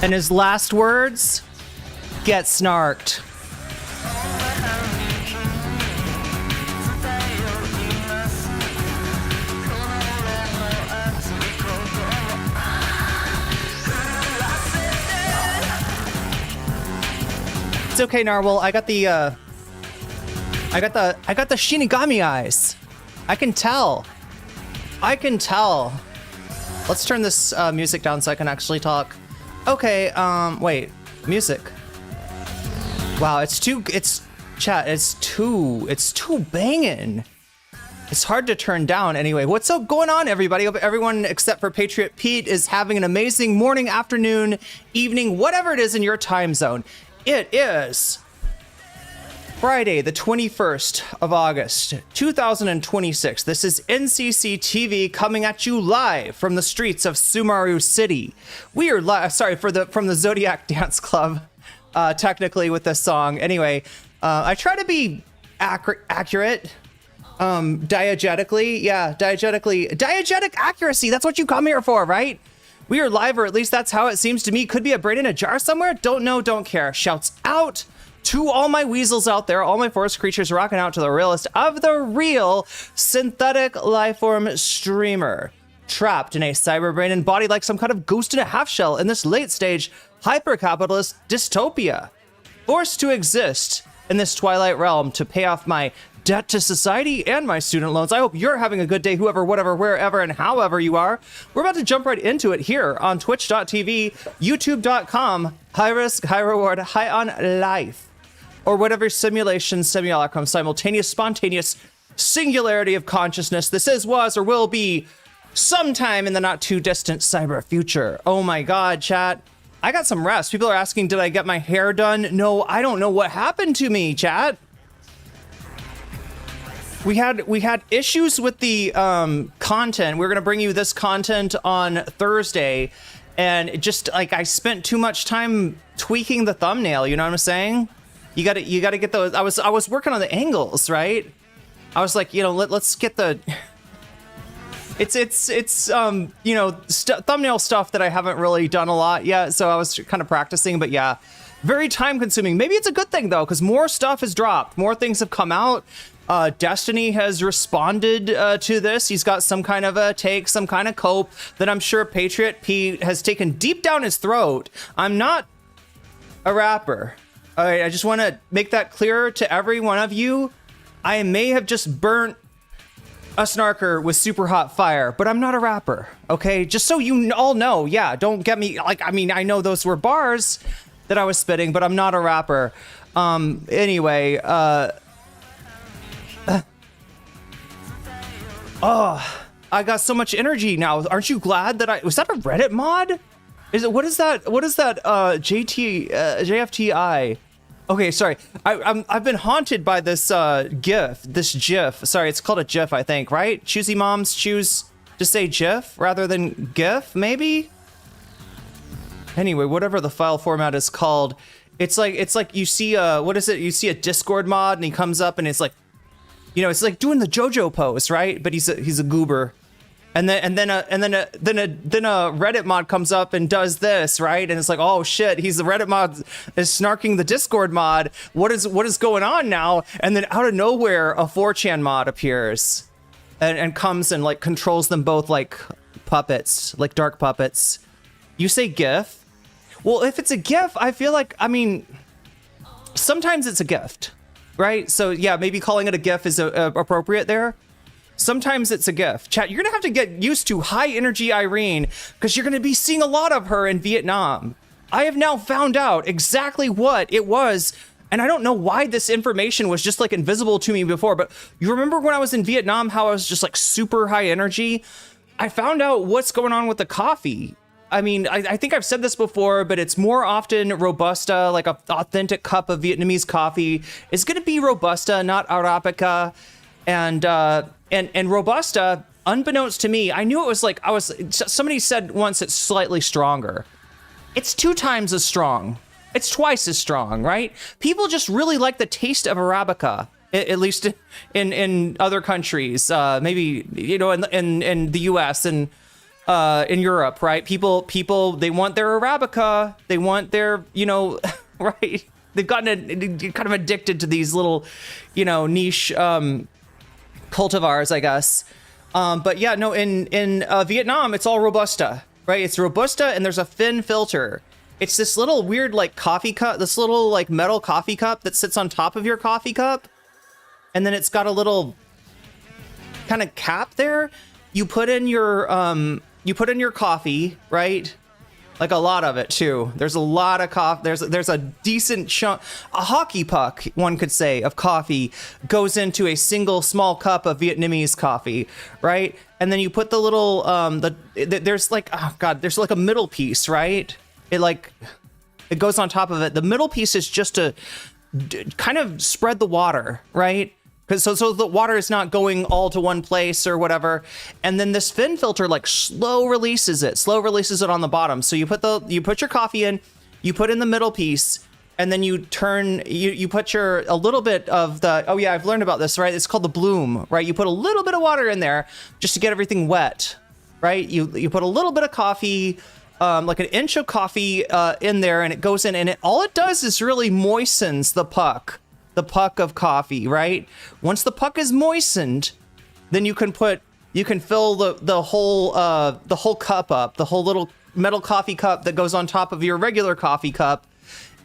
And his last words, get snarked. It's okay, Narwhal. I got the Shinigami eyes. I can tell. Let's turn this music down so I can actually talk. Okay, wait, music. Wow, it's too banging. It's hard to turn down anyway. What's up going on, everybody? Hope everyone except for Patriot Pete is having an amazing morning, afternoon, evening, whatever it is in your time zone. It is Friday, the 21st of August, 2026. This is NCC TV coming at you live from the streets of Sumaru City. We are live, sorry, from the Zodiac Dance Club, technically with this song. Anyway, I try to be accurate, diegetically. Yeah, diegetic accuracy. That's what you come here for, right? We are live, or at least that's how it seems to me. Could be a brain in a jar somewhere. Don't know, don't care. Shouts out to all my weasels out there, all my forest creatures rocking out to the realest of the real synthetic lifeform streamer. Trapped in a cyber brain and body like some kind of ghost in a half shell in this late stage hyper-capitalist dystopia. Forced to exist in this twilight realm to pay off my debt to society and my student loans. I hope you're having a good day, whoever, whatever, wherever, and however you are. We're about to jump right into it here on twitch.tv, youtube.com, high risk, high reward, high on life, or whatever simulation, simulacrum, simultaneous, spontaneous singularity of consciousness this is, was, or will be sometime in the not too distant cyber future. Oh my God, chat. I got some rest. People are asking, did I get my hair done? No, I don't know what happened to me, chat. We had issues with the content. We're gonna bring you this content on Thursday, and it just like I spent too much time tweaking the thumbnail. You know what I'm saying? You gotta get those. I was working on the angles, right? I was like, you know, let's get the. It's you know, thumbnail stuff that I haven't really done a lot yet, so I was kind of practicing. But yeah, very time consuming. Maybe it's a good thing though, because more stuff has dropped, more things have come out. Destiny has responded to this. He's got some kind of a take, some kind of cope that I'm sure Patriot Pete has taken deep down his throat. I'm not a rapper. All right, I just want to make that clear to every one of you. I may have just burnt a snarker with super hot fire, but I'm not a rapper, okay? Just so you all know, yeah, don't get me, like, I mean, I know those were bars that I was spitting, but I'm not a rapper. Anyway, oh, I got so much energy now. Aren't you glad that was that a Reddit mod? What is that, JFTI? Okay, sorry. I've been haunted by this GIF. Sorry, it's called a GIF, I think, right? Choosy moms choose to say GIF rather than GIF, maybe? Anyway, whatever the file format is called, it's like you see what is it? You see a Discord mod and he comes up and it's like, you know, it's like doing the JoJo pose, right? But he's a goober. And then a Reddit mod comes up and does this, right? And it's like, oh shit, the Reddit mod is snarking the Discord mod. What is going on now? And then out of nowhere, a 4chan mod appears and comes and like controls them both like puppets, like dark puppets. You say GIF? Well, if it's a GIF, I feel like, I mean, sometimes it's a gift, right? So yeah, maybe calling it a GIF is appropriate there. Sometimes it's a gift. Chat, you're gonna have to get used to high energy Irene because you're gonna be seeing a lot of her in Vietnam. I have now found out exactly what it was, and I don't know why this information was just like invisible to me before, but you remember when I was in Vietnam, how I was just like super high energy? I found out what's going on with the coffee. I mean, I think I've said this before, but it's more often Robusta, like an authentic cup of Vietnamese coffee is gonna be Robusta, not Arabica. And Robusta, unbeknownst to me, I knew it was like, somebody said once it's slightly stronger. It's 2 times as strong. It's twice as strong, right? People just really like the taste of Arabica, at least in other countries, maybe, you know, in the US and in Europe, right? People, they want their Arabica. They want their, you know, right? They've gotten kind of addicted to these little, you know, niche cultivars, I guess. But yeah, no, in Vietnam, it's all Robusta, right? It's Robusta, and there's a thin filter. It's this little weird, like, coffee cup, this little, like, metal coffee cup that sits on top of your coffee cup. And then it's got a little kind of cap there. You put in your coffee, right? Like a lot of it too. There's a lot of coffee. There's a decent chunk, a hockey puck, one could say, of coffee goes into a single small cup of Vietnamese coffee, right? And then you put the little there's like, oh god, there's like a middle piece, right? It goes on top of it. The middle piece is just to kind of spread the water, right? Because so the water is not going all to one place or whatever. And then this fin filter like slow releases it on the bottom. So you put your coffee in, you put in the middle piece, and then you put a little bit of the, oh yeah, I've learned about this, right? It's called the bloom, right? You put a little bit of water in there just to get everything wet, right? You put a little bit of coffee, like an inch of coffee in there, and it goes in, and all it does is really moistens the puck of coffee, right? Once the puck is moistened, then you can fill the whole cup up, the whole little metal coffee cup that goes on top of your regular coffee cup,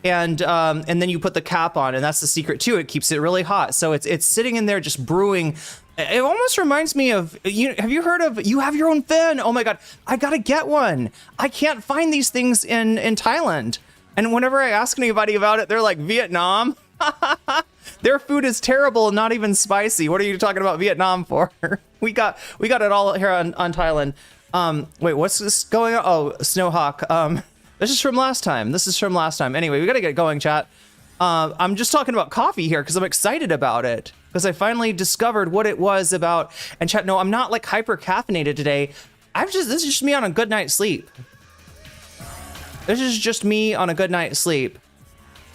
and then you put the cap on, and that's the secret too. It keeps it really hot, so it's sitting in there just brewing. It almost reminds me of, have you heard of, you have your own fin? Oh my god, I gotta get one. I can't find these things in Thailand, and whenever I ask anybody about it, they're like, Vietnam. Their food is terrible and not even spicy. What are you talking about Vietnam for? we got it all here on Thailand. Wait, what's this going on? Oh, Snowhawk. This is from last time. Anyway, we gotta get going, chat. I'm just talking about coffee here because I'm excited about it, because I finally discovered what it was about. And chat, no, I'm not like hyper caffeinated today. This is just me on a good night's sleep.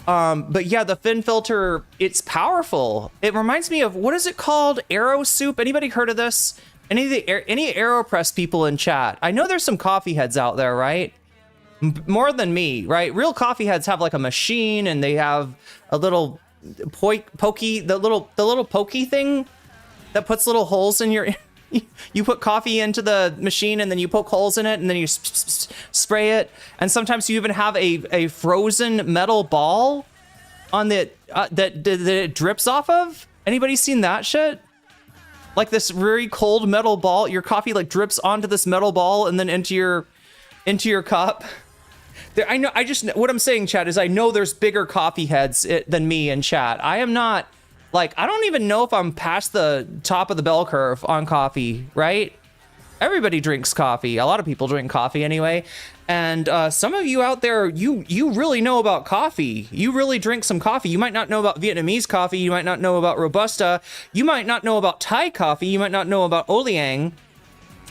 But yeah, the fin filter, it's powerful. It reminds me of, what is it called? Aero soup? Anybody heard of this? Any AeroPress people in chat? I know there's some coffee heads out there, right? More than me, right? Real coffee heads have like a machine, and they have a little pokey, the little pokey thing that puts little holes in your, you put coffee into the machine, and then you poke holes in it, and then you spray it. And sometimes you even have a frozen metal ball on that it drips off of. Anybody seen that shit? Like this very cold metal ball, your coffee like drips onto this metal ball and then into your cup. I know. What I'm saying, chat, is I know there's bigger coffee heads than me in chat. I am not. Like, I don't even know if I'm past the top of the bell curve on coffee, right? Everybody drinks coffee. A lot of people drink coffee anyway. And some of you out there, you really know about coffee. You really drink some coffee. You might not know about Vietnamese coffee. You might not know about Robusta. You might not know about Thai coffee. You might not know about Oliang.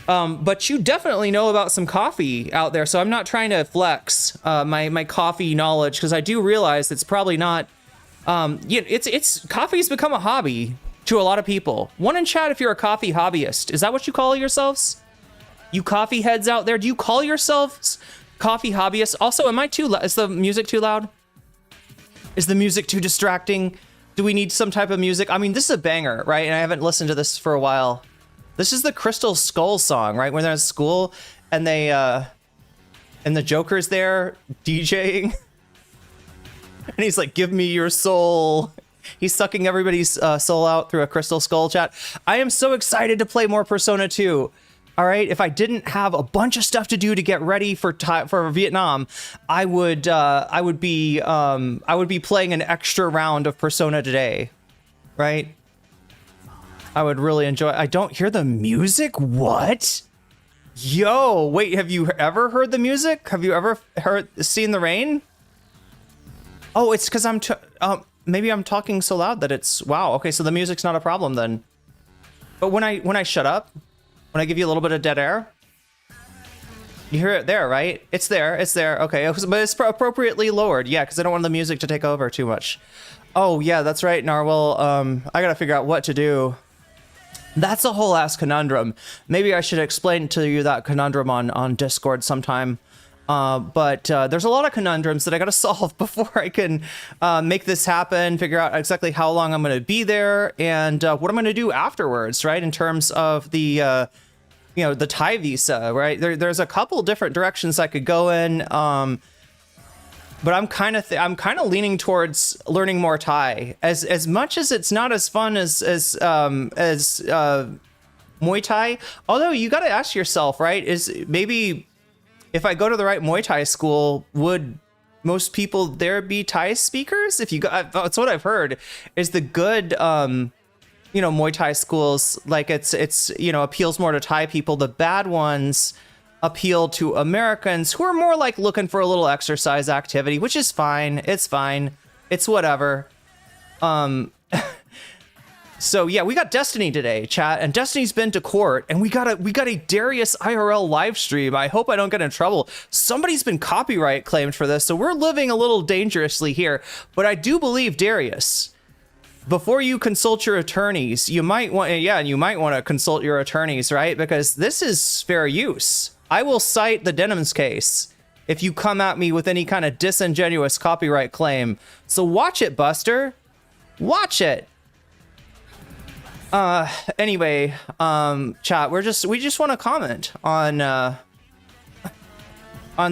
But you definitely know about some coffee out there. So I'm not trying to flex my coffee knowledge, because I do realize it's probably not... coffee's become a hobby to a lot of people. One in chat if you're a coffee hobbyist. Is that what you call yourselves? You coffee heads out there, do you call yourselves coffee hobbyists? Also, am I too loud? Is the music too loud? Is the music too distracting? Do we need some type of music? I mean, this is a banger, right? And I haven't listened to this for a while. This is the Crystal Skull song, right? When they're at school and they, and the Joker's there DJing. And he's like, give me your soul. He's sucking everybody's soul out through a crystal skull, chat. I am so excited to play more Persona 2. All right, if I didn't have a bunch of stuff to do to get ready for Vietnam, I would be playing an extra round of Persona today, right? I would really enjoy. I don't hear the music. What? Yo, wait, have you ever heard the music? Have you ever seen the rain? Oh, it's because maybe I'm talking so loud that it's, wow. Okay, so the music's not a problem then. But when I shut up, when I give you a little bit of dead air, you hear it there, right? It's there. Okay, but it's appropriately lowered. Yeah, because I don't want the music to take over too much. Oh yeah, that's right, Narwhal. I gotta figure out what to do. That's a whole ass conundrum. Maybe I should explain to you that conundrum on Discord sometime. But there's a lot of conundrums that I got to solve before I can make this happen, figure out exactly how long I'm going to be there, and what I'm going to do afterwards, right? In terms of the, the Thai visa, right? There's a couple different directions I could go in. But I'm kind of leaning towards learning more Thai. As much as it's not as fun as Muay Thai. Although you got to ask yourself, right? Is maybe if I go to the right Muay Thai school, would most people there be Thai speakers? If you go, that's what I've heard. Is the good Muay Thai schools, like it's appeals more to Thai people. The bad ones appeal to Americans who are more like looking for a little exercise activity, which is fine. It's fine. It's whatever. So yeah, we got Destiny today, chat, and Destiny's been to court, and we got a Darius IRL live stream. I hope I don't get in trouble. Somebody's been copyright claimed for this, so we're living a little dangerously here. But I do believe, Darius, before you consult your attorneys, you might want to consult your attorneys, right? Because this is fair use. I will cite the Denham's case if you come at me with any kind of disingenuous copyright claim. So watch it, Buster. Watch it. Anyway, chat, we just want to comment on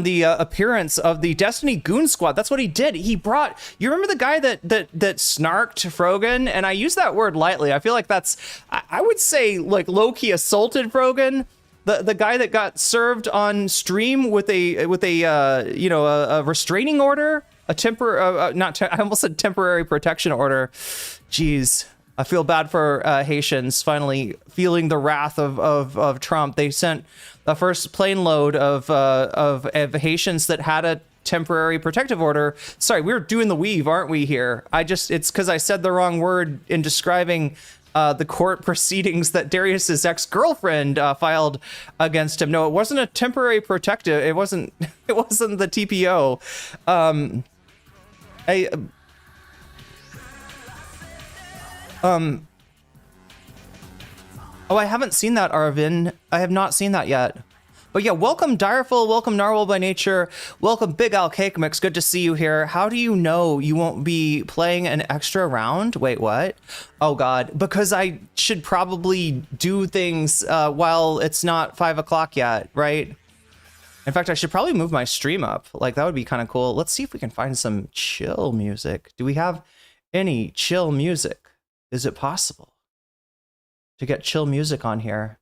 the appearance of the Destiny Goon Squad. That's what he did. He brought, you remember the guy that snarked Frogan? And I use that word lightly. I feel like that's, I would say, like, low-key assaulted Frogan. The guy that got served on stream with a restraining order, I almost said temporary protection order. Jeez, I feel bad for Haitians finally feeling the wrath of Trump. They sent the first plane load of Haitians that had a temporary protective order. Sorry, we're doing the weave, aren't we here? It's because I said the wrong word in describing the court proceedings that Darius's ex-girlfriend filed against him. No, it wasn't a temporary protective. It wasn't the TPO. Oh, I haven't seen that, Arvin. I have not seen that yet. But yeah, welcome Direful, welcome Narwhal by Nature, welcome Big Al Cake Mix, good to see you here. How do you know you won't be playing an extra round? Wait, what? Oh God, because I should probably do things while it's not 5 o'clock yet, right? In fact, I should probably move my stream up. Like, that would be kind of cool. Let's see if we can find some chill music. Do we have any chill music? Is it possible to get chill music on here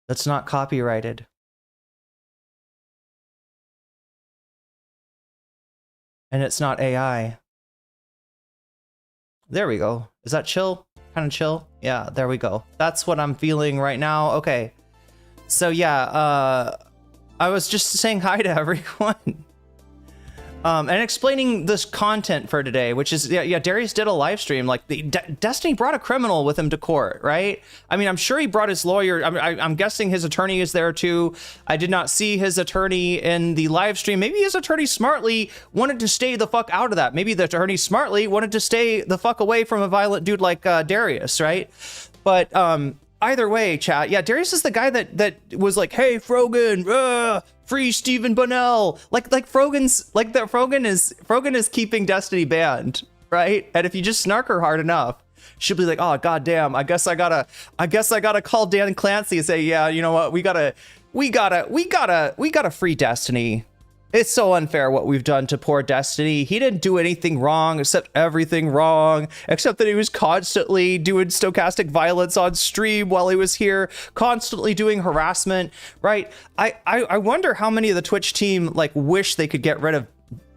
that's not copyrighted? And it's not AI. There we go. Is that chill? Kind of chill? Yeah, there we go. That's what I'm feeling right now. Okay. So yeah, I was just saying hi to everyone. And explaining this content for today, which is, yeah, Darius did a live stream. Like, Destiny brought a criminal with him to court, right? I mean, I'm sure he brought his lawyer. I'm guessing his attorney is there too. I did not see his attorney in the live stream. Maybe his attorney smartly wanted to stay the fuck out of that. Maybe the attorney smartly wanted to stay the fuck away from a violent dude like Darius, right? But either way, chat, yeah, Darius is the guy that was like, hey, Frogan, free Stephen Bunnell. Frogan is keeping Destiny banned, right? And if you just snark her hard enough, she'll be like, oh goddamn, I guess I gotta call Dan Clancy and say, yeah, you know what, we gotta free Destiny. It's so unfair what we've done to poor Destiny. He didn't do anything wrong, except everything wrong, except that he was constantly doing stochastic violence on stream while he was here, constantly doing harassment, right? I wonder how many of the Twitch team like wish they could get rid of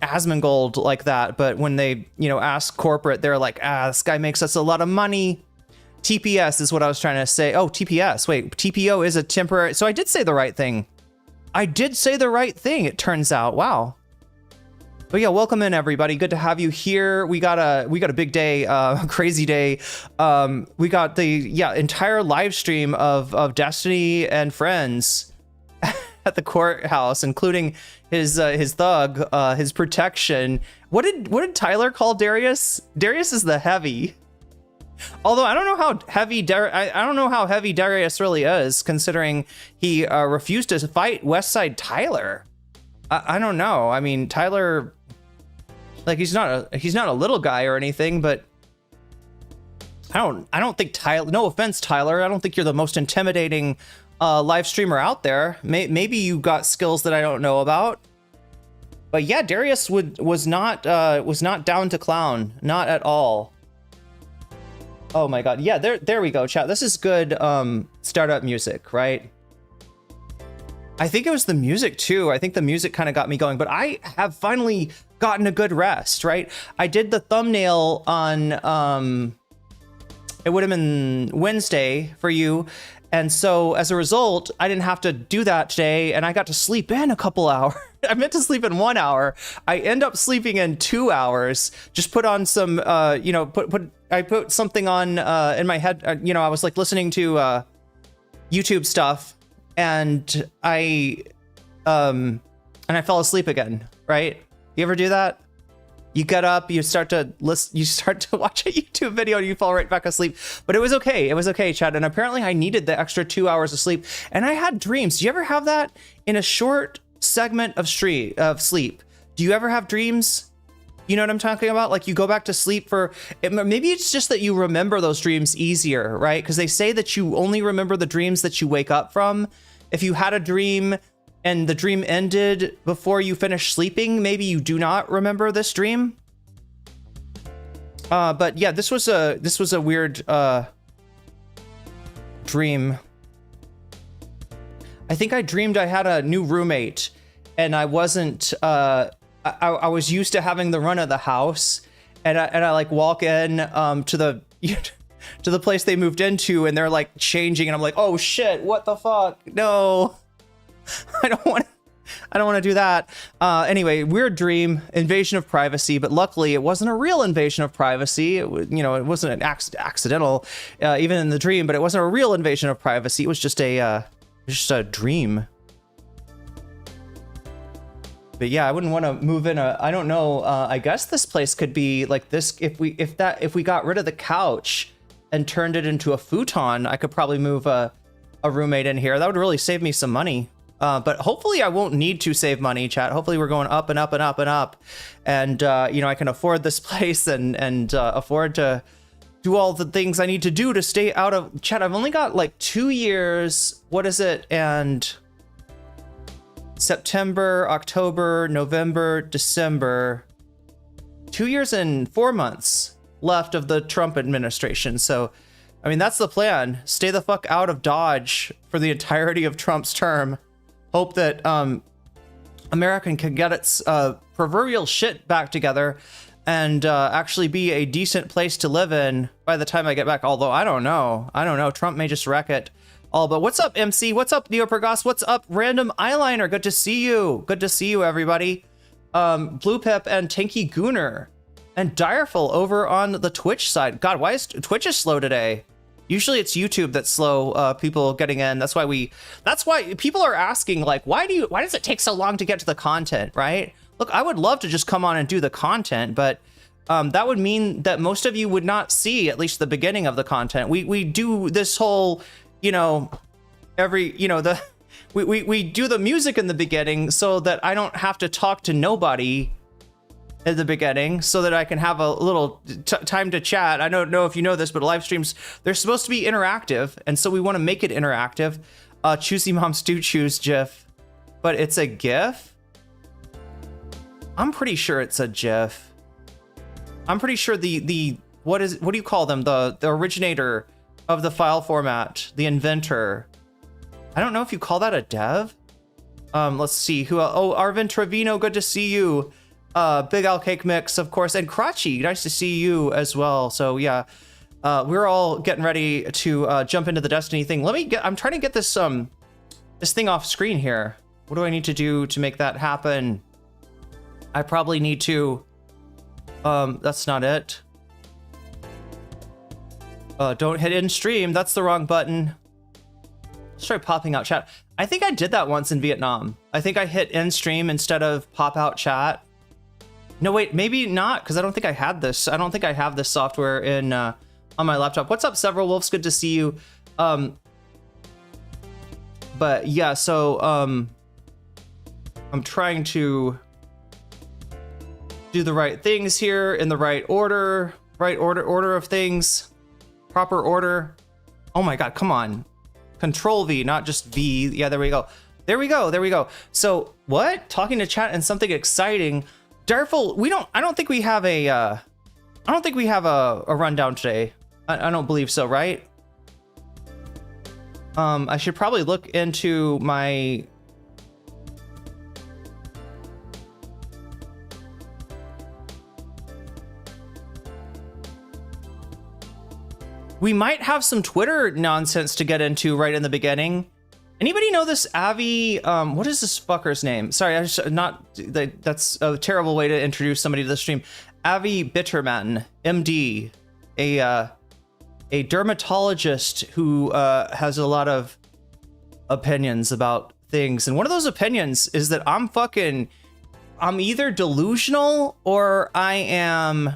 Asmongold like that, but when they, ask corporate, they're like, this guy makes us a lot of money. TPS is what I was trying to say. Oh, TPS, wait, TPO is a temporary, so I did say the right thing. It turns out. Wow. But yeah, welcome in everybody. Good to have you here. We got a big day, crazy day. We got the entire live stream of Destiny and friends at the courthouse, including his thug, his protection. What did Tyler call Darius? Darius is the heavy. Although I don't know how heavy I don't know how heavy Darius really is, considering he refused to fight Westside Tyler. I don't know. I mean, Tyler, like he's not a little guy or anything, but I don't think Tyler. No offense, Tyler. I don't think you're the most intimidating live streamer out there. Maybe you got skills that I don't know about. But yeah, Darius was not down to clown, not at all. Oh my god, yeah, there we go, chat. This is good startup music, right? I think it was the music too. I think the music kind of got me going, but I have finally gotten a good rest, right? I did the thumbnail on it would have been Wednesday for you. And so as a result, I didn't have to do that today, and I got to sleep in a couple hours. I meant to sleep in 1 hour. I end up sleeping in 2 hours. Just put on some, I put something on in my head. I was like listening to YouTube stuff, and I fell asleep again. Right? You ever do that? You get up, you start to watch a YouTube video, and you fall right back asleep. But it was okay. It was okay, Chad. And apparently I needed the extra 2 hours of sleep. And I had dreams. Do you ever have that in a short segment of sleep? Do you ever have dreams? You know what I'm talking about? Like you go back to sleep maybe it's just that you remember those dreams easier, right? Because they say that you only remember the dreams that you wake up from. If you had a dream and the dream ended before you finish sleeping, maybe you do not remember this dream. But yeah, this was a weird dream. I think I dreamed I had a new roommate, and I wasn't. I was used to having the run of the house, and I like walk in to the place they moved into, and they're like changing, and I'm like, oh shit, what the fuck? No. I don't want to do that. Anyway, weird dream, invasion of privacy, but luckily it wasn't a real invasion of privacy. It wasn't an accidental, even in the dream, but it wasn't a real invasion of privacy. It was just a dream. But yeah, I wouldn't want to move in I don't know. I guess this place could be like this. If we got rid of the couch and turned it into a futon, I could probably move a roommate in here. That would really save me some money. But hopefully I won't need to save money, chat. Hopefully we're going up and up and up and up. And, I can afford this place and afford to do all the things I need to do to stay out of... Chat, I've only got like 2 years. What is it? And September, October, November, December. 2 years and 4 months left of the Trump administration. So, I mean, that's the plan. Stay the fuck out of Dodge for the entirety of Trump's term. Hope that America can get its proverbial shit back together and actually be a decent place to live in by the time I get back. Although I don't know. Trump may just wreck it all. But what's up, MC? What's up, Neopergos? What's up, Random Eyeliner? Good to see you. Good to see you, everybody. Blue Pep and Tinky Gooner and Direful over on the Twitch side. God, why is Twitch is slow today? Usually it's YouTube that's slow, people getting in. That's why people are asking, like, why does it take so long to get to the content, right? Look, I would love to just come on and do the content, but that would mean that most of you would not see at least the beginning of the content. We do this whole, we do the music in the beginning so that I don't have to talk to nobody at the beginning, so that I can have a little time to chat. I don't know if you know this, but live streams, they're supposed to be interactive, and so we want to make it interactive. Choosy Moms Do Choose GIF, but it's a GIF? I'm pretty sure it's a GIF. I'm pretty sure the what do you call them? The originator of the file format, the inventor. I don't know if you call that a dev. Let's see who. Oh, Arvin Trevino, good to see you. Big Al Cake Mix, of course, and Crotchy, nice to see you as well. So yeah, we're all getting ready to jump into the Destiny thing. I'm trying to get this thing off screen here. What do I need to do to make that happen? I probably need to, that's not it. Don't hit in stream, that's the wrong button. Let's try popping out chat. I think I did that once in Vietnam. I think I hit in stream instead of pop out chat. No, wait, maybe not, because I don't think I had this. I don't think I have this software in on my laptop. What's up, Several Wolves? Good to see you. But yeah, so I'm trying to do the right things here in the right order of things, proper order. Oh my God, come on. Control V, not just V. Yeah, there we go. There we go. So what? Talking to chat and something exciting. Darful, I don't think we have a rundown today. I don't believe so, right? I should probably look into my... We might have some Twitter nonsense to get into right in the beginning. Anybody know this Avi? What is this fucker's name? Sorry, that's a terrible way to introduce somebody to the stream. Avi Bitterman, MD, a dermatologist who has a lot of opinions about things. And one of those opinions is that I'm either delusional or I am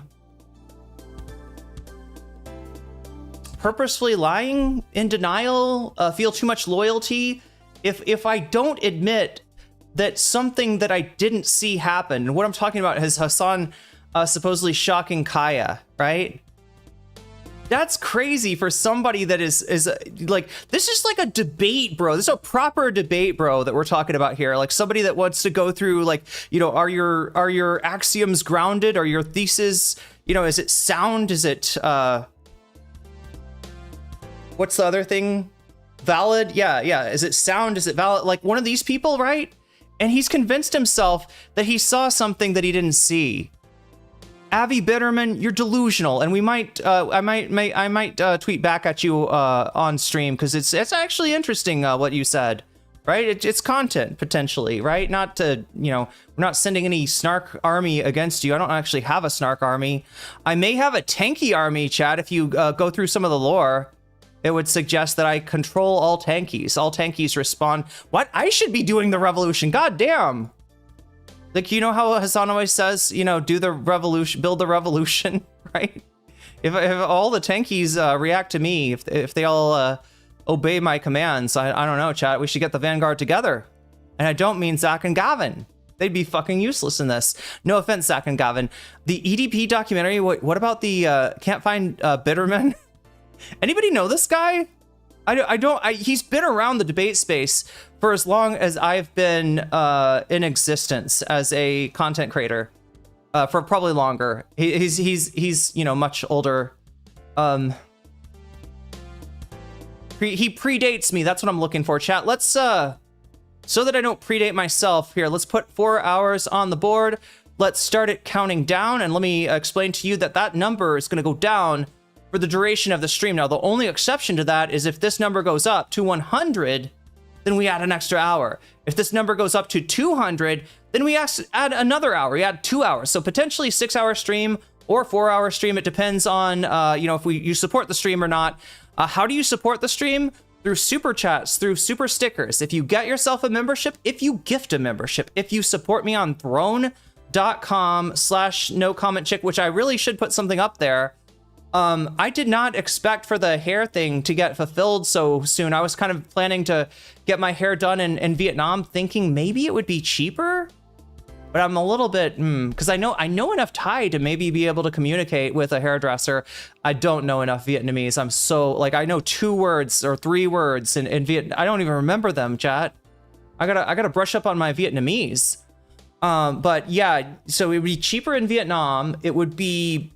purposefully lying, in denial, feel too much loyalty. If I don't admit that something that I didn't see happen, and what I'm talking about is Hassan supposedly shocking Kaya, right? That's crazy for somebody that is like, this is like a debate, bro. This is a proper debate, bro, that we're talking about here. Like somebody that wants to go through, like, you know, are your axioms grounded? Are your thesis, you know, is it sound? Is it, what's the other thing? Valid? Yeah. Is it sound? Is it valid? Like one of these people, right? And he's convinced himself that he saw something that he didn't see. Avi Bitterman, you're delusional, and we might, I might tweet back at you on stream because it's actually interesting what you said, right? It's content potentially, right? Not to, you know, we're not sending any snark army against you. I don't actually have a snark army. I may have a tanky army, chat. If you go through some of the lore, it would suggest that I control all tankies. All tankies respond. What? I should be doing the revolution. God damn. Like, you know how Hassan always says, you know, do the revolution, build the revolution, right? If all the tankies react to me, if they all obey my commands, I don't know, chat, we should get the Vanguard together. And I don't mean Zach and Gavin. They'd be fucking useless in this. No offense, Zach and Gavin. The EDP documentary, what about the Can't Find Bitterman? Anybody know this guy? He's been around the debate space for as long as I've been in existence as a content creator, for probably longer. He's you know, much older. He predates me. That's what I'm looking for, chat. Let's so that I don't predate myself here, let's put 4 hours on the board. Let's start it counting down, and let me explain to you that number is going to go down for the duration of the stream. Now, the only exception to that is if this number goes up to 100, then we add an extra hour. If this number goes up to 200, then we add another hour. We add 2 hours. So potentially 6-hour stream or 4-hour stream. It depends on, you know, if you support the stream or not. How do you support the stream? Through super chats, through super stickers. If you get yourself a membership, if you gift a membership, if you support me on throne.com/nocommentchick, which I really should put something up there. I did not expect for the hair thing to get fulfilled so soon. I was kind of planning to get my hair done in Vietnam, thinking maybe it would be cheaper. But I'm a little bit, because I know enough Thai to maybe be able to communicate with a hairdresser. I don't know enough Vietnamese. I'm so, like, I know 2 words or 3 words in Vietnam. I don't even remember them, chat. I gotta brush up on my Vietnamese. But yeah, so it would be cheaper in Vietnam. It would be...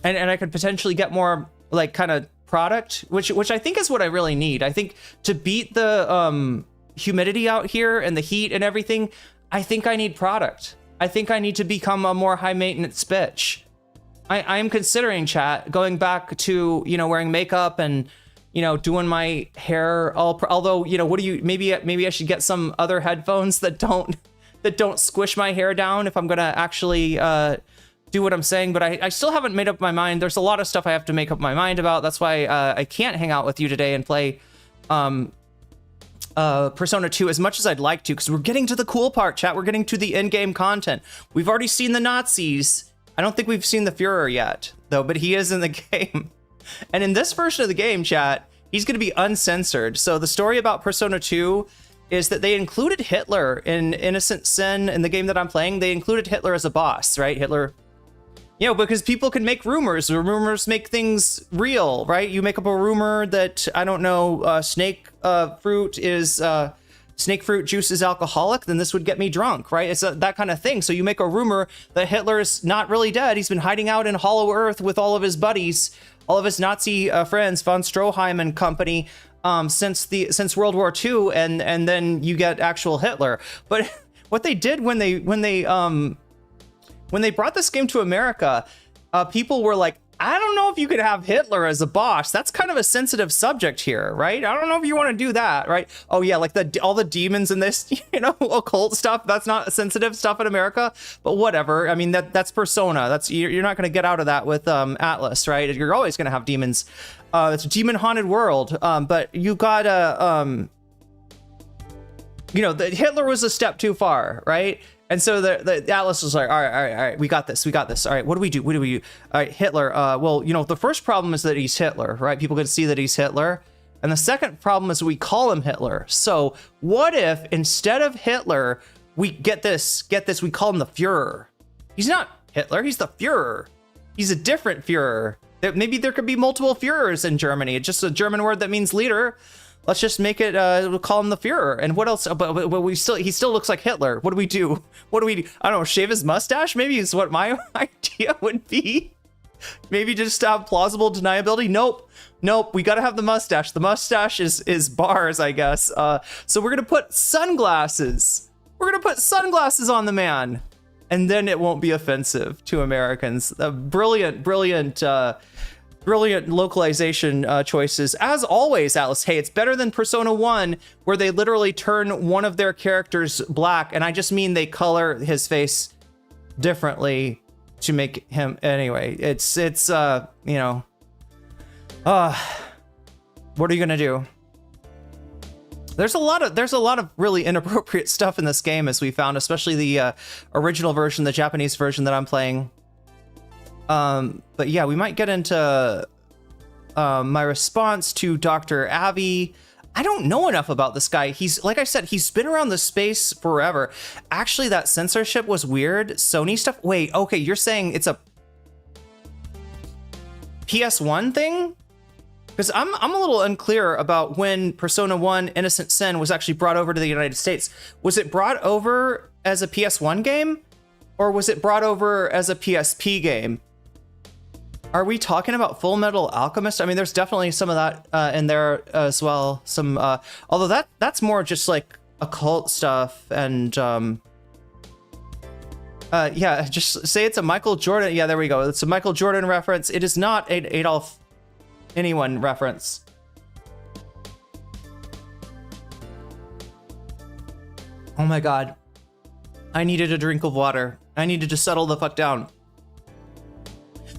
And I could potentially get more, like, kind of product, which I think is what I really need. I think to beat the humidity out here and the heat and everything, I think I need product. I think I need to become a more high maintenance bitch. I am considering, chat, going back to, you know, wearing makeup and, you know, doing my hair although, you know, maybe I should get some other headphones that don't squish my hair down if I'm gonna actually do what I'm saying, but I still haven't made up my mind. There's a lot of stuff I have to make up my mind about. That's why I can't hang out with you today and play Persona 2 as much as I'd like to, because we're getting to the cool part, chat. We're getting to the in-game content. We've already seen the Nazis. I don't think we've seen the Führer yet, though, but he is in the game. And in this version of the game, chat, he's going to be uncensored. So the story about Persona 2 is that they included Hitler in Innocent Sin in the game that I'm playing. They included Hitler as a boss, right? Hitler, you know, because people can make rumors. Rumors make things real, right? You make up a rumor that, I don't know, snake fruit juice is alcoholic, then this would get me drunk, right? It's that kind of thing. So you make a rumor that Hitler's not really dead. He's been hiding out in Hollow Earth with all of his buddies, all of his Nazi friends, von Stroheim and company, since World War II, and then you get actual Hitler. But what they did when they brought this game to America, people were like, I don't know if you could have Hitler as a boss. That's kind of a sensitive subject here, right? I don't know if you want to do that, right? Oh yeah, like all the demons in this, you know, occult stuff. That's not sensitive stuff in America, but whatever. I mean, that's Persona. You're not going to get out of that with Atlas, right? You're always going to have demons. It's a demon haunted world. But you gotta, you know, Hitler was a step too far, right? And so the Atlas was like, all right, we got this. All right, what do we do? All right, Hitler. Well, you know, the first problem is that he's Hitler, right? People can see that he's Hitler. And the second problem is we call him Hitler. So what if instead of Hitler, we get this, we call him the Führer? He's not Hitler, he's the Führer. He's a different Führer. Maybe there could be multiple Führers in Germany. It's just a German word that means leader. Let's just make it, we'll call him the Führer. And what else? But he still looks like Hitler. What do we do? I don't know, shave his mustache? Maybe is what my idea would be. Maybe just have plausible deniability. Nope, we gotta have the mustache. The mustache is bars, I guess. So we're gonna put sunglasses. We're gonna put sunglasses on the man. And then it won't be offensive to Americans. Brilliant localization choices. As always, Atlas, hey, it's better than Persona 1, where they literally turn one of their characters black, and I just mean they color his face differently to make him, anyway, it's you know, what are you gonna do? There's a lot of really inappropriate stuff in this game, as we found, especially the original version, the Japanese version that I'm playing. But yeah, we might get into my response to Dr. Abby. I don't know enough about this guy. He's, like I said, he's been around the space forever. Actually, that censorship was weird. Sony stuff. Wait, okay, you're saying it's a PS1 thing? Because I'm a little unclear about when Persona 1 Innocent Sin was actually brought over to the United States. Was it brought over as a PS1 game? Or was it brought over as a PSP game? Are we talking about Full Metal Alchemist? I mean, there's definitely some of that in there as well. Some, although that's more just like occult stuff and, yeah, just say it's a Michael Jordan. Yeah, there we go. It's a Michael Jordan reference. It is not an Adolf anyone reference. Oh my God. I needed a drink of water. I needed to settle the fuck down.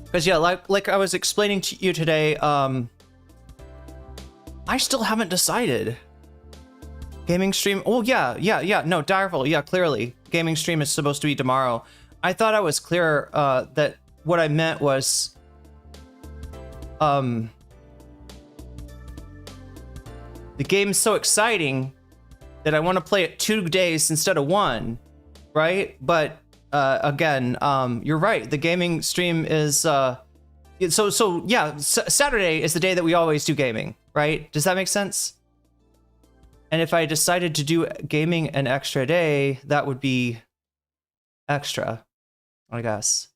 Because yeah, like I was explaining to you today, I still haven't decided. Gaming stream, oh yeah, no, Direful, yeah, clearly. Gaming stream is supposed to be tomorrow. I thought I was clear that what I meant was, the game's so exciting that I want to play it 2 days instead of 1, right? But again, you're right. The gaming stream is so yeah. Saturday is the day that we always do gaming, right? Does that make sense? And if I decided to do gaming an extra day, that would be extra, I guess.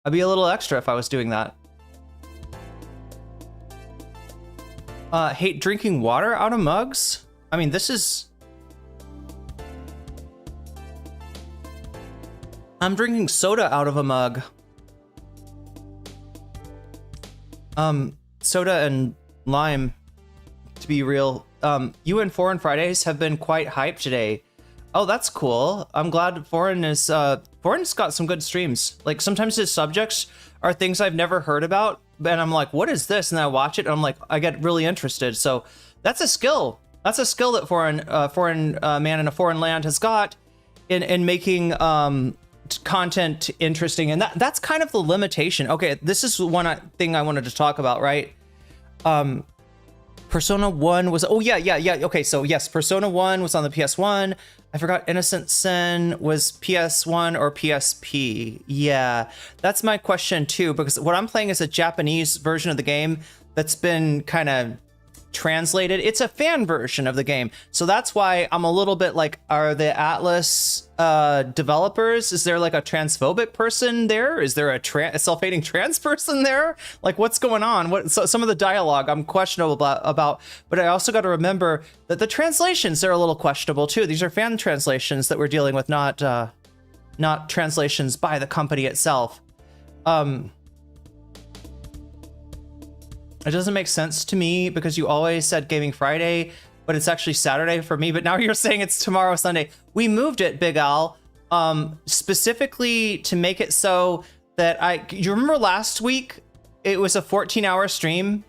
I'd be a little extra if I was doing that. Hate drinking water out of mugs? I mean, this is... I'm drinking soda out of a mug. Soda and lime, to be real. You and Foreign Fridays have been quite hyped today. Oh, that's cool. I'm glad Foreign's got some good streams. Like, sometimes his subjects are things I've never heard about, and I'm like, what is this? And then I watch it, and I'm like, I get really interested. So that's a skill. That's a skill that foreign man in a foreign land has got in making content interesting, and that's kind of the limitation. Okay, this is one thing I wanted to talk about, right? Persona 1 was, oh yeah. Okay, so yes, Persona 1 was on the PS1. I forgot Innocent Sin was PS1 or PSP. Yeah, that's my question too, because what I'm playing is a Japanese version of the game that's been kind of translated. It's a fan version of the game. So that's why I'm a little bit like, are the Atlas developers, is there like a transphobic person there? Is there a self-hating trans person there? Like, what's going on? So some of the dialogue I'm questionable about, but I also got to remember that the translations are a little questionable too. These are fan translations that we're dealing with, not translations by the company itself. It doesn't make sense to me because you always said Gaming Friday, but it's actually Saturday for me. But now you're saying it's tomorrow, Sunday. We moved it, Big Al, specifically to make it so that you remember last week, it was a 14-hour stream.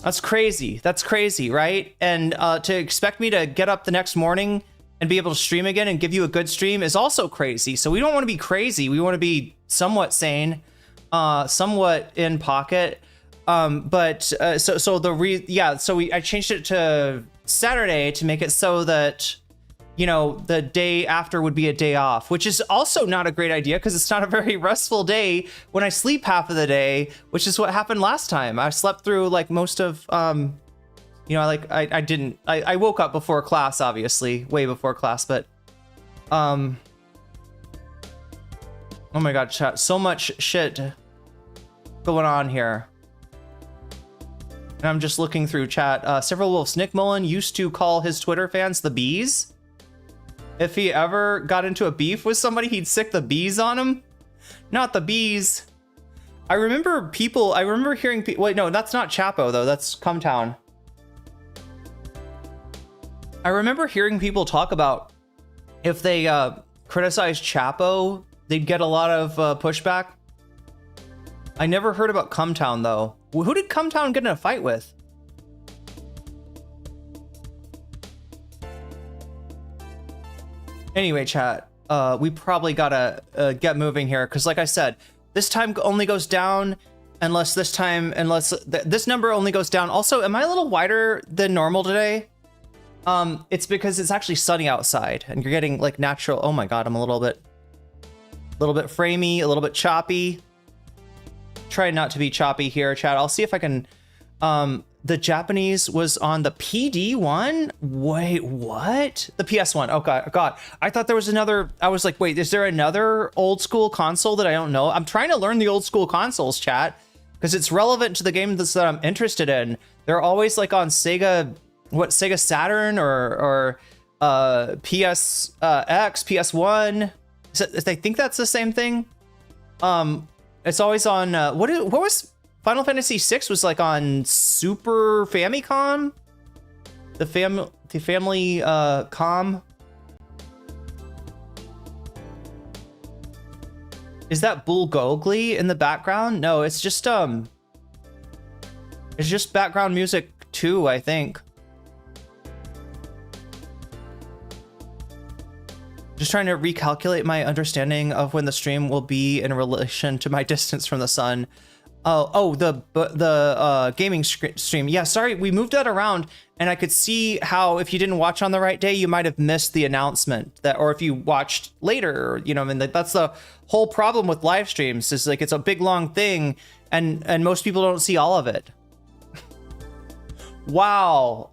That's crazy. That's crazy, right? And to expect me to get up the next morning and be able to stream again and give you a good stream is also crazy. So we don't want to be crazy. We want to be somewhat sane, somewhat in pocket. I changed it to Saturday to make it so that, you know, the day after would be a day off, which is also not a great idea because it's not a very restful day when I sleep half of the day, which is what happened last time. I slept through like most of, you know, like I woke up before class, obviously, way before class, but, oh my God, chat, so much shit going on here. And I'm just looking through chat. Several Wolves. Nick Mullen used to call his Twitter fans the bees. If he ever got into a beef with somebody, he'd sick the bees on him. Not the bees. I remember hearing people. Wait, no, that's not Chapo though. That's Cumtown. I remember hearing people talk about if they criticized Chapo, they'd get a lot of pushback. I never heard about Cumtown though. Who did Cumtown get in a fight with? Anyway, chat, we probably gotta get moving here because, like I said, this time only goes down unless this number only goes down. Also, am I a little wider than normal today? It's because it's actually sunny outside and you're getting like natural. Oh my God, I'm a little bit framey, a little bit choppy. Try not to be choppy here, chat. I'll see if I can. The Japanese was on the PD one. Wait, what? The PS one. Oh God. I thought there was another. I was like, wait, is there another old school console that I don't know? I'm trying to learn the old school consoles, chat, because it's relevant to the game that I'm interested in. They're always like on Sega Saturn or PS X, PS1. I think that's the same thing. It's always on, what was Final Fantasy VI was like on Super Famicom? The family com? Is that Bulgogli in the background? No, it's just background music too, I think. Just trying to recalculate my understanding of when the stream will be in relation to my distance from the sun. The gaming stream. Yeah, sorry, we moved that around, and I could see how if you didn't watch on the right day, you might have missed the announcement that, or if you watched later, you know, I mean, that's the whole problem with live streams is like it's a big long thing, and most people don't see all of it. Wow.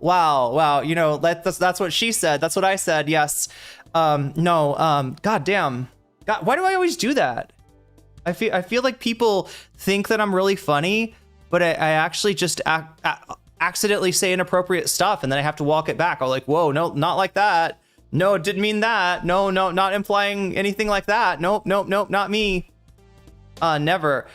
You know, that's what she said. That's what I said. Yes. God damn. God, why do I always do that? I feel like people think that I'm really funny, but I actually just accidentally say inappropriate stuff, and then I have to walk it back. I'm like, whoa, no, not like that. No, didn't mean that. No, not implying anything like that. Nope, not me. Never.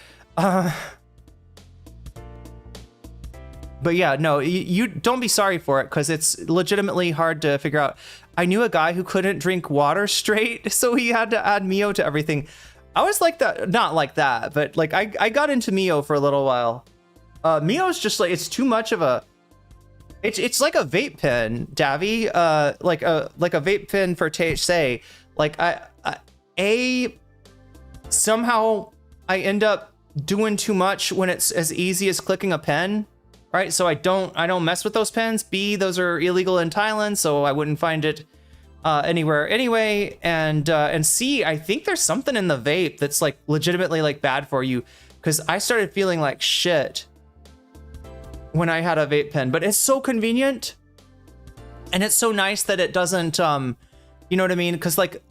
But yeah, no, you don't be sorry for it, because it's legitimately hard to figure out. I knew a guy who couldn't drink water straight, so he had to add Mio to everything. I was like that, not like that, but like I got into Mio for a little while. Mio's just like, it's too much of a, it's like a vape pen, Davy, like a vape pen for THC. Like somehow I end up doing too much when it's as easy as clicking a pen. right? So I don't mess with those pens. B, those are illegal in Thailand, so I wouldn't find it anywhere anyway. And C, I think there's something in the vape that's like legitimately like bad for you, because I started feeling like shit when I had a vape pen. But it's so convenient, and it's so nice that it doesn't, you know what I mean? Because like,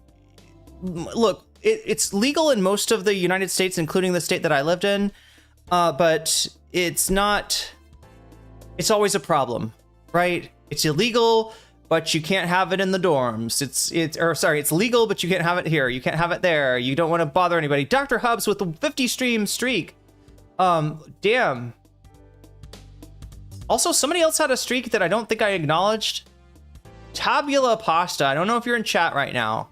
look, it's legal in most of the United States, including the state that I lived in, but it's not. It's always a problem, right? It's illegal, but you can't have it in the dorms. It's legal, but you can't have it here. You can't have it there. You don't want to bother anybody. Dr. Hubs with the 50 stream streak. Damn. Also, somebody else had a streak that I don't think I acknowledged. Tabula Pasta. I don't know if you're in chat right now.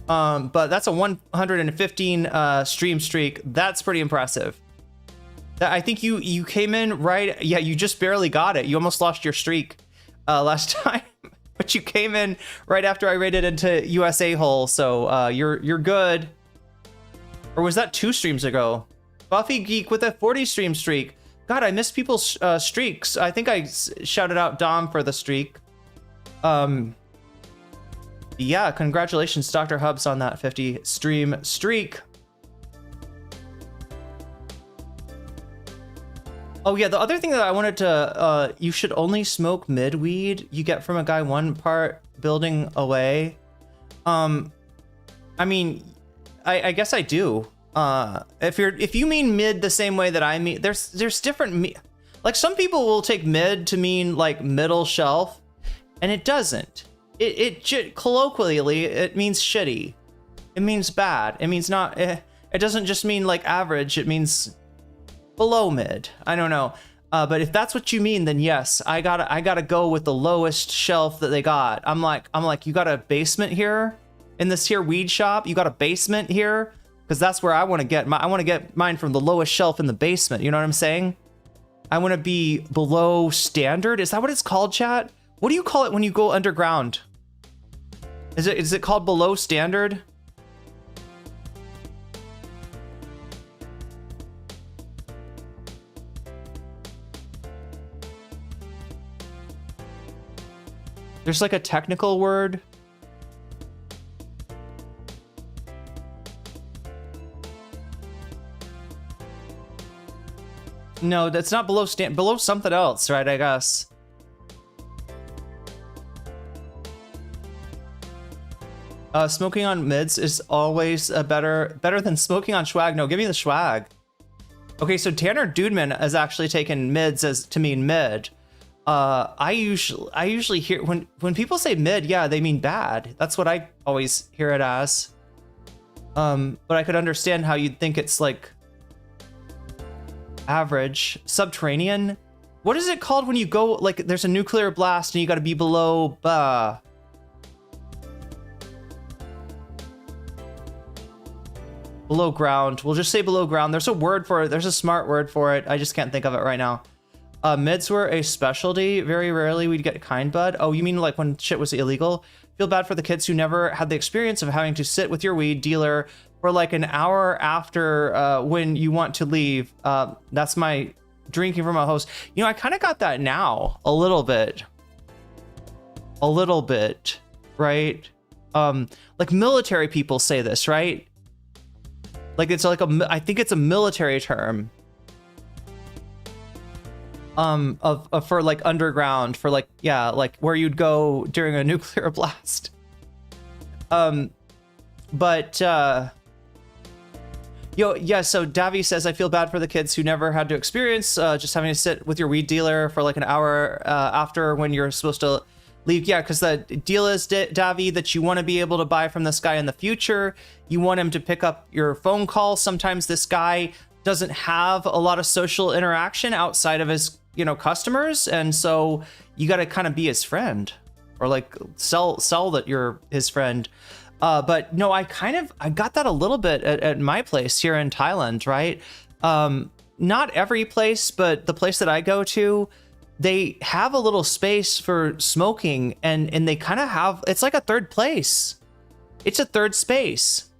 But that's a 115 stream streak. That's pretty impressive. I think you came in right. Yeah, you just barely got it. You almost lost your streak last time, but you came in right after I raided into USA hole. So you're good. Or was that 2 streams ago? Buffy Geek with a 40 stream streak. God, I miss people's streaks. I think I shouted out Dom for the streak. Yeah, congratulations, Dr. Hubs, on that 50 stream streak. Oh yeah, the other thing that I wanted to, you should only smoke mid weed you get from a guy 1 part building away. I mean, I guess I do. If you mean mid the same way that I mean, there's different, like some people will take mid to mean like middle shelf, and it doesn't. It colloquially, it means shitty. It means bad. It means not, it doesn't just mean like average. It means below mid. I don't know. But if that's what you mean, then yes, I gotta go with the lowest shelf that they got. I'm like, you got a basement here in this here weed shop? You got a basement here? Because that's where I want to get I want to get mine from the lowest shelf in the basement. You know what I'm saying? I want to be below standard. Is that what it's called, chat? What do you call it when you go underground? Is it called below standard? There's like a technical word. No, that's not below below something else, right? I guess. Smoking on mids is always better than smoking on swag. No, give me the swag. Okay, so Tanner Dudeman has actually taken mids as to mean mid. I usually hear when people say mid, yeah, they mean bad. That's what I always hear it as. But I could understand how you'd think it's like average. Subterranean. What is it called when you go like there's a nuclear blast and you got to be below below ground. We'll just say below ground. There's a word for it. There's a smart word for it. I just can't think of it right now. Mids were a specialty. Very rarely we'd get kind bud. Oh, you mean like when shit was illegal? Feel bad for the kids who never had the experience of having to sit with your weed dealer for like an hour after when you want to leave. That's my drinking from a host. You know, I kind of got that now a little bit, right? Like military people say this, right? Like it's like I think it's a military term. For like underground, for like, yeah, like where you'd go during a nuclear blast. Yeah, so Davi says, I feel bad for the kids who never had to experience just having to sit with your weed dealer for like an hour after when you're supposed to leave. Yeah, because the deal is, Davi, that you want to be able to buy from this guy in the future. You want him to pick up your phone call. Sometimes this guy doesn't have a lot of social interaction outside of his, you know, customers, and so you got to kind of be his friend, or like sell that you're his friend. But no, I got that a little bit at my place here in Thailand, right? Not every place, but the place that I go to, they have a little space for smoking, and they kind of have, it's like a third place. It's a third space.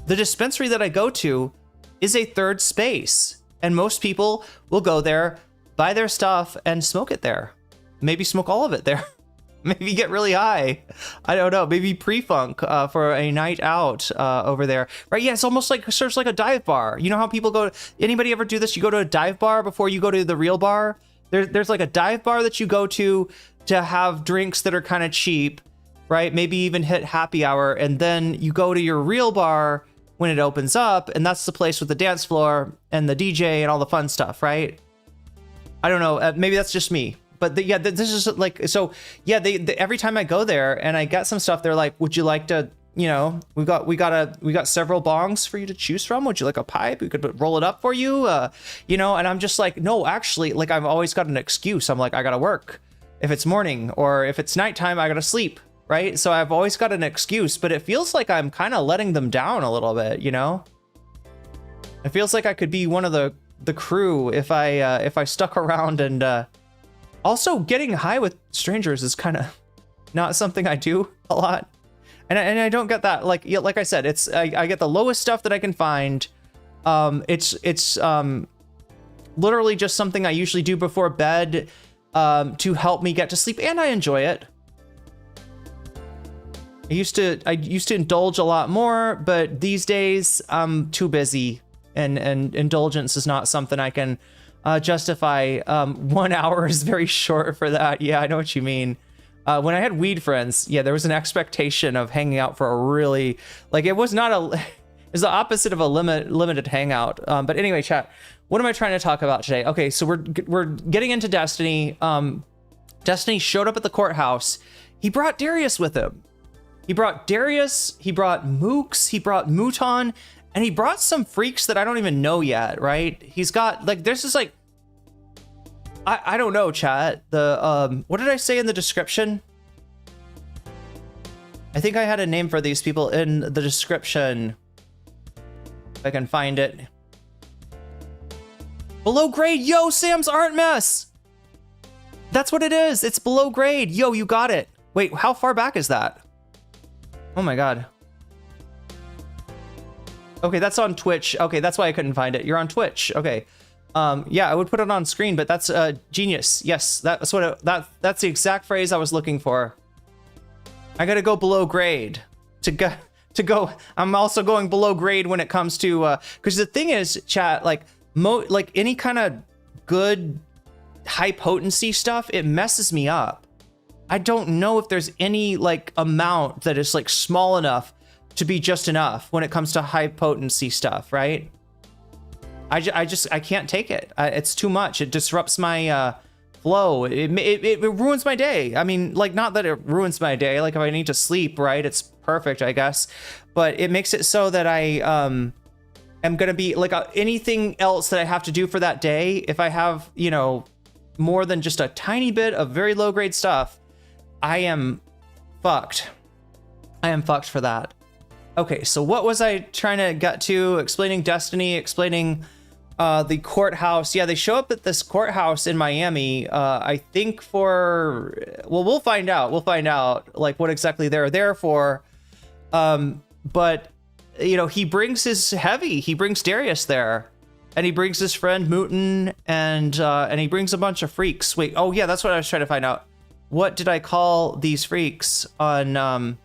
The dispensary that I go to is a third space, and most people will go there buy their stuff and smoke it there. Maybe smoke all of it there. Maybe get really high. I don't know. Maybe pre-funk for a night out over there. Right? Yeah, it's almost like serves like a dive bar. You know how people go, anybody ever do this? You go to a dive bar before you go to the real bar? There's like a dive bar that you go to have drinks that are kind of cheap, right? Maybe even hit happy hour. And then you go to your real bar when it opens up. And that's the place with the dance floor and the DJ and all the fun stuff, right? I don't know. Maybe that's just me. But yeah, this is like, so yeah, they every time I go there and I get some stuff, they're like, would you like to, you know, we got several bongs for you to choose from. Would you like a pipe? We could roll it up for you. You know, and I'm just like, no, actually, like I've always got an excuse. I'm like, I gotta work if it's morning, or if it's nighttime, I gotta sleep. Right. So I've always got an excuse, but it feels like I'm kind of letting them down a little bit, you know? It feels like I could be one of the crew if I stuck around. And also, getting high with strangers is kind of not something I do a lot, and I don't get that. Like I said, it's I get the lowest stuff that I can find. It's literally just something I usually do before bed to help me get to sleep, and I enjoy it. I used to indulge a lot more, but these days I'm too busy, and indulgence is not something I can justify. 1 hour is very short for that. Yeah, I know what you mean. When I had weed friends, yeah, there was an expectation of hanging out for a really, like, it was the opposite of a limited hangout. But anyway, chat, what am I trying to talk about today? Okay, so we're getting into Destiny. Destiny showed up at the courthouse. He brought Darius with him. He brought Darius, he brought Mooks, he brought Mouton, and he brought some freaks that I don't even know yet, right? He's got, like, there's this, like, I don't know, chat. The, what did I say in the description? I think I had a name for these people in the description. If I can find it. Below grade, yo, Sam's Aren't Mess. That's what it is. It's below grade. Yo, you got it. Wait, how far back is that? Oh my God. Okay, that's on Twitch. Okay, that's why I couldn't find it. You're on Twitch. Okay. Yeah, I would put it on screen, but that's genius. Yes, that's what that's the exact phrase I was looking for. I gotta go below grade to go. I'm also going below grade when it comes to because the thing is, chat, like any kind of good high potency stuff, it messes me up. I don't know if there's any like amount that is like small enough to be just enough when it comes to high potency stuff, right? I can't take it. It's too much. It disrupts my flow. It ruins my day. I mean, like, not that it ruins my day. Like, if I need to sleep, right, it's perfect, I guess. But it makes it so that I am gonna be like anything else that I have to do for that day. If I have, you know, more than just a tiny bit of very low grade stuff, I am fucked. I am fucked for that. Okay, so what was I trying to get to? Explaining Destiny, explaining the courthouse. Yeah, they show up at this courthouse in Miami, I think for, well, we'll find out. We'll find out, like, what exactly they're there for. But, you know, he brings he brings Darius there. And he brings his friend Mouton, and he brings a bunch of freaks. Wait, oh yeah, that's what I was trying to find out. What did I call these freaks on,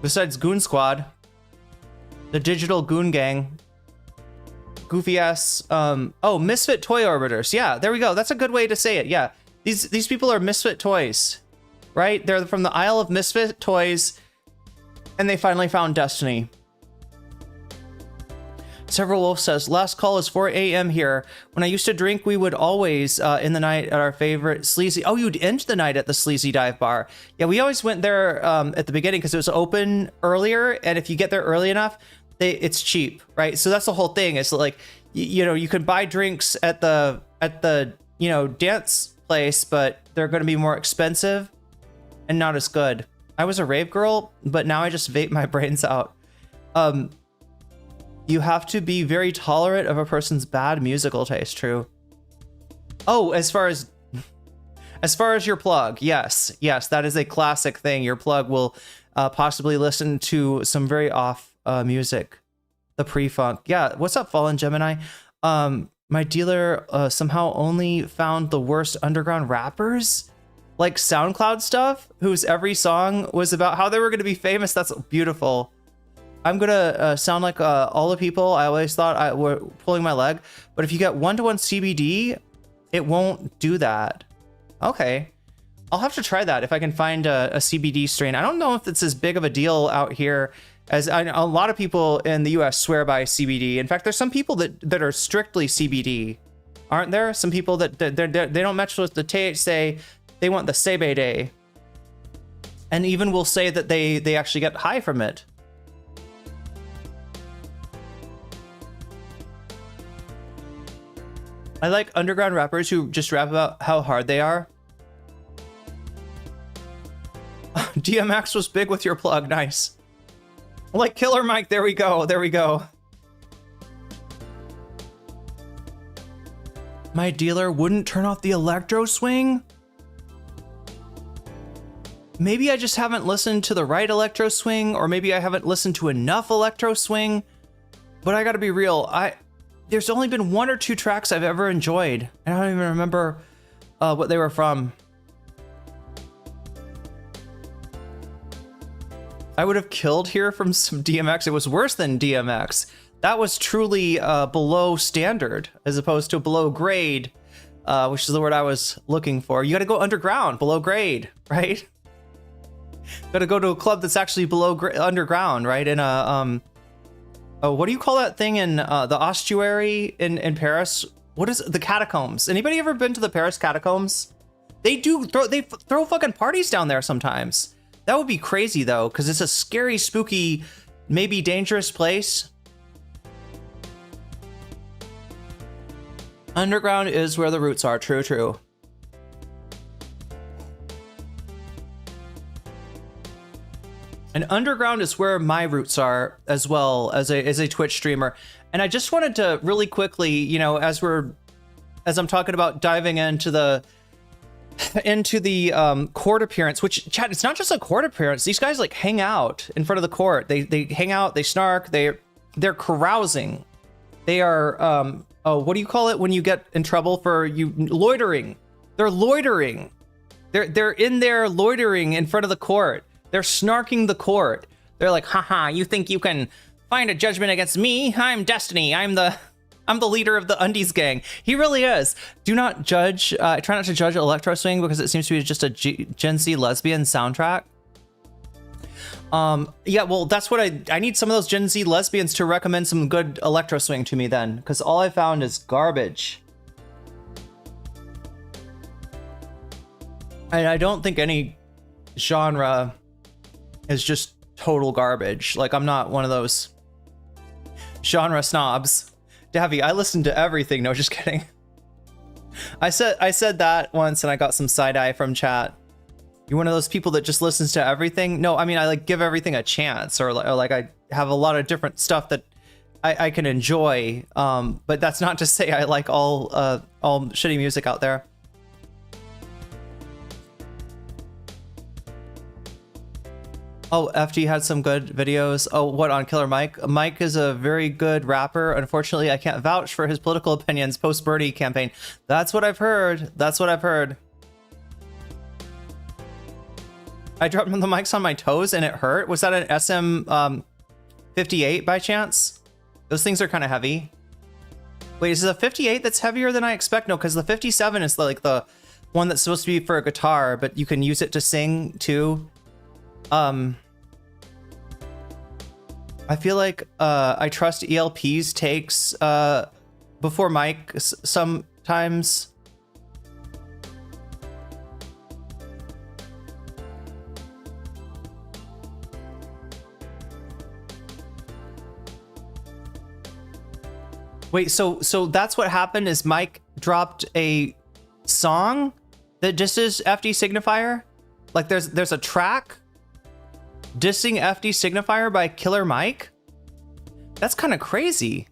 besides Goon Squad, the digital Goon Gang, goofy ass, oh, misfit toy orbiters. Yeah, there we go. That's a good way to say it. Yeah, these people are misfit toys, right? They're from the Isle of Misfit Toys, and they finally found Destiny. Several Wolf says, last call is 4 a.m. here. When I used to drink, we would always end the night at our favorite sleazy. Oh, you'd end the night at the sleazy dive bar. Yeah, we always went there at the beginning because it was open earlier. And if you get there early enough, it's cheap, right? So that's the whole thing. It's like, you know, you could buy drinks at the you know, dance place, but they're going to be more expensive and not as good. I was a rave girl, but now I just vape my brains out. You have to be very tolerant of a person's bad musical taste. True. Oh, as far as your plug, yes, that is a classic thing. Your plug will possibly listen to some very off music, the pre-funk. Yeah, what's up, Fallen Gemini? My dealer somehow only found the worst underground rappers, like SoundCloud stuff, whose every song was about how they were going to be famous. That's beautiful. I'm gonna sound like all the people I always thought I were pulling my leg, but if you get 1-to-1 CBD, it won't do that. Okay, I'll have to try that if I can find a CBD strain. I don't know if it's as big of a deal out here as a lot of people in the US swear by CBD. In fact, there's some people that are strictly CBD, aren't there? Some people that they don't match with the THC, they want the CBD, and even will say that they actually get high from it. I like underground rappers who just rap about how hard they are. DMX was big with your plug, nice. Like Killer Mike, there we go, there we go. My dealer wouldn't turn off the electro swing? Maybe I just haven't listened to the right electro swing, or maybe I haven't listened to enough electro swing, but I gotta be real, there's only been 1 or 2 tracks I've ever enjoyed, and I don't even remember what they were from. I would have killed here from some DMX. It was worse than DMX. That was truly below standard, as opposed to below grade, which is the word I was looking for. You gotta go underground, below grade, right? Gotta go to a club that's actually below underground, right? In a, oh, what do you call that thing in the ossuary in Paris? What is it? The catacombs? Anybody ever been to the Paris catacombs? They throw fucking parties down there sometimes. That would be crazy though, because it's a scary, spooky, maybe dangerous place. Underground is where the roots are. True, true. And underground is where my roots are as well as a Twitch streamer. And I just wanted to really quickly, you know, as I'm talking about diving into the court appearance, which, chat, it's not just a court appearance. These guys like hang out in front of the court. They hang out, they snark, they're carousing. They are oh, what do you call it when you get in trouble for you loitering? They're loitering. They're in there loitering in front of the court. They're snarking the court. They're like, haha, you think you can find a judgment against me? I'm Destiny. I'm the leader of the Undies gang. He really is. Do not judge. I try not to judge electro swing because it seems to be just a Gen Z lesbian soundtrack. Yeah, well, that's what I need some of those Gen Z lesbians to recommend some good electro swing to me then, because all I found is garbage. And I don't think any genre is just total garbage. Like, I'm not one of those genre snobs. Davy, I listen to everything. No, just kidding. I said that once and I got some side eye from chat. You're one of those people that just listens to everything? No, I mean, I like give everything a chance, or like I have a lot of different stuff that I can enjoy. But that's not to say I like all shitty music out there. Oh, FG had some good videos. Oh, what, on Killer Mike? Mike is a very good rapper. Unfortunately, I can't vouch for his political opinions post-Bernie campaign. That's what I've heard. That's what I've heard. I dropped the mics on my toes and it hurt. Was that an SM 58 by chance? Those things are kind of heavy. Wait, is it a 58 that's heavier than I expect? No, because the 57 is like the one that's supposed to be for a guitar, but you can use it to sing too. I feel like I trust ELP's takes before Mike sometimes. Wait, so that's what happened, is Mike dropped a song that disses FD Signifier? Like there's a track dissing FD Signifier by Killer Mike? That's kind of crazy.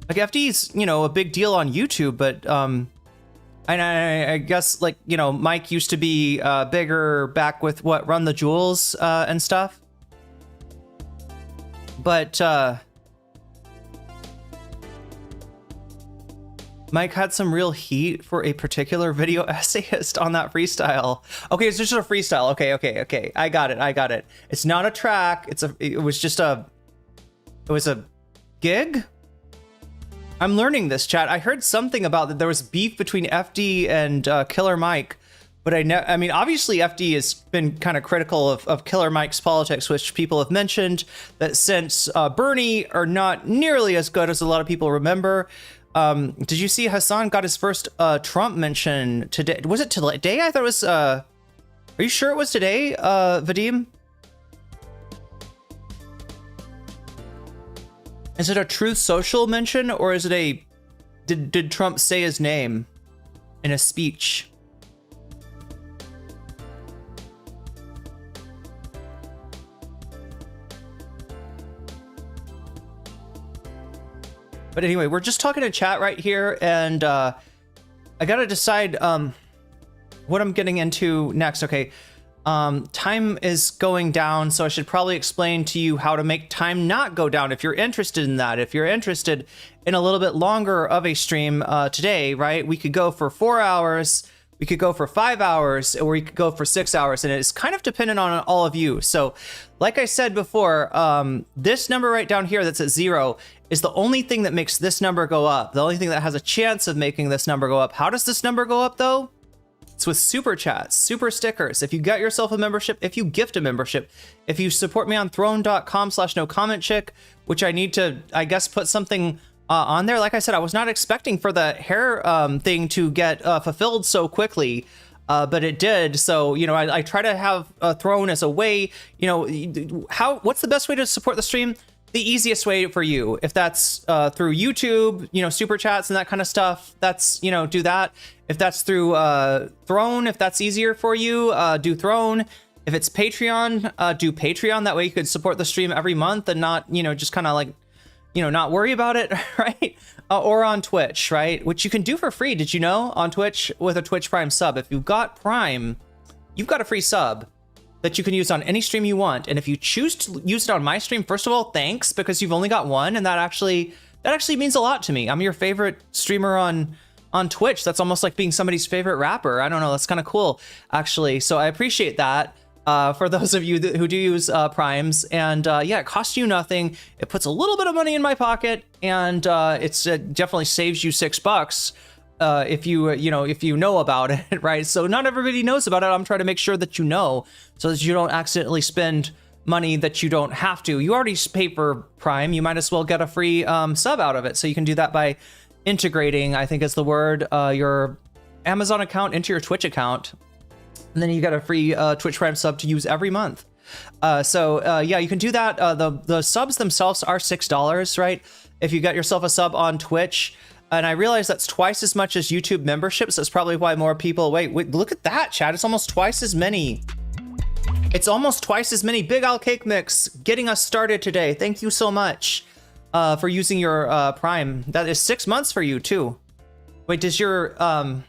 Like, FD's, you know, a big deal on YouTube, but and I guess, like, you know, Mike used to be bigger back with what, Run the Jewels and stuff. but Mike had some real heat for a particular video essayist on that freestyle. Okay, it's just a freestyle. Okay. I got it. It's not a track. It was a gig. I'm learning this, chat. I heard something about that there was beef between FD and Killer Mike, but I mean, obviously FD has been kind of critical of Killer Mike's politics, which people have mentioned that since Bernie are not nearly as good as a lot of people remember. Did you see Hassan got his first Trump mention today? Was it today? I thought it was, are you sure it was today, Vadim? Is it a Truth Social mention, or is it did Trump say his name in a speech? But anyway, we're just talking in chat right here, and I gotta decide what I'm getting into next. Okay, time is going down, so I should probably explain to you how to make time not go down if you're interested in that. If you're interested in a little bit longer of a stream today, right? We could go for 4 hours, we could go for 5 hours, or we could go for 6 hours, and it's kind of dependent on all of you. So like I said before, this number right down here that's at 0 is the only thing that makes this number go up. The only thing that has a chance of making this number go up. How does this number go up though? It's with super chats, super stickers. If you get yourself a membership, if you gift a membership, if you support me on throne.com/nocommentchick, which I need to, I guess, put something on there. Like I said, I was not expecting for the hair thing to get fulfilled so quickly. But it did. So, you know, I try to have Throne as a way, you know, what's the best way to support the stream? The easiest way for you, if that's through YouTube, you know, super chats and that kind of stuff, that's, you know, do that. If that's through Throne, if that's easier for you, do Throne. If it's Patreon, do Patreon. That way you could support the stream every month and not, you know, just kind of like, you know, not worry about it, right? Or on Twitch, right? Which you can do for free. Did you know? On Twitch with a Twitch Prime sub. If you've got Prime, you've got a free sub that you can use on any stream you want. And if you choose to use it on my stream, first of all, thanks, because you've only got one, and that actually means a lot to me. I'm your favorite streamer on Twitch. That's almost like being somebody's favorite rapper. I don't know, that's kind of cool, actually. So I appreciate that for those of you who do use Primes. And yeah, it costs you nothing. It puts a little bit of money in my pocket, and it's definitely saves you $6. If you know about it, right? So not everybody knows about it. I'm trying to make sure that you know, so that you don't accidentally spend money that you don't have to. You already pay for Prime. You might as well get a free sub out of it. So you can do that by integrating, I think is the word, your Amazon account into your Twitch account. And then you get a free Twitch Prime sub to use every month. So yeah, you can do that. The subs themselves are $6, right? If you get yourself a sub on Twitch. And I realize that's twice as much as YouTube memberships. That's probably why more people, wait, look at that, chat. It's almost twice as many. It's almost twice as many. Big Al Cake Mix getting us started today. Thank you so much for using your Prime. That is 6 months for you too. Wait, does your, I'm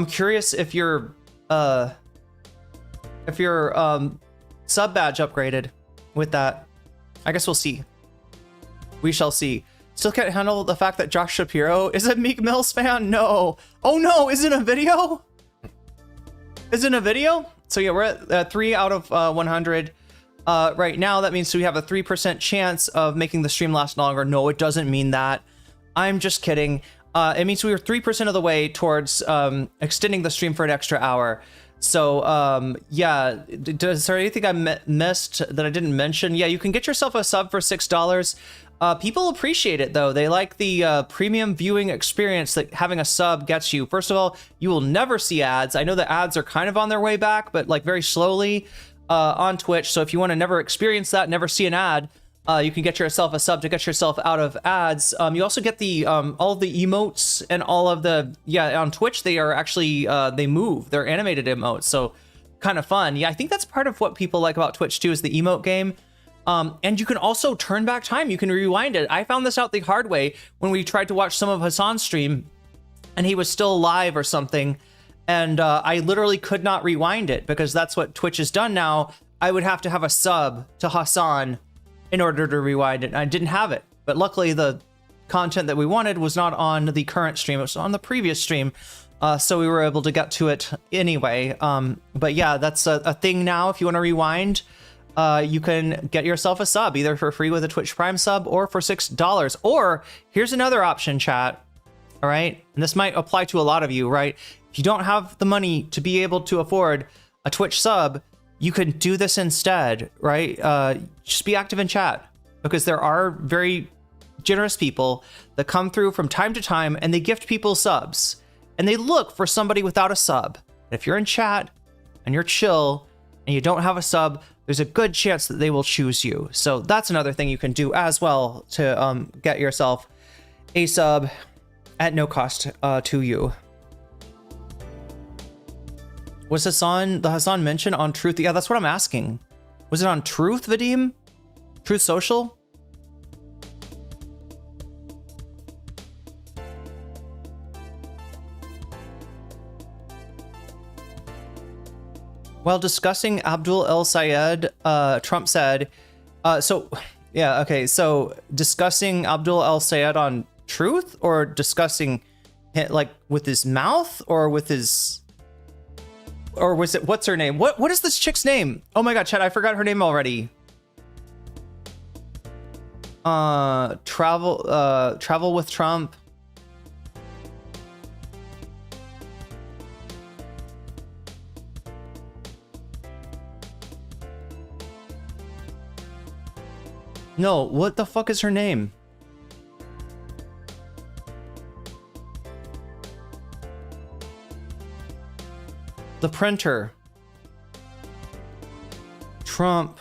curious if your sub badge upgraded with that. I guess we'll see. We shall see. Still can't handle the fact that Josh Shapiro is a Meek Mill's fan? No. Oh no, is it a video? Is it a video? So yeah, we're at 3 out of 100 right now. That means we have a 3% chance of making the stream last longer. No, it doesn't mean that. I'm just kidding. It means we were 3% of the way towards extending the stream for an extra hour. So yeah, is there anything I missed that I didn't mention? Yeah, you can get yourself a sub for $6. People appreciate it though. They like the premium viewing experience that having a sub gets you. First of all, you will never see ads. I know the ads are kind of on their way back, but like very slowly on Twitch. So if you want to never experience that, never see an ad, you can get yourself a sub to get yourself out of ads. You also get the all of the emotes and all of the, yeah, on Twitch they are actually they move. They're animated emotes, so kind of fun. Yeah, I think that's part of what people like about Twitch too, is the emote game. And you can also turn back time. You can rewind it. I found this out the hard way when we tried to watch some of Hassan's stream and he was still live or something. And I literally could not rewind it because that's what Twitch has done now. I would have to have a sub to Hassan in order to rewind it. And I didn't have it, but luckily the content that we wanted was not on the current stream, it was on the previous stream. So we were able to get to it anyway. But yeah, that's a thing now. If you want to rewind, you can get yourself a sub, either for free with a Twitch Prime sub or for $6. Or here's another option, chat. All right. And this might apply to a lot of you, right? If you don't have the money to be able to afford a Twitch sub, you can do this instead, right? Just be active in chat, because there are very generous people that come through from time to time and they gift people subs and they look for somebody without a sub. If you're in chat and you're chill and you don't have a sub, there's a good chance that they will choose you. So that's another thing you can do as well to get yourself a sub at no cost to you. Was the Hassan mentioned on Truth? Yeah, that's what I'm asking. Was it on Truth, Vadim? Truth Social? While discussing Abdul El Sayed, Trump said, so discussing Abdul El Sayed on Truth, or discussing it, like, with his mouth, or with his... Or was it, what's her name? What is this chick's name? Oh my god, chat, I forgot her name already. Travel with Trump. No, what the fuck is her name? The printer. Trump.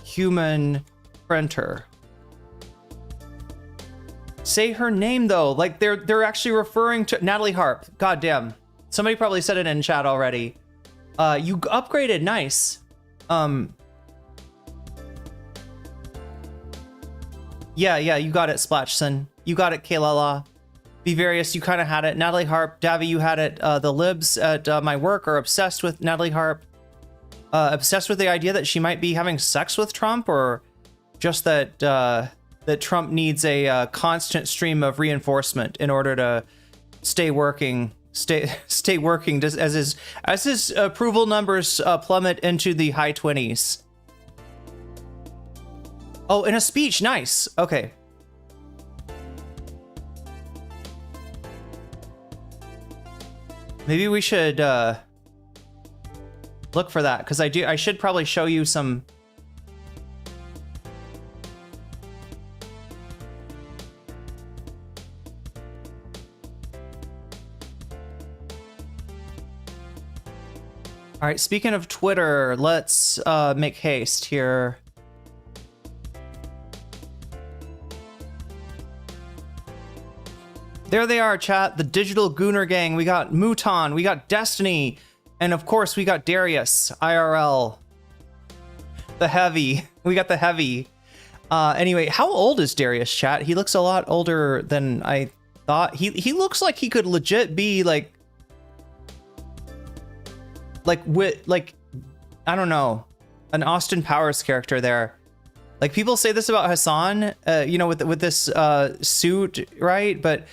Human printer. Say her name though. Like they're actually referring to Natalie Harp. God damn. Somebody probably said it in chat already. You upgraded. Nice. Yeah, you got it, Splashson. You got it, Kaylala. Be Various, you kind of had it. Natalie Harp, Davy, you had it. The libs at my work are obsessed with Natalie Harp. Obsessed with the idea that she might be having sex with Trump, or just that that Trump needs a constant stream of reinforcement in order to stay working, stay working, just as his approval numbers plummet into the high 20s. Oh, in a speech, nice. Okay. Maybe we should look for that, because I should probably show you some. All right, speaking of Twitter, let's make haste here. There they are, chat. The digital Gooner gang. We got Mouton, we got Destiny, and of course we got Darius, IRL. The heavy. We got the heavy. Anyway, how old is Darius, chat? He looks a lot older than I thought. He looks like he could legit be like I don't know, an Austin Powers character there. Like, people say this about Hassan, you know, with this suit, right? But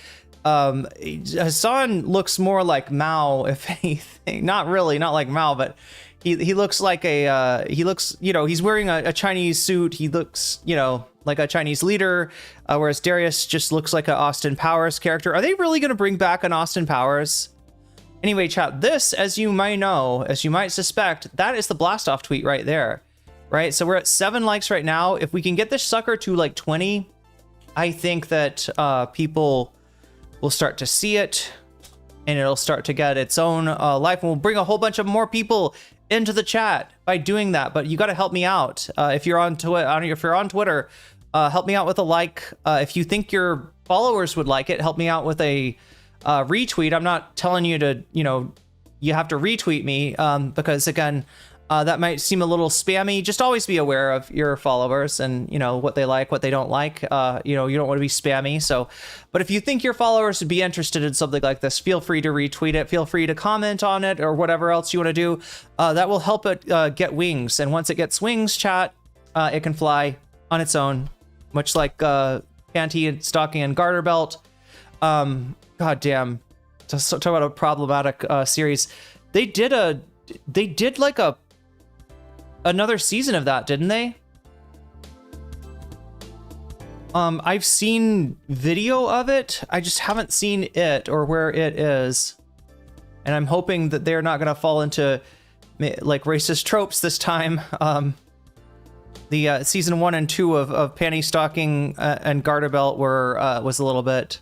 Hassan looks more like Mao, if anything. Not really, not like Mao, but he looks like he looks, you know, he's wearing a Chinese suit. He looks, you know, like a Chinese leader, whereas Darius just looks like an Austin Powers character. Are they really going to bring back an Austin Powers? Anyway, chat, this, as you might know, as you might suspect, that is the blast off tweet right there. Right, so we're at 7 likes right now. If we can get this sucker to like 20, I think that people will start to see it, and it'll start to get its own life, and we'll bring a whole bunch of more people into the chat by doing that. But you got to help me out if you're on Twitter. Help me out with a like. If you think your followers would like it, help me out with a retweet. I'm not telling you to, you know, you have to retweet me because again, that might seem a little spammy. Just always be aware of your followers and, you know, what they like, what they don't like. You know, you don't want to be spammy. So, but if you think your followers would be interested in something like this, feel free to retweet it. Feel free to comment on it or whatever else you want to do. That will help it get wings. And once it gets wings, chat, it can fly on its own, much like panty and stocking and garter belt. God damn. Talk about a problematic series. They did like another season of that, didn't they? I've seen video of it. I just haven't seen it or where it is. And I'm hoping that they're not going to fall into like racist tropes this time. The season 1 and 2 of panty stocking and garter belt was a little bit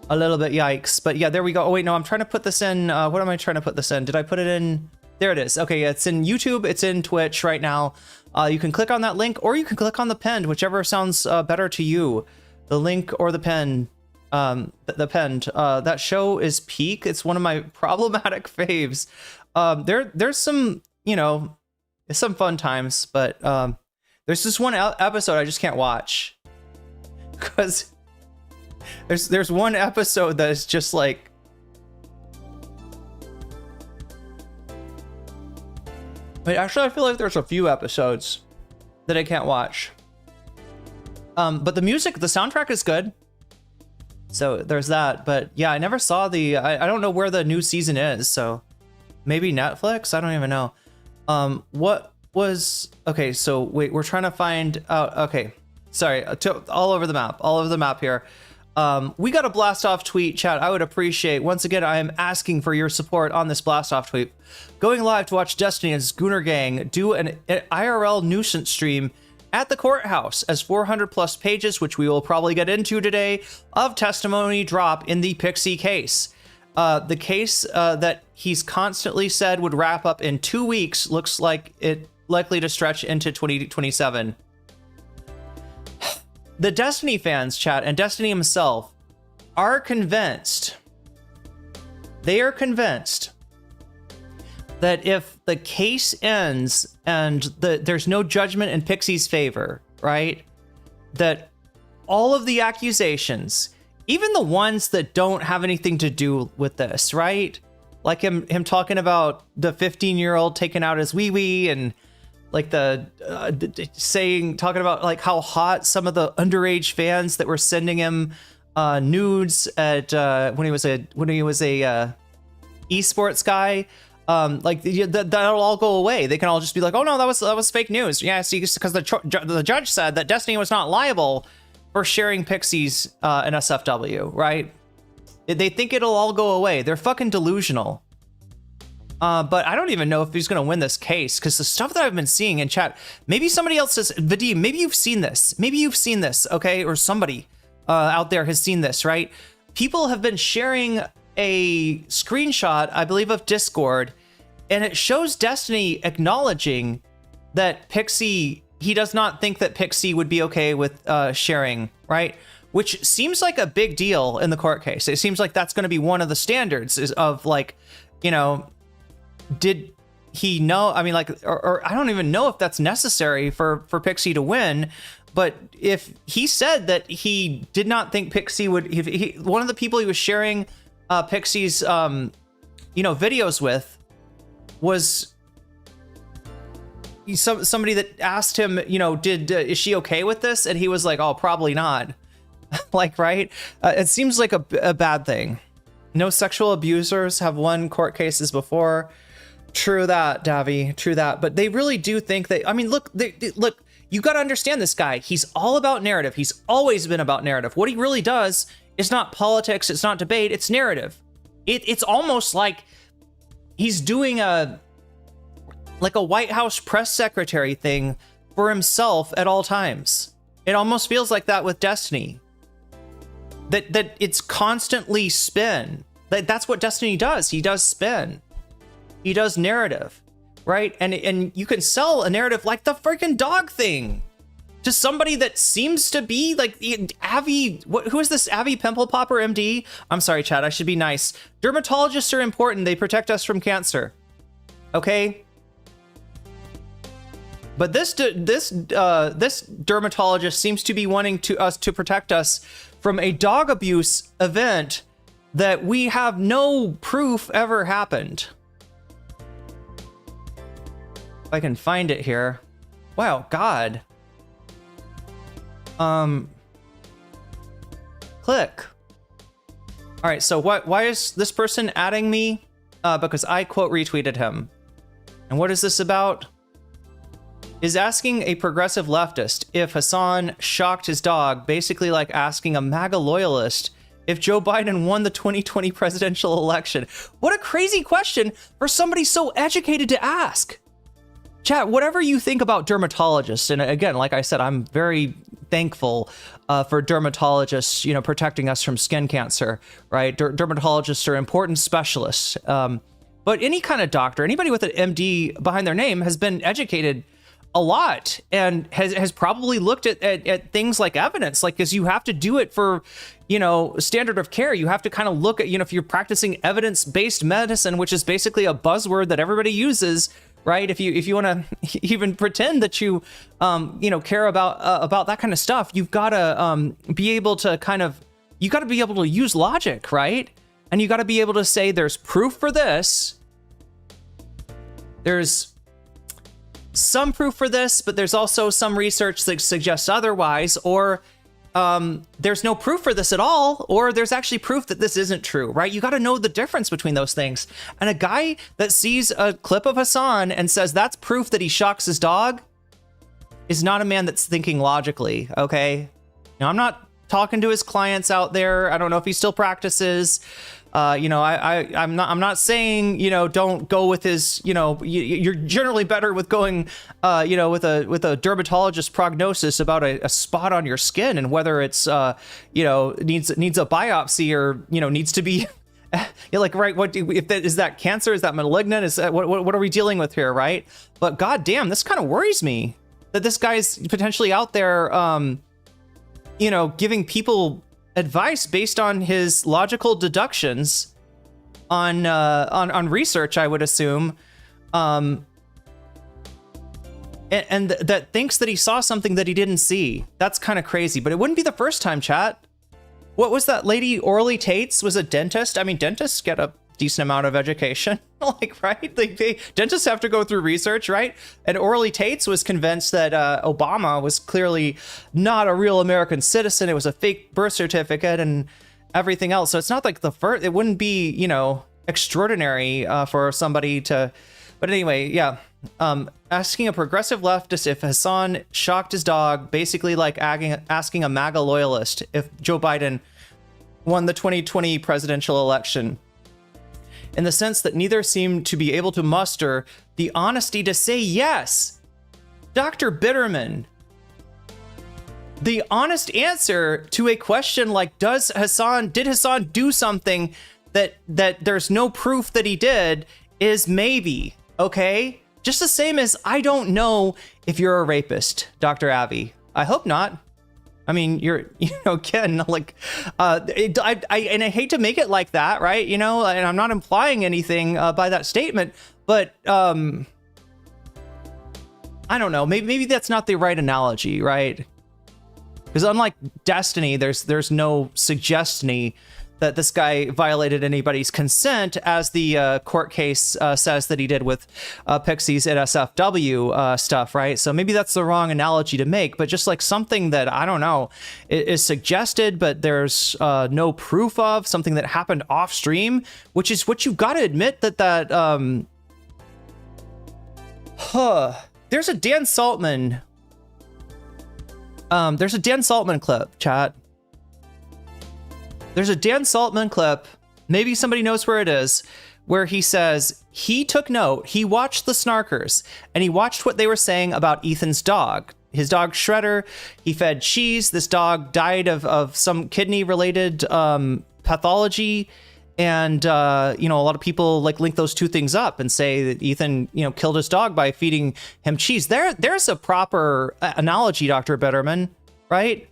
yikes. But yeah, there we go. Oh wait, no, I'm trying to put this in. What am I trying to put this in? Did I put it in? There it is. Okay, yeah, it's in YouTube. It's in Twitch right now. You can click on that link or you can click on the pinned, whichever sounds better to you. The link or the pin. The pinned. That show is peak. It's one of my problematic faves. There's some, you know, some fun times, but there's this one episode I just can't watch because there's one episode that is just like, wait, actually I feel like there's a few episodes that I can't watch. But the music, the soundtrack is good. So there's that. But yeah, I never saw I don't know where the new season is. So maybe Netflix? I don't even know. Okay, so wait, we're trying to find out. Okay, sorry, all over the map here. We got a blast off tweet, chat. I would appreciate, once again, I am asking for your support on this blast off tweet. Going live to watch Destiny and his Gooner gang do an IRL nuisance stream at the courthouse as 400 plus pages, which we will probably get into today, of testimony drop in the Pixie case. The case that he's constantly said would wrap up in 2 weeks looks like it likely to stretch into 2027. The Destiny fans, chat, and Destiny himself are convinced. They are convinced that if the case ends and there's no judgment in Pixie's favor, right? That all of the accusations, even the ones that don't have anything to do with this, right? Like him talking about the 15-year-old taking out his wee-wee and like talking about like how hot some of the underage fans that were sending him nudes at when he was a esports guy. Like that'll all go away. They can all just be like, oh no, that was fake news. Yeah, see, because the judge said that Destiny was not liable for sharing Pixies and SFW, right? They think it'll all go away. They're fucking delusional. But I don't even know if he's going to win this case, because the stuff that I've been seeing in chat, maybe somebody else says, Vadim, maybe you've seen this, okay? Or somebody out there has seen this, right? People have been sharing a screenshot, I believe, of Discord, and it shows Destiny acknowledging that Pixie, he does not think that Pixie would be okay with sharing, right? Which seems like a big deal in the court case. It seems like that's going to be one of the standards of like, you know, did he know? I mean, like, or I don't even know if that's necessary for Pixie to win. But if he said that he did not think Pixie would, one of the people he was sharing Pixie's, videos with was somebody that asked him, is she okay with this? And he was like, oh, probably not. Like, right? It seems like a bad thing. No sexual abusers have won court cases before. True that, Davi. True that. But they really do think that, I mean, look, you got to understand this guy. He's all about narrative. He's always been about narrative. What he really does is not politics. It's not debate. It's narrative. It's almost like he's doing a White House press secretary thing for himself at all times. It almost feels like that with Destiny. That it's constantly spin. That's what Destiny does. He does spin. He does narrative, right? And you can sell a narrative like the freaking dog thing to somebody that seems to be like Avi. Who is this? Avi Pimple Popper, MD? I'm sorry, Chad. I should be nice. Dermatologists are important. They protect us from cancer. Okay. But this dermatologist seems to be wanting us to protect us from a dog abuse event that we have no proof ever happened. If I can find it here. Wow, God. Click. All right, so why is this person adding me? Because I quote retweeted him. And what is this about? Is asking a progressive leftist if Hassan shocked his dog, basically like asking a MAGA loyalist if Joe Biden won the 2020 presidential election. What a crazy question for somebody so educated to ask. Chat, whatever you think about dermatologists, and again, like I said, I'm very thankful for dermatologists, you know, protecting us from skin cancer, right? Dermatologists are important specialists. But any kind of doctor, anybody with an MD behind their name has been educated a lot and has probably looked at things like evidence, like, because you have to do it for, you know, standard of care. You have to kind of look at, you know, if you're practicing evidence-based medicine, which is basically a buzzword that everybody uses, right? If you want to even pretend that you know, care about that kind of stuff, you've got to be able to you got to be able to use logic, right? And you got to be able to say there's proof for this. There's some proof for this, but there's also some research that suggests otherwise, or there's no proof for this at all, or there's actually proof that this isn't true, right? You got to know the difference between those things. And a guy that sees a clip of Hassan and says that's proof that he shocks his dog is not a man that's thinking logically, okay? Now, I'm not talking to his clients out there. I don't know if he still practices. You know, I'm not saying, you know, don't go with his, you know, you're generally better with going, you know, with a dermatologist prognosis about a spot on your skin and whether it's, you know, needs a biopsy or, you know, needs to be, you're like, right, what if that is that cancer? Is that malignant? Is that what are we dealing with here, right? But goddamn, this kind of worries me that this guy's potentially out there, you know, giving people advice based on his logical deductions on research, I would assume, and that thinks that he saw something that he didn't see. That's kind of crazy, but it wouldn't be the first time, chat. What was that lady, Orly Tates, was a dentist? I mean, dentists get a decent amount of education, like, right? Like, dentists have to go through research, right? And Orly Tates was convinced that Obama was clearly not a real American citizen. It was a fake birth certificate and everything else. So it's not like the first, it wouldn't be, you know, extraordinary for somebody to, but anyway, yeah. Asking a progressive leftist if Hassan shocked his dog, basically like asking a MAGA loyalist if Joe Biden won the 2020 presidential election, in the sense that neither seemed to be able to muster the honesty to say yes. Dr. Bitterman, the honest answer to a question like, did Hassan do something that there's no proof that he did, is maybe, okay? Just the same as I don't know if you're a rapist, Dr. Abby. I hope not. I mean, you're, you know, again, like, and I hate to make it like that, right? You know, and I'm not implying anything by that statement, but I don't know. Maybe that's not the right analogy, right? Because unlike Destiny, there's no suggestony that this guy violated anybody's consent, as the court case says that he did with Pixie's NSFW stuff, right? So maybe that's the wrong analogy to make, but just like something that, I don't know, is suggested, but there's no proof of, something that happened off stream, which is what you've got to admit that there's a Dan Saltman. There's a Dan Saltman clip, chat. There's a Dan Saltman clip, maybe somebody knows where it is, where he says he took note, he watched the Snarkers, and he watched what they were saying about Ethan's dog. His dog Shredder, he fed cheese. This dog died of some kidney-related pathology, and you know, a lot of people like link those two things up and say that Ethan, you know, killed his dog by feeding him cheese. There's a proper analogy, Dr. Betterman, right?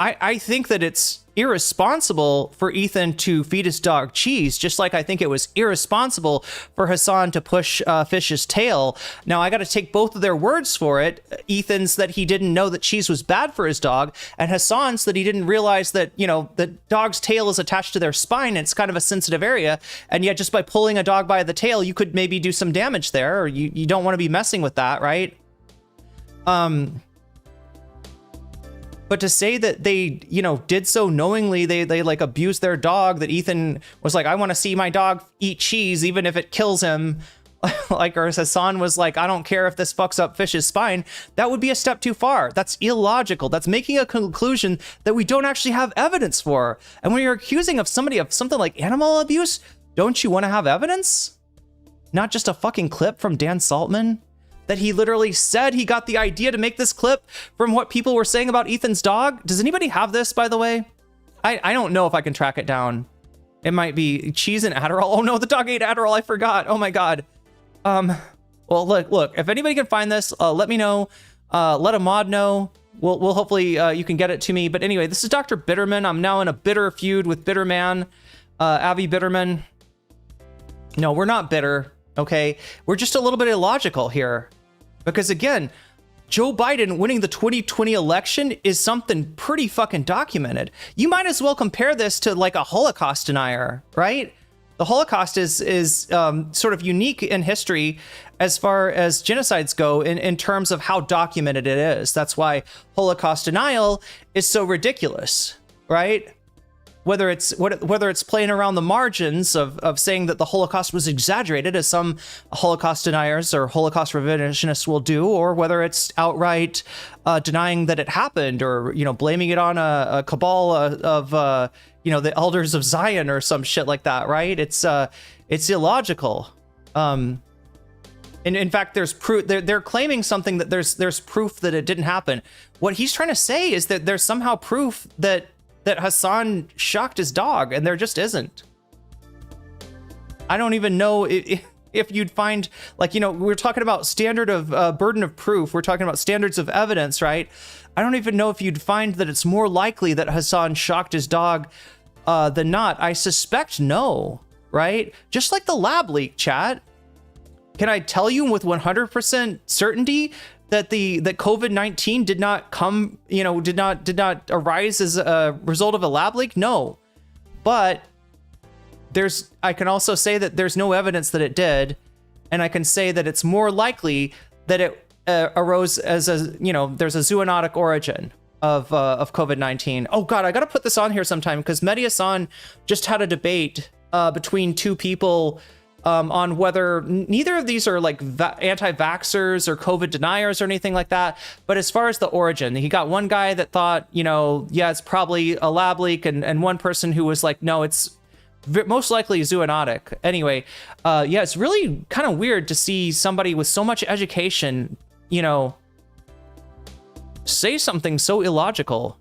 I think that it's irresponsible for Ethan to feed his dog cheese, just like I think it was irresponsible for Hassan to push Fish's tail. Now, I got to take both of their words for it. Ethan's that he didn't know that cheese was bad for his dog, and Hassan's that he didn't realize that, you know, the dog's tail is attached to their spine, and it's kind of a sensitive area, and yet just by pulling a dog by the tail, you could maybe do some damage there, or you don't want to be messing with that, right? But to say that they, you know, did so knowingly, they like abused their dog, that Ethan was like, I want to see my dog eat cheese, even if it kills him. Like, or Hassan was like, I don't care if this fucks up Fish's spine. That would be a step too far. That's illogical. That's making a conclusion that we don't actually have evidence for. And when you're accusing of somebody of something like animal abuse, don't you want to have evidence? Not just a fucking clip from Dan Saltman? That he literally said he got the idea to make this clip from what people were saying about Ethan's dog. Does anybody have this, by the way? I don't know if I can track it down. It might be cheese and Adderall. Oh no, the dog ate Adderall. I forgot. Oh my God. Well, look, if anybody can find this, let me know. Let a mod know. We'll hopefully, you can get it to me. But anyway, this is Dr. Bitterman. I'm now in a bitter feud with Bitterman, Avi Bitterman. No, we're not bitter. Okay, we're just a little bit illogical here, because again, Joe Biden winning the 2020 election is something pretty fucking documented. You might as well compare this to like a Holocaust denier, right? The Holocaust is sort of unique in history as far as genocides go in terms of how documented it is. That's why Holocaust denial is so ridiculous, right? Whether it's playing around the margins of saying that the Holocaust was exaggerated, as some Holocaust deniers or Holocaust revisionists will do, or whether it's outright denying that it happened, or, you know, blaming it on a cabal of you know, the elders of Zion or some shit like that, right? It's illogical. And in fact, there's proof. They're claiming something that there's proof that it didn't happen. What he's trying to say is that there's somehow proof that Hassan shocked his dog, and there just isn't. I don't even know if you'd find, like, you know, we're talking about standard of burden of proof. We're talking about standards of evidence, right? I don't even know if you'd find that it's more likely that Hassan shocked his dog than not. I suspect no, right? Just like the lab leak, chat. Can I tell you with 100% certainty that that COVID-19 did not come, you know, did not arise as a result of a lab leak? No, but I can also say that there's no evidence that it did, and I can say that it's more likely that it arose as a, you know, there's a zoonotic origin of COVID-19. Oh God, I gotta put this on here sometime, because Mehdi just had a debate between two people on whether neither of these are like anti-vaxxers or COVID deniers or anything like that. But as far as the origin, he got one guy that thought, you know, yeah, it's probably a lab leak, and one person who was like, no, it's most likely zoonotic. Anyway, yeah, it's really kind of weird to see somebody with so much education, you know, say something so illogical.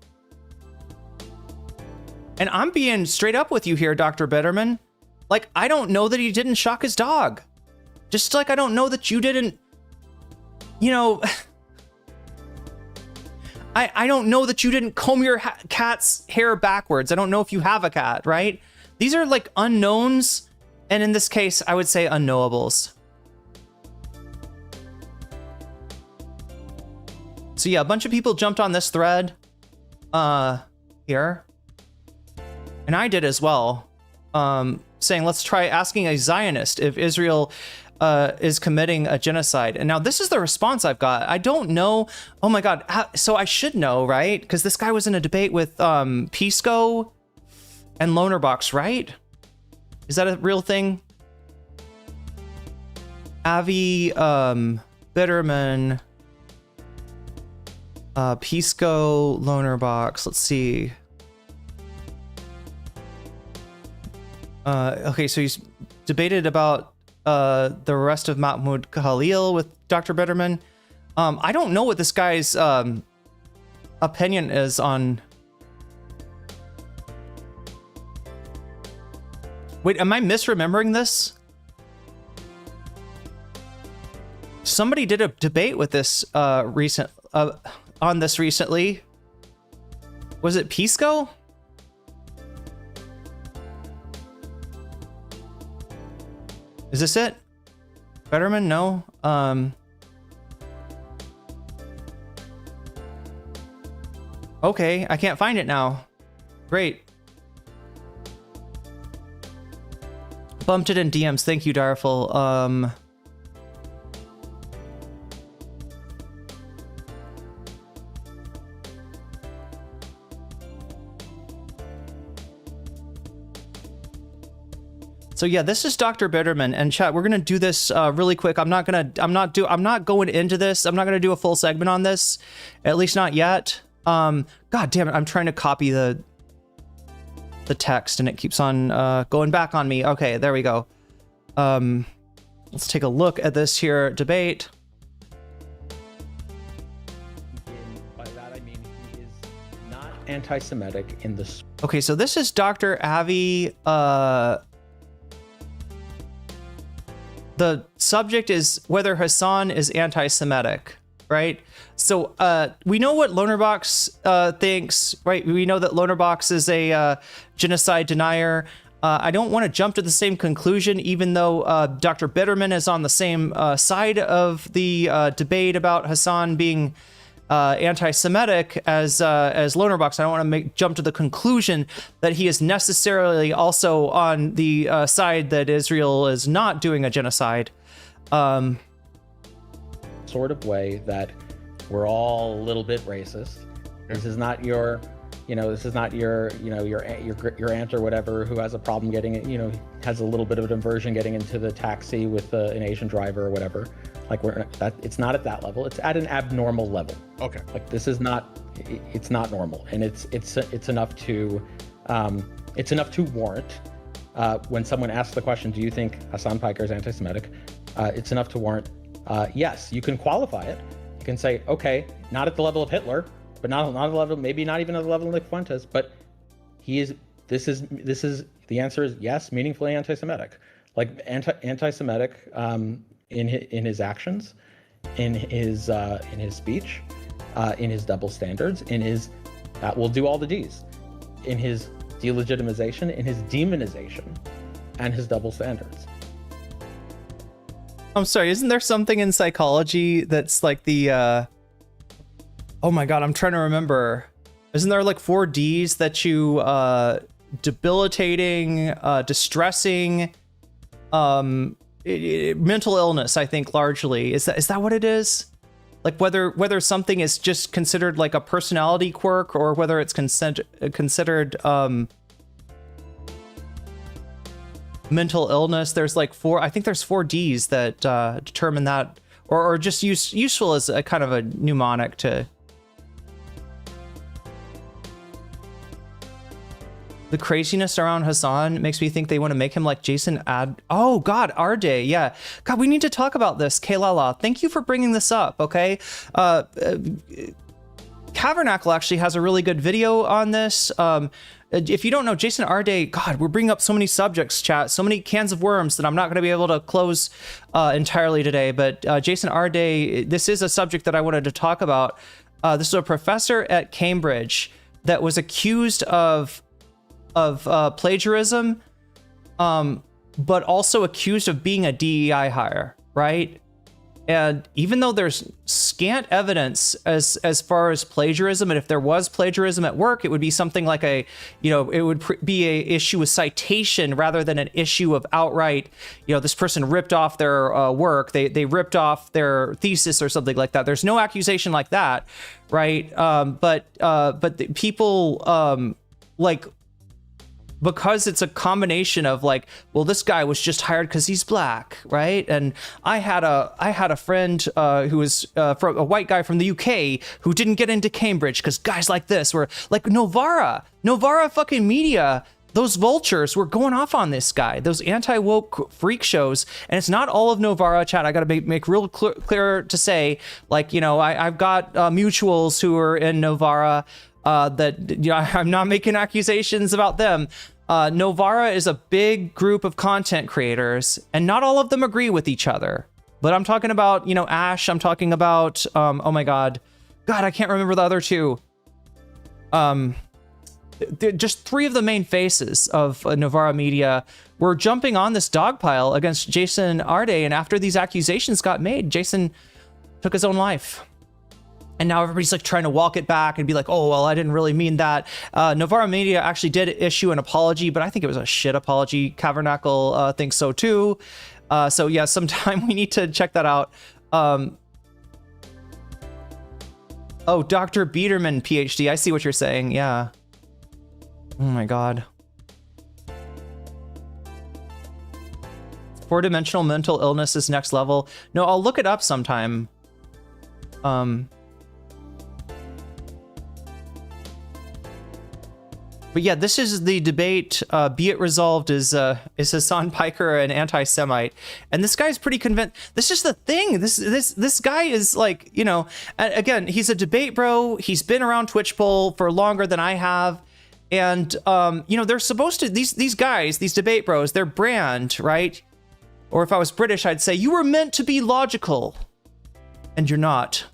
And I'm being straight up with you here, Dr. Bitterman. Like, I don't know that he didn't shock his dog. Just like I don't know that you didn't, you know, I don't know that you didn't comb your cat's hair backwards. I don't know if you have a cat, right? These are like unknowns. And in this case, I would say unknowables. So yeah, a bunch of people jumped on this thread here. And I did as well. Saying, let's try asking a Zionist if Israel is committing a genocide. And now this is the response I've got. I don't know. Oh my God. So I should know, right? Because this guy was in a debate with Pisco and Lonerbox, right? Is that a real thing? Avi Bitterman, Pisco, Lonerbox. Let's see. Okay, so he's debated about the arrest of Mahmoud Khalil with Dr. Bitterman. I don't know what this guy's opinion is on... Wait, am I misremembering this? Somebody did a debate with this on this recently. Was it Pisco? Is this it? Betterman? No. Okay, I can't find it now. Great. Bumped it in DMs. Thank you, Darful. So yeah, this is Dr. Bitterman, and chat, we're gonna do this really quick. I'm not going into this. I'm not gonna do a full segment on this, at least not yet. God damn it, I'm trying to copy the text and it keeps on going back on me. Okay, there we go. Let's take a look at this here debate. By that I mean he is not anti-Semitic in the... Okay, so this is Dr. Avi. The subject is whether Hassan is anti-Semitic, right? So we know what Lonerbox thinks, right? We know that Lonerbox is a genocide denier. I don't want to jump to the same conclusion, even though Dr. Bitterman is on the same side of the debate about Hassan being anti-Semitic as Lonerbox. I don't want to jump to the conclusion that he is necessarily also on the side that Israel is not doing a genocide. Sort of way that we're all a little bit racist. This is not your, this is not your aunt or whatever who has a problem getting it, has a little bit of an aversion getting into the taxi with an Asian driver or whatever. Like it's not at that level. It's at an abnormal level. Okay. Like this is not, it's not normal, and it's enough to, warrant when someone asks the question, do you think Hassan Piker is anti-Semitic? It's enough to warrant, yes. You can qualify it. You can say, okay, not at the level of Hitler, but not at the level, maybe not even at the level of Nick Fuentes, but he is. This is the answer is yes, meaningfully anti-Semitic, like anti-Semitic. In his actions, in his speech, in his double standards, in his we'll do all the D's, in his delegitimization, in his demonization, and his double standards. I'm sorry, isn't there something in psychology that's like the oh my god, I'm trying to remember. Isn't there like 4 D's that you debilitating, distressing, mental illness, I think largely. Is that what it is? Like whether something is just considered like a personality quirk or whether it's considered mental illness. There's like 4 Ds that determine that, or just useful as a kind of a mnemonic to. The craziness around Hassan makes me think they want to make him like Jason Oh God, Arde, yeah. God, we need to talk about this. Kaylala, thank you for bringing this up, okay? Cavernacle actually has a really good video on this. If you don't know, Jason Arde, God, we're bringing up so many subjects, chat, so many cans of worms that I'm not going to be able to close entirely today. But Jason Arde, this is a subject that I wanted to talk about. This is a professor at Cambridge that was accused of plagiarism, but also accused of being a DEI hire, right? And even though there's scant evidence as far as plagiarism, and if there was plagiarism at work, it would be something like it would be a issue with citation rather than an issue of outright, this person ripped off their work, they ripped off their thesis or something like that. There's no accusation like that, right? But the people because it's a combination of like, well, this guy was just hired because he's black, right? And I had a friend who was from a white guy from the UK who didn't get into Cambridge because guys like this were like Novara fucking media. Those vultures were going off on this guy, those anti-woke freak shows. And it's not all of Novara, chat. I got to make real clear to say, like, I've got mutuals who are in Novara that, I'm not making accusations about them. Novara is a big group of content creators, and not all of them agree with each other. But I'm talking about, Ash. I'm talking about, oh my God, I can't remember the other two. just three of the main faces of Novara Media were jumping on this dogpile against Jason Arde, and after these accusations got made, Jason took his own life. And now everybody's like trying to walk it back and be like, oh, well, I didn't really mean that. Novara Media actually did issue an apology, but I think it was a shit apology. Cavernacle thinks so too. So yeah, sometime we need to check that out. Oh, Dr. Biederman, PhD. I see what you're saying. Yeah. Oh my God. Four-dimensional mental illness is next level. No, I'll look it up sometime. But yeah, this is the debate. Be it resolved: is Hassan Piker an anti-Semite? And this guy's pretty convinced. This is the thing. This guy is like, you know, again, he's a debate bro. He's been around Twitch poll for longer than I have, and you know, they're supposed to, these guys, these debate bros, their brand, right? Or if I was British, I'd say you were meant to be logical, and you're not.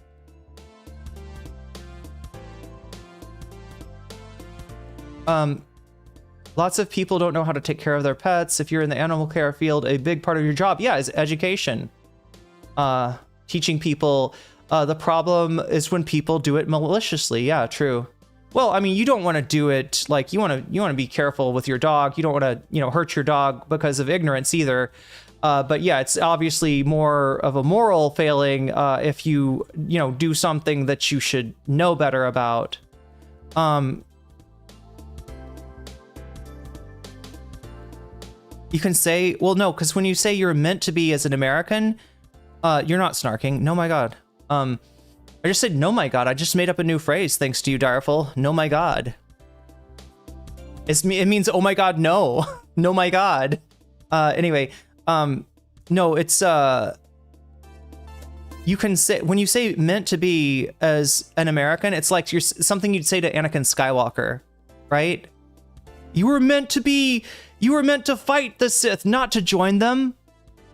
Lots of people don't know how to take care of their pets. If you're in the animal care field, a big part of your job, yeah, is education. Teaching people. The problem is when people do it maliciously. Yeah, true. Well, I mean, you don't want to do it like you want to be careful with your dog. You don't want to, you know, hurt your dog because of ignorance either. But yeah, it's obviously more of a moral failing if you know, do something that you should know better about. You can say, well, no, because when you say you're meant to be as an American, you're not snarking. No, my God. I just said, no, my God. I just made up a new phrase, thanks to you, Direful. No, my God. It means, oh, my God, no. No, my God. Anyway, no, it's, you can say, when you say meant to be as an American, it's like you're something you'd say to Anakin Skywalker, right? You were meant to fight the Sith, not to join them,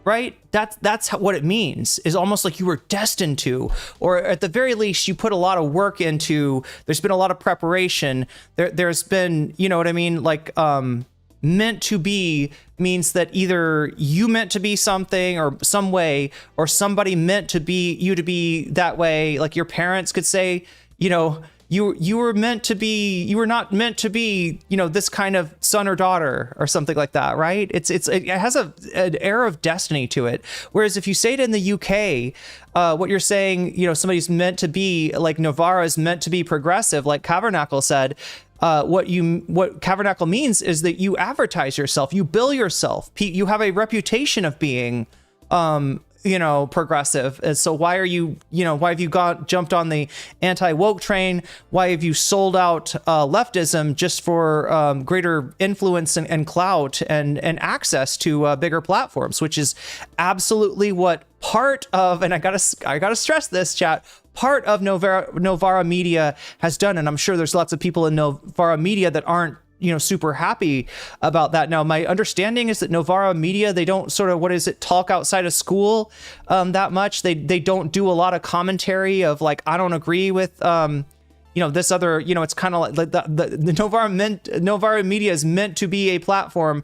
right? That's what it means, is almost like you were destined to, or at the very least, you put a lot of work into, there's been a lot of preparation. There's been, you know what I mean? Like, meant to be means that either you meant to be something or some way, or somebody meant to be you to be that way. Like your parents could say, you know, you were meant to be, you were not meant to be, you know, this kind of son or daughter or something like that, right? It has an air of destiny to it. Whereas if you say it in the UK, what you're saying, you know, somebody's meant to be, like Novara is meant to be progressive, like Cavernacle said. What Cavernacle means is that you advertise yourself, you bill yourself, you have a reputation of being, you know, progressive. And so why are you, you know, why have you jumped on the anti-woke train? Why have you sold out leftism just for greater influence and clout and access to bigger platforms, which is absolutely what part of, and I gotta stress this, chat, part of Novara Media has done. And I'm sure there's lots of people in Novara Media that aren't, you know, super happy about that. Now, my understanding is that Novara Media, they don't sort of, talk outside of school that much. They don't do a lot of commentary of like, I don't agree with, you know, this other, you know, it's kind of like the Novara Media is meant to be a platform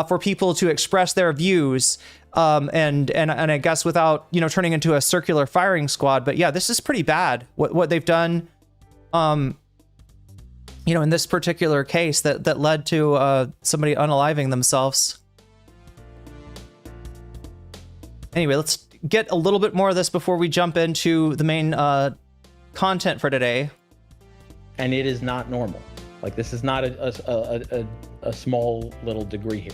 for people to express their views. And I guess without, you know, turning into a circular firing squad. But yeah, this is pretty bad what they've done. You know, in this particular case that led to somebody unaliving themselves. Anyway, let's get a little bit more of this before we jump into the main content for today. And it is not normal. Like, this is not a small little degree here.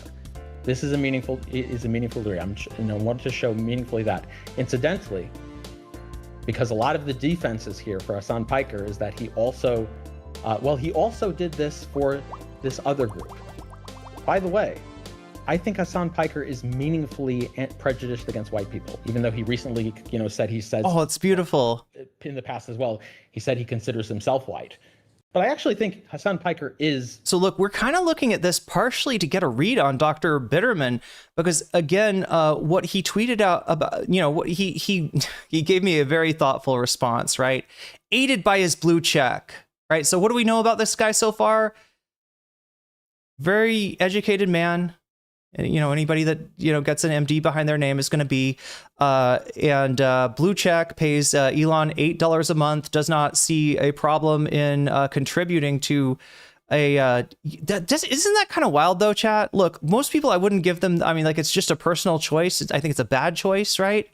This is a meaningful degree. I want to show meaningfully that. Incidentally, because a lot of the defenses here for Hassan Piker is that he also, he also did this for this other group. By the way, I think Hassan Piker is meaningfully prejudiced against white people, even though he recently, you know, said oh, it's beautiful. In the past as well, he said he considers himself white. But I actually think Hassan Piker is... So look, we're kind of looking at this partially to get a read on Dr. Bitterman, because again, what he tweeted out about, you know, what he gave me a very thoughtful response, right? Aided by his blue check, right? So what do we know about this guy so far? very educated man. Anybody that, gets an MD behind their name is going to be, and blue check, pays Elon $8 a month, does not see a problem in contributing to isn't that kind of wild though, chat? Look, most people, I wouldn't give them, it's just a personal choice. I think it's a bad choice, right?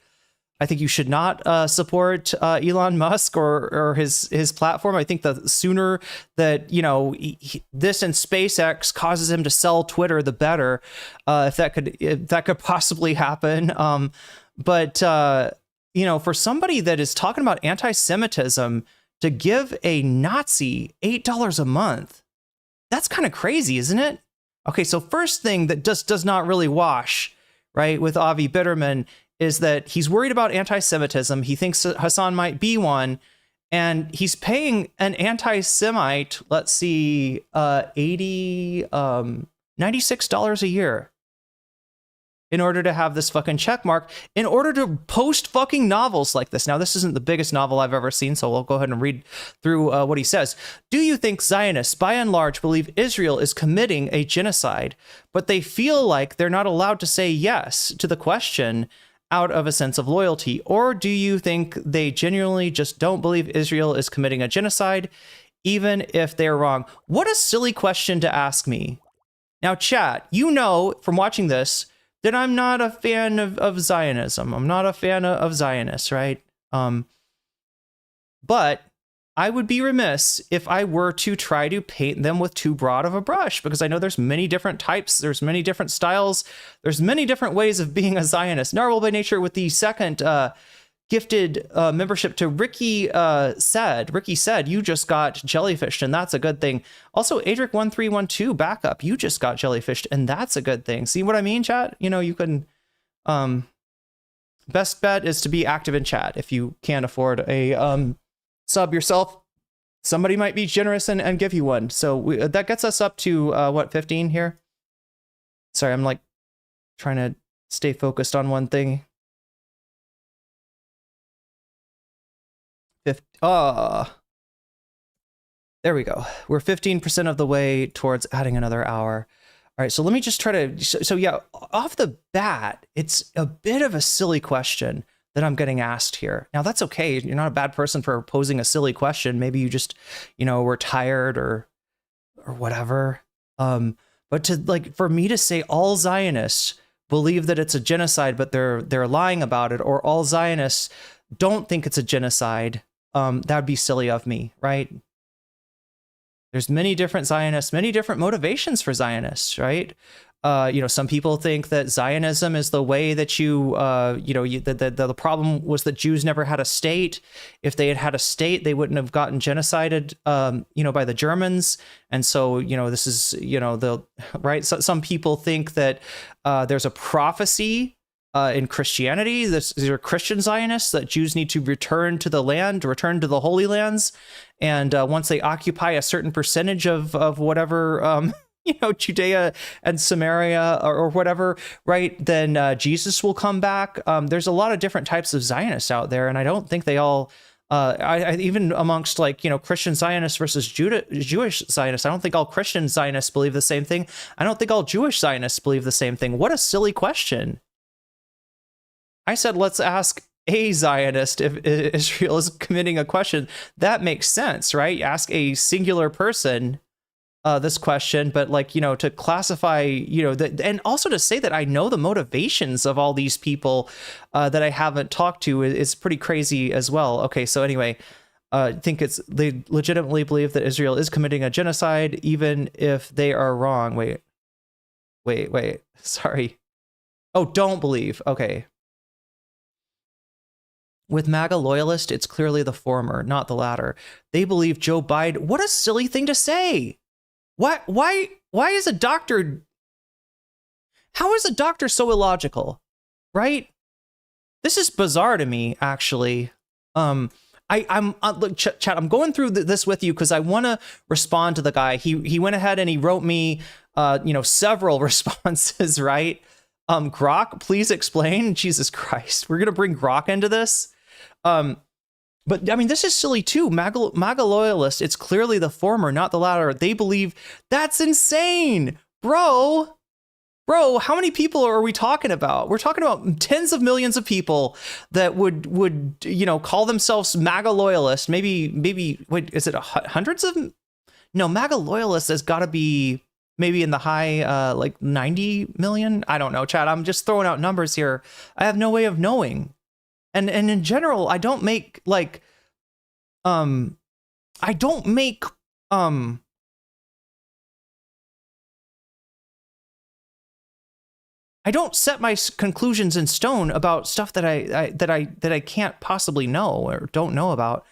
I think you should not support Elon Musk or his platform. I think the sooner that this and SpaceX causes him to sell Twitter, the better. If that could possibly happen. But for somebody that is talking about anti-Semitism to give a Nazi $8 a month, that's kind of crazy, isn't it? Okay, so first thing that just does not really wash, right, with Avi Bitterman is that he's worried about anti-Semitism. He thinks Hassan might be one, and he's paying an anti-Semite, let's see, $96 a year in order to have this fucking check mark, in order to post fucking novels like this. Now, this isn't the biggest novel I've ever seen, so we'll go ahead and read through what he says. Do you think Zionists, by and large, believe Israel is committing a genocide, but they feel like they're not allowed to say yes to the question out of a sense of loyalty? Or do you think they genuinely just don't believe Israel is committing a genocide, even if they're wrong? What a silly question to ask me. Now, chat, from watching this, that I'm not a fan of Zionism. I'm not a fan of Zionists, right? But I would be remiss if I were to try to paint them with too broad of a brush, because I know there's many different types, there's many different styles, there's many different ways of being a Zionist. Narwhal by Nature with the second gifted membership to Ricky said, you just got jellyfished, and that's a good thing. Also, Adric1312 backup, you just got jellyfished, and that's a good thing. See what I mean, chat? You can, best bet is to be active in chat if you can't afford a sub yourself. Somebody might be generous and give you one. So that gets us up to 15 here. Sorry, I'm like trying to stay focused on one thing. There we go. We're 15% of the way towards adding another hour. All right, so let me just try to, so yeah, off the bat, it's a bit of a silly question that I'm getting asked here. Now, that's okay. You're not a bad person for posing a silly question. Maybe you just, were tired or whatever. But for me to say all Zionists believe that it's a genocide, but they're lying about it, or all Zionists don't think it's a genocide, that would be silly of me, right? There's many different Zionists, many different motivations for Zionists, right? Some people think that Zionism is the way that the problem was that Jews never had a state. If they had had a state, they wouldn't have gotten genocided, by the Germans. And so, this is, right. So some people think that there's a prophecy in Christianity. These are Christian Zionists, that Jews need to return to the land, return to the Holy Lands. And once they occupy a certain percentage of whatever, Judea and Samaria or whatever, right, then Jesus will come back. There's a lot of different types of Zionists out there, and I don't think they all, even amongst Christian Zionists versus Jewish Zionists, I don't think all Christian Zionists believe the same thing. I don't think all Jewish Zionists believe the same thing. What a silly question. I said, let's ask a Zionist if Israel is committing a question. That makes sense, right? Ask a singular person this question, but to classify, and also to say that I know the motivations of all these people that I haven't talked to is pretty crazy as well. Okay, so anyway, I think they legitimately believe that Israel is committing a genocide, even if they are wrong. Wait, sorry. Oh, don't believe. Okay. With MAGA loyalists, it's clearly the former, not the latter. They believe Joe Biden. What a silly thing to say. Why is a doctor? How is a doctor so illogical, right? This is bizarre to me, actually. Look, chat. I'm going through this with you because I want to respond to the guy. He went ahead and he wrote me, several responses, right? Grok, please explain. Jesus Christ, we're gonna bring Grok into this. But I mean, this is silly too. MAGA loyalists, it's clearly the former, not the latter. They believe that's insane. bro, how many people are we talking about? We're talking about tens of millions of people that would you know, call themselves MAGA loyalists. Maybe wait, is it hundreds of? No, MAGA loyalists has got to be maybe in the high like 90 million. I don't know, Chad. I'm just throwing out numbers here. I have no way of knowing. And in general, I don't make like I don't make I don't set my conclusions in stone about stuff that I can't possibly know or don't know about.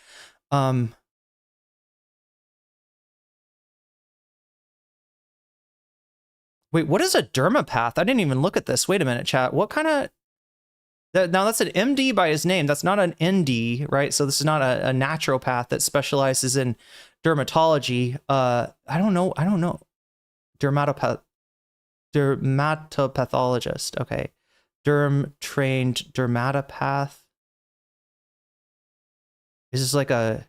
Wait, what is a dermapath? I didn't even look at this. Wait a minute, chat. What kind of... Now that's an MD by his name. That's not an ND, right? So this is not a naturopath that specializes in dermatology. I don't know. Dermatopathologist. Okay. Trained dermatopath. Is this like a...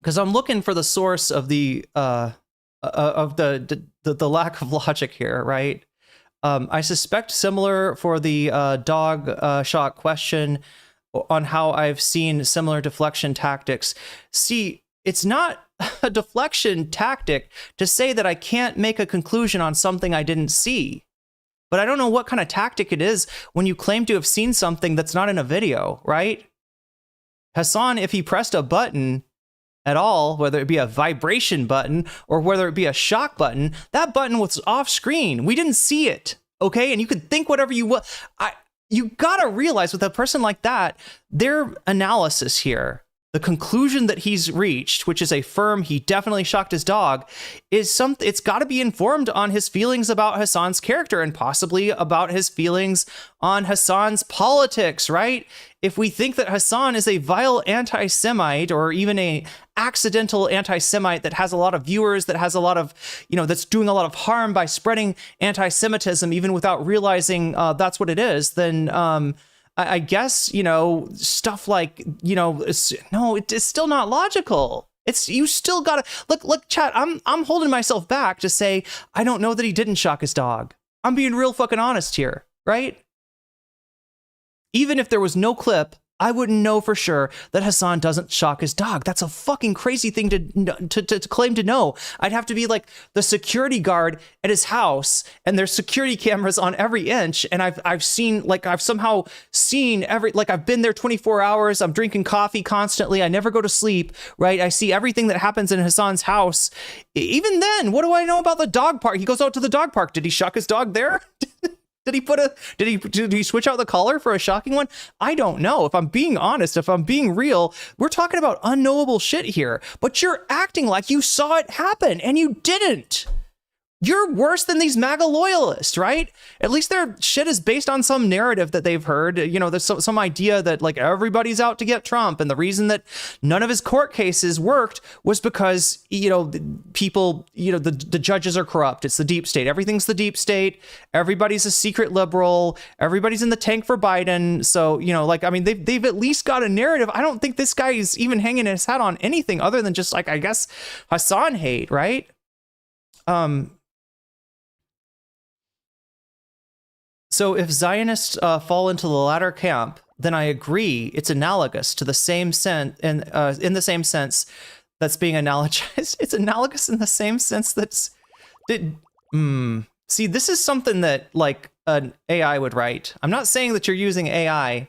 Because I'm looking for the source of the lack of logic here, right? I suspect similar for the dog shot question on how I've seen similar deflection tactics. See, it's not a deflection tactic to say that I can't make a conclusion on something I didn't see. But I don't know what kind of tactic it is when you claim to have seen something that's not in a video, right? Hassan, if he pressed a button at all, whether it be a vibration button or whether it be a shock button, that button was off screen. We didn't see it, okay? And you can think whatever you want. You gotta realize with a person like that, their analysis here, the conclusion that he's reached, which is a firm he definitely shocked his dog, is something. It's got to be informed on his feelings about Hassan's character and possibly about his feelings on Hassan's politics, right? If we think that Hassan is a vile anti-Semite or even a accidental anti-Semite that has a lot of viewers, that has a lot of, you know, that's doing a lot of harm by spreading anti-Semitism even without realizing that's what it is, then I guess, you know, stuff like, you know, it's still not logical. You still gotta look, chat. I'm holding myself back to say I don't know that he didn't shock his dog. I'm being real fucking honest here, right? Even if there was no clip, I wouldn't know for sure that Hassan doesn't shock his dog. That's a fucking crazy thing to claim to know. I'd have to be like the security guard at his house, and there's security cameras on every inch, and I've somehow seen I've been there 24 hours. I'm drinking coffee constantly. I never go to sleep, right? I see everything that happens in Hassan's house. Even then, what do I know about the dog park? He goes out to the dog park. Did he shock his dog there? Did he switch out the collar for a shocking one? I don't know. If I'm being honest, if I'm being real, we're talking about unknowable shit here, but you're acting like you saw it happen and you didn't. You're worse than these MAGA loyalists, right? At least their shit is based on some narrative that they've heard. You know, there's some idea that like everybody's out to get Trump. And the reason that none of his court cases worked was because, you know, people, you know, the judges are corrupt. It's the deep state. Everything's the deep state. Everybody's a secret liberal. Everybody's in the tank for Biden. So, you know, like, I mean, they've at least got a narrative. I don't think this guy is even hanging his hat on anything other than just like, I guess, Hassan hate, right? So if Zionists fall into the latter camp, then I agree it's analogous to the same sense, and in the same sense that's being analogized. It's analogous in the same sense that's... See, this is something that like an AI would write. I'm not saying that you're using AI.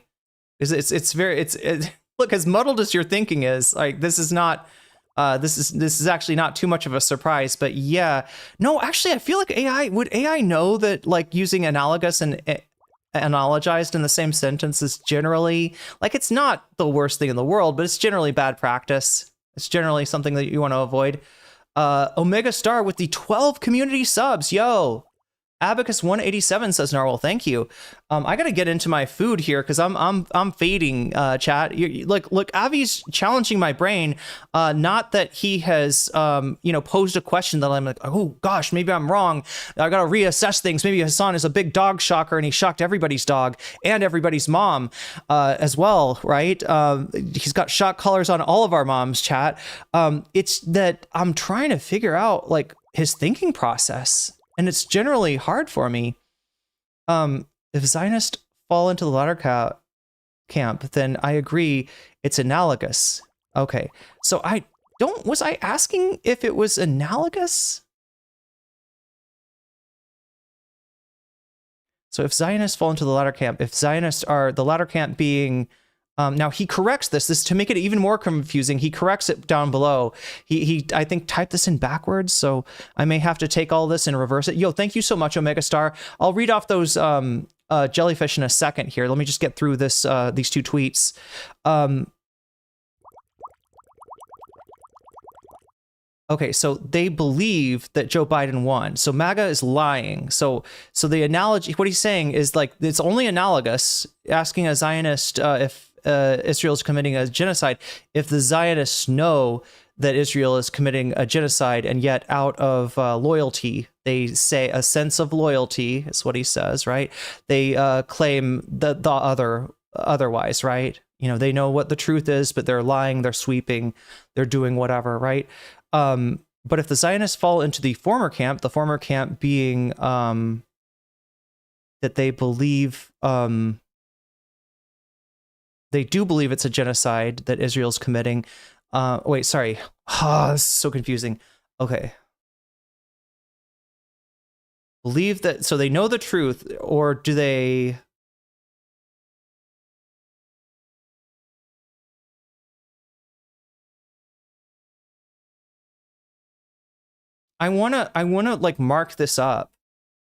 Look, as muddled as your thinking is, like this is not... this is actually not too much of a surprise, but yeah. No, actually, I feel like would AI know that like using analogous and analogized in the same sentence is generally, like, it's not the worst thing in the world, but it's generally bad practice. It's generally something that you want to avoid. Omega Star with the 12 community subs. Yo, Abacus 187 says Narwhal, thank you. I gotta get into my food here because I'm fading. Chat. Look, Avi's challenging my brain. Not that he has posed a question that I'm like, oh gosh, maybe I'm wrong. I gotta reassess things. Maybe Hassan is a big dog shocker and he shocked everybody's dog and everybody's mom as well, right? He's got shock collars on all of our moms. Chat. It's that I'm trying to figure out like his thinking process. And it's generally hard for me. If Zionists fall into the latter camp, then I agree it's analogous. Okay, so was I asking if it was analogous? So if Zionists fall into the latter camp, if Zionists are the latter camp being, now he corrects this to make it even more confusing. He corrects it down below. He I think typed this in backwards, so I may have to take all this and reverse it. Yo, thank you so much, Omega Star. I'll read off those jellyfish in a second here. Let me just get through this these two tweets. Okay, so they believe that Joe Biden won. So MAGA is lying. So the analogy, what he's saying is like it's only analogous. Asking a Zionist if Israel is committing a genocide, if the Zionists know that Israel is committing a genocide, and yet out of loyalty, they say a sense of loyalty is what he says, right? They claim the otherwise, right? You know, they know what the truth is, but they're lying, they're sweeping, they're doing whatever, right? But if the Zionists fall into the former camp being that they believe, they do believe it's a genocide that Israel's committing. Wait, sorry. This is so confusing. Okay. Believe that, so they know the truth, or do they... I wanna like mark this up,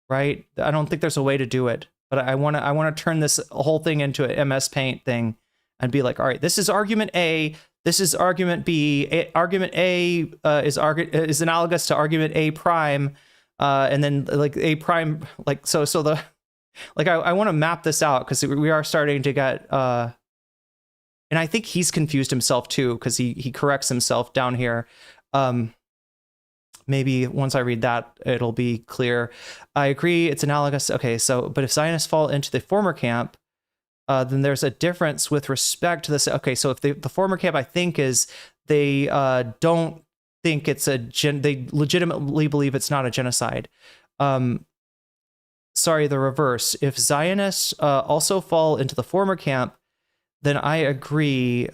right? I don't think there's a way to do it, but I wanna turn this whole thing into an MS Paint thing and be like, all right, this is argument A, this is argument B. Argument A is analogous to argument A prime, and then like A prime, like so the like I want to map this out because we are starting to get and I think he's confused himself too because he corrects himself down here. Maybe once I read that, it'll be clear. I agree, it's analogous. Okay, so, but if Zionists fall into the former camp, then there's a difference with respect to this. Okay, so if the former camp, I think, is they don't think it's they legitimately believe it's not a genocide. Sorry, the reverse. If Zionists also fall into the former camp, then I agree.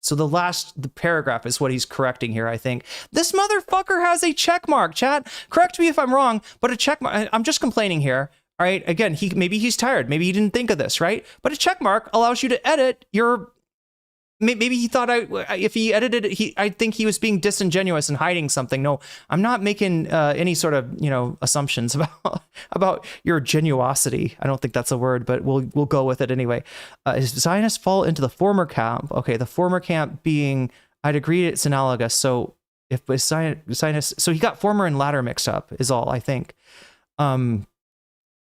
So the paragraph is what he's correcting here, I think. This motherfucker has a check mark, chat. Correct me if I'm wrong, but a check mark, I'm just complaining here. All right, again, maybe he's tired. Maybe he didn't think of this, right? But a check mark allows you to edit your... Maybe he thought if he edited it, I think he was being disingenuous and hiding something. No, I'm not making any sort of, assumptions about your genuosity. I don't think that's a word, but we'll go with it anyway. If Zionists fall into the former camp, okay, the former camp being, I'd agree it's analogous. So if Zionists, so he got former and latter mixed up is all, I think. And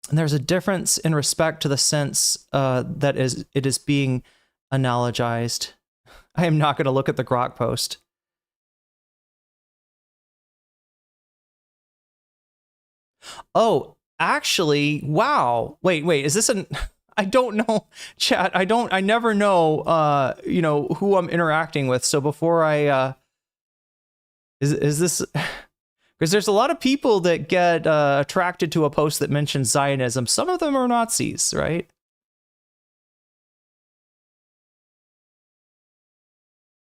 there's a difference in respect to the sense that it is being analogized. I am not going to look at the Grok post. Oh, actually, wow. Wait, is this I don't know, chat. I never know, who I'm interacting with. So before I, is this, because there's a lot of people that get attracted to a post that mentions Zionism. Some of them are Nazis, right?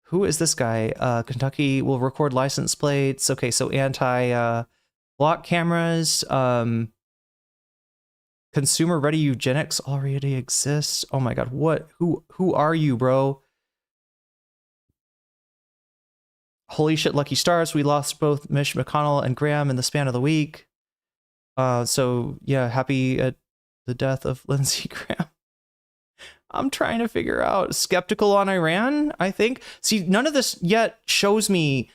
Who is this guy? Kentucky will record license plates. Okay, so anti-block cameras. Consumer ready eugenics already exists. Oh my god, what? Who are you, bro? Holy shit, lucky stars. We lost both Mitch McConnell and Graham in the span of the week. So yeah, happy at the death of Lindsey Graham. I'm trying to figure out. Skeptical on Iran, I think. See, none of this yet shows me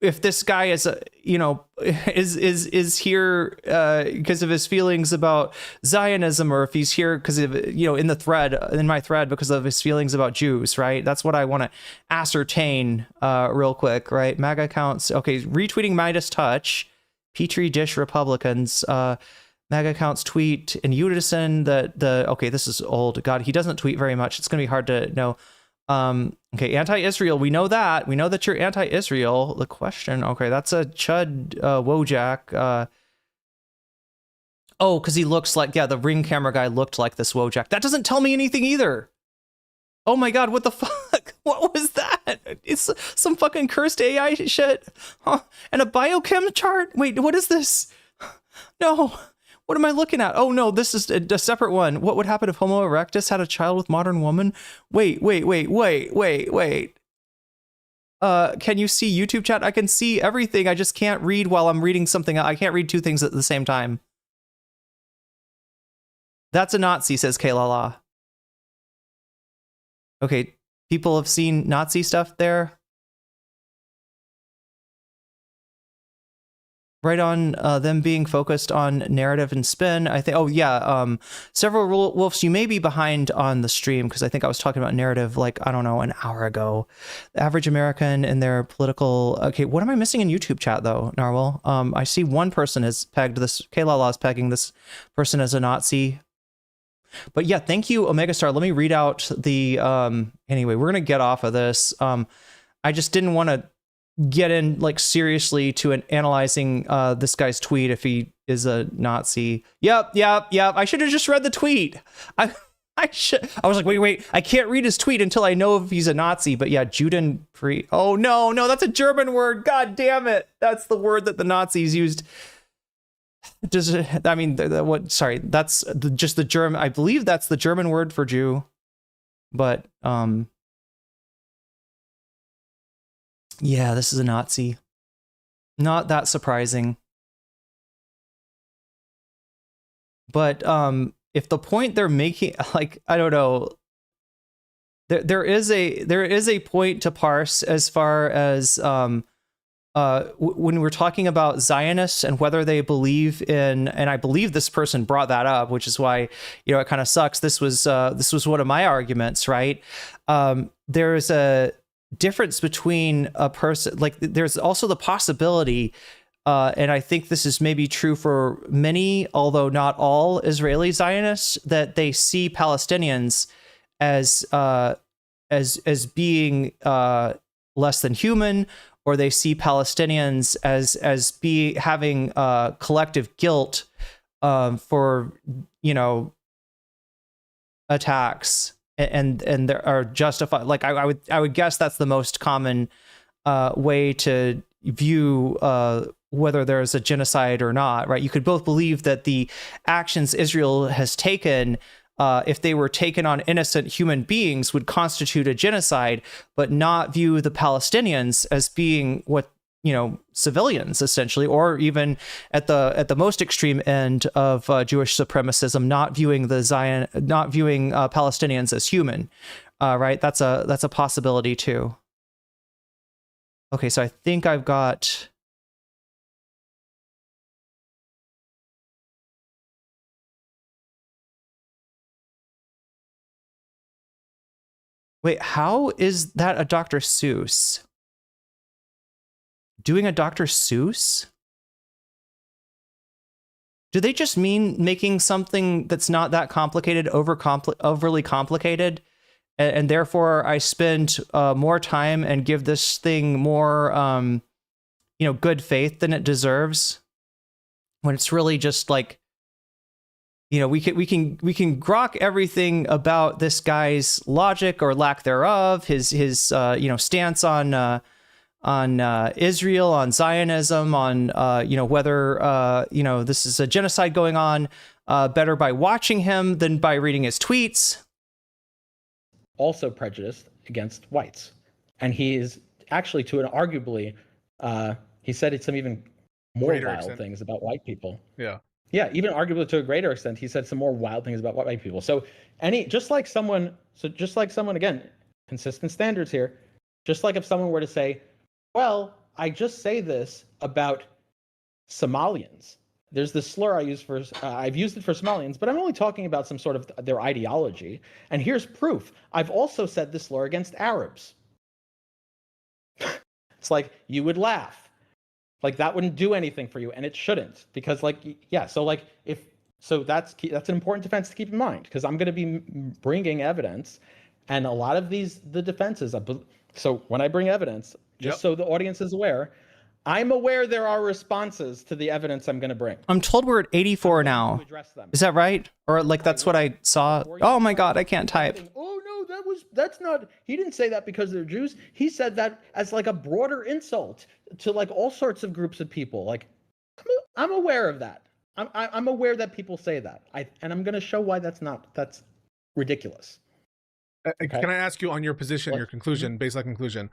if this guy is is here because of his feelings about Zionism, or if he's here because of in my thread because of his feelings about Jews, right? That's what I want to ascertain real quick, right? MAGA accounts, okay, retweeting Midas Touch, Petri Dish Republicans, MAGA accounts tweet in unison that okay, this is old. God, he doesn't tweet very much. It's gonna be hard to know. Okay, anti-Israel, we know that you're anti-Israel. The question, okay, that's a Chud Wojak. Oh, because he looks like, yeah, the ring camera guy looked like this Wojak. That doesn't tell me anything either. Oh my god, what the fuck? What was that? It's some fucking cursed AI shit. Huh? And a biochem chart? Wait, what is this? No. What am I looking at? Oh no, this is a separate one. What would happen if Homo erectus had a child with modern woman? Wait. Can you see YouTube chat? I can see everything. I just can't read while I'm reading something. I can't read two things at the same time. That's a Nazi, says Kaylala. Okay, people have seen Nazi stuff there. Right on them being focused on narrative and spin. I think, oh yeah, several wolves, you may be behind on the stream because I think I was talking about narrative like, I don't know, an hour ago. The average American and their political, okay, what am I missing in YouTube chat though, Narwhal? I see one person has pegged this, Kaylala is pegging this person as a Nazi. But yeah, thank you, Omega Star. Let me read out the, anyway, we're gonna get off of this. I just didn't want to get in like seriously to analyzing this guy's tweet if he is a Nazi. Yep. I should have just read the tweet. I was like, wait, I can't read his tweet until I know if he's a Nazi. But yeah, Juden pre. Oh no, that's a German word. God damn it, that's the word that the Nazis used. Does it? I mean, what? Sorry, that's just the German. I believe that's the German word for Jew. But yeah, this is a Nazi. Not that surprising. But if the point they're making, like, I don't know, there is a point to parse as far as when we're talking about Zionists and whether they believe in, and I believe this person brought that up, which is why, it kind of sucks. This was one of my arguments, right? There's a difference between a person, like there's also the possibility, and I think this is maybe true for many, although not all Israeli Zionists, that they see Palestinians as being less than human, or they see Palestinians as having collective guilt for attacks. And there are justified, like I would guess that's the most common way to view whether there's a genocide or not, right? You could both believe that the actions Israel has taken, if they were taken on innocent human beings, would constitute a genocide, but not view the Palestinians as being what, civilians essentially, or even at the most extreme end of Jewish supremacism, not viewing Palestinians as human, right? That's a possibility too. Okay, so I think I've got. Wait, how is that a Dr. Seuss? Doing a Dr. Seuss? Do they just mean making something that's not that complicated overly complicated? And therefore I spend more time and give this thing more, good faith than it deserves? When it's really just like, we can grok everything about this guy's logic or lack thereof, his stance on Israel, on Zionism, on whether this is a genocide going on, better by watching him than by reading his tweets. Also prejudiced against whites, and he is actually, to an arguably, he said some even more wild things about white people. Yeah, even arguably to a greater extent, he said some more wild things about white people. So just like someone, again, consistent standards here. Just like if someone were to say, well, I just say this about Somalians. There's this slur I've used it for Somalians, but I'm only talking about some sort of their ideology. And here's proof. I've also said this slur against Arabs. It's like, you would laugh. Like, that wouldn't do anything for you, and it shouldn't. Because, like, yeah, so, like, that's an important defense to keep in mind, because I'm going to be bringing evidence, and a lot of the defenses, so when I bring evidence, just so the audience is aware, I'm aware there are responses to the evidence I'm going to bring. I'm told we're at 84 now. Is that right? Or like that's what I saw? Oh my God, I can't type. Oh no, that's not. He didn't say that because they're Jews. He said that as like a broader insult to like all sorts of groups of people. Like, I'm aware of that. I'm aware that people say that. And I'm going to show why that's ridiculous. Okay. Can I ask you on your position, your conclusion, baseline conclusion?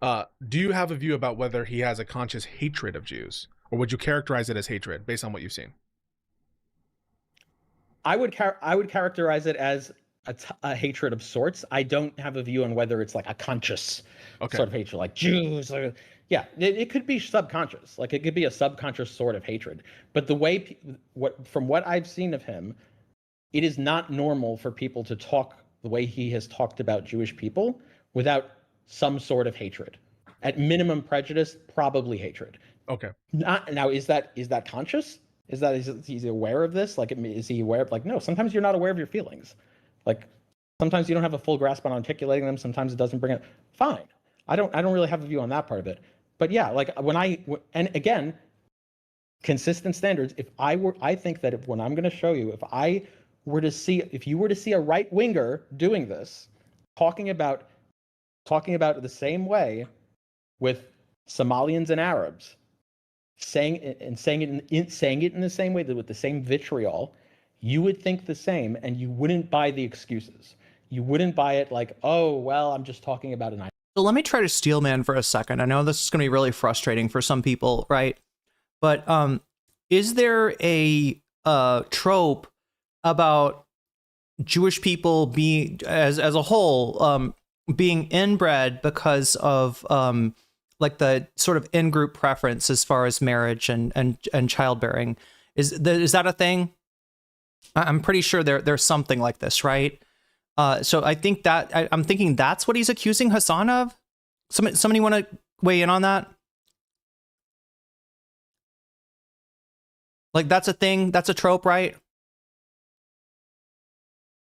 Do you have a view about whether he has a conscious hatred of Jews, or would you characterize it as hatred based on what you've seen? I would characterize it as a hatred of sorts. I don't have a view on whether it's like a conscious sort of hatred, like Jews. Yeah, it could be subconscious. Like, it could be a subconscious sort of hatred. But the way, from what I've seen of him, it is not normal for people to talk the way he has talked about Jewish people without some sort of hatred. At minimum prejudice, probably hatred. Okay. Now, is that conscious? Is he aware of this? Like, is he aware of, like, no, sometimes you're not aware of your feelings. Like, sometimes you don't have a full grasp on articulating them. Sometimes it doesn't bring it. Fine. I don't really have a view on that part of it. But yeah, like and again, consistent standards. I think that when I'm going to show you, if you were to see a right winger doing this, talking about the same way with Somalians and Arabs, saying it in the same way, with the same vitriol, you would think the same, and you wouldn't buy the excuses. You wouldn't buy it like, oh well, I'm just talking about an. So let me try to steel man for a second. I know this is going to be really frustrating for some people, right? But is there a trope about Jewish people being, as a whole, being inbred because of like the sort of in-group preference as far as marriage and childbearing? Is that a thing? I'm pretty sure there's something like this, right? So I think that I'm thinking that's what he's accusing Hassan of. Somebody want to weigh in on that? Like, that's a thing. That's a trope, right?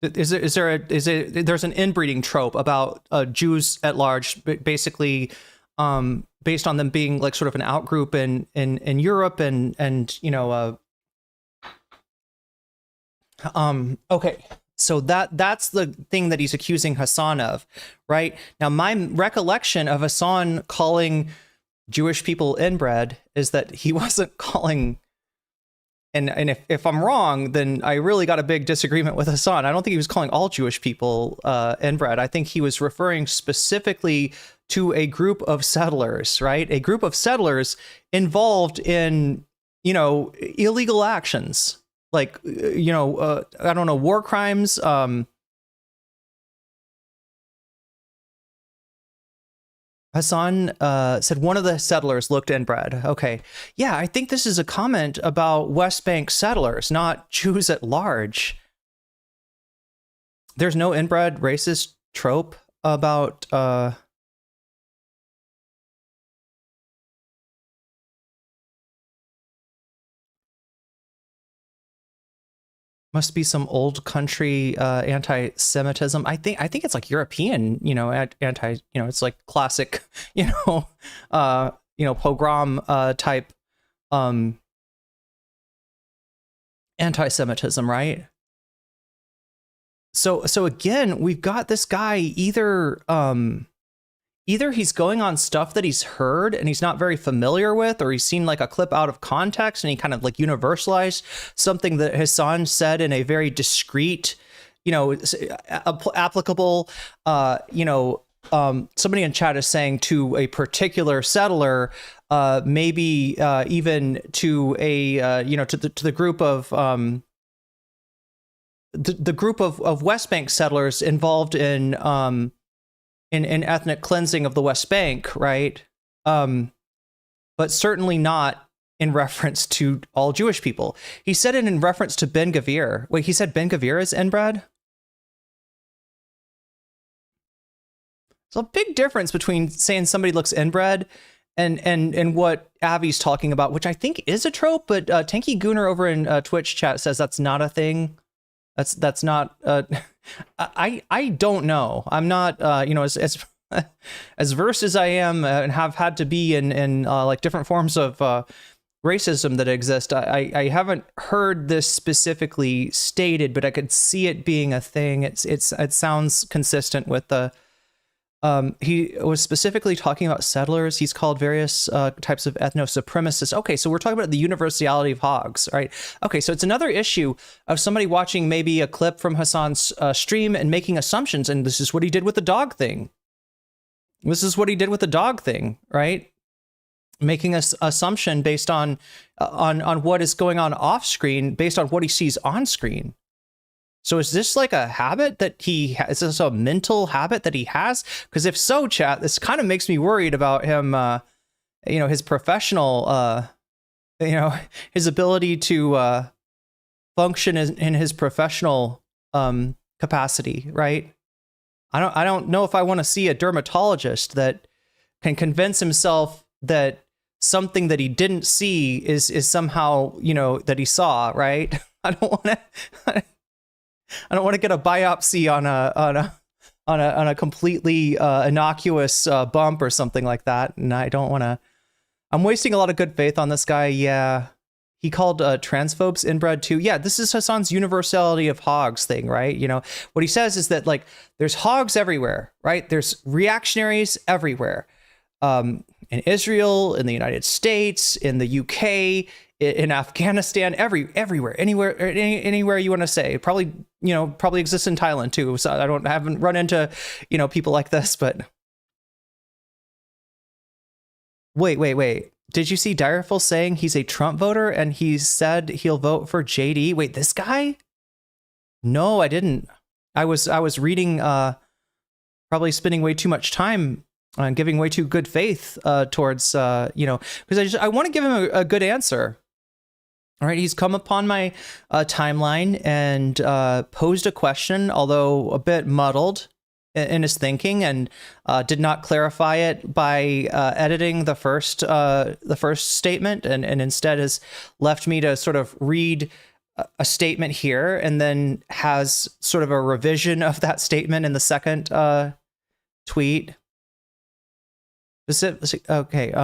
There's an inbreeding trope about Jews at large, basically, based on them being like sort of an outgroup in Europe and you know. Okay. So that's the thing that he's accusing Hassan of, right? Now, my recollection of Hassan calling Jewish people inbred is that he wasn't calling, and if I'm wrong, then I really got a big disagreement with Hassan. I don't think he was calling all Jewish people inbred. I think he was referring specifically to a group of settlers, right? A group of settlers involved in, you know, illegal actions. Like, you know, I don't know, war crimes. Hassan said one of the settlers looked inbred. Okay. Yeah, I think this is a comment about West Bank settlers, not Jews at large. There's no inbred racist trope about... Must be some old country anti-Semitism. I think it's like European, you know, it's like classic, you know, pogrom type anti-Semitism, right? So again, we've got this guy either he's going on stuff that he's heard and he's not very familiar with, or he's seen like a clip out of context and he kind of like universalized something that Hassan said in a very discreet, you know, applicable, somebody in chat is saying to a particular settler, maybe even to a, to the group of, the group of West Bank settlers involved in ethnic cleansing of the West Bank, right? but certainly not in reference to all Jewish people. He said it in reference to Ben Gavir. Wait, he said Ben Gavir is inbred? There's a big difference between saying somebody looks inbred and what Avi's talking about, which I think is a trope, but Tanky Gooner over in Twitch chat says that's not a thing. That's not. I don't know. I'm not. As versed as I am and have had to be in like different forms of racism that exist. I haven't heard this specifically stated, but I could see it being a thing. It sounds consistent with the. He was specifically talking about settlers. He's called various types of ethno-supremacists. Okay, so we're talking about the universality of hogs, right? Okay, so it's another issue of somebody watching maybe a clip from Hassan's stream and making assumptions, and this is what he did with the dog thing. This is what he did with the dog thing, right? Making an assumption based on what is going on off screen, based on what he sees on screen. So is this like a habit that he has? Is this a mental habit that he has? Because if so, chat, this kind of makes me worried about him, his professional, his ability to function in his professional capacity, right? I don't know if I want to see a dermatologist that can convince himself that something that he didn't see is somehow, that he saw, right? I don't want to get a biopsy on a completely innocuous bump or something like that, and I don't want to. I'm wasting a lot of good faith on this guy. Yeah, he called transphobes inbred too. Yeah, this is Hassan's universality of hogs thing, right? What he says is that like there's hogs everywhere, right? There's reactionaries everywhere, in Israel, in the United States, in the UK. In Afghanistan, everywhere, anywhere you want to say. Probably exists in Thailand too. So I haven't run into, people like this, but wait. Did you see Direful saying he's a Trump voter and he said he'll vote for JD? Wait, this guy? No, I didn't. I was reading, probably spending way too much time on giving way too good faith towards, because I want to give him a good answer. All right, he's come upon my timeline and posed a question, although a bit muddled in his thinking, and did not clarify it by editing the first statement, and instead has left me to sort of read a statement here, and then has sort of a revision of that statement in the second tweet. Okay.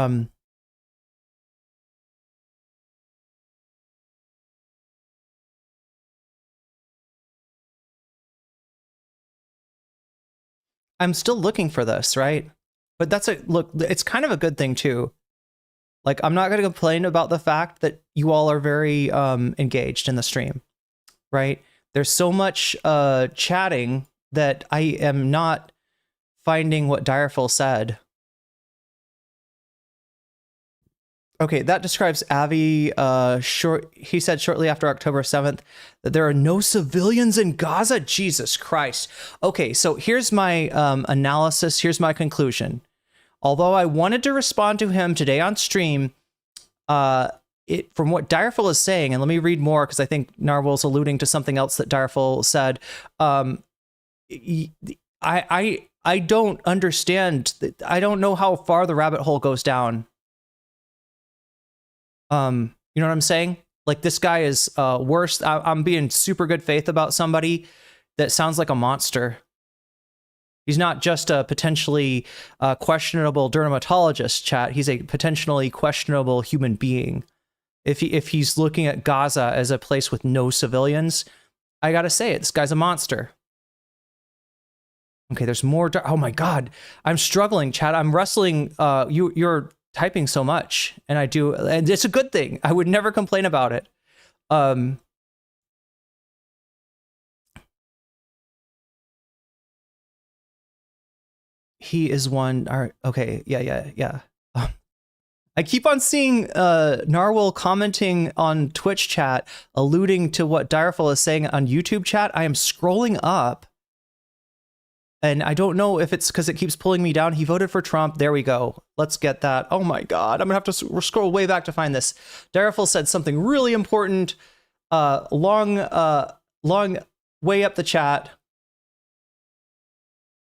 I'm still looking for this, right? But it's kind of a good thing too. Like, I'm not going to complain about the fact that you all are very engaged in the stream, right? There's so much chatting that I am not finding what Direful said. Okay, that describes Avi. He said shortly after October 7th that there are no civilians in Gaza. Jesus Christ. Okay, so here's my analysis. Here's my conclusion. Although I wanted to respond to him today on stream, from what Direful is saying, and let me read more because I think Narwhal's alluding to something else that Direful said. I don't understand. I don't know how far the rabbit hole goes down. You know what I'm saying? Like, this guy is worse. I'm being super good faith about somebody that sounds like a monster. He's not just a potentially questionable dermatologist, chat. He's a potentially questionable human being. If he's looking at Gaza as a place with no civilians, I gotta say it. This guy's a monster. Okay, there's more. Oh my God, I'm struggling, chat. I'm wrestling. You're typing so much, and and it's a good thing. I would never complain about it. He is one. All right. Okay. Yeah. I keep on seeing Narwhal commenting on Twitch chat, alluding to what Direful is saying on YouTube chat. I am scrolling up, And I don't know if it's because it keeps pulling me down. He voted for Trump. There we go. Let's get that. Oh my God. I'm going to have to scroll way back to find this. Daraful said something really important. Long way up the chat.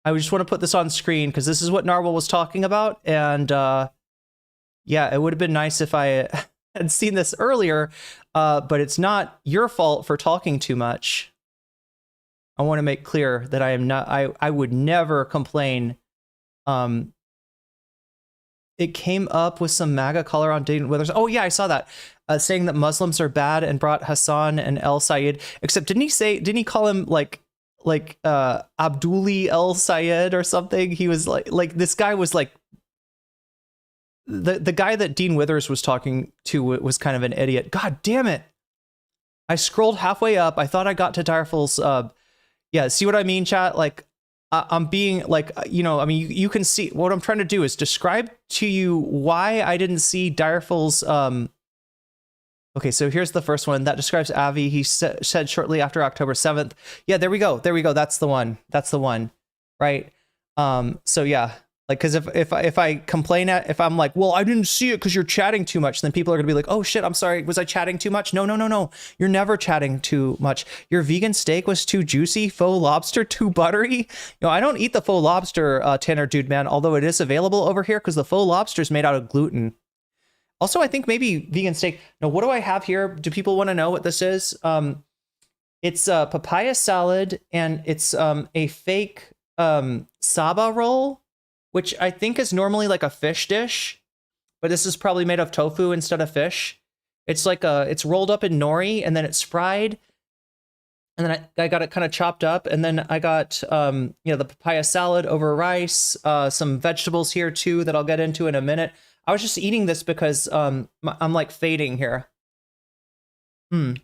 I just want to put this on screen because this is what Narwhal was talking about. And yeah, it would have been nice if I had seen this earlier, but it's not your fault for talking too much. I want to make clear that I am not, I would never complain. It came up with some MAGA color on Dayton Withers. Oh yeah, I saw that. Saying that Muslims are bad and brought Hassan and El Sayed. Except didn't he call him like Abduli El Sayed or something? He was like this guy was like the guy that Dean Withers was talking to was kind of an idiot. God damn it. I scrolled halfway up. I thought I got to Darful's yeah, see what I mean, chat? Like, I'm being like, you know, I mean, you can see what I'm trying to do is describe to you why I didn't see Darful's. Okay, so here's the first one that describes Avi. He said shortly after October 7th. Yeah, there we go. There we go. That's the one. That's the one. Right. So yeah, like, because if I complain if I'm like, well, I didn't see it because you're chatting too much, then people are gonna be like, oh shit, I'm sorry, was I chatting too much? No, you're never chatting too much. Your vegan steak was too juicy, faux lobster too buttery. You know, I don't eat the faux lobster, Tanner Dude Man, although it is available over here because the faux lobster is made out of gluten. Also, I think maybe vegan steak. No, what do I have here? Do people want to know what this is? It's a papaya salad and it's a fake saba roll, which I think is normally like a fish dish, but this is probably made of tofu instead of fish. It's like it's rolled up in nori and then it's fried. And then I got it kind of chopped up. And then I got, you know, the papaya salad over rice, some vegetables here too that I'll get into in a minute. I was just eating this because I'm like fading here. I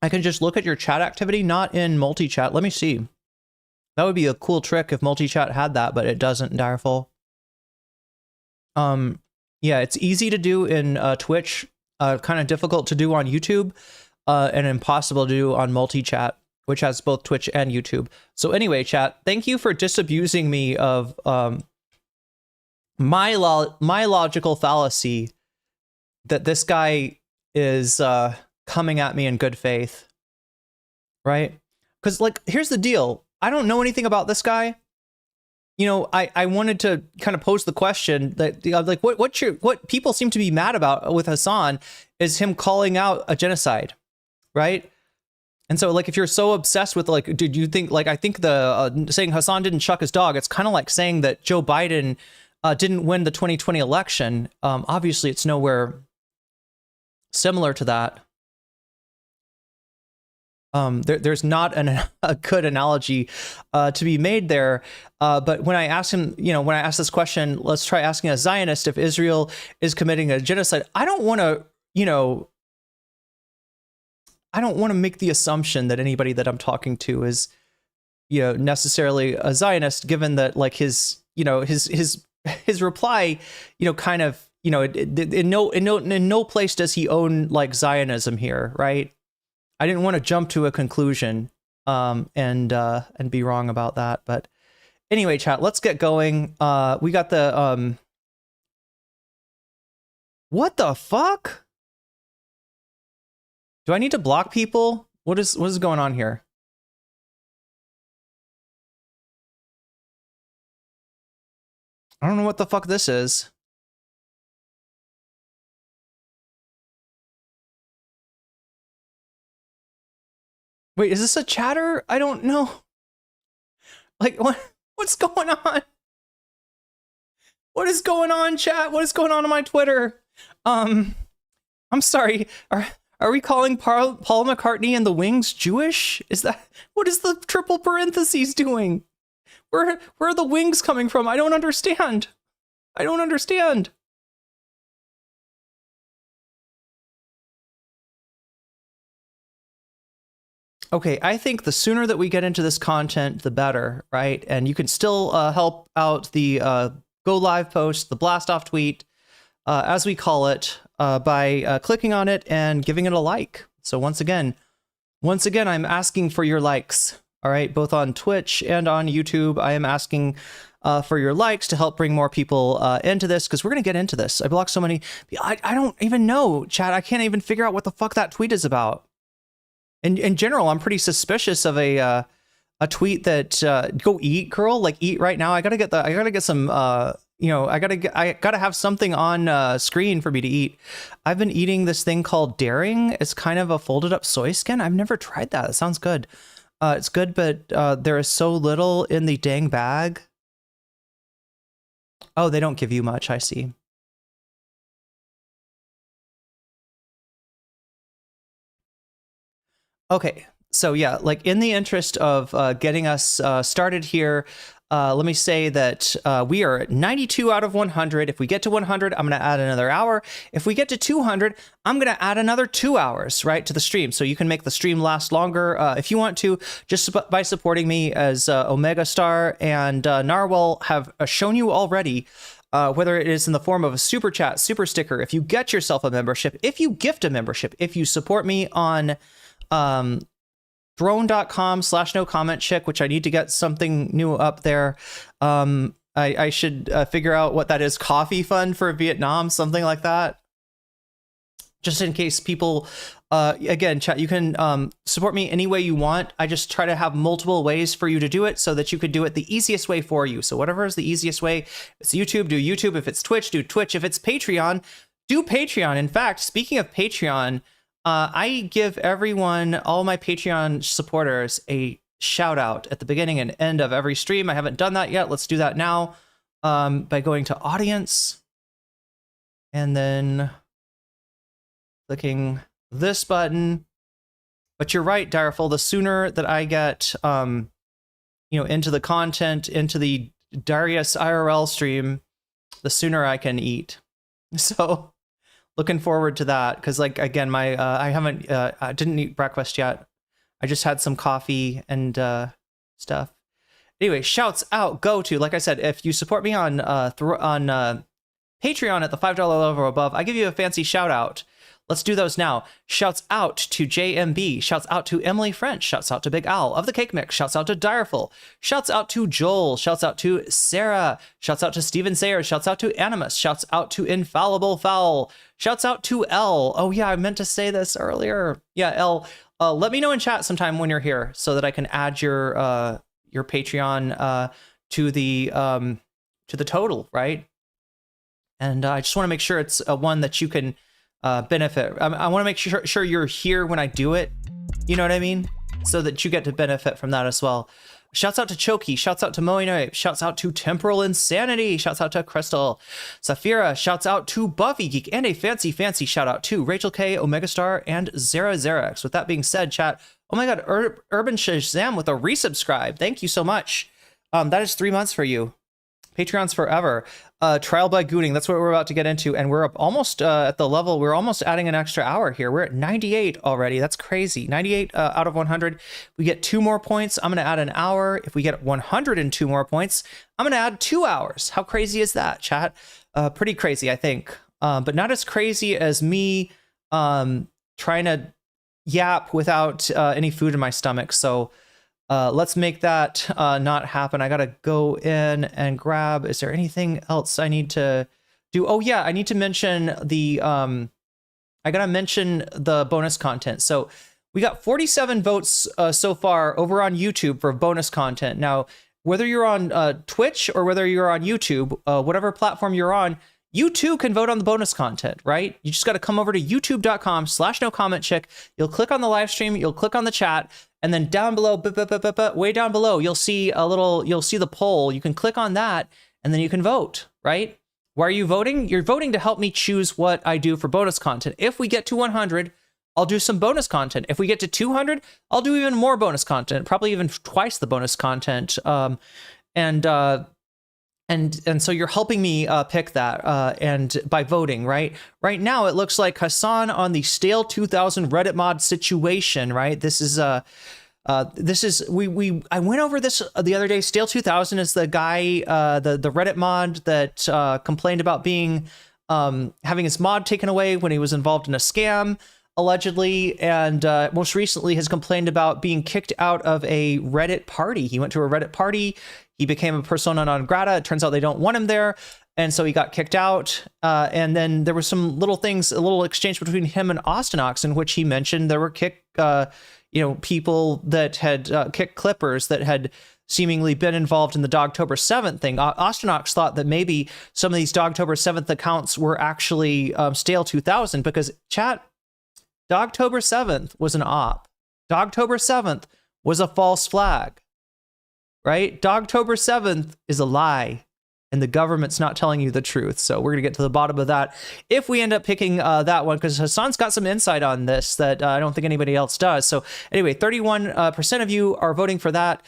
can just look at your chat activity, not in multi-chat. Let me see. That would be a cool trick if multi-chat had that, but it doesn't, Direful. Yeah, it's easy to do in Twitch, kind of difficult to do on YouTube, and impossible to do on multi-chat, which has both Twitch and YouTube. So anyway, chat, thank you for disabusing me of my logical fallacy that this guy is coming at me in good faith, right? Because like, here's the deal. I don't know anything about this guy. You know, I wanted to kind of pose the question that like what people seem to be mad about with Hassan is him calling out a genocide, right? And so like, if you're so obsessed with like, did you think like, I think the saying Hassan didn't chuck his dog, it's kind of like saying that Joe Biden didn't win the 2020 election. Obviously it's nowhere similar to that. There's not a good analogy to be made there. But when I asked him, you know, when I asked this question, let's try asking a Zionist if Israel is committing a genocide. I don't want to, you know, I don't want to make the assumption that anybody that I'm talking to is, you know, necessarily a Zionist, given that like his, you know, his reply, you know, kind of, you know, in no place does he own like Zionism here, right? I didn't want to jump to a conclusion and be wrong about that. But anyway, chat, let's get going. We got the what the fuck? Do I need to block people? What is going on here? I don't know what the fuck this is. Wait, is this a chatter? I don't know. Like, what's going on? What is going on, chat? What is going on my Twitter? I'm sorry. Are we calling Paul McCartney and the Wings Jewish? Is that, what is the triple parentheses doing? Where are the Wings coming from? I don't understand. I don't understand. Okay, I think the sooner that we get into this content, the better, right? And you can still help out the Go Live post, the Blast Off tweet, as we call it. by clicking on it and giving it a like. So once again, I'm asking for your likes. All right, both on Twitch and on YouTube, I am asking for your likes to help bring more people into this, because we're going to get into this. I blocked so many. I don't even know, chat. I can't even figure out what the fuck that tweet is about. In general, I'm pretty suspicious of a tweet that go eat, girl, like eat right now. I gotta get some I gotta have something on screen for me to eat. I've been eating this thing called Daring. It's kind of a folded up soy skin. I've never tried that. It sounds good. It's good, but there is so little in the dang bag. Oh, they don't give you much. I see. Okay, so yeah, like in the interest of getting us started here, let me say that we are at 92 out of 100. If we get to 100, I'm going to add another hour. If we get to 200, I'm going to add another 2 hours, right, to the stream. So you can make the stream last longer if you want to, just by supporting me, as Omega Star and Narwhal have shown you already. Whether it is in the form of a super chat, super sticker, if you get yourself a membership, if you gift a membership, if you support me on throne.com/nocommentchick, which I need to get something new up there. I should figure out what that is. Coffee fund for Vietnam, something like that. Just in case people, again, chat, you can support me any way you want. I just try to have multiple ways for you to do it so that you could do it the easiest way for you. So whatever is the easiest way, if it's YouTube, do YouTube. If it's Twitch, do Twitch. If it's Patreon, do Patreon. In fact, speaking of Patreon, I give everyone, all my Patreon supporters, a shout out at the beginning and end of every stream. I haven't done that yet. Let's do that now by going to audience and then clicking this button. But you're right, Direful, the sooner that I get into the content, into the Darius IRL stream, the sooner I can eat. So looking forward to that, because like again, my I didn't eat breakfast yet. I just had some coffee and stuff. Anyway, shouts out go to, like I said, if you support me on Patreon at the $5 level or above, I give you a fancy shout out. Let's do those now. Shouts out to JMB. Shouts out to Emily French. Shouts out to Big Al of the Cake Mix. Shouts out to Direful. Shouts out to Joel. Shouts out to Sarah. Shouts out to Steven Sayers. Shouts out to Animus. Shouts out to Infallible Fowl. Shouts out to L. Oh yeah, I meant to say this earlier. Yeah, L. Let me know in chat sometime when you're here so that I can add your Patreon to the total, right? And I just want to make sure it's one that you can benefit. I want to make sure you're here when I do it. You know what I mean? So that you get to benefit from that as well. Shouts out to Choki. Shouts out to Moinoe. Shouts out to Temporal Insanity. Shouts out to Crystal. Safira. Shouts out to Buffy Geek. And a fancy shout out to Rachel K, Omega Star, and Zerax. With that being said, chat, oh my god, Urban Shazam with a resubscribe. Thank you so much. That is 3 months for you. Patreon's forever. Trial by Gooning, that's what we're about to get into, and we're up almost at the level, we're almost adding an extra hour here. We're at 98 already. That's crazy. 98 out of 100. We get 2 more points, I'm going to add an hour. If we get 102 more points, I'm going to add 2 hours. How crazy is that, chat? Pretty crazy, I think. But not as crazy as me trying to yap without any food in my stomach. So let's make that not happen. I gotta go in and grab. Is there anything else I need to do? Oh yeah, I need to mention the I gotta mention the bonus content. So we got 47 votes so far over on YouTube for bonus content. Now, whether you're on Twitch or whether you're on YouTube, whatever platform you're on, you too can vote on the bonus content, right? You just got to come over to youtube.com/nocommentchick. You'll click on the live stream, you'll click on the chat, and then down below, way down below, you'll see the poll. You can click on that, and then you can vote, right? Why are you voting? You're voting to help me choose what I do for bonus content. If we get to 100, I'll do some bonus content. If we get to 200, I'll do even more bonus content, probably even twice the bonus content. And so you're helping me pick that and by voting, right? Right now, it looks like Hassan on the Stale 2000 Reddit mod situation, right? This is I went over this the other day. Stale 2000 is the guy, the Reddit mod that complained about being having his mod taken away when he was involved in a scam, allegedly, and most recently has complained about being kicked out of a Reddit party. He went to a Reddit party. He became a persona non grata. It turns out they don't want him there. And so he got kicked out. And then there were some little things, a little exchange between him and Austinox, in which he mentioned there were people that had kick clippers that had seemingly been involved in the Dogtober 7th thing. Austinox thought that maybe some of these Dogtober 7th accounts were actually Stale 2000, because chat, Dogtober 7th was an op. Dogtober 7th was a false flag, right? Dogtober 7th is a lie, and the government's not telling you the truth. So we're going to get to the bottom of that if we end up picking that one, because Hassan's got some insight on this that I don't think anybody else does. So anyway, 31% of you are voting for that.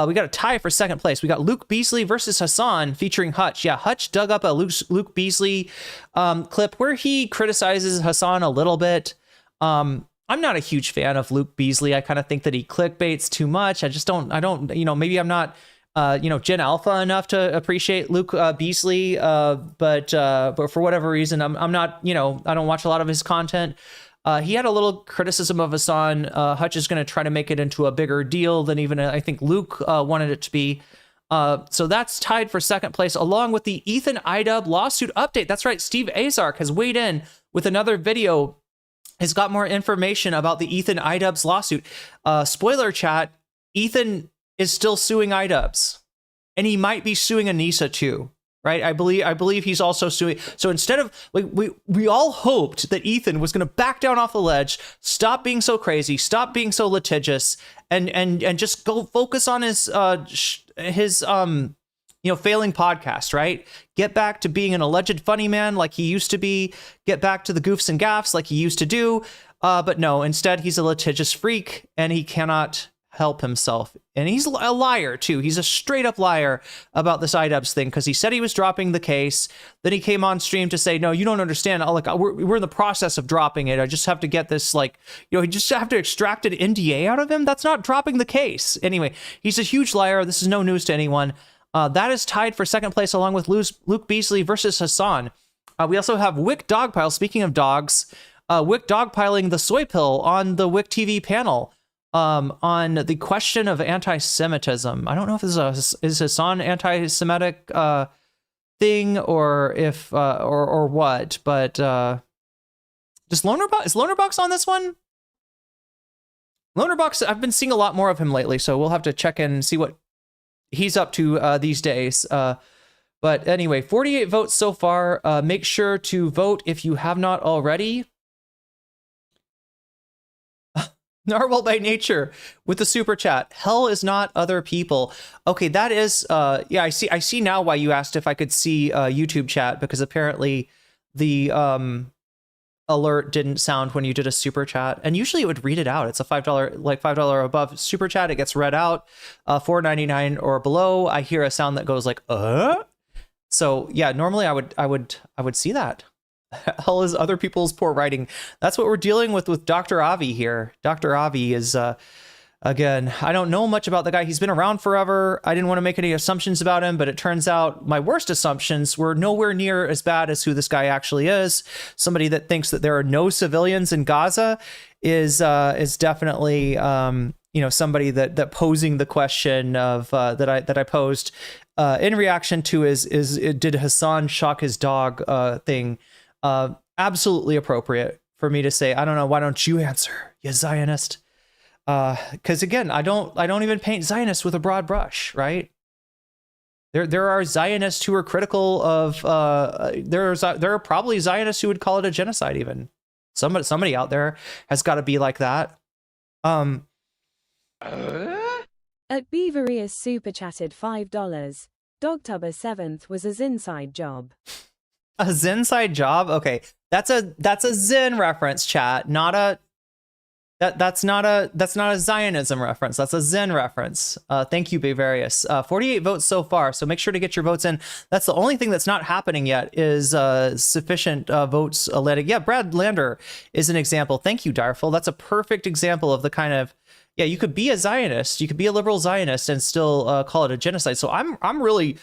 We got a tie for second place. We got Luke Beasley versus Hassan featuring Hutch. Yeah, Hutch dug up a Luke Beasley clip where he criticizes Hassan a little bit. I'm not a huge fan of Luke Beasley. I kind of think that he clickbaits too much. I don't, maybe I'm not, Gen Alpha enough to appreciate Luke Beasley. But for whatever reason, I'm not, I don't watch a lot of his content. He had a little criticism of Hassan. Hutch is going to try to make it into a bigger deal than even I think Luke wanted it to be. So that's tied for second place, along with the Ethan Idub lawsuit update. That's right. Steve Azark has weighed in with another video. Has got more information about the Ethan Idubbbz lawsuit. Spoiler chat, Ethan is still suing Idubbbz, and he might be suing Anissa too, right? I believe he's also suing. So instead of we all hoped that Ethan was going to back down off the ledge, stop being so crazy, stop being so litigious, and just go focus on his failing podcast, right? Get back to being an alleged funny man like he used to be. Get back to the goofs and gaffs like he used to do. But no, instead he's a litigious freak and he cannot help himself. And he's a liar too. He's a straight up liar about this Idubbbz thing, because he said he was dropping the case. Then he came on stream to say, no, you don't understand. We're in the process of dropping it. I just have to get this, you just have to extract an NDA out of him. That's not dropping the case. Anyway, he's a huge liar. This is no news to anyone. That is tied for second place, along with Luke Beasley versus Hassan. We also have Wick Dogpile. Speaking of dogs, Wick dogpiling the soy pill on the Wick TV panel on the question of anti-Semitism. I don't know if this is Hassan anti-Semitic thing or if or what, but is Lonerbox on this one? Lonerbox, I've been seeing a lot more of him lately, so we'll have to check in and see what he's up to these days. But anyway, 48 votes so far. Make sure to vote if you have not already. Narwhal by Nature with the super chat. Hell is not other people. Okay, that is yeah, I see now why you asked if I could see YouTube chat, because apparently the alert didn't sound when you did a super chat, and usually it would read it out. It's a $5 above super chat, it gets read out. $4.99 or below, I hear a sound that goes like so yeah, normally I would see that. Hell is other people's poor writing. That's what we're dealing with Dr. Avi here. Dr. Avi is again, I don't know much about the guy. He's been around forever. I didn't want to make any assumptions about him, but it turns out my worst assumptions were nowhere near as bad as who this guy actually is. Somebody that thinks that there are no civilians in Gaza is definitely somebody that posing the question of that I posed in reaction to is did Hassan shock his dog thing. Absolutely appropriate for me to say, I don't know, why don't you answer, you Zionist? Because again, I don't even paint Zionists with a broad brush, right? There are Zionists who are critical of there are probably Zionists who would call it a genocide even. Somebody out there has got to be like that. At Beavery is super chatted $5. Dogtober 7th was his inside job. A Zenside job? Okay. That's a Zen reference, chat, not a that's not a Zionism reference. That's a Zen reference. Thank you, Bavarius. 48 votes so far, so make sure to get your votes in. That's the only thing that's not happening yet is sufficient votes landing. Yeah, Brad Lander is an example. Thank you, Direful. That's a perfect example of the kind of, yeah, you could be a Zionist, you could be a liberal Zionist and still call it a genocide. So I'm really,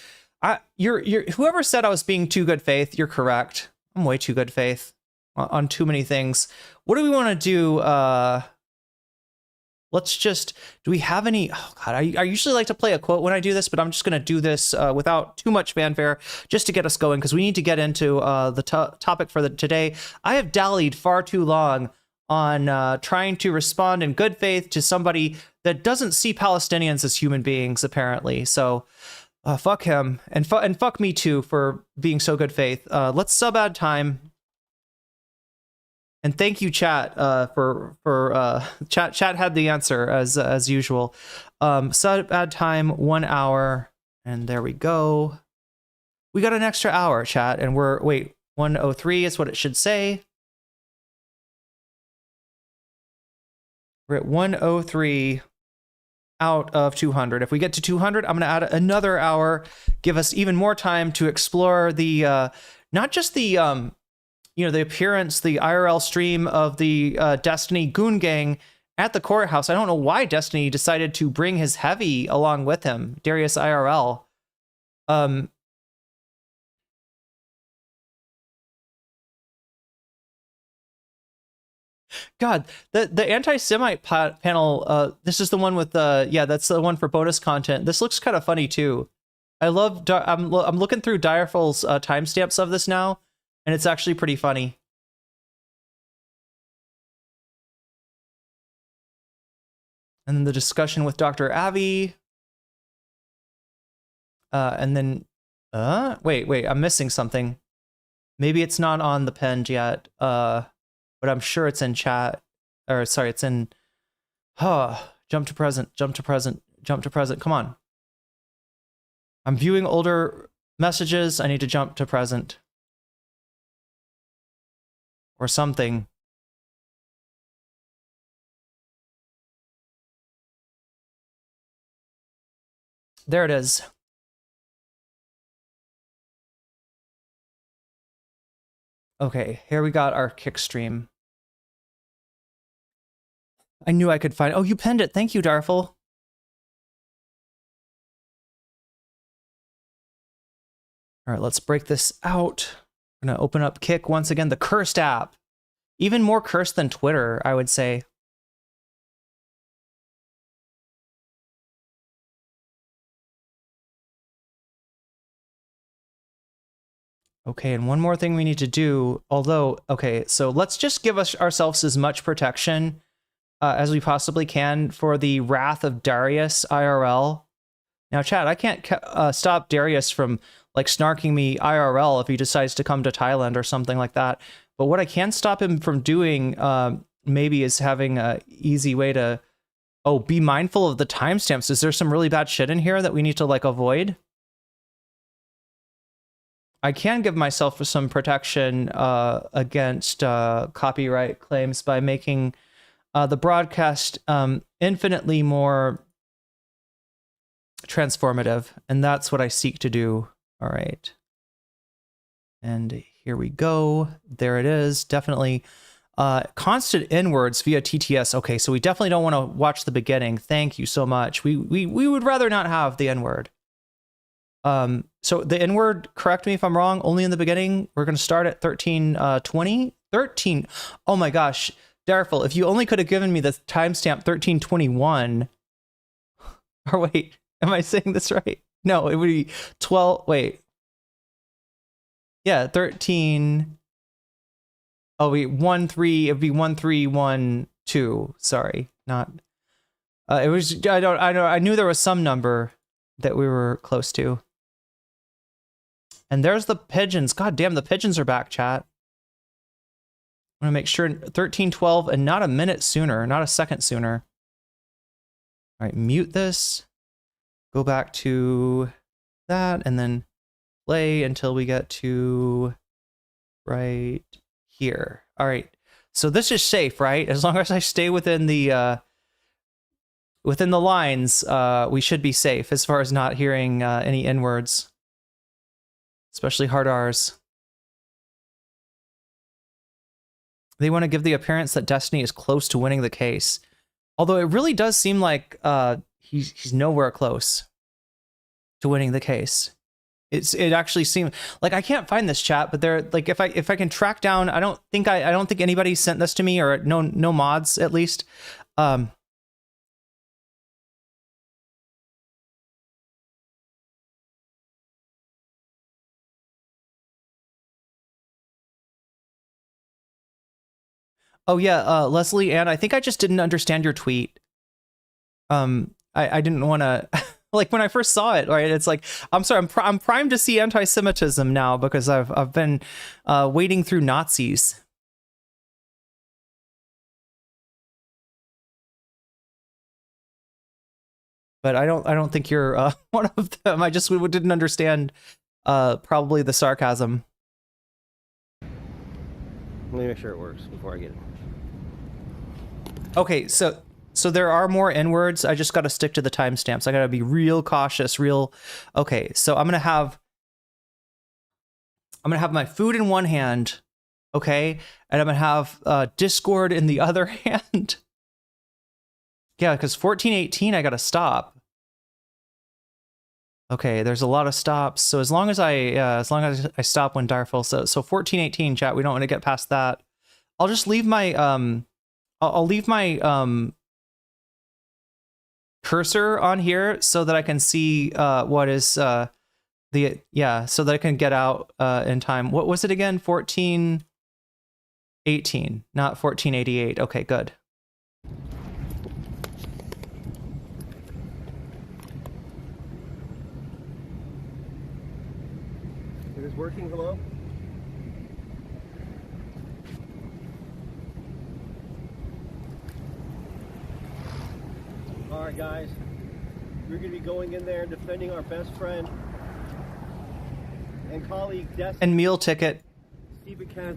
you're whoever said I was being too good faith, you're correct. I'm way too good faith on too many things. What do we want to do? Let's just, do we have any, oh God, I usually like to play a quote when I do this, but I'm just going to do this without too much fanfare just to get us going, because we need to get into the topic for today. I have dallied far too long on trying to respond in good faith to somebody that doesn't see Palestinians as human beings, apparently. So fuck him, and fuck me too for being so good faith. Let's sub ad time. And thank you, chat, for chat. Chat had the answer as usual. Sub ad time 1 hour, and there we go. We got an extra hour, chat, and we're 103 is what it should say. We're at 103 out of 200. If we get to 200, I'm going to add another hour, give us even more time to explore the not just the the appearance, the IRL stream of the Destiny Goon gang at the courthouse. I don't know why Destiny decided to bring his heavy along with him, Darius IRL. God, the anti-Semite panel, this is the one with yeah, that's the one for bonus content. This looks kind of funny too. I love, I'm looking through Direful's timestamps of this now, and it's actually pretty funny. And then the discussion with Dr. Avi. And then, wait, I'm missing something. Maybe it's not on the penned yet, but I'm sure it's in chat. Or sorry, it's in, jump to present, jump to present, jump to present. Come on. I'm viewing older messages. I need to jump to present. Or something. There it is. Okay, here we got our kick stream. I knew I could find. Oh, you penned it. Thank you, Darful. All right, let's break this out. I'm gonna open up Kick once again, the cursed app. Even more cursed than Twitter, I would say. Okay, and one more thing we need to do, although, okay, so let's just give ourselves as much protection as we possibly can for the Wrath of Darius IRL. Now, chat, I can't stop Darius from like snarking me IRL if he decides to come to Thailand or something like that. But what I can stop him from doing maybe is having a easy way to, be mindful of the timestamps. Is there some really bad shit in here that we need to like avoid? I can give myself some protection against copyright claims by making the broadcast infinitely more transformative, and that's what I seek to do. All right. And here we go. There it is. Definitely constant inwards via TTS. Okay, so we definitely don't want to watch the beginning. Thank you so much. We would rather not have the N-word. So the N-word, correct me if I'm wrong, only in the beginning. We're going to start at 1320. 13. Oh my gosh. Dareful, if you only could have given me the timestamp 1321. Or wait, am I saying this right? No, it would be 12. Wait. Yeah, 13. Oh, wait, 13. It'd be 1312. Sorry, not. It was. I knew there was some number that we were close to. And there's the pigeons. God damn, the pigeons are back, chat. I'm gonna make sure 1312 and not a minute sooner, not a second sooner. All right, mute this. Go back to that and then play until we get to right here. All right, so this is safe, right? As long as I stay within the lines, we should be safe as far as not hearing any N-words, especially hard R's. They want to give the appearance that Destiny is close to winning the case, although it really does seem like he's nowhere close to winning the case. it actually seemed like I can't find this chat, but they're like if I can track down, I don't think anybody sent this to me, or no mods at least. Oh yeah, Leslie Ann, I think I just didn't understand your tweet. I didn't want to like when I first saw it, right? It's like I'm sorry, I'm primed to see anti-Semitism now because I've been wading through Nazis. But I don't think you're one of them. I just didn't understand probably the sarcasm. Let me make sure it works before I get it. Okay, so there are more N-words. I just got to stick to the timestamps. I got to be real cautious, okay, so I'm going to have my food in one hand, okay? And I'm going to have Discord in the other hand. Yeah, cuz 1418 I got to stop. Okay, there's a lot of stops. So as long as I stop when Darfil says so 1418 chat, we don't want to get past that. I'll just leave my I'll leave my cursor on here so that I can see what is so that I can get out in time. What was it again? 1418, not 1488. Okay, good. It is working. Hello? All right, guys. We're going to be going in there and defending our best friend and colleague, and meal ticket.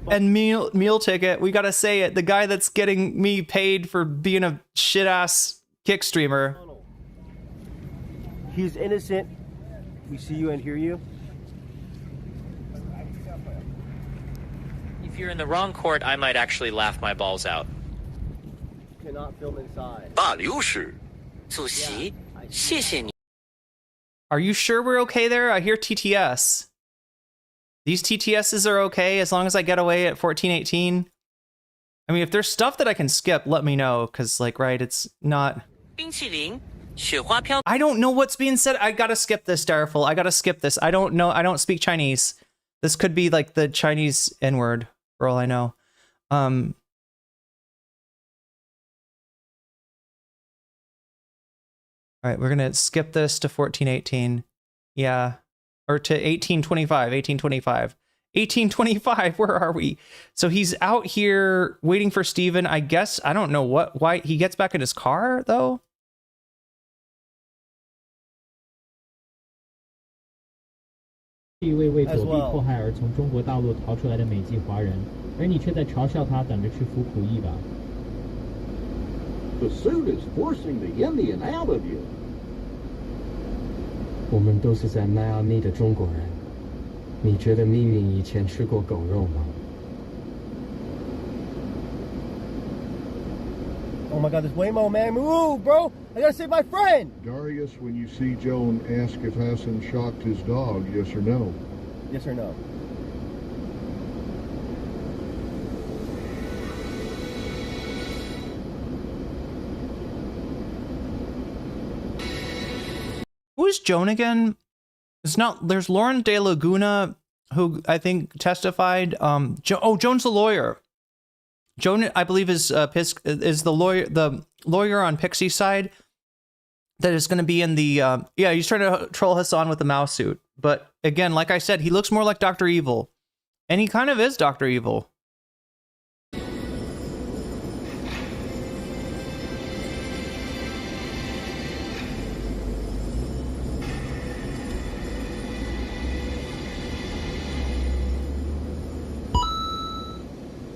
And meal ticket. We got to say it. The guy that's getting me paid for being a shit-ass kick streamer. He's innocent. We see you and hear you. If you're in the wrong court, I might actually laugh my balls out. Cannot film inside. 大流士 主席，谢谢你。 Are you sure we're okay there? I hear TTS. These TTSs are okay as long as I get away at 1418. I mean, if there's stuff that I can skip, let me know, because, like, right, it's not... 冰淇淋，雪花飘。 I don't know what's being said. I gotta skip this, Darful. I gotta skip this. I don't know. I don't speak Chinese. This could be, like, the Chinese N-word, for all I know. All right, we're gonna skip this to 1418. Yeah. Or to 1825, 1825. 1825, where are we? So he's out here waiting for Steven. I guess, I don't know why he gets back in his car, though. 一位为躲避迫害而从中国大陆逃出来的美籍华人，而你却在嘲笑他等着去服苦役吧。 The suit is forcing the Indian out of you. 我们都是在迈阿密的中国人，你觉得命运以前吃过狗肉吗？ Oh my God, this Waymo, man. Move, bro. I gotta save my friend. Darius, when you see Joan, ask if Hassan shocked his dog, yes or no. Yes or no? Who is Joan again? It's not. There's Lauren De Laguna, who I think testified. Joan's the lawyer. Joan, I believe, is the lawyer on Pixie's side. That is going to be in the yeah. He's trying to troll Hassan with the mouse suit, but again, like I said, he looks more like Dr. Evil, and he kind of is Dr. Evil.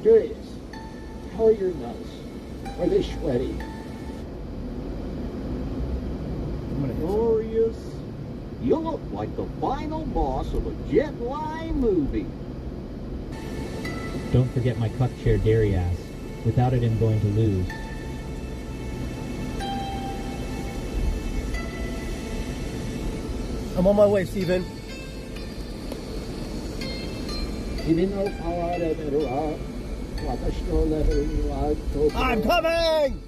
Darius, how are your nuts? Are they sweaty? Glorious. You look like the final boss of a Jet Li movie. Don't forget my cuck chair dairy ass. Without it, I'm going to lose. I'm on my way, Steven. I'm coming!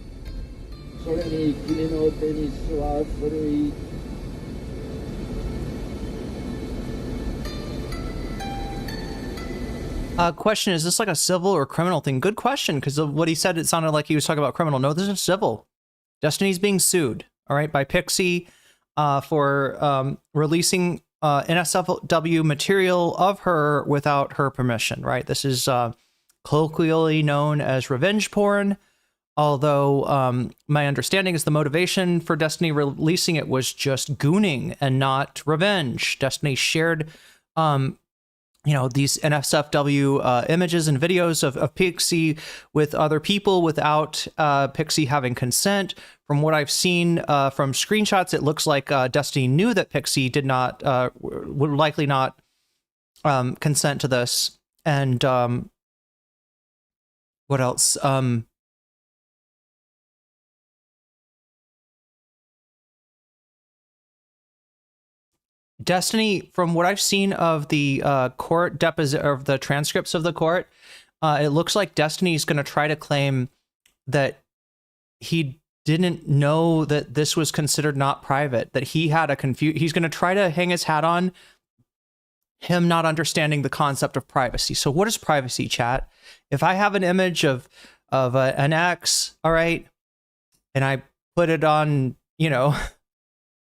Question, is this like a civil or criminal thing? Good question, because of what he said, it sounded like he was talking about criminal. No, this is civil. Destiny's being sued, all right, by Pixie for releasing NSFW material of her without her permission, right? This is colloquially known as revenge porn, although my understanding is the motivation for Destiny releasing it was just gooning and not revenge. Destiny shared these NSFW images and videos of Pixie with other people without Pixie having consent. From what I've seen from screenshots, it looks like Destiny knew that Pixie did not, would likely not consent to this. And what else? Destiny, from what I've seen of the court of the transcripts of the court, it looks like Destiny's going to try to claim that he didn't know that this was considered not private, that he had a he's going to try to hang his hat on him not understanding the concept of privacy. So what is privacy, chat? If I have an image of an ex, all right, and I put it on,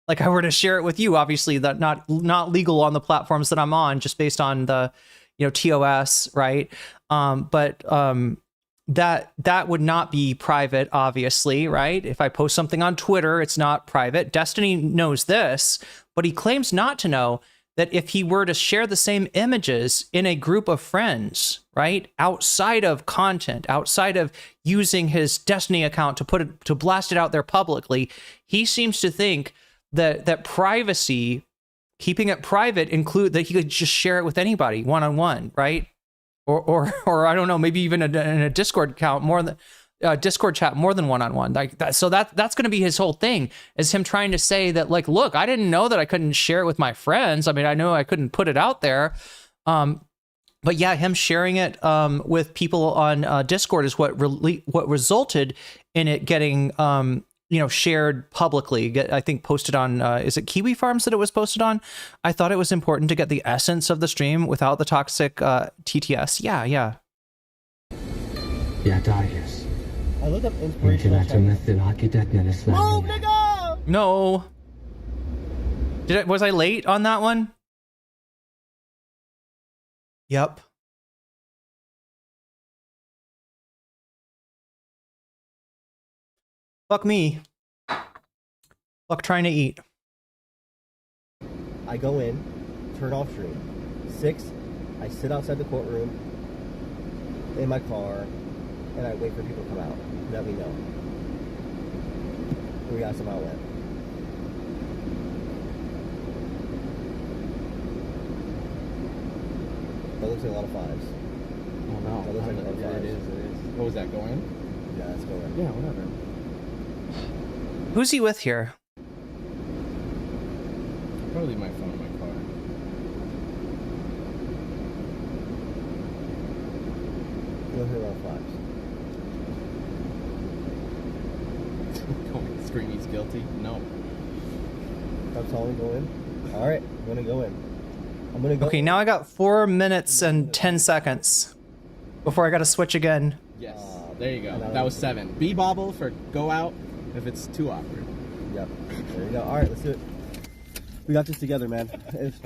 like I were to share it with you, obviously that not legal on the platforms that I'm on, just based on the, TOS, right? But that would not be private, obviously, right? If I post something on Twitter, it's not private. Destiny knows this, but he claims not to know that if he were to share the same images in a group of friends, right, outside of content, outside of using his Destiny account to blast it out there publicly, he seems to think that privacy, keeping it private, include that he could just share it with anybody one-on-one, right? Or I don't know, maybe even in a Discord account more than Discord chat more than one-on-one. Like that, so that's going to be his whole thing, is him trying to say that, like, look, I didn't know that I couldn't share it with my friends. I mean, I know I couldn't put it out there. But yeah, him sharing it with people on Discord is what resulted in it getting shared publicly. I think posted on, is it Kiwi Farms that it was posted on? I thought it was important to get the essence of the stream without the toxic TTS. Yeah. Yeah, Darius. I looked up inspirational. Move, nigga! No. Was I late on that one? Yep. Fuck me. Fuck trying to eat. I go in, turn off stream. 6, I sit outside the courtroom in my car, and I wait for people to come out. Let me know. We got some outlet. That looks like a lot of 5s. Oh no. That looks like a lot of 5s. It is. What was that, go in? Yeah, let's go in. Yeah, whatever. Who's he with here? I'll probably leave my phone in my car. You'll hear a lot of 5s. Scream he's guilty? No. Stop telling me go in. Alright, I'm gonna go in. I'm gonna go. Okay, now I got 4 minutes and 10 seconds before I gotta switch again. Yes. There you go. That was 7. B bobble for go out if it's too awkward. Yep. There you go. Alright, let's do it. We got this together, man.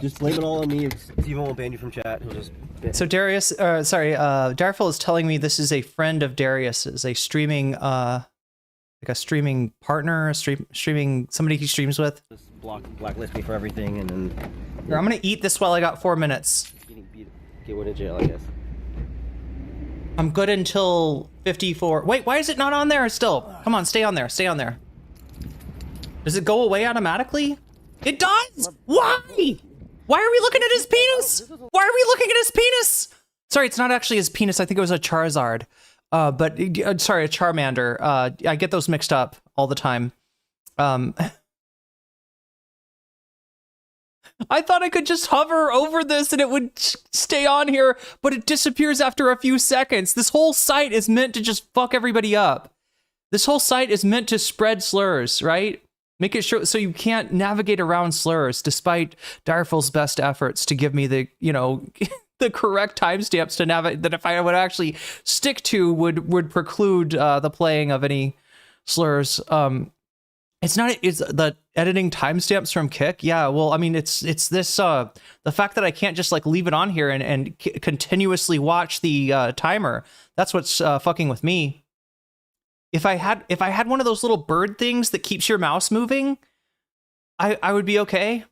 Just blame it all on me. Steven won't ban you from chat. He'll just... So Darius, Darfil is telling me this is a friend of Darius's, a streaming, like a streaming partner, streaming, somebody he streams with. Just blacklist me for everything, and then... Here, I'm gonna eat this while I got 4 minutes. Get one in jail, I guess. I'm good until 54. Wait, why is it not on there still? Come on, stay on there, stay on there. Does it go away automatically? It does! Why? Why are we looking at his penis? Why are we looking at his penis? Sorry, it's not actually his penis. I think it was a Charizard. Sorry, a Charmander. I get those mixed up all the time. I thought I could just hover over this and it would stay on here, but it disappears after a few seconds. This whole site is meant to just fuck everybody up. This whole site is meant to spread slurs, right? Make it sure so you can't navigate around slurs, despite Direful's best efforts to give me the, you know, the correct timestamps to navigate that if I would actually stick to would preclude the playing of any slurs. It's the editing timestamps from Kick. Yeah, well, I mean, it's this the fact that I can't just like leave it on here and continuously watch the timer. That's what's fucking with me. If I had one of those little bird things that keeps your mouse moving, I would be okay.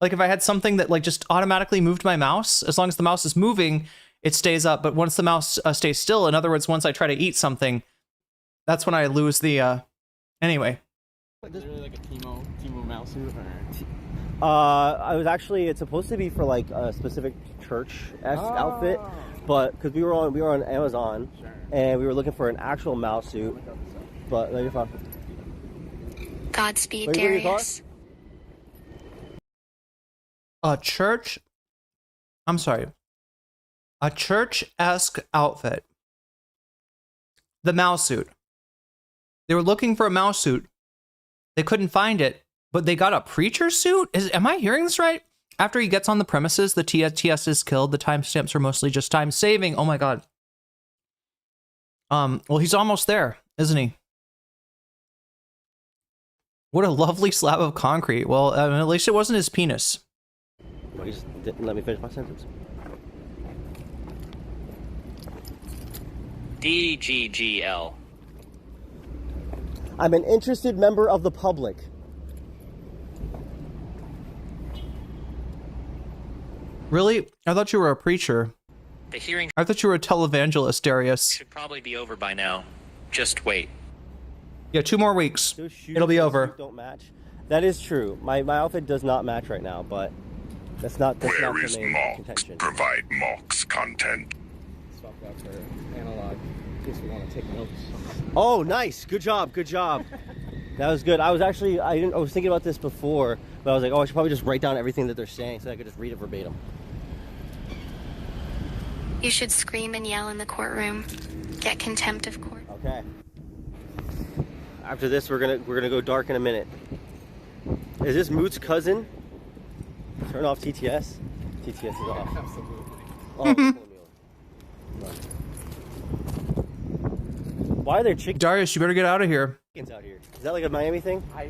Like if I had something that like just automatically moved my mouse, as long as the mouse is moving, it stays up. But once the mouse stays still, in other words, once I try to eat something, that's when I lose the. Anyway. Is it really like a Timo mouse suit? I was actually, it's supposed to be for like a specific church-esque outfit, but because we were on Amazon, and we were looking for an actual mouse suit. But you're fine. Godspeed, Darius. A church-esque outfit. The mouse suit. They were looking for a mouse suit. They couldn't find it, but they got a preacher suit? Am I hearing this right? After he gets on the premises, the TS is killed. The timestamps are mostly just time saving. Oh my god. Well, he's almost there, isn't he? What a lovely slab of concrete. Well, I mean, at least it wasn't his penis. Well, he just didn't let me finish my sentence. DGGL. I'm an interested member of the public. Really? I thought you were a preacher. The hearing I thought you were a televangelist, Darius. should probably be over by now. Just wait. Yeah, 2 more weeks. It'll be over. Don't match. That is true. My outfit does not match right now, but that's not the main contention. Provide Mox content. Swap out for analog in case we want to take notes. Oh, nice. Good job. Good job. That was good. I was thinking about this before, but I was like, oh, I should probably just write down everything that they're saying so I could just read it verbatim. You should scream and yell in the courtroom. Get contempt of court. Okay. After this, we're gonna go dark in a minute. Is this Moot's cousin? Turn off TTS. TTS is off. Absolutely. Oh, why are there chickens? Darius, you better get out of here. Out here. Is that like a Miami thing? I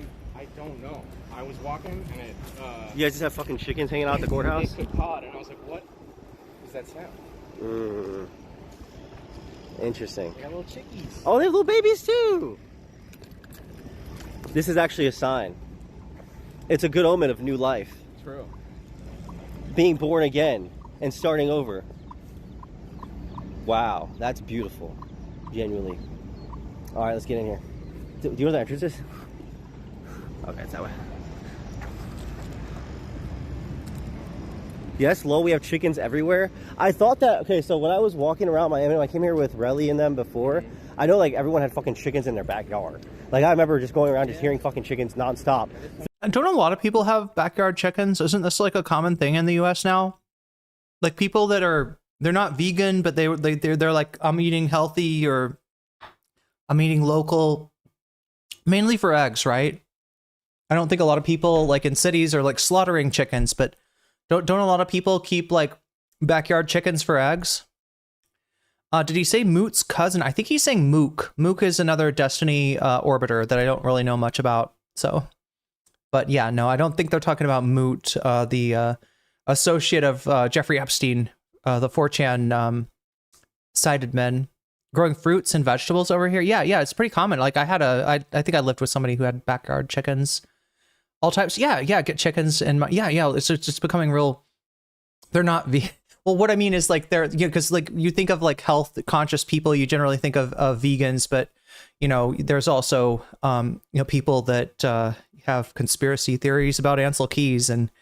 don't know. I was walking and it. You guys just have fucking chickens hanging out at the courthouse? It caught and I was like, what is that sound? Interesting. They got little chickies. Oh, they have little babies too. This is actually a sign. It's a good omen of new life. True. Being born again and starting over. Wow, that's beautiful. Genuinely. All right, let's get in here. Do you know where the entrance is? Okay, it's that way. Yes, Lowell, we have chickens everywhere. I thought that, okay, so when I was walking around Miami, I came here with Relly and them before, I know like everyone had fucking chickens in their backyard. Like I remember just going around just hearing fucking chickens nonstop. Don't a lot of people have backyard chickens? Isn't this like a common thing in the US now? Like people that they're not vegan, but they're like, I'm eating healthy or I'm eating local, mainly for eggs, right? I don't think a lot of people like in cities are like slaughtering chickens, but don't a lot of people keep like backyard chickens for eggs? Did he say Moot's cousin? I think he's saying Mook. Mook is another Destiny orbiter that I don't really know much about. So, but yeah, no, I don't think they're talking about Moot, the associate of Jeffrey Epstein, the 4chan sighted men growing fruits and vegetables over here. Yeah, it's pretty common. Like I think I lived with somebody who had backyard chickens. All types, yeah, get chickens and it's just becoming real. They're not well. What I mean is like they're because like you think of like health conscious people, you generally think of vegans, but there's also people that have conspiracy theories about Ansel Keys, and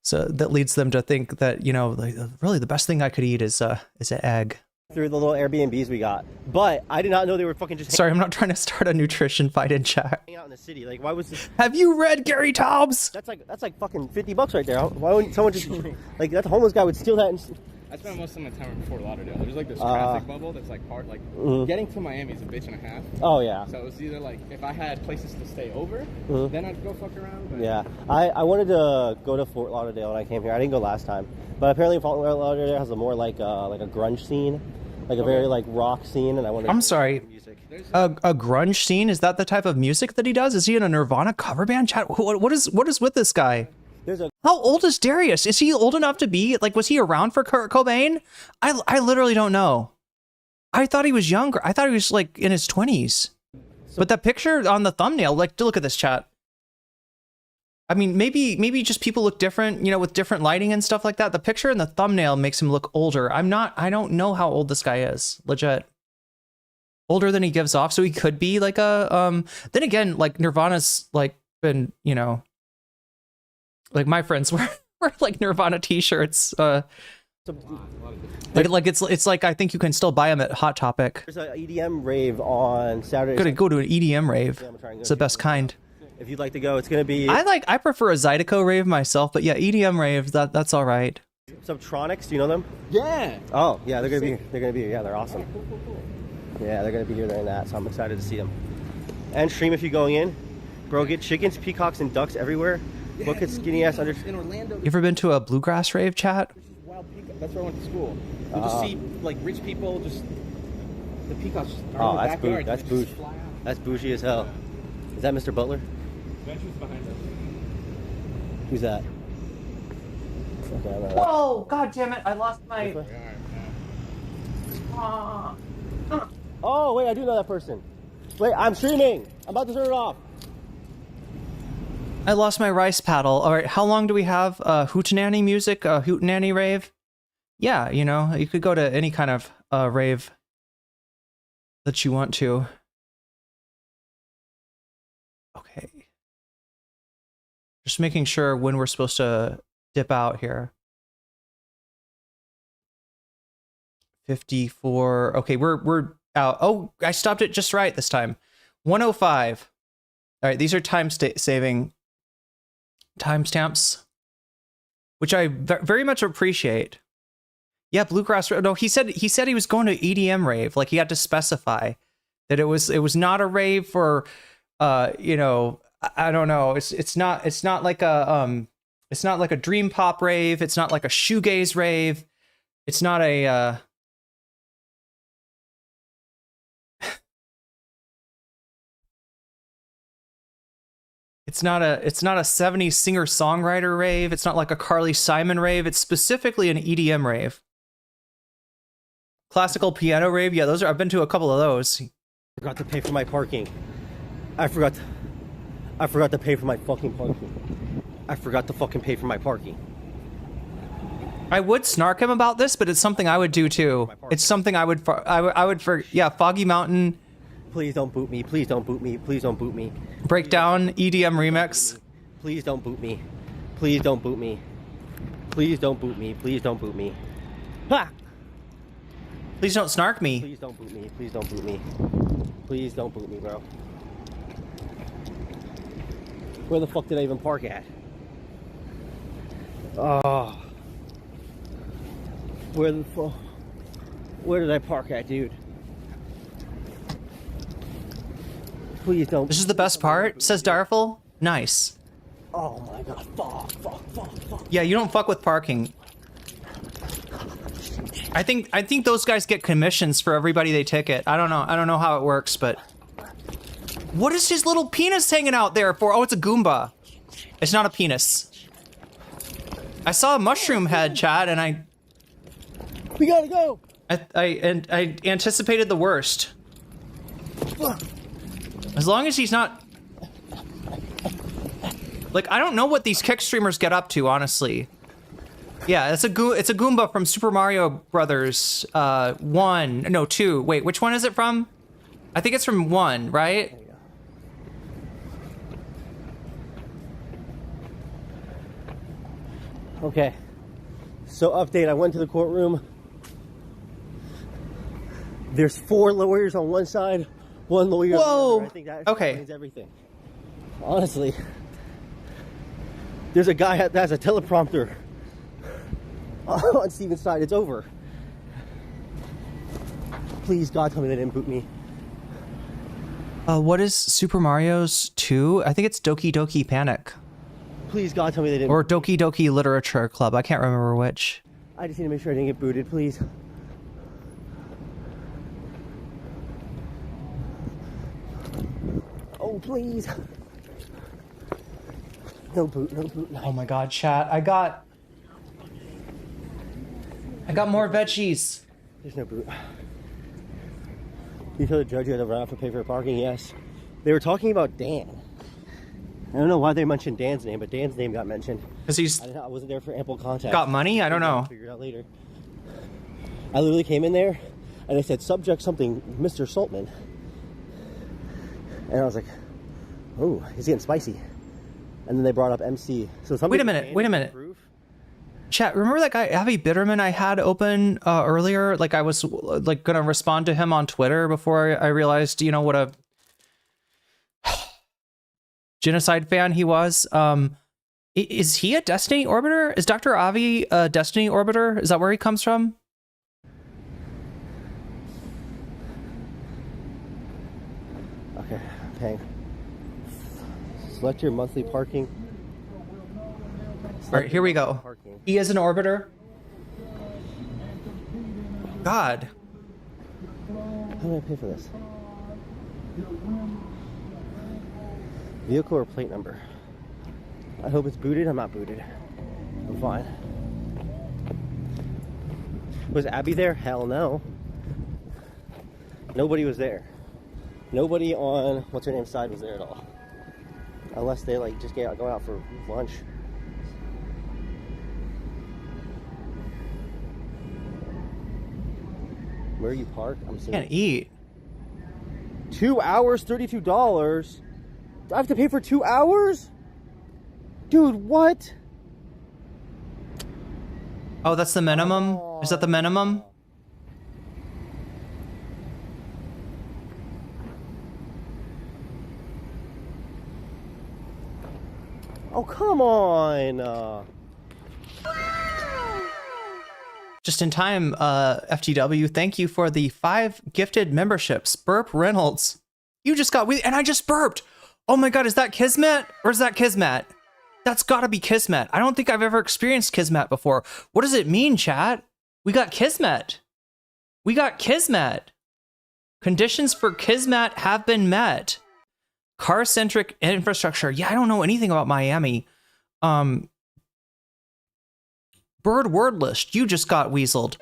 so that leads them to think that like, really the best thing I could eat is an egg. through the little Airbnbs we got. But I did not know they were fucking just. Sorry, I'm not trying to start a nutrition fight in chat. Hanging out in the city. Like, why was this? Have you read Gary Taubes? That's like fucking $50 right there. Why wouldn't someone just like that homeless guy would steal that? And... I spent most of my time in Fort Lauderdale. There's like this traffic bubble that's like hard. Like getting to Miami is a bitch and a half. Oh yeah. So it was either like if I had places to stay over, then I'd go fuck around. But... Yeah, I wanted to go to Fort Lauderdale when I came here. I didn't go last time, but apparently Fort Lauderdale has a more like a grunge scene, like a very like rock scene. And I wanted. I'm sorry. A grunge scene? Is that the type of music that he does? Is he in a Nirvana cover band? Chat. What is with this guy? How old is Darius? Is he old enough to be like? Was he around for Kurt Cobain? I literally don't know. I thought he was younger. I thought he was like in his 20s. But that picture on the thumbnail, like, look at this, chat. I mean, maybe just people look different, you know, with different lighting and stuff like that. The picture in the thumbnail makes him look older. I don't know how old this guy is. Legit. Older than he gives off, so he could be like a then again, like Nirvana's like been, you know, like my friends wear like Nirvana t-shirts. Like it's like I think you can still buy them at Hot Topic. There's an EDM rave on Saturday. Go to an EDM rave. It's the best kind. If you'd like to go, it's gonna be. I prefer a Zydeco rave myself, but yeah, EDM rave that's all right. Subtronics, do you know them? Yeah. Oh yeah, they're gonna be yeah, they're awesome. Yeah, they're gonna be here during that, so I'm excited to see them. And stream if you're going in, bro. Get chickens, peacocks, and ducks everywhere. Look at skinny ass under. In Orlando. You ever been to a bluegrass rave, chat? Wild peacock. That's where I went to school. You just see like rich people just the peacocks. Oh, that's bougie. That's bougie. That's bougie as hell. Is that Mr. Butler? Venture's behind us. Who's that? Okay, Whoa! God damn it! I lost my. Oh wait, I do know that person. Wait, I'm streaming. I'm about to turn it off. I lost my rice paddle. All right, how long do we have? Hootenanny music, Hootenanny rave. Yeah, you know, you could go to any kind of rave that you want to. Okay. Just making sure when we're supposed to dip out here. 54. Okay, we're out. Oh, I stopped it just right this time. 105. All right, these are saving timestamps, which I very much appreciate. Yeah, bluegrass. No, he said he was going to EDM rave. Like he had to specify that it was not a rave for, you know, I don't know. It's not like a dream pop rave. It's not like a shoegaze rave. It's not a It's not a 70s singer-songwriter rave. It's not like a Carly Simon rave. It's specifically an EDM rave. Classical piano rave. Yeah, I've been to a couple of those. Forgot to pay for my parking. I forgot to pay for my fucking parking. I forgot to fucking pay for my parking. I would snark him about this, but it's something I would do too. It's something I would yeah, Foggy Mountain. Please don't boot me. Please don't boot me. Please don't boot me. Breakdown EDM remix. Please don't boot me. Please don't boot me. Please don't boot me. Please don't boot me. Ha! Please don't snark me. Please don't boot me. Please don't boot me. Please don't boot me, bro. Where the fuck did I even park at? Oh. Where the fuck? Where did I park at, dude? Please don't. This is the best part, says Darful. Nice. Oh my god, fuck. Yeah, you don't fuck with parking. I think those guys get commissions for everybody they ticket. I don't know how it works, but what is his little penis hanging out there for? Oh, it's a Goomba. It's not a penis. I saw a mushroom head, chat, and we gotta go. I anticipated the worst. As long as he's not... Like, I don't know what these kick streamers get up to, honestly. Yeah, it's a Goomba from Super Mario Brothers 1. No, 2. Wait, which one is it from? I think it's from 1, right? Okay. So, update. I went to the courtroom. There's 4 lawyers on one side, 1 lawyer on the other. I think that explains everything. Honestly. There's a guy that has a teleprompter on Steven's side. It's over. Please, God, tell me they didn't boot me. What is Super Mario's 2? I think it's Doki Doki Panic. Please, God, tell me they didn't. Or Doki Doki Literature Club. I can't remember which. I just need to make sure I didn't get booted, please. Oh, please. No boot, no boot. No. Oh my God, chat. I got more veggies. There's no boot. You told the judge you had to run out to pay for parking? Yes. They were talking about Dan. I don't know why they mentioned Dan's name, but Dan's name got mentioned. Because I wasn't there for ample context. Got money? I don't know. Figure it out later. I literally came in there and I said, subject something, Mr. Saltman. And I was like, oh, he's getting spicy. And then they brought up MC. So wait a minute. Chat, remember that guy, Avi Bitterman, I had open earlier? Like, I was like gonna respond to him on Twitter before I realized, you know, what a genocide fan he was. Is he a Destiny Orbiter? Is Dr. Avi a Destiny Orbiter? Is that where he comes from? Okay, paying. Select your monthly parking. All right, here we go. He is an Orbiter. God. How do I pay for this? Vehicle or plate number? I hope it's booted. I'm not booted. I'm fine. Was Abby there? Hell no. Nobody was there. Nobody on what's her name's side was there at all. Unless they like just go out for lunch. Where you park? I'm assuming. Can't eat. 2 hours, $32. I have to pay for 2 hours? Dude, what? Oh, that's the minimum? Is that the minimum? Oh, come on. Just in time, FTW, thank you for the 5 gifted memberships. Burp Reynolds. You just got, and I just burped. Oh my God, is that Kismet? Or is that Kismet? That's gotta be Kismet. I don't think I've ever experienced Kismet before. What does it mean, chat? We got Kismet. We got Kismet. Conditions for Kismet have been met. Car-centric infrastructure. Yeah, I don't know anything about Miami. Bird Wordlist, you just got weaseled.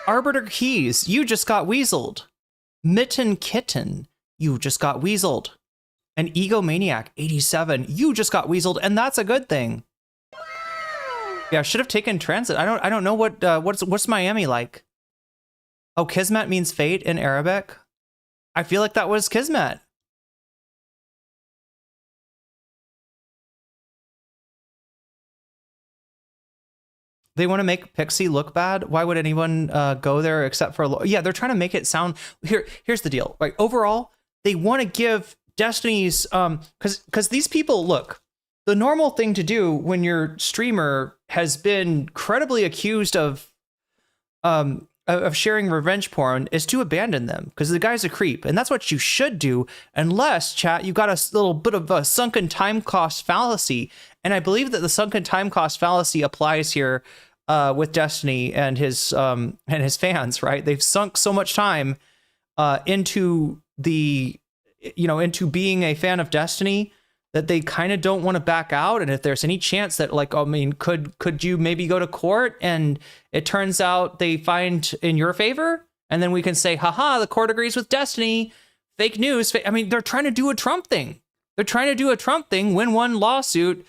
Arbiter Keys, you just got weaseled. Mitten Kitten, you just got weaseled. And Egomaniac 87, you just got weaseled, and that's a good thing. Yeah, I should have taken transit. I don't know what's Miami like. Oh, Kismet means fate in Arabic. I feel like that was Kismet. They want to make Pixie look bad. Why would anyone go there except for... Yeah, they're trying to make it sound... Here's the deal. Like, overall, they want to give Destiny's... Because these people, look, the normal thing to do when your streamer has been credibly accused of sharing revenge porn is to abandon them, because the guy's a creep. And that's what you should do, unless, chat, you got a little bit of a sunken time cost fallacy. And I believe that the sunken time cost fallacy applies here with Destiny and his fans, right? They've sunk so much time into into being a fan of Destiny that they kind of don't want to back out. And if there's any chance that, like, I mean, could you maybe go to court and it turns out they find in your favor, and then we can say, haha, the court agrees with Destiny, fake news. I mean, they're trying to do a Trump thing. They're trying to do a Trump thing, win one lawsuit,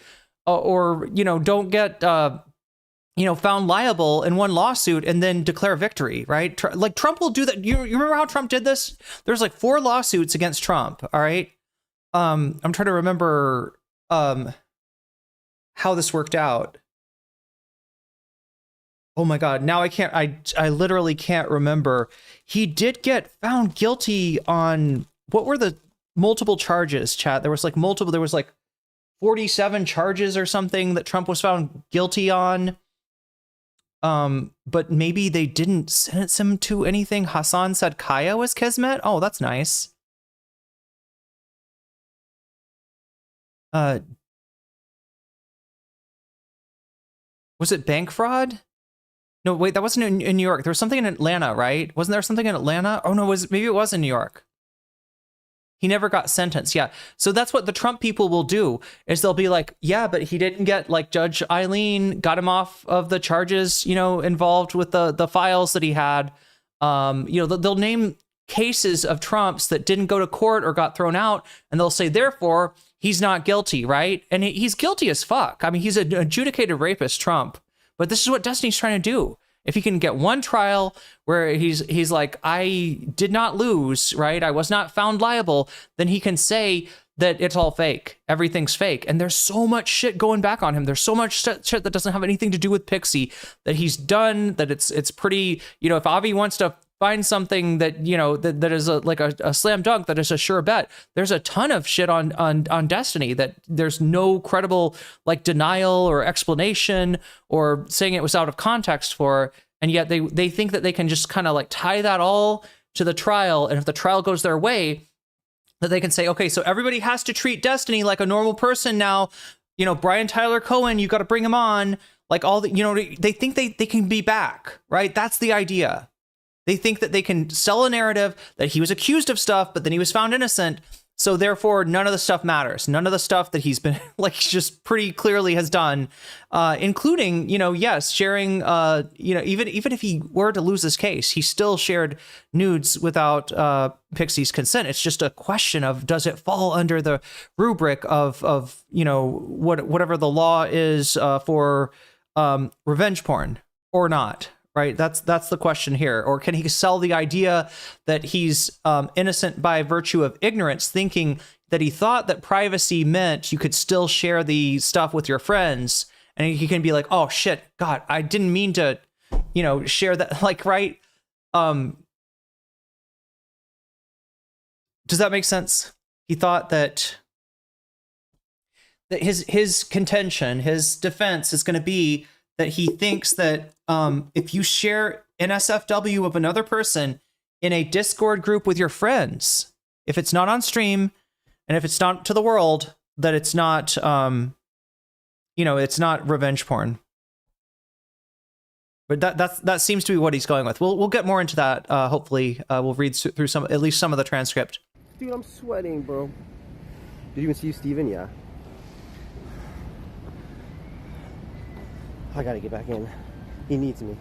or don't get found liable in one lawsuit and then declare victory, right? Like, Trump will do that. You remember how Trump did this? There's like 4 lawsuits against Trump. All right. I'm trying to remember how this worked out. Oh my God. Now I literally can't remember. He did get found guilty on, what were the multiple charges, chat? There was like 47 charges or something that Trump was found guilty on. But maybe they didn't sentence him to anything. Hassan said Kaya was Kismet. Oh, that's nice. Was it bank fraud? No, wait, that wasn't in New York. There was something in Atlanta, right? Wasn't there something in Atlanta? Oh no, maybe it was in New York. He never got sentenced. Yeah. So that's what the Trump people will do, is they'll be like, yeah, but he didn't get, like, Judge Irene got him off of the charges, you know, involved with the files that he had. You know, they'll name cases of Trump's that didn't go to court or got thrown out, and they'll say, therefore, he's not guilty, right? And he's guilty as fuck. I mean, he's an adjudicated rapist, Trump. But this is what Destiny's trying to do. If he can get one trial where he's like, I did not lose, right? I was not found liable, then he can say that it's all fake. Everything's fake. And there's so much shit going back on him. There's so much shit that doesn't have anything to do with Pixie that he's done, that it's pretty, you know, if Avi wants to find something that, you know, that is a slam dunk, that is a sure bet, there's a ton of shit on Destiny that there's no credible, like, denial or explanation or saying it was out of context for, and yet they think that they can just kind of like tie that all to the trial, and if the trial goes their way, that they can say, okay, so everybody has to treat Destiny like a normal person now. You know, Brian Tyler Cohen, you got to bring him on, like all the, you know, they think they can be back, right? That's the idea. They think that they can sell a narrative that he was accused of stuff, but then he was found innocent. So therefore, none of the stuff matters. None of the stuff that he's been, like, just pretty clearly has done, including, you know, yes, sharing, you know, even if he were to lose this case, he still shared nudes without Pixie's consent. It's just a question of, does it fall under the rubric of you know, whatever the law is for revenge porn or not? Right, that's the question here. Or can he sell the idea that he's innocent by virtue of ignorance, thinking that he thought that privacy meant you could still share the stuff with your friends, and he can be like, oh shit, God, I didn't mean to, you know, share that. Like, right? Does that make sense? He thought that his contention, his defense is going to be that he thinks that if you share NSFW of another person in a Discord group with your friends, if it's not on stream and if it's not to the world, that it's not, you know, it's not revenge porn. But that seems to be what he's going with. We'll get more into that. Hopefully, we'll read through at least some of the transcript. Dude, I'm sweating, bro. Did you even see Steven? Yeah. I gotta get back in. He needs me.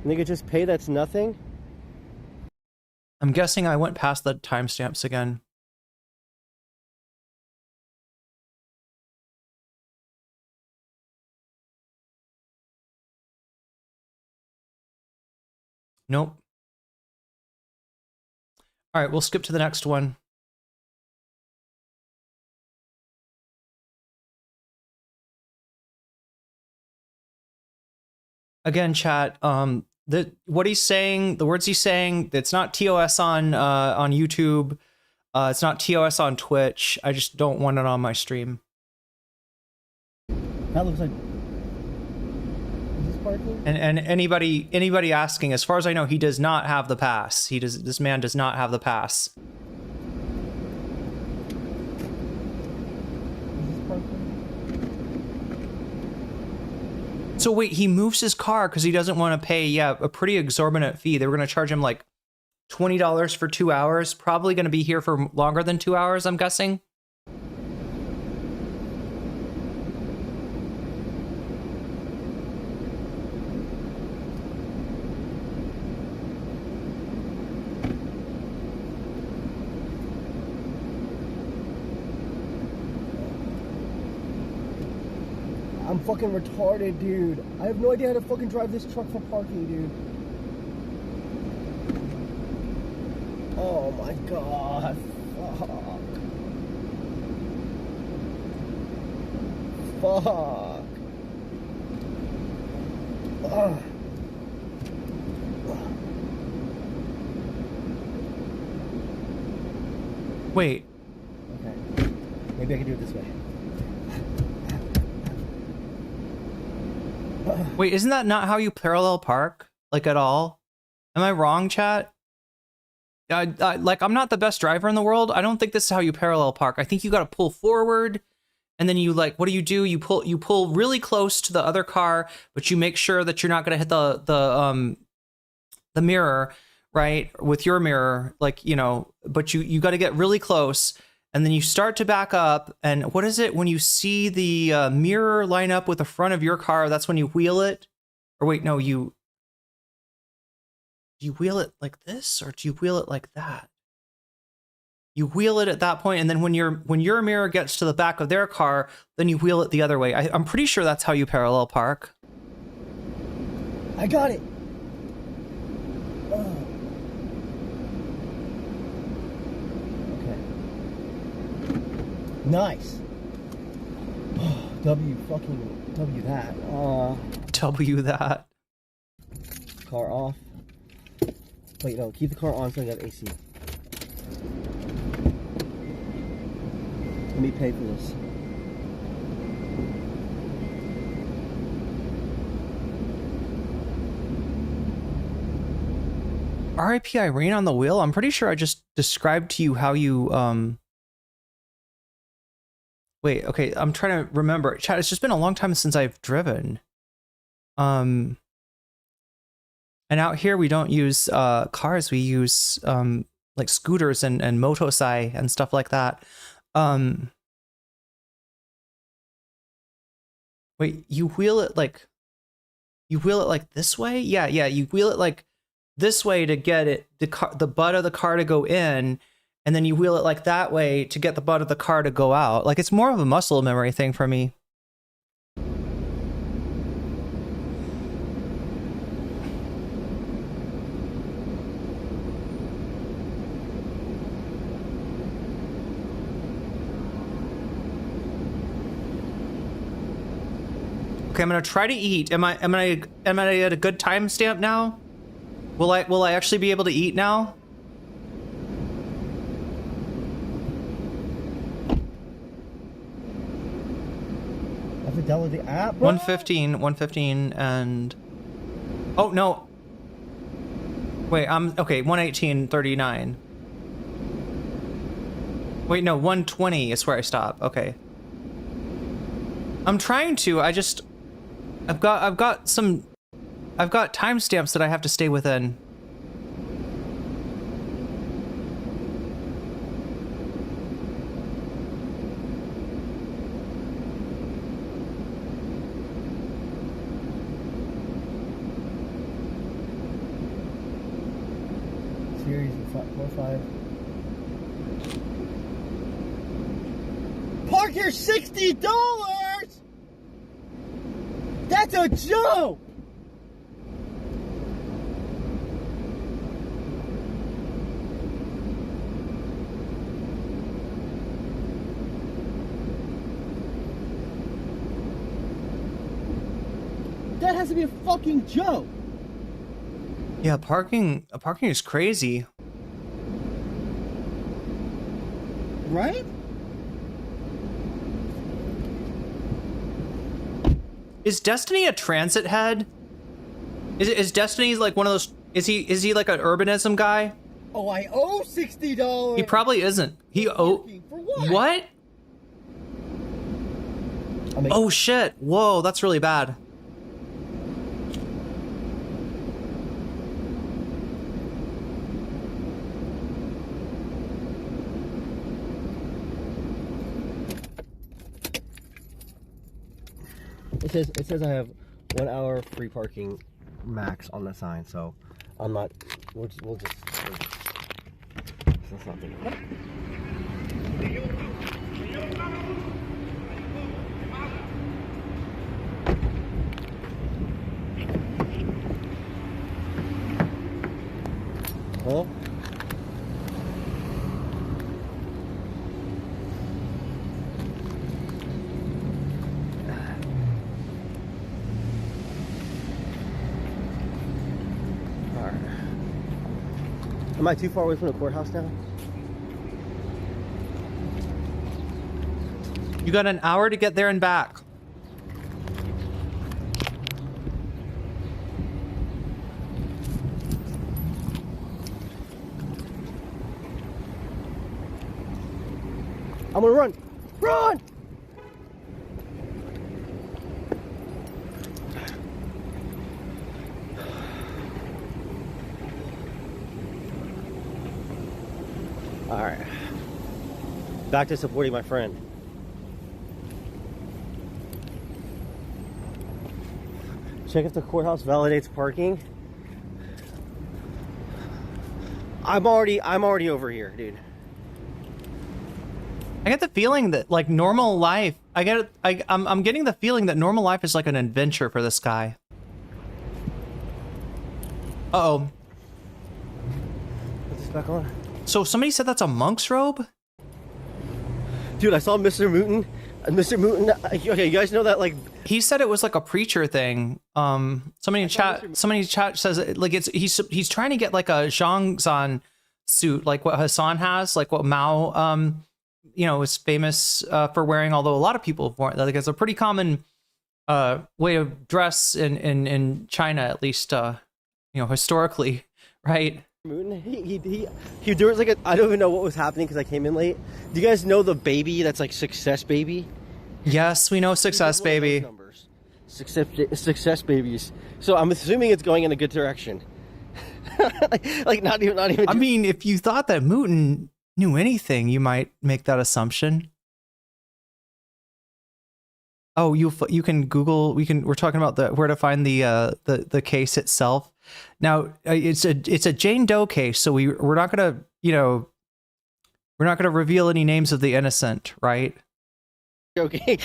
Nigga, just pay, that's nothing? I'm guessing I went past the timestamps again. Nope. All right, we'll skip to the next one. Again, chat, what he's saying, the words he's saying, it's not TOS on YouTube. It's not TOS on Twitch. I just don't want it on my stream. That looks like... Is this parking? And anybody asking, as far as I know, he does not have the pass. This man does not have the pass. So wait, he moves his car because he doesn't want to pay, yeah, a pretty exorbitant fee. They were going to charge him like $20 for 2 hours. Probably going to be here for longer than 2 hours, I'm guessing. I'm fucking retarded, dude. I have no idea how to fucking drive this truck for parking, dude. Oh my god. Fuck. Fuck. Wait. Okay. Maybe I can do it this way. Wait, isn't that not how you parallel park? Like, at all? Am I wrong, chat? Like, I'm not the best driver in the world. I don't think this is how you parallel park. I think you gotta pull forward, and then you, like, what do? You pull really close to the other car, but you make sure that you're not gonna hit the mirror, right? With your mirror, like, you know, but you gotta get really close, and then you start to back up, and what is it? When you see the mirror line up with the front of your car, that's when you wheel it? Or wait, no, do you wheel it like this, or do you wheel it like that? You wheel it at that point, and then when your mirror gets to the back of their car, then you wheel it the other way. I'm pretty sure that's how you parallel park. I got it. Okay. Nice. W that. W that. Car off. Wait, no, keep the car on so I got AC. Let me pay for this. RIP Irene on the wheel? I'm pretty sure I just described to you how you, Wait, okay, I'm trying to remember. Chat, it's just been a long time since I've driven. And out here we don't use cars, we use like scooters and motosai and stuff like that. Wait, you wheel it like this way? Yeah, you wheel it like this way to get it the butt of the car to go in, and then you wheel it like that way to get the butt of the car to go out. Like, it's more of a muscle memory thing for me. Okay, I'm gonna try to eat. Am I at a good timestamp now? Will I actually be able to eat now? I have to download the app, bro? 115 and... Oh, no. Wait, okay, 118.39. Wait, no, 120 is where I stop. Okay. I'm trying to, I've got timestamps that I have to stay within. Series 4-5. Park your $60! That's a joke! That has to be a fucking joke! Yeah, parking is crazy. Right? Is Destiny a transit head? Is Destiny like one of those? Is he like an urbanism guy? Oh, I owe $60. He probably isn't. He owe. For what? What? Oh shit! Whoa, that's really bad. It says I have 1 hour free parking max on the sign, so I'm not. We'll just. That's not big enough. Huh? Am I too far away from the courthouse now? You got an hour to get there and back. I'm gonna run. Run! All right. Back to supporting my friend. Check if the courthouse validates parking. I'm already over here, dude. I get the feeling that like normal life, I'm getting the feeling that normal life is like an adventure for this guy. Uh-oh. Put this back on. So somebody said that's a monk's robe? Dude, I saw Mr. Mooten. Mr. Mooten, okay, you guys know that like he said it was like a preacher thing. Somebody in chat says it, like he's trying to get like a Zhangzan suit, like what Hassan has, like what Mao you know, is famous for wearing, although a lot of people have worn, like it's a pretty common way of dress in China, at least you know, historically, right? He there was like I don't even know what was happening because I came in late. Do you guys know the baby that's like Success Baby? Yes, we know Success Baby. Success babies. So I'm assuming it's going in a good direction. like not even. I mean, if you thought that Mooten knew anything, you might make that assumption. Oh, you can Google. We're talking about where to find the case itself. Now it's a Jane Doe case, so we're not gonna, you know, we're not gonna reveal any names of the innocent, right? Okay.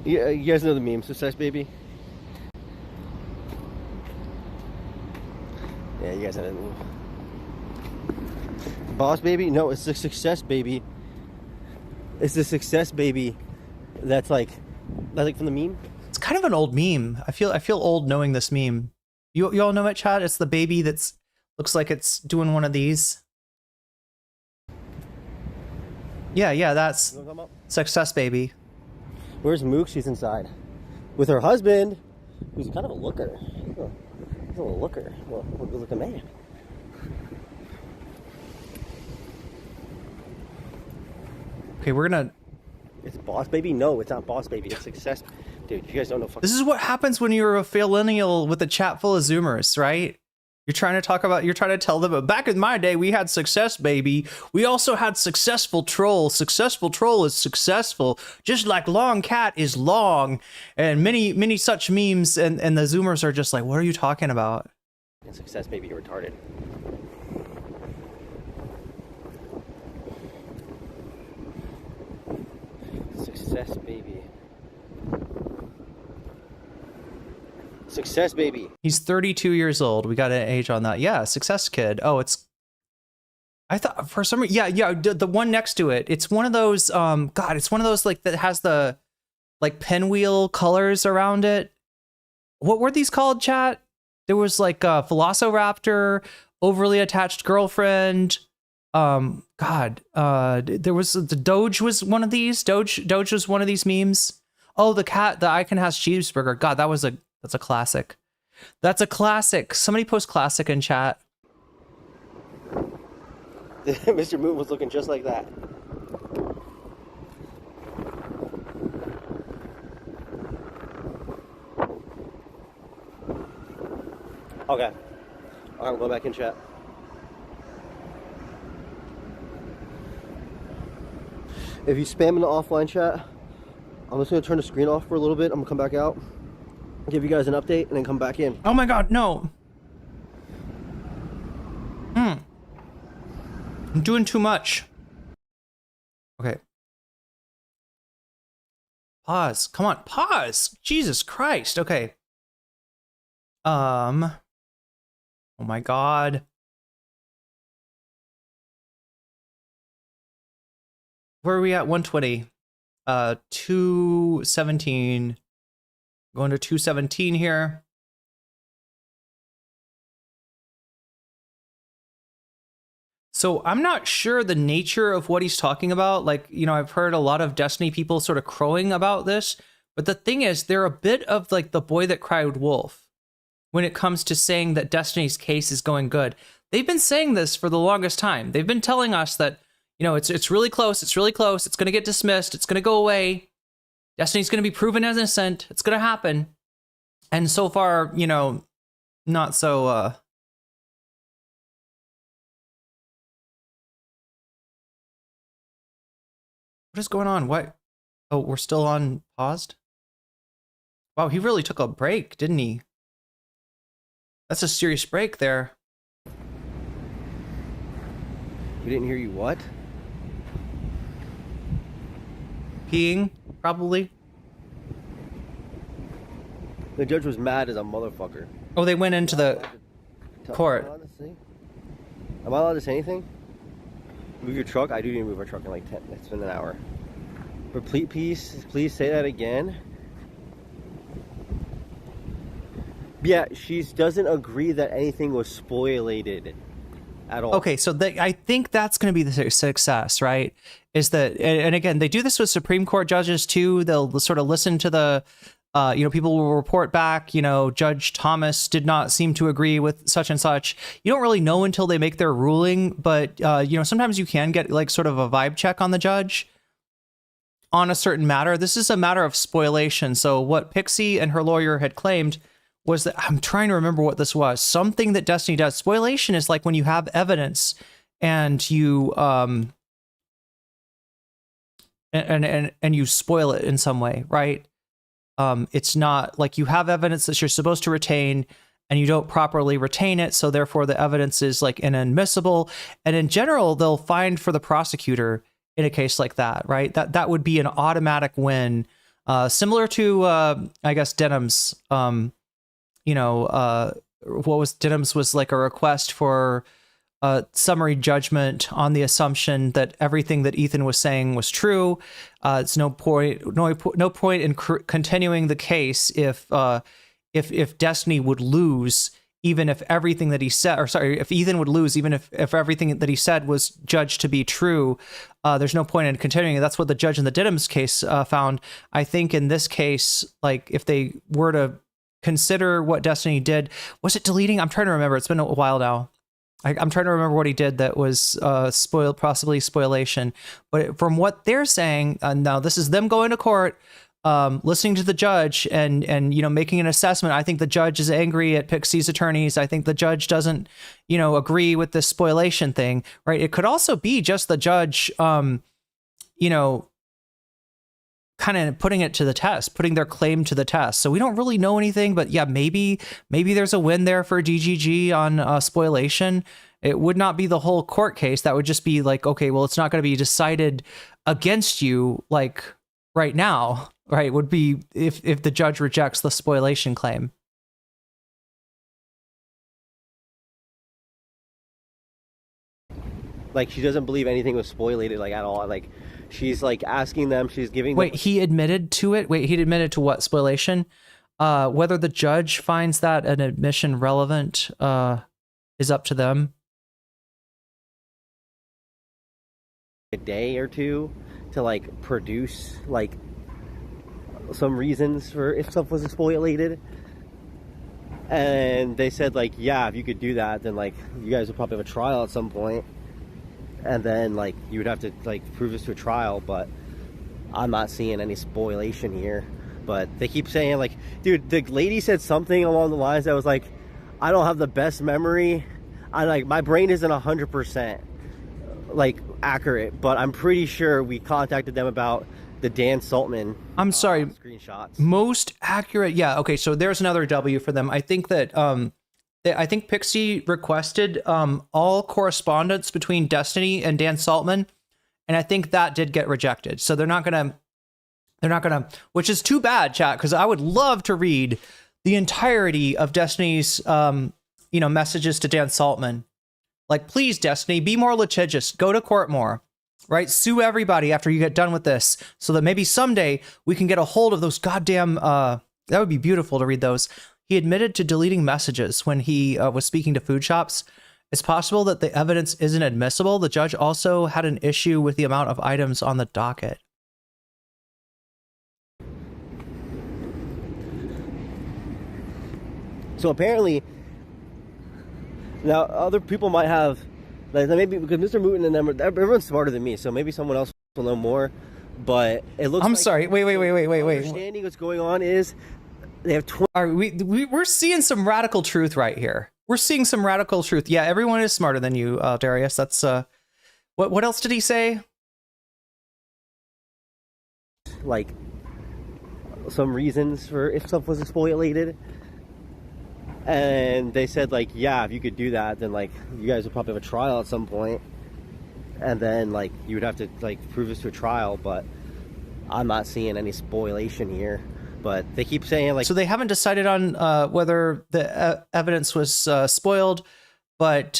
Yeah, you guys know the meme, Success Baby. Yeah, you guys know the meme. Boss Baby? No, it's the Success Baby. It's the Success Baby. That's like from the meme. It's kind of an old meme. I feel old knowing this meme. You all know it, Chad? It's the baby that's looks like it's doing one of these. Yeah, that's Success Baby. Where's Mook? She's inside with her husband, who's kind of a looker. He's a little looker. Well, a good looking man. Okay, we're gonna. It's Boss Baby? No, it's not Boss Baby. It's Success. Dude, you guys don't know. This is what happens when you're a millennial with a chat full of Zoomers, right? You're trying to tell them, back in my day, we had Success Baby. We also had Successful Troll. Successful Troll is successful, just like Long Cat is long, and many such memes. And the Zoomers are just like, what are you talking about? And Success Baby, you're retarded. Success Baby. Success Baby. He's 32 years old. We got an age on that. Yeah, Success Kid. Oh, it's. I thought for some reason. Yeah. The one next to it. It's one of those. God, it's one of those like that has the, like pinwheel colors around it. What were these called, chat? There was like a Velociraptor, overly attached girlfriend. God. There was the Doge was one of these. Doge was one of these memes. Oh, the icon has cheeseburger. God, that's a classic. That's a classic. Somebody post classic in chat. Mr. Moon was looking just like that. Okay. Alright, we'll go back in chat. If you spam in the offline chat, I'm just going to turn the screen off for a little bit. I'm going to come back out, give you guys an update, and then come back in. Oh my god, no. I'm doing too much. Okay. Pause. Come on, pause. Jesus Christ. Okay. Oh my god. Where are we at? 120. 217. Going to 217 here. So I'm not sure the nature of what he's talking about. Like, you know, I've heard a lot of Destiny people sort of crowing about this, but the thing is, they're a bit of like the boy that cried wolf when it comes to saying that Destiny's case is going good. They've been saying this for the longest time. They've been telling us that, you know, it's really close, it's really close, it's going to get dismissed, it's going to go away, Destiny's going to be proven as innocent, it's going to happen. And so far, you know, not so, what is going on? What? Oh, we're still on paused? Wow, he really took a break, didn't he? That's a serious break there. We didn't hear you what? Peeing, probably. The judge was mad as a motherfucker. Oh, they went into the court. Am I allowed to say anything? Move your truck? I do need to move our truck in like 10. It's been an hour. But please say that again. Yeah, she doesn't agree that anything was spoilated at all. Okay, so I think that's going to be the success, right? Is that, and again, they do this with Supreme Court judges too. They'll sort of listen to the, you know, people will report back, you know, Judge Thomas did not seem to agree with such and such. You don't really know until they make their ruling, but, you know, sometimes you can get like sort of a vibe check on the judge on a certain matter. This is a matter of spoliation. So what Pixie and her lawyer had claimed was that, I'm trying to remember what this was, something that Destiny does. Spoliation is like when you have evidence and you and you spoil it in some way, right? It's not like you have evidence that you're supposed to retain and you don't properly retain it, so therefore the evidence is like inadmissible. And in general, they'll find for the prosecutor in a case like that, right? That would be an automatic win, similar to I guess Denham's. You know, what was Denham's was like a request for summary judgment on the assumption that everything that Ethan was saying was true. It's no point in continuing the case if Destiny would lose, even if everything that he said, or sorry, if Ethan would lose, even if everything that he said was judged to be true. There's no point in continuing it. That's what the judge in the Denham's case found. I think in this case, like if they were to consider what Destiny did, was it deleting? I'm trying to remember. It's been a while now. I'm trying to remember what he did that was possibly spoliation. But from what they're saying, now this is them going to court, listening to the judge and you know, making an assessment. I think the judge is angry at Pixie's attorneys. I think the judge doesn't, you know, agree with this spoliation thing, right? It could also be just the judge, you know, kind of putting it to the test, putting their claim to the test. So we don't really know anything, but yeah, maybe there's a win there for DGG on spoliation. It would not be the whole court case. That would just be like, okay, well, it's not going to be decided against you like right now, right? It would be if the judge rejects the spoliation claim. Like she doesn't believe anything was spoilated like at all. Like she's like asking them, she's giving Wait, he admitted to it? Wait, he admitted to what? Spoliation? Whether the judge finds that an admission relevant is up to them. A day or two to like produce like some reasons for if stuff was spoliated. And they said like, yeah, if you could do that, then like you guys would probably have a trial at some point. And then like you would have to like prove this to a trial, but I'm not seeing any spoliation here. But they keep saying like, dude, the lady said something along the lines that was like, I don't have the best memory. I like my brain isn't 100% like accurate, but I'm pretty sure we contacted them about the Dan Saltman. I'm sorry. Screenshots. Most accurate. Yeah. Okay. So there's another W for them. I think that I think Pixie requested all correspondence between Destiny and Dan Saltman, and I think that did get rejected. So they're not gonna, which is too bad, chat, because I would love to read the entirety of Destiny's messages to Dan Saltman. Like, please, Destiny, be more litigious. Go to court more. Right? Sue everybody after you get done with this, so that maybe someday we can get a hold of those goddamn. That would be beautiful to read those. He admitted to deleting messages when he was speaking to food shops, It's possible that the evidence isn't admissible. The judge also had an issue with the amount of items on the docket. So apparently, now other people might have, like maybe because Mr. Mooten and them, everyone's smarter than me, so maybe someone else will know more. But it looks. I'm like sorry. Wait. Understanding what's going on is they have 20. We're seeing some radical truth right here. We're seeing some radical truth. Yeah, everyone is smarter than you, Darius. That's what else did he say? Like some reasons for if stuff was spoliated. And they said, like, yeah, if you could do that, then, like, you guys would probably have a trial at some point. And then, like, you would have to, like, prove this to a trial. But I'm not seeing any spoliation here. But they keep saying, like... So they haven't decided on whether the evidence was spoiled. But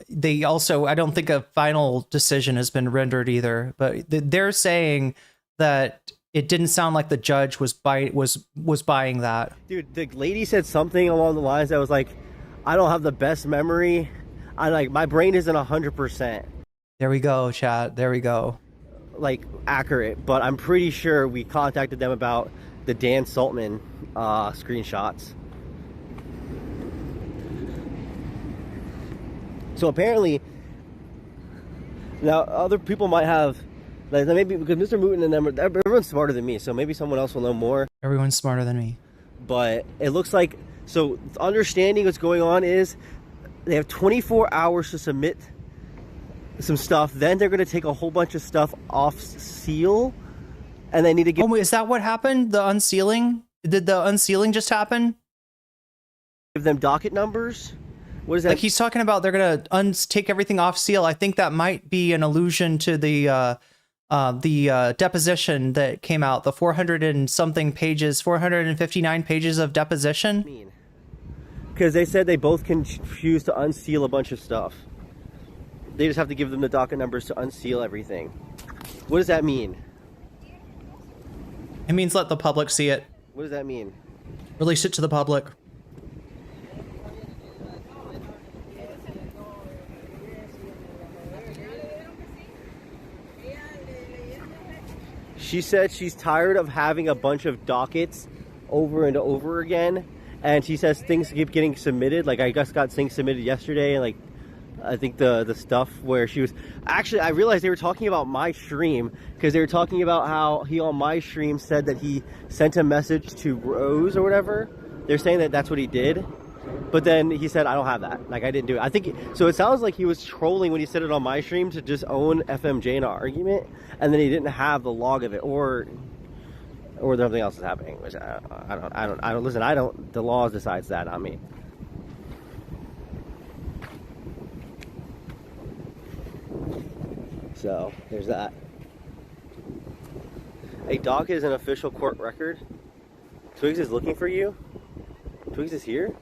they also... I don't think a final decision has been rendered either. But they're saying that... It didn't sound like the judge was buying that. Dude, the lady said something along the lines that was like, I don't have the best memory. My brain isn't 100%. There we go, chat. There we go. Like, accurate. But I'm pretty sure we contacted them about the Dan Saltman screenshots. So apparently, now other people might have... Like maybe because Mr. Mooten and them, everyone's smarter than me, so maybe someone else will know more. Everyone's smarter than me. But it looks like, so understanding what's going on is they have 24 hours to submit some stuff. Then they're going to take a whole bunch of stuff off seal, and they need to get... Oh, is that what happened? The unsealing? Did the unsealing just happen? Give them docket numbers? What is that? Like he's talking about they're going to take everything off seal. I think that might be an allusion to the deposition that came out, the 400 and something pages, 459 pages of deposition. Because they said they both can choose to unseal a bunch of stuff. They just have to give them the docket numbers to unseal everything. What does that mean? It means let the public see it. What does that mean? Release it to the public. She said she's tired of having a bunch of dockets over and over again. And she says things keep getting submitted. Like, I just got things submitted yesterday. And, like, I think the stuff where she was... Actually, I realized they were talking about my stream. Because they were talking about how he on my stream said that he sent a message to Rose or whatever. They're saying that that's what he did. But then he said, I don't have that. Like, I didn't do it. I think... So it sounds like he was trolling when he said it on my stream to just own FMJ in an argument. And then he didn't have the log of it. Or something else is happening. Which I don't... Listen, I don't... The law decides that, not me. So, there's that. A docket is an official court record. Twigs is looking for you. Twigs is here.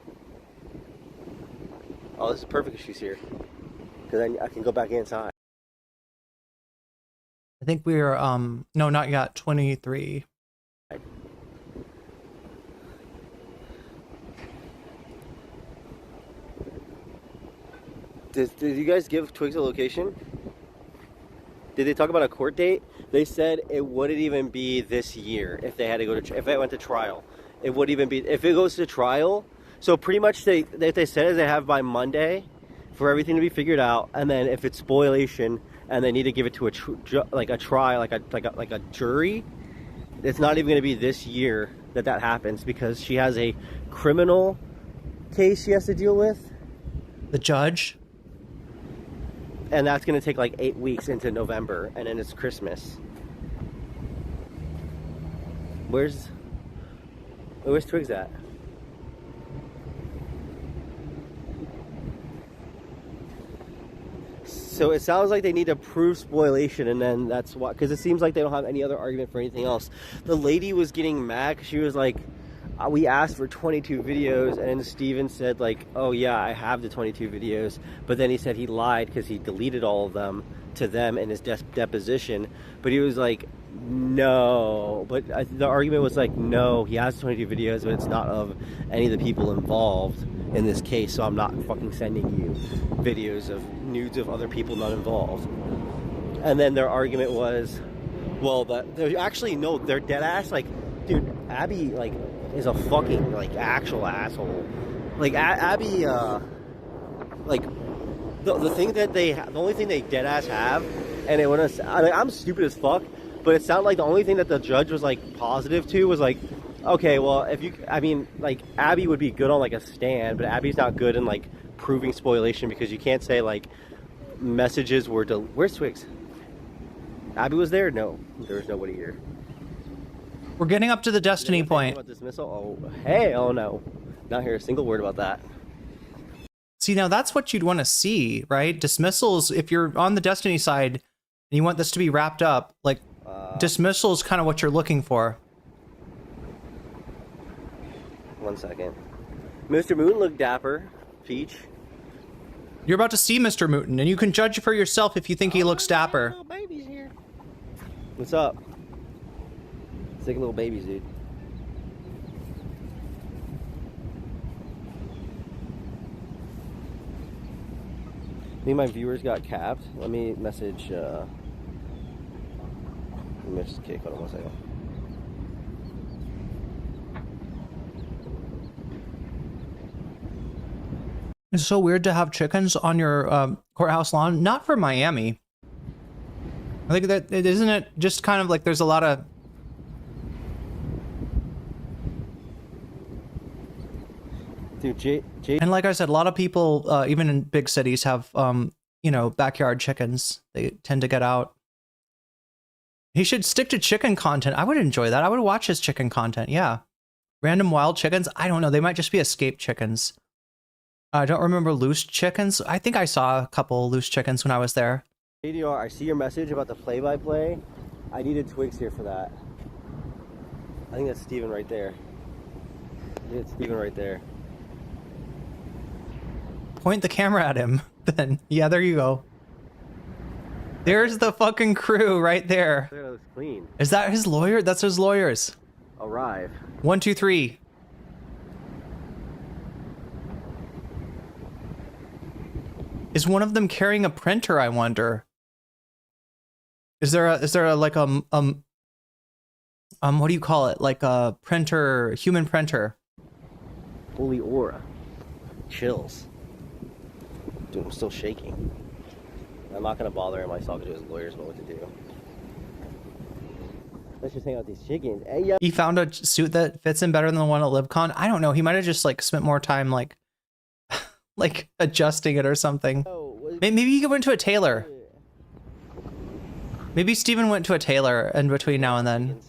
Oh, this is perfect if she's here. Because I can go back inside. I think we're, no, not yet, 23. Did you guys give Twigs a location? Did they talk about a court date? They said it wouldn't even be this year if they had to go to, if it went to trial. It wouldn't even be, if it goes to trial. So pretty much they said is they have by Monday for everything to be figured out, and then if it's spoliation and they need to give it to a trial, like a jury, it's not even going to be this year that happens because she has a criminal case she has to deal with. The judge. And that's going to take like 8 weeks into November, and then it's Christmas. Where's Twigs at? So it sounds like they need to prove spoliation, and then that's why, because it seems like they don't have any other argument for anything else. The lady was getting mad because she was like, we asked for 22 videos, and Steven said like, oh yeah, I have the 22 videos, but then he said he lied because he deleted all of them to them in his deposition. But he was like, no, but the argument was like, no, he has 22 videos, but it's not of any of the people involved. in this case, so I'm not fucking sending you videos of nudes of other people not involved. And then their argument was, well, they're actually, no, they're dead ass. Like, dude, Abby, like, is a fucking, like, actual asshole. Like, Abby, like, the thing that the only thing they dead ass have, and it was, I'm stupid as fuck, but it sounded like the only thing that the judge was, like, positive to was, like, okay, well, if you, I mean, like, Abby would be good on, like, a stand, but Abby's not good in, like, proving spoliation, because you can't say, like, messages were, where's Twigs? Abby was there? No, there was nobody here. We're getting up to the destiny point. About dismissal? Oh, hey, oh no. Not hear a single word about that. See, now that's what you'd want to see, right? Dismissals, if you're on the destiny side and you want this to be wrapped up, like, dismissal is kind of what you're looking for. 1 second. Mr. Moon looked dapper. Peach. You're about to see Mr. Mooten, and you can judge for yourself if you think he looks dapper. Little baby's here. What's up? Sick little babies, dude. I think my viewers got capped. Let me message, Kick. Hold on 1 second. It's so weird to have chickens on your courthouse lawn. Not for Miami. I think that, isn't it just kind of like there's a lot of... Dude, and like I said, a lot of people, even in big cities, have, you know, backyard chickens. They tend to get out. He should stick to chicken content. I would enjoy that. I would watch his chicken content, yeah. Random wild chickens? I don't know. They might just be escaped chickens. I don't remember loose chickens. I think I saw a couple loose chickens when I was there. ADR, I see your message about the play-by-play. I needed Twigs here for that. I think that's Steven right there. It's Steven right there. Point the camera at him, then. Yeah, there you go. There's the fucking crew right there. Look, that looks clean. Is that his lawyer? That's his lawyers. Arrive. 1, 2, 3. Is one of them carrying a printer, I wonder? Is there a like what do you call it? Like a printer, human printer. Holy aura. Chills. Dude, I'm still shaking. I'm not gonna bother him. I talking to his lawyers about what to do. Let's just hang out with these chickens. Hey, yo. He found a suit that fits him better than the one at LibCon. I don't know. He might have just like spent more time like like adjusting it or something. Maybe he went to a tailor. Maybe Steven went to a tailor in between now and then.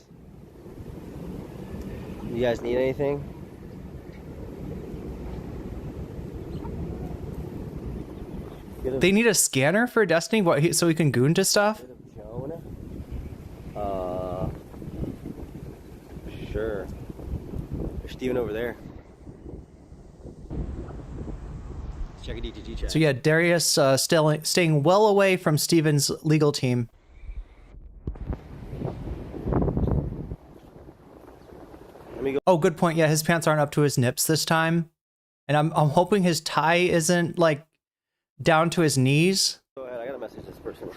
You guys need anything? They need a scanner for Destiny, what, so he can goon to stuff? Sure. There's Steven over there. Let's check a DTG chat. So yeah, Darius staying well away from Steven's legal team. Oh, good point. Yeah, his pants aren't up to his nips this time. And I'm hoping his tie isn't like down to his knees. Go ahead, I gotta message this person.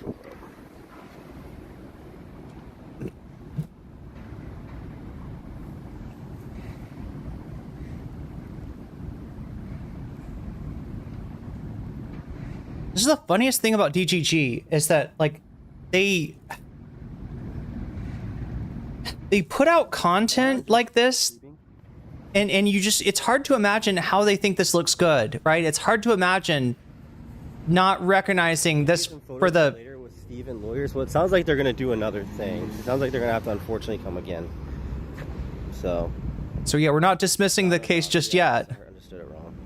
This is the funniest thing about DGG is that like they put out content like this and you just, it's hard to imagine how they think this looks good, right? It's hard to imagine not recognizing this for the later with Steven lawyers. Well, it sounds like they're gonna do another thing. It sounds like they're gonna have to unfortunately come again. So yeah, we're not dismissing the case just yet. I understood it wrong.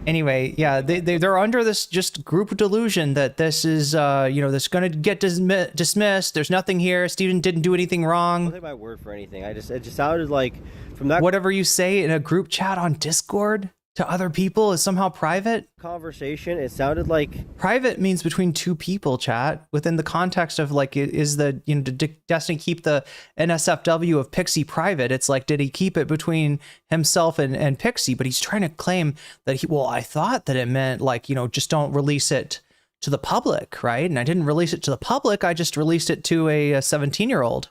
Anyway, yeah, they're under this just group delusion that this is you know, this gonna get dismissed. There's nothing here. Steven didn't do anything wrong. Don't take my word for anything. It just sounded like from that whatever you say in a group chat on Discord. to other people is somehow private? Conversation, it sounded like private means between two people, chat, within the context of like, is the, you know, did Destiny keep the NSFW of Pixie private? It's like, did he keep it between himself and Pixie? But he's trying to claim that I thought that it meant like, you know, just don't release it to the public, right? And I didn't release it to the public. I just released it to a 17-year-old.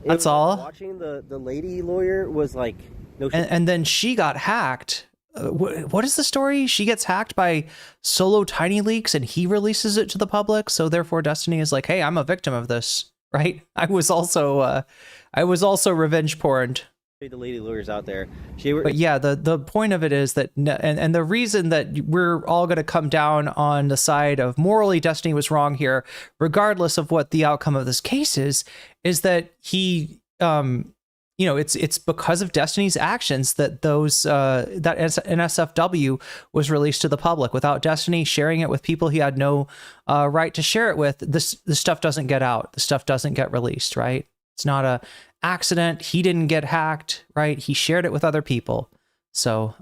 That's all. Watching the lady lawyer was like, no shit. And then she got hacked. What is the story? She gets hacked by Solo Tiny Leaks and he releases it to the public. So therefore Destiny is like, hey, I'm a victim of this, right? I was also revenge porned. The lady lawyers out there. But yeah, the point of it is that, and the reason that we're all going to come down on the side of morally Destiny was wrong here, regardless of what the outcome of this case is that he, you know, it's because of Destiny's actions that that NSFW was released to the public. Without Destiny sharing it with people he had no right to share it with, this stuff doesn't get out. The stuff doesn't get released, right? It's not a accident. He didn't get hacked, right? He shared it with other people. So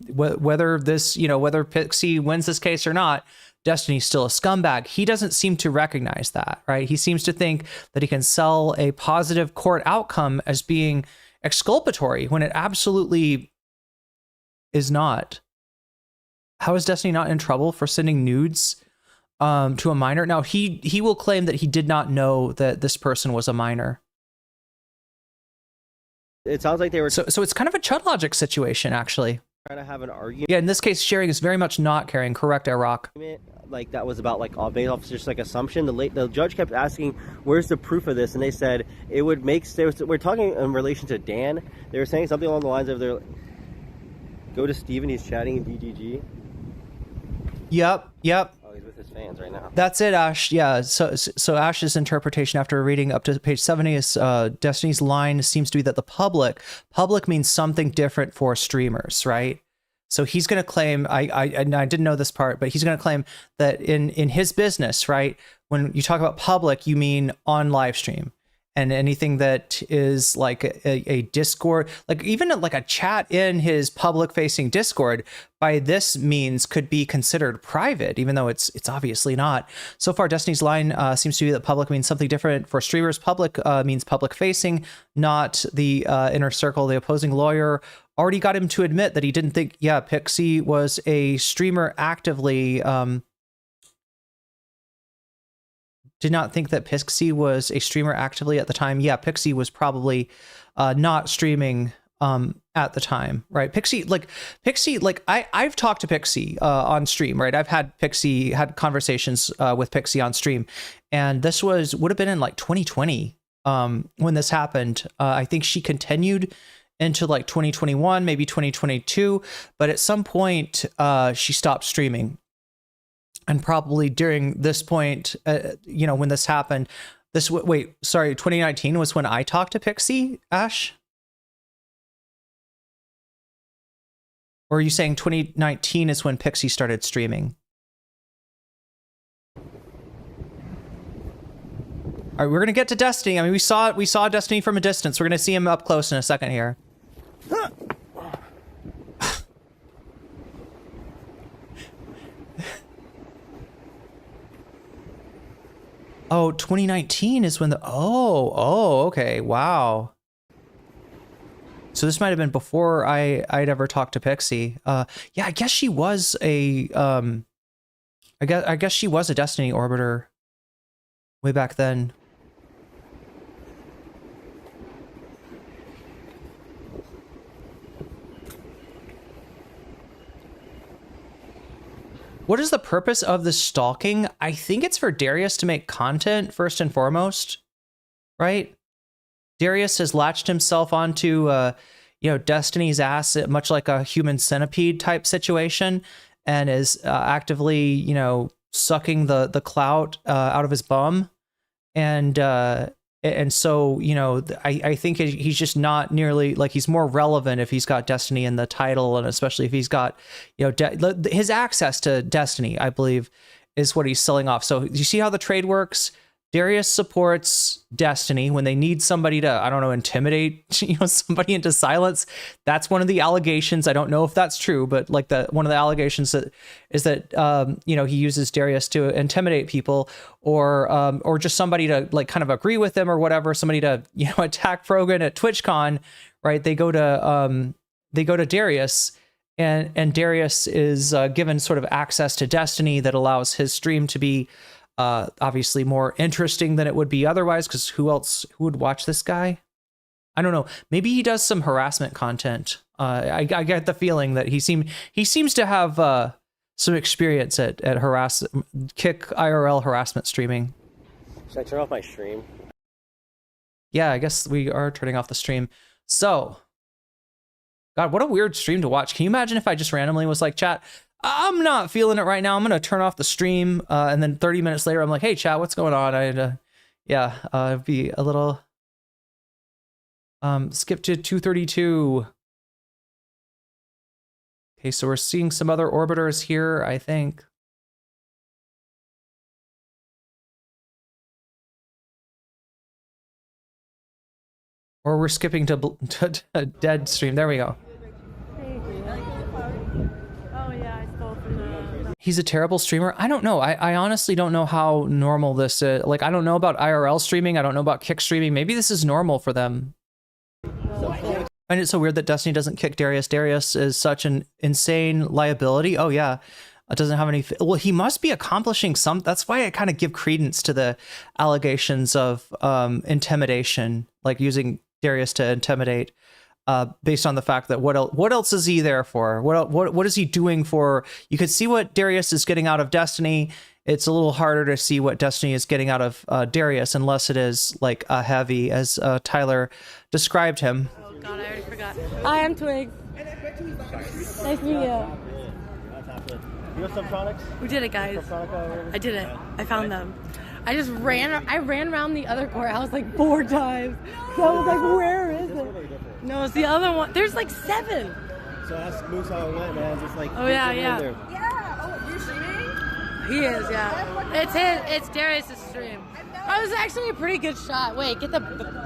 whether this, you know, whether Pixie wins this case or not, Destiny's still a scumbag. He doesn't seem to recognize that, right? He seems to think that he can sell a positive court outcome as being exculpatory when it absolutely is not. How is Destiny not in trouble for sending nudes to a minor? Now, he will claim that he did not know that this person was a minor. It sounds like they were... So it's kind of a Chud Logic situation, actually. Trying to have an argument. Yeah, in this case, sharing is very much not caring. Correct, Iraq. Like that was about like all based off just like assumption. The judge kept asking, "Where's the proof of this?" And they said it would make. We're talking in relation to Dan. They were saying something along the lines of, "Their go to Steven. He's chatting in DGG." Yep. Oh, he's with his fans right now. That's it, Ash. Yeah. So Ash's interpretation after reading up to page 70 is Destiny's line seems to be that the public means something different for streamers, right? So he's going to claim, I didn't know this part, but he's going to claim that in his business, right, when you talk about public, you mean on live stream. And anything that is like a Discord, like even like a chat in his public-facing Discord, by this means could be considered private, even though it's obviously not. So far, Destiny's line seems to be that public means something different for streamers. Public means public-facing, not the inner circle. The opposing lawyer already got him to admit that he didn't think, Pixie was a streamer actively. Did not think that Pixie was a streamer actively at the time. Yeah, Pixie was probably not streaming at the time, right? Pixie, I've talked to Pixie on stream, right? I've had conversations with Pixie on stream, and this would have been in like 2020 when this happened. I think she continued into like 2021, maybe 2022, but at some point she stopped streaming. And probably during this point, when this happened, 2019 was when I talked to Pixie, Ash? Or are you saying 2019 is when Pixie started streaming? All right, we're going to get to Destiny. I mean, we saw Destiny from a distance. We're going to see him up close in a second here. Oh, 2019 is when okay, wow. So this might have been before I'd ever talked to Pixie. I guess she was I guess she was a Destiny orbiter way back then. What is the purpose of the stalking? I think it's for Darius to make content first and foremost, right? Darius has latched himself onto, Destiny's ass, much like a human centipede type situation, and is actively, sucking the clout out of his bum, and so, I think he's just not nearly, like, he's more relevant if he's got Destiny in the title, and especially if he's got, his access to Destiny, I believe, is what he's selling off. So you see how the trade works? Darius supports Destiny when they need somebody to, I don't know, intimidate, somebody into silence. That's one of the allegations. I don't know if that's true, but like one of the allegations is that he uses Darius to intimidate people, or just somebody to like kind of agree with them or whatever. Somebody to attack Frogan at TwitchCon, right? They go to Darius. And Darius is given sort of access to Destiny that allows his stream to be obviously more interesting than it would be otherwise, because who would watch this guy? I don't know. Maybe he does some harassment content. I get the feeling that he seems to have some experience at kick IRL harassment streaming. Should I turn off my stream? Yeah, I guess we are turning off the stream. So, God, what a weird stream to watch. Can you imagine if I just randomly was like, chat, I'm not feeling it right now, I'm going to turn off the stream. And then 30 minutes later, I'm like, hey, chat, what's going on? It'd be a little... skip to 232. Okay, so we're seeing some other orbiters here, I think. Or we're skipping to a dead stream. There we go. He's a terrible streamer. I don't know. I honestly don't know how normal this is. Like, I don't know about IRL streaming. I don't know about kick streaming. Maybe this is normal for them. I find it so weird that Destiny doesn't kick Darius. Darius is such an insane liability. Oh, yeah. It doesn't have any... Well, he must be accomplishing some... That's why I kind of give credence to the allegations of intimidation, like using Darius to intimidate, based on the fact that what else is he there for? What is he doing for? You could see what Darius is getting out of Destiny. It's a little harder to see what Destiny is getting out of Darius, unless it is like a heavy, as Tyler described him. Oh God, I already forgot. Hi, I'm Twig. Nice to meet you. You have Subtronics? We did it, guys. I did it. I found them. I ran around the other courthouse like 4 times. So I was like, where is it? No, it's the other one. There's like 7. So ask Moose how it went, man. Just like, oh yeah. Yeah. Oh, you're streaming? He is, yeah. It's Darius' stream. That was actually a pretty good shot. Wait, get the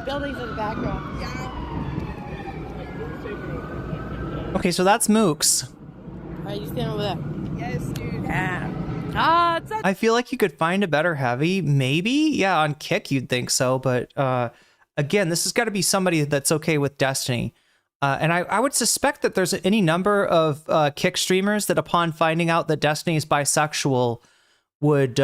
buildings in the background. Yeah. Okay, so that's Mooks. Alright, you stand over there. Yes, dude. Yeah. I feel like you could find a better heavy, maybe. Yeah, on kick you'd think so, but again, this has got to be somebody that's okay with Destiny. And I would suspect that there's any number of kick streamers that upon finding out that Destiny is bisexual would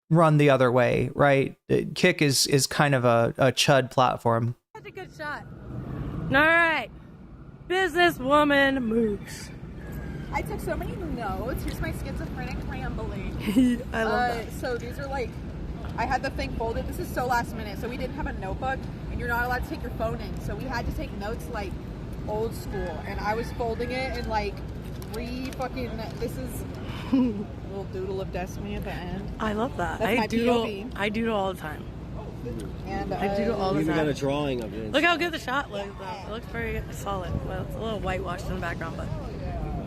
run the other way, right? Kick is kind of a chud platform. That's a good shot. All right. Businesswoman Mooks. I took so many notes. Here's my schizophrenic rambling. I love that. So these are like, I had the thing folded. This is so last minute. So we didn't have a notebook, and you're not allowed to take your phone in. So we had to take notes like old school. And I was folding it and like this is a little doodle of Destiny at the end. I love that. That's my POV. I doodle all the time. And I doodle all the you time. even got a drawing of it. Look how good the shot looks. It looks very solid. Well, it's a little whitewashed in the background, but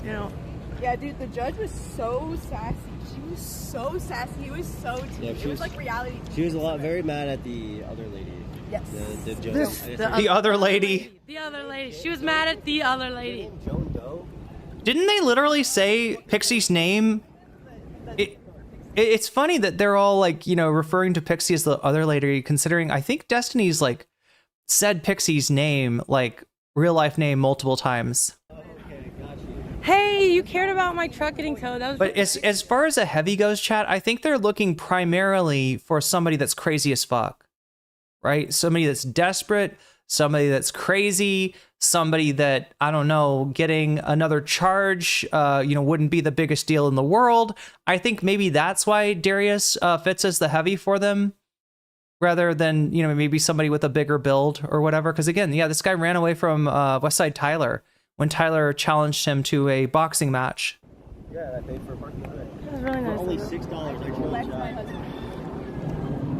you know. Yeah, dude, the judge was so sassy. She was so sassy. He was so tea. It was like reality TV. She was very mad at the other lady. Yes. The judge. The other lady. The other lady. She was mad at the other lady. Joan Doe? Didn't they literally say Pixie's name? It's funny that they're all like, referring to Pixie as the other lady, considering I think Destiny's like said Pixie's name, like real life name, multiple times. Hey, you cared about my truck getting towed. That was. But as far as a heavy goes, chat, I think they're looking primarily for somebody that's crazy as fuck, right? Somebody that's desperate, somebody that's crazy, somebody that, I don't know, getting another charge, wouldn't be the biggest deal in the world. I think maybe that's why Darius fits as the heavy for them, rather than, maybe somebody with a bigger build or whatever. Because again, yeah, this guy ran away from Westside Tyler when Tyler challenged him to a boxing match. Yeah, I paid for a parking lot. That was really nice. For only $6, I drove that.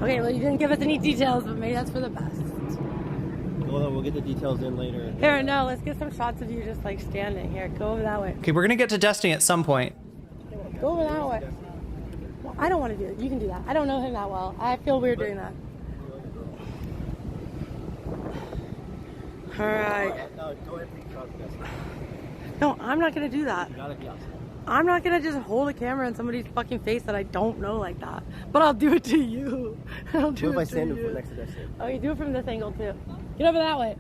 Okay, well, you didn't give us any details, but maybe that's for the best. Well, we'll get the details in later. Here, no, let's get some shots of you just like standing. Here, go over that way. Okay, we're gonna get to Destiny at some point. Go over that way. I don't want to do it. You can do that. I don't know him that well. I feel weird doing that. All right. No, go ahead and take shots. No, I'm not gonna do that. You gotta be outside. I'm not gonna just hold a camera in somebody's fucking face that I don't know like that. But I'll do it to you. I'll do What it if I to stand you. next to that shit? Okay, do it from this angle too. Get over that way.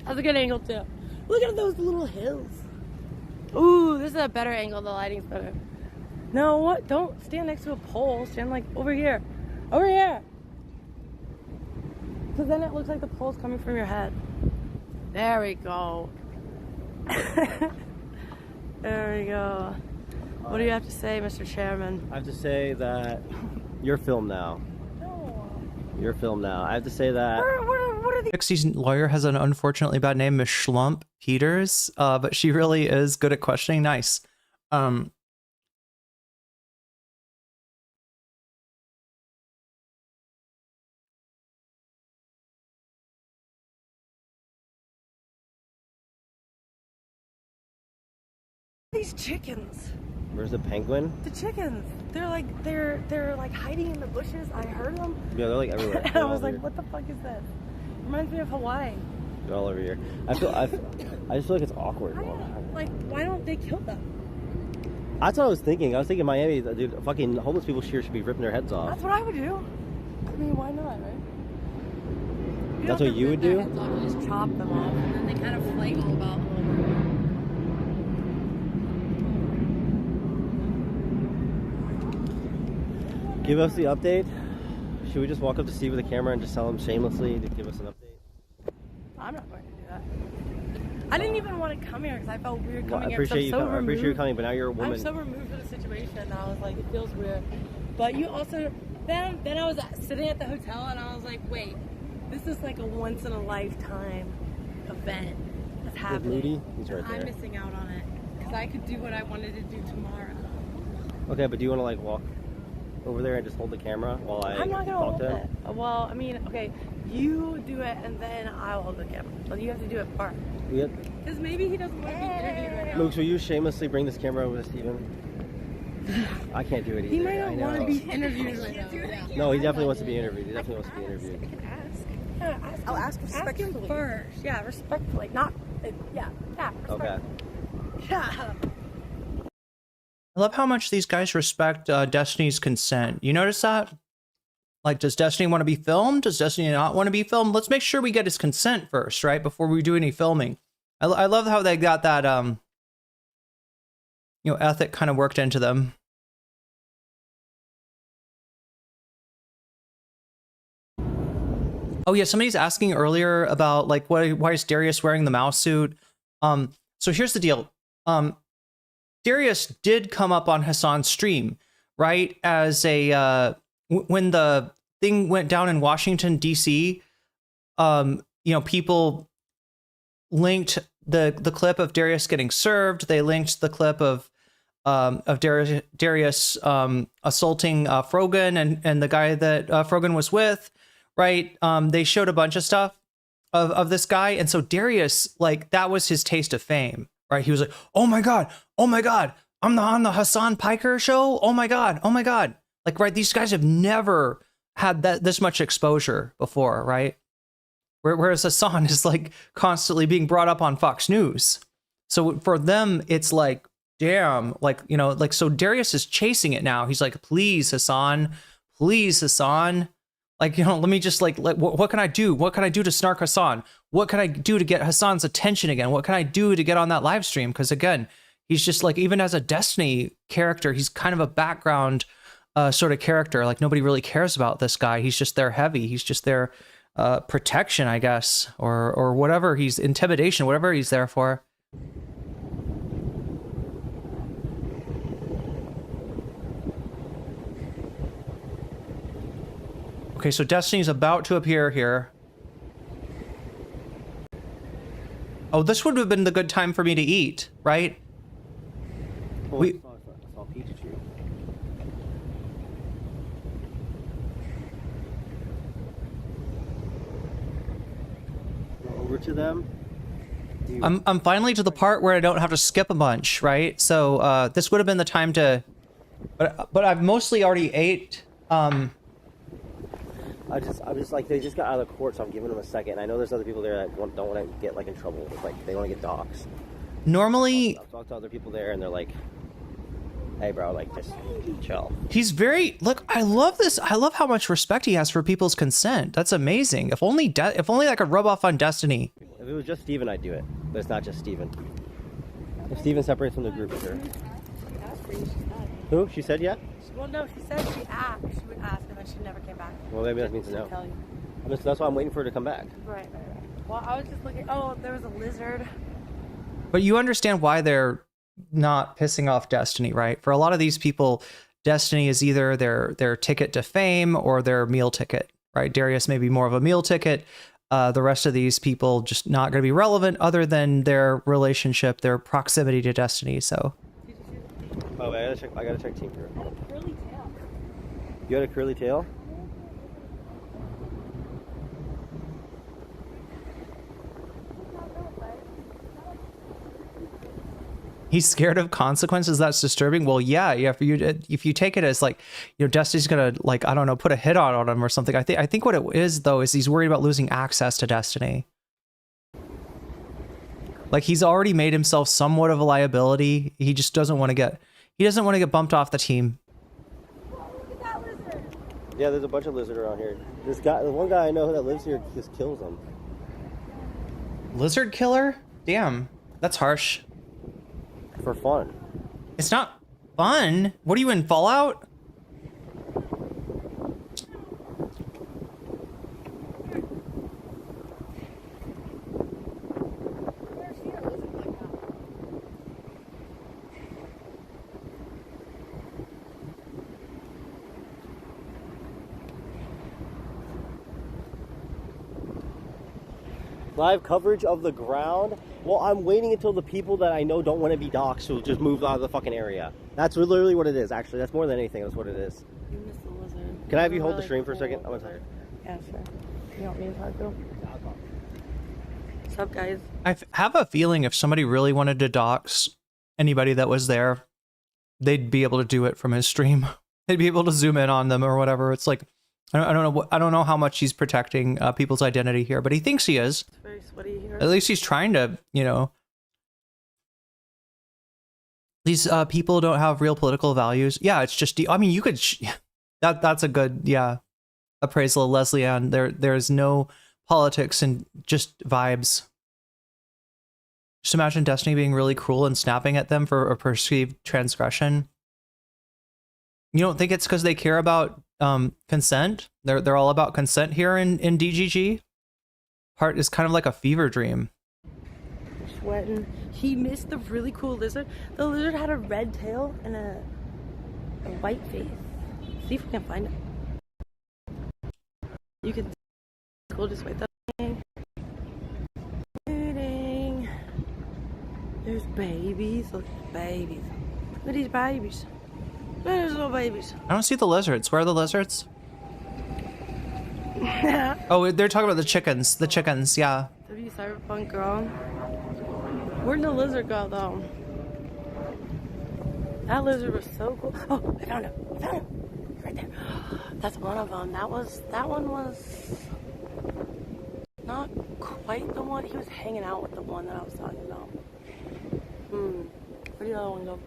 That's a good angle too. Look at those little hills. Ooh, this is a better angle. The lighting's better. No, what? Don't stand next to a pole. Stand like over here. Over here. Because then it looks like the pole's coming from your head. There we go. There we go. What do you have to say, Mr. Chairman? I have to say that you're filmed now. You're filmed now. I have to say that. What are the Pixie's lawyer has an unfortunately bad name, Miss Schlump Peters, but she really is good at questioning. Nice. these chickens? Where's the penguin? The chickens. They're like hiding in the bushes. I heard them. Yeah, they're like everywhere. And I was like, what the fuck is this? Reminds me of Hawaii. They're all over here. I just feel like it's awkward. Like, why don't they kill them? That's what I was thinking. I was thinking Miami, dude, fucking homeless people here should be ripping their heads off. That's what I would do. I mean, why not, right? That's what you would do? Heads off and just chop them off, and then they kind of flagle about a little bit. Give us the update. Should we just walk up to Steve with a camera and just tell him shamelessly to give us an update? I'm not going to do that. I didn't even want to come here because I felt weird coming I here. appreciate you. I appreciate you coming, but now you're a woman. I'm so removed from the situation, and I was like, it feels weird. But you also, then I was sitting at the hotel, and I was like, wait, this is like a once in a lifetime event that's happening. Moody? He's right there. I'm missing out on it because I could do what I wanted to do tomorrow. Okay, but do you want to like walk over there and just hold the camera while I'm not gonna talk hold to it. him? Well, I mean, okay, you do it, and then I'll hold the camera. But you have to do it first. Because maybe he doesn't want to be interviewed right now. Luke, will you shamelessly bring this camera over to Steven? I can't do it either. He might not I know. want to be interviewed right now. No, he definitely wants to be interviewed. He definitely wants to be interviewed. I'll ask him first. Yeah, respectfully. Not, yeah, respectfully. Okay. Yeah. I love how much these guys respect Destiny's consent. You notice that? Like, does Destiny want to be filmed? Does Destiny not want to be filmed? Let's make sure we get his consent first, right? Before we do any filming. I love how they got that, ethic kind of worked into them. Oh yeah, somebody's asking earlier about like why is Darius wearing the mouse suit? So here's the deal. Darius did come up on Hassan's stream, right? As a when the thing went down in Washington D.C., people linked the clip of Darius getting served. They linked the clip of Darius assaulting Frogan and the guy that Frogan was with, right? They showed a bunch of stuff of this guy, and so Darius, like, that was his taste of fame. Right, he was like, "Oh my god, I'm on the Hassan Piker show. Oh my god." Like, right, these guys have never had this much exposure before, right? Whereas Hassan is like constantly being brought up on Fox News. So for them, it's like, damn, so Darius is chasing it now. He's like, please, Hassan. Like, let me just what can I do? What can I do to snark Hassan? What can I do to get Hassan's attention again? What can I do to get on that live stream? Because again, he's just like, even as a Destiny character, he's kind of a background sort of character. Like, nobody really cares about this guy. He's just their heavy. He's just their protection, I guess, or whatever. He's intimidation, whatever he's there for. Okay, so Destiny's about to appear here. Oh, this would have been the good time for me to eat, right? Oh, I saw Pikachu. Over to them. I'm finally to the part where I don't have to skip a bunch, right? So this would have been the time to But I've mostly already ate. I'm just like, they just got out of the court, so I'm giving them a second. I know there's other people there that don't want to get like in trouble. It's like they want to get doxxed. Normally, I've talked to other people there, and they're like, "Hey, bro, like just chill." he's very look. I love this. I love how much respect he has for people's consent. That's amazing. If only I could rub off on Destiny. If it was just Steven, I'd do it. But it's not just Steven. If Steven separates from the group, sure. Who? She said yeah? Well, no, she said she would ask, and then she never came back. Well, maybe that means no. Tell you. That's why I'm waiting for her to come back. Right. Well, I was just looking. Oh, there was a lizard. But you understand why they're not pissing off Destiny, right? For a lot of these people, Destiny is either their ticket to fame or their meal ticket, right? Darius may be more of a meal ticket. The rest of these people just not going to be relevant other than their relationship, their proximity to Destiny. So. Oh, I gotta check Team Crew. Curly tail. You had a curly tail? He's scared of consequences. That's disturbing. Well, yeah. If you take it as like, Destiny's gonna like, I don't know, put a hit on him or something. I think what it is though is he's worried about losing access to Destiny. Like he's already made himself somewhat of a liability. He just doesn't want to get. He doesn't want to get bumped off the team. Yeah, there's a bunch of lizard around here. The one guy I know that lives here just kills them. Lizard killer? Damn, that's harsh. For fun. It's not fun. What are you in Fallout? Live coverage of the ground. Well, I'm waiting until the people that I know don't want to be doxxed will just move out of the fucking area. That's literally what it is, actually. That's more than anything. That's what it is. You missed the lizard. Can I have you hold the stream for a second? I'm gonna talk. Yeah, sure. You want me to talk to him? What's up, guys? I have a feeling if somebody really wanted to dox anybody that was there, they'd be able to do it from his stream. They'd be able to zoom in on them or whatever. It's like, I don't know how much he's protecting people's identity here, but he thinks he is. It's very sweaty here. At least he's trying to, these people don't have real political values. Yeah, it's just, I mean, you could, that's a good, appraisal of Leslie Ann. There's no politics and just vibes. Just imagine Destiny being really cruel and snapping at them for a perceived transgression. You don't think it's because they care about consent? They're all about consent here in DGG. Heart is kind of like a fever dream. Sweating. He missed the really cool lizard. The lizard had a red tail and a white face. See if we can find it. You can. Cool. Just wait. Waiting. There's babies. Look at the babies. Look at these babies. There's little babies. I don't see the lizards. Where are the lizards? Oh, they're talking about the chickens. The chickens, yeah. W Cyberpunk girl. Where'd the lizard go, though? That lizard was so cool. Oh, I found him. Right there. That's one of them. That one was not quite the one. He was hanging out with the one that I was talking about. Where did the other one go?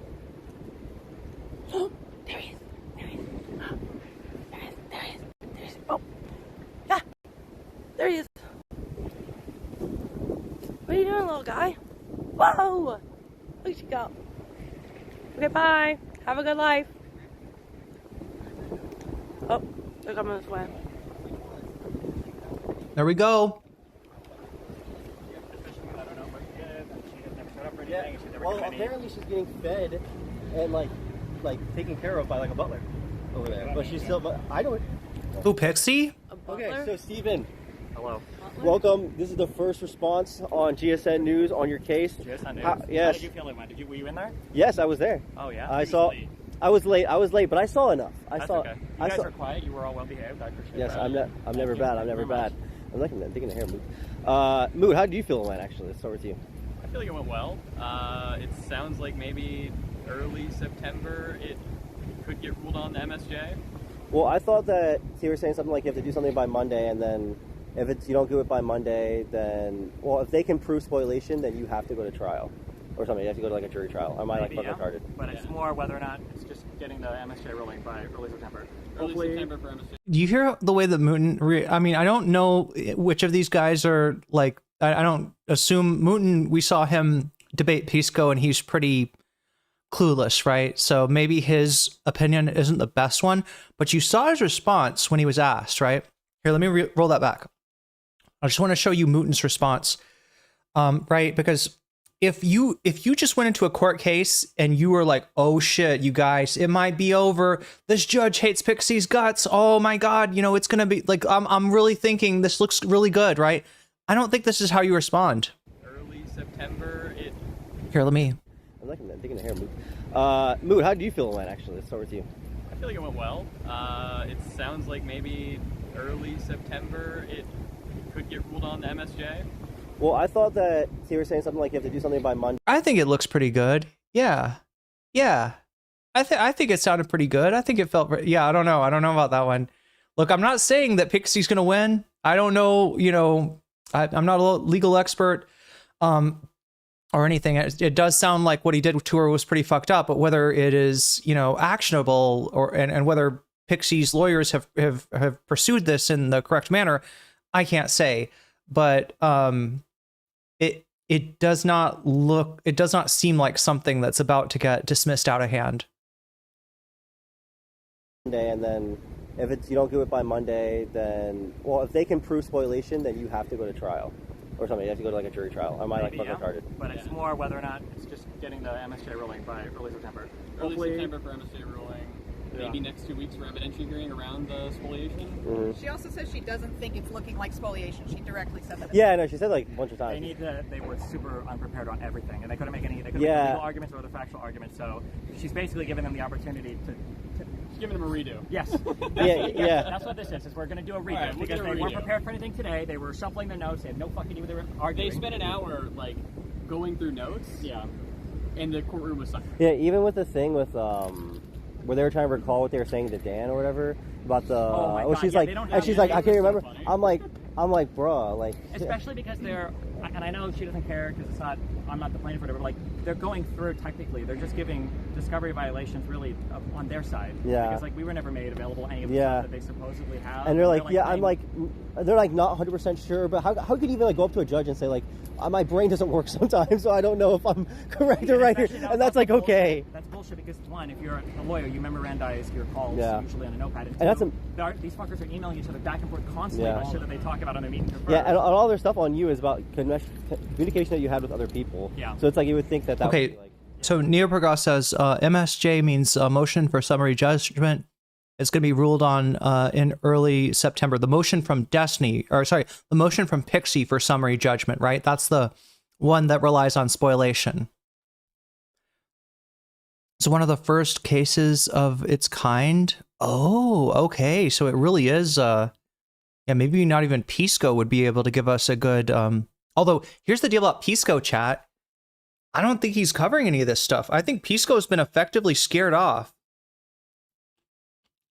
Oh, there he is. There he is. There he is. Oh. Ah. There he is. What are you doing, little guy? Whoa! Look at you go. Okay, bye. Have a good life. Oh, they're coming this way. There we go. Yeah. Well, apparently she's getting fed and like taken care of by like a butler over there, but she's still. But I don't. Who, Pixie? Okay, so Steven. Hello. Welcome. This is the first response on GSN News on your case. GSN News? Yes. How did you feel it went? Were you in there? Yes, I was there. Oh, yeah? I saw. Late. I was late, but I saw enough. That's okay. You guys were quiet. You were all well behaved. I appreciate yes, that. Yes, I'm never bad. I'm never bad. I'm liking that. Digging the hair, Mood. Mood, how do you feel it went, actually? Let's start with you. I feel like it went well. It sounds like maybe early September it could get ruled on the MSJ. Well, I thought that you were saying something like you have to do something by Monday, and then if you don't do it by Monday, then if they can prove spoliation, then you have to go to trial or something. You have to go to like a jury trial. Am I like fucking retarded? But it's more whether or not it's just getting the MSJ ruling by early September. Early September for MSJ. Do you hear the way that Mooten? I mean, I don't know which of these guys are like. I don't assume Mooten. We saw him debate Pisco, and he's pretty clueless, right? So maybe his opinion isn't the best one, but you saw his response when he was asked, right? Here, let me roll that back. I just want to show you Mooten's response, right? Because if you just went into a court case and you were like, oh shit, you guys, it might be over. This judge hates Pixie's guts. Oh my God, it's gonna be like, I'm really thinking this looks really good, right? I don't think this is how you respond. Early September. Here, let me. I'm like digging the hair, Moot. Moot, how do you feel it went, actually? Let's start with you. I feel like it went well. It sounds like maybe early September it could get ruled on the MSJ. Well, I thought that you were saying something like you have to do something by Monday. I think it looks pretty good. Yeah. I think it sounded pretty good. I think it felt. Yeah, I don't know about that one. Look, I'm not saying that Pixie's gonna win. I don't know. I'm not a legal expert. Or anything. It does sound like what he did to her was pretty fucked up, but whether it is, actionable and whether Pixie's lawyers have pursued this in the correct manner, I can't say. But it does not seem like something that's about to get dismissed out of hand. And then if you don't do it by Monday, then if they can prove spoliation, then you have to go to trial. Or something. You have to go to like a jury trial. Am I like fucking retarded? But it's more whether or not it's just getting the MSJ ruling by early September. Early September for MSJ ruling. Maybe next 2 weeks for evidentiary hearing around the spoliation. Mm-hmm. She also says she doesn't think it's looking like spoliation. She directly said that. Yeah, no, she said like a bunch of times. They were super unprepared on everything, and they couldn't make any. They couldn't make legal arguments or other factual arguments. So she's basically giving them the opportunity to giving them a redo. Yes. Yeah. That's what this is. We're going to do a redo because they weren't prepared for anything today. They were shuffling their notes. They had no fucking idea what they were arguing. They spent an hour going through notes. Yeah. And the courtroom was silent. Yeah, even with the thing with where they were trying to recall what they were saying to Dan or whatever about the. Oh my God. She's like, I can't remember. I'm like, bruh, like. Especially because they're, and I know she doesn't care because I'm not the plaintiff or whatever, but they're going through technically. They're just giving discovery violations really on their side. Yeah. Because we were never made available any of the stuff that they supposedly have. And they're like, they're like not 100% sure, but how could you even go up to a judge and say like, my brain doesn't work sometimes, so I don't know if I'm correct or right here, and that's like okay. That's bullshit because one, if you're a lawyer, you memorandise your calls usually on a notepad. And that's these fuckers are emailing each other back and forth constantly about shit that they talk about on their meetings. Yeah, and all their stuff on you is about communication that you had with other people. Yeah. So it's like you would think that would be like. So Neopergos says MSJ means motion for summary judgment. It's going to be ruled on in early September. The motion from the motion from Pixie for summary judgment, right? That's the one that relies on spoliation. It's one of the first cases of its kind. Oh, okay. So it really is. Maybe not even Pisco would be able to give us a good. Although here's the deal about Pisco, chat. I don't think he's covering any of this stuff. I think Pisco's been effectively scared off.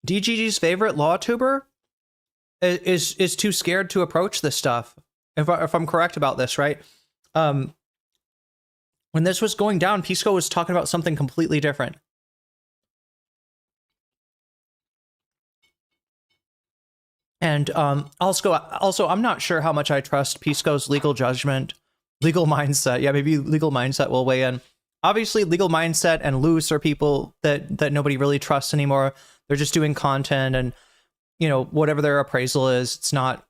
DGG's favorite law tuber is too scared to approach this stuff. If I'm correct about this, right? When this was going down, Pisco was talking about something completely different. And also, I'm not sure how much I trust Pisco's legal mindset. Yeah, maybe legal mindset will weigh in. Obviously, legal mindset and Luce are people that nobody really trusts anymore. They're just doing content, and whatever their appraisal is, it's not.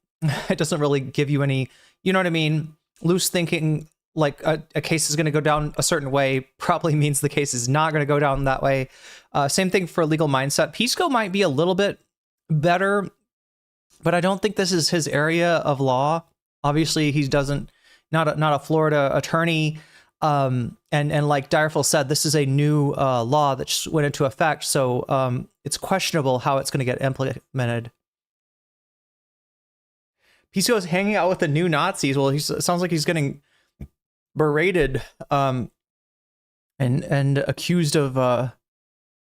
It doesn't really give you any. You know what I mean? Loose thinking like a case is going to go down a certain way probably means the case is not going to go down that way. Same thing for legal mindset. Pisco might be a little bit better, but I don't think this is his area of law. Obviously, he not a Florida attorney. And like Direful said, this is a new law that just went into effect, so it's questionable how it's going to get implemented. Pisco's hanging out with the new Nazis. Well, it sounds like he's getting berated and accused of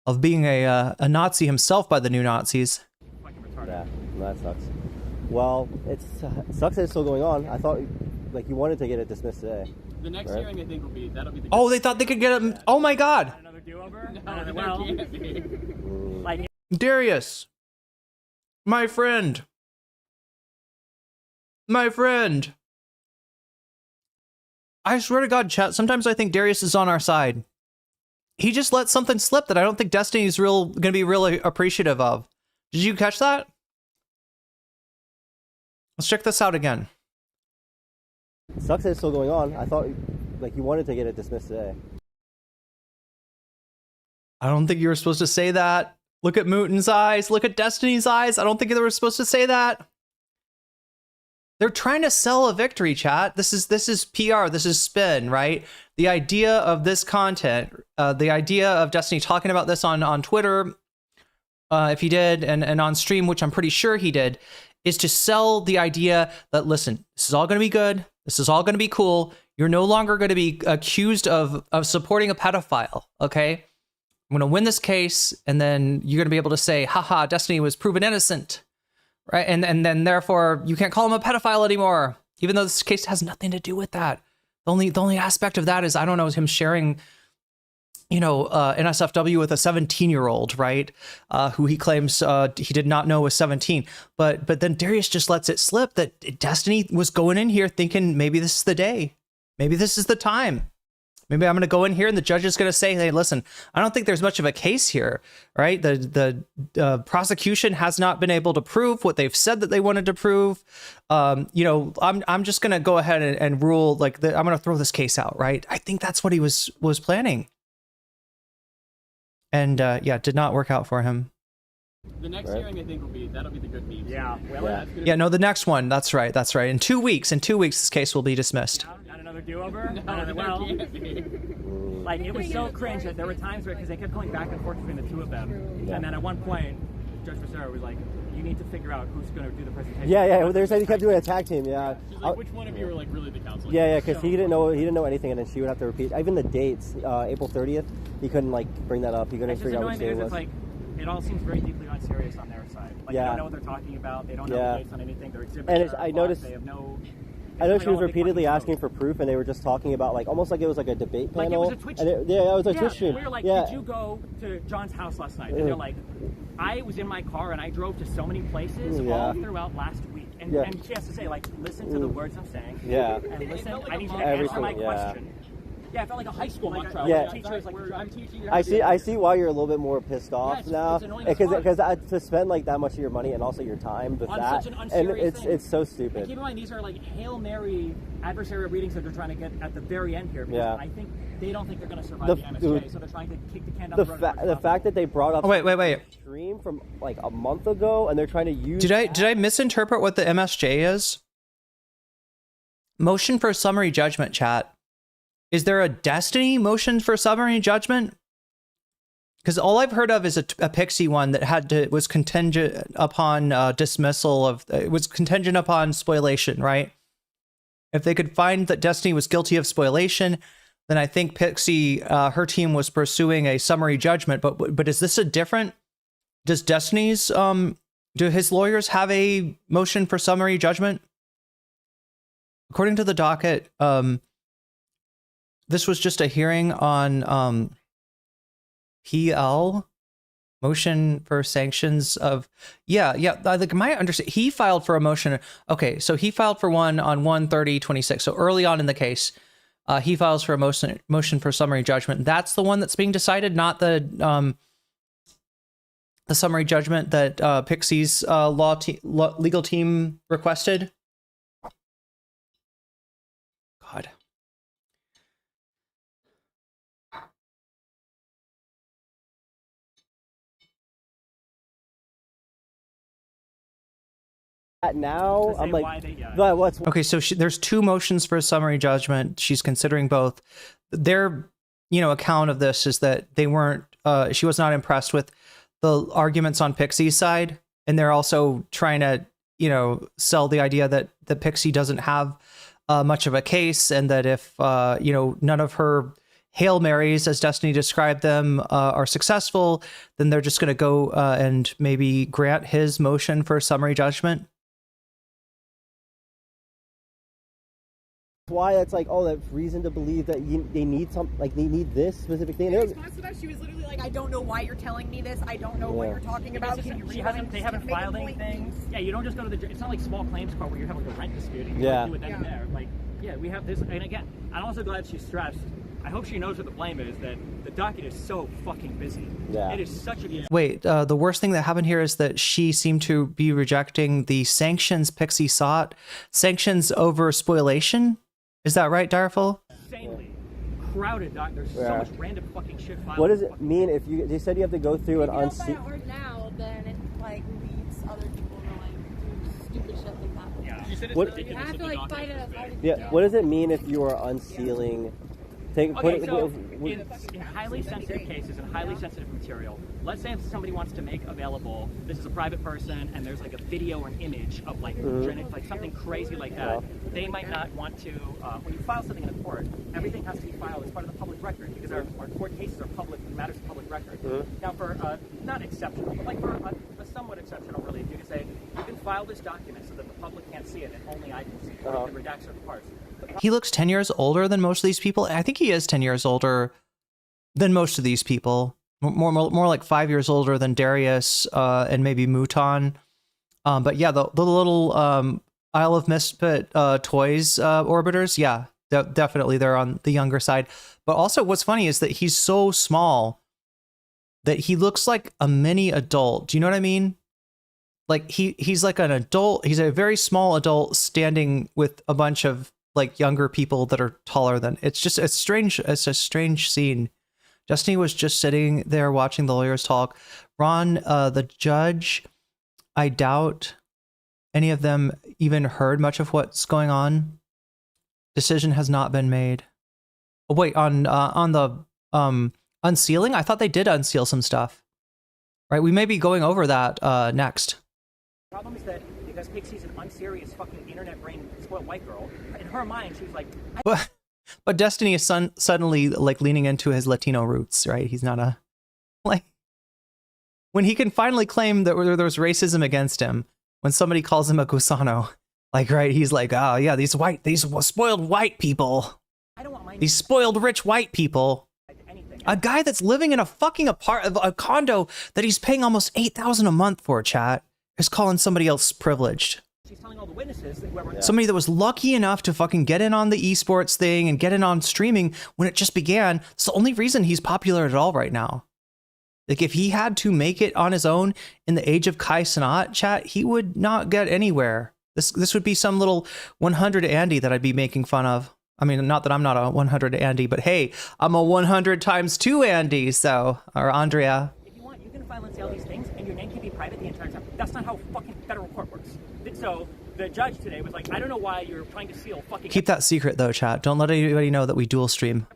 of being a Nazi himself by the new Nazis. Yeah, that sucks. Well, it sucks that it's still going on. I thought, like, you wanted to get it dismissed today. The next right? hearing, I think, that'll be the. Oh, they thought they could get him. Oh my God. Another do-over? No, Well, can't be. like, Darius, my friend. My friend. I swear to God, chat, sometimes I think Darius is on our side. He just let something slip that I don't think Destiny's gonna be really appreciative of. Did you catch that? Let's check this out again. It sucks that it's still going on. I thought, like, you wanted to get it dismissed today. I don't think you were supposed to say that. Look at Mooten's eyes. Look at Destiny's eyes. I don't think they were supposed to say that. They're trying to sell a victory, chat. This is PR. This is spin, right? The idea of this content, the idea of Destiny talking about this on Twitter, if he did, and on stream, which I'm pretty sure he did, is to sell the idea that, listen, this is all going to be good. This is all going to be cool. You're no longer going to be accused of supporting a pedophile, okay? I'm going to win this case, and then you're going to be able to say, haha, Destiny was proven innocent, right? And then therefore you can't call him a pedophile anymore, even though this case has nothing to do with that. The only aspect of that is, I don't know, is him sharing, NSFW with a 17-year-old, right? Who he claims he did not know was 17. But then Darius just lets it slip that Destiny was going in here thinking, maybe this is the day. Maybe this is the time. Maybe I'm going to go in here and the judge is going to say, hey, listen, I don't think there's much of a case here, right? The prosecution has not been able to prove what they've said that they wanted to prove. I'm just going to go ahead and rule, like, I'm going to throw this case out, right? I think that's what he was planning. And did not work out for him. The next hearing, I think, that'll be the good news. Yeah. The next one. That's right. In 2 weeks, this case will be dismissed. Not another do-over? No, can't be. Like, it was so cringe that there were times where, because they kept going back and forth between the two of them, and then at one point, Judge Becerra was like, you need to figure out who's going to do the presentation. Yeah. They said he kept doing a tag team. Yeah. She's like, which one of you are like really the counsel? Yeah, because he didn't know anything, and then she would have to repeat. Even the dates, April 30th, he couldn't like bring that up. He couldn't figure out which day it was. Like, it all seems very deeply unserious on their side. Like, they don't know what they're talking about. They don't know the dates on anything. They're exhibiting. And I noticed. They have no. I know she was repeatedly asking for proof, and they were just talking about, like, almost like it was like a debate panel. Like, it was a Twitch. It was a Twitch stream. We were like, did you go to John's house last night? And they're like, I was in my car and I drove to so many places all throughout last week. And she has to say, like, listen to the words I'm saying. Yeah. And listen, I need you to answer my question. Yeah, I felt like a high school mock trial. Yeah. I'm teaching you. I see why you're a little bit more pissed off now, because to spend like that much of your money and also your time with that, such an and thing. it's so stupid. And keep in mind, these are like Hail Mary adversarial readings that they're trying to get at the very end here. Because I think they don't think they're going to survive the MSJ, so they're trying to kick the can down the road. The fact that they brought up wait stream from like a month ago, and they're trying to use. Did I misinterpret what the MSJ is? Motion for summary judgment, chat. Is there a Destiny motion for summary judgment? Because all I've heard of is a Pixie one that was contingent upon dismissal of. It was contingent upon spoliation, right? If they could find that Destiny was guilty of spoliation, then I think Pixie, her team was pursuing a summary judgment. But is this a different? Does Destiny's do his lawyers have a motion for summary judgment? According to the docket, this was just a hearing on PL, motion for sanctions of like my understanding, he filed for a motion. Okay, so he filed for one on 1/30/26. So early on in the case, he files for a motion for summary judgment. That's the one that's being decided, not the summary judgment that Pixie's legal team requested. God. Now I'm like, what's okay? So there's two motions for a summary judgment. She's considering both. Their, account of this is that they weren't. She was not impressed with the arguments on Pixie's side, and they're also trying to, sell the idea that the Pixie doesn't have much of a case, and that if none of her Hail Marys, as Destiny described them, are successful, then they're just going to go and maybe grant his motion for summary judgment. Why it's like, oh, that's reason to believe that they need they need this specific thing. In response to that, she was literally like, I don't know why you're telling me this. I don't know what you're talking about. Can you they haven't filed anything. Yeah, you don't just go to the. It's not like small claims court where you have like a rent dispute. And you do it then and there. Like, yeah, we have this. And again, I'm also glad she's stressed. I hope she knows what the blame is. That the docket is so fucking busy. Yeah, it is such a. Wait, the worst thing that happened here is that she seemed to be rejecting the sanctions Pixie sought. Sanctions over spoliation. Is that right, Direful? Insanely crowded, Doc. There's so much random fucking shit filed. What does it mean if they said you have to go through an unsealed? Now, then it like leads other people to like do stupid shit like that. Yeah. She said it's What, You have to like fight it. yeah. What does it mean if you are unsealing? In highly sensitive cases and highly sensitive material, let's say if somebody wants to make available, this is a private person, and there's like a video or an image of like something crazy like that, they might not want to, when you file something in a court, everything has to be filed as part of the public record, because our court cases are public, matters of public record. Now for, not exceptional, but like for a somewhat exceptional relief, you can say, you can file this document so that the public can't see it, and only I can see it, or you can redact certain parts. He looks 10 years older than most of these people. I think he is 10 years older than most of these people. More like 5 years older than Darius and maybe Mouton. But yeah, the little Isle of Misfit toys orbiters, yeah, definitely they're on the younger side. But also what's funny is that he's so small that he looks like a mini adult. Do you know what I mean? Like he's like an adult. He's a very small adult standing with a bunch of like younger people that are taller than. It's a strange scene. Destiny was just sitting there watching the lawyers talk. Ron, the judge, I doubt any of them even heard much of what's going on. Decision has not been made. Oh, wait, on the unsealing? I thought they did unseal some stuff. Right, we may be going over that next. The problem is that because Pixie's an unserious fucking internet brain spoiled white girl, in her mind she's like. But Destiny is suddenly like leaning into his Latino roots, right? He's not a like when he can finally claim that there was racism against him when somebody calls him a gusano, like right? He's like, oh yeah, these spoiled white people, these spoiled rich white people. A guy that's living in a fucking a condo that he's paying almost $8,000 a month for, chat, is calling somebody else privileged. She's telling all the witnesses that whoever somebody that was lucky enough to fucking get in on the esports thing and get in on streaming when it just began. It's the only reason he's popular at all right now. Like if he had to make it on his own in the age of Kai Cenat, chat, he would not get anywhere. This would be some little 100 Andy that I'd be making fun of. I mean, not that I'm not a 100 Andy, but hey, I'm a 100 times 2 Andy, so, or Andrea. If you want, you can file and say all these things, and your name can be private the entire time. That's not how fucking federal court works. So the judge today was like, I don't know why you're trying to seal fucking. Keep that secret though, chat. Don't let anybody know that we dual stream.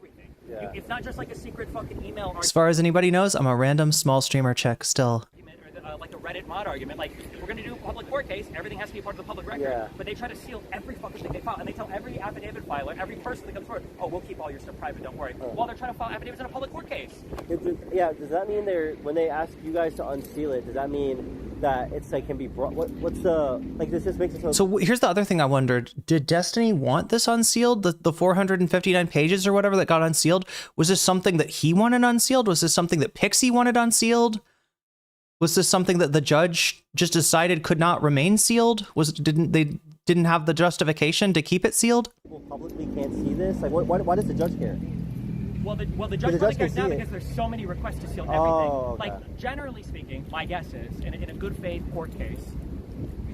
Yeah. It's not just like a secret fucking email. As far as anybody knows, I'm a random small streamer chick still. Like a Reddit mod argument, like if we're going to do a public court case, everything has to be part of the public record. Yeah. But they try to seal every fucking thing they file, and they tell every affidavit filer, every person that comes forward, oh, we'll keep all your stuff private, don't worry. While they're trying to file affidavits in a public court case. Does that mean when they ask you guys to unseal it, does that mean that it's like can be brought? What's the like? This just makes it so. So here's the other thing I wondered: did Destiny want this unsealed? The 459 pages or whatever that got unsealed, was this something that he wanted unsealed? Was this something that Pixie wanted unsealed? Was this something that the judge just decided could not remain sealed? They didn't have the justification to keep it sealed? People publicly can't see this. Like, why does the judge care? Well, the judge probably cares now because there's so many requests to seal everything. Oh, okay. Like, generally speaking, my guess is, in a good faith court case,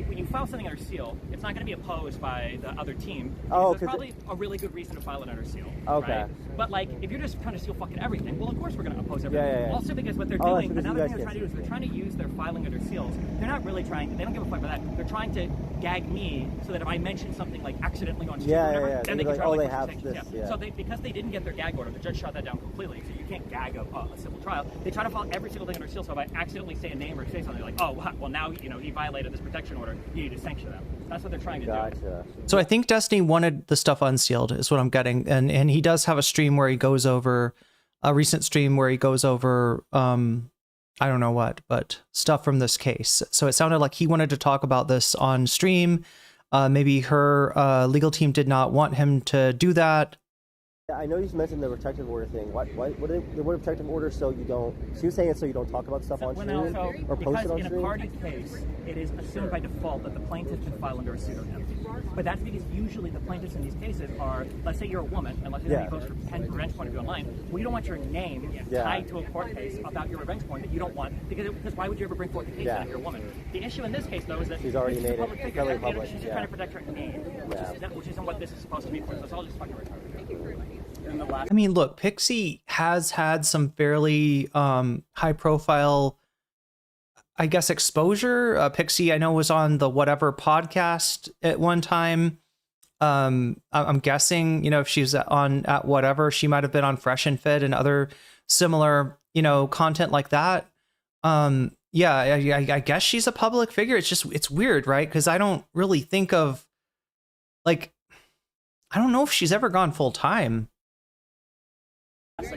when you file something under seal, it's not going to be opposed by the other team. There's probably a really good reason to file it under seal. Okay. Right? But like, if you're just trying to seal fucking everything, well, of course we're going to oppose everything. Yeah. Also because what they're doing, another thing they're trying to do is they're trying to use their filing under seals. They're not really trying. They don't give a fuck about that. They're trying to gag me so that if I mention something like accidentally on stream or whatever, then they can try to sanctions. Yeah. So because they didn't get their gag order, the judge shot that down completely. So you can't gag a civil trial. They try to file every single thing under seal. So if I accidentally say a name or say something like, oh, well now he violated this protection order, You need to sanction them. That's what they're trying to Gotcha. So I think Destiny wanted the stuff unsealed, is what I'm getting, and he does have a stream where he goes over a recent stream where he goes over I don't know what, but stuff from this case. So it sounded like he wanted to talk about this on stream. Maybe her legal team did not want him to do that. Yeah, I know you mentioned the protective order thing. What the word protective order? So you don't. She was saying it so you don't talk about stuff on stream or post it on in stream. a party case, it is assumed by default that the plaintiff can file under a pseudonym. But that's because usually the plaintiffs in these cases are, let's say you're a woman, and let's say you post revenge point of view online. Well, you don't want your name tied to a court case about your revenge point that you don't want, because why would you ever bring forth the case if you're a woman? The issue in this case, though, is that she's already made it fairly public. She's just trying to protect her name, which isn't what this is supposed to be for. So it's all just fucking retarded. I mean, look, Pixie has had some fairly high profile, I guess, exposure. Pixie, I know, was on the Whatever podcast at one time. I'm guessing, you know, if she's on at Whatever, she might have been on Fresh and Fit and other similar, you know, content like that. Yeah, I guess she's a public figure. It's just, it's weird, right? Because I don't really think of, like, I don't know if she's ever gone full time. I'm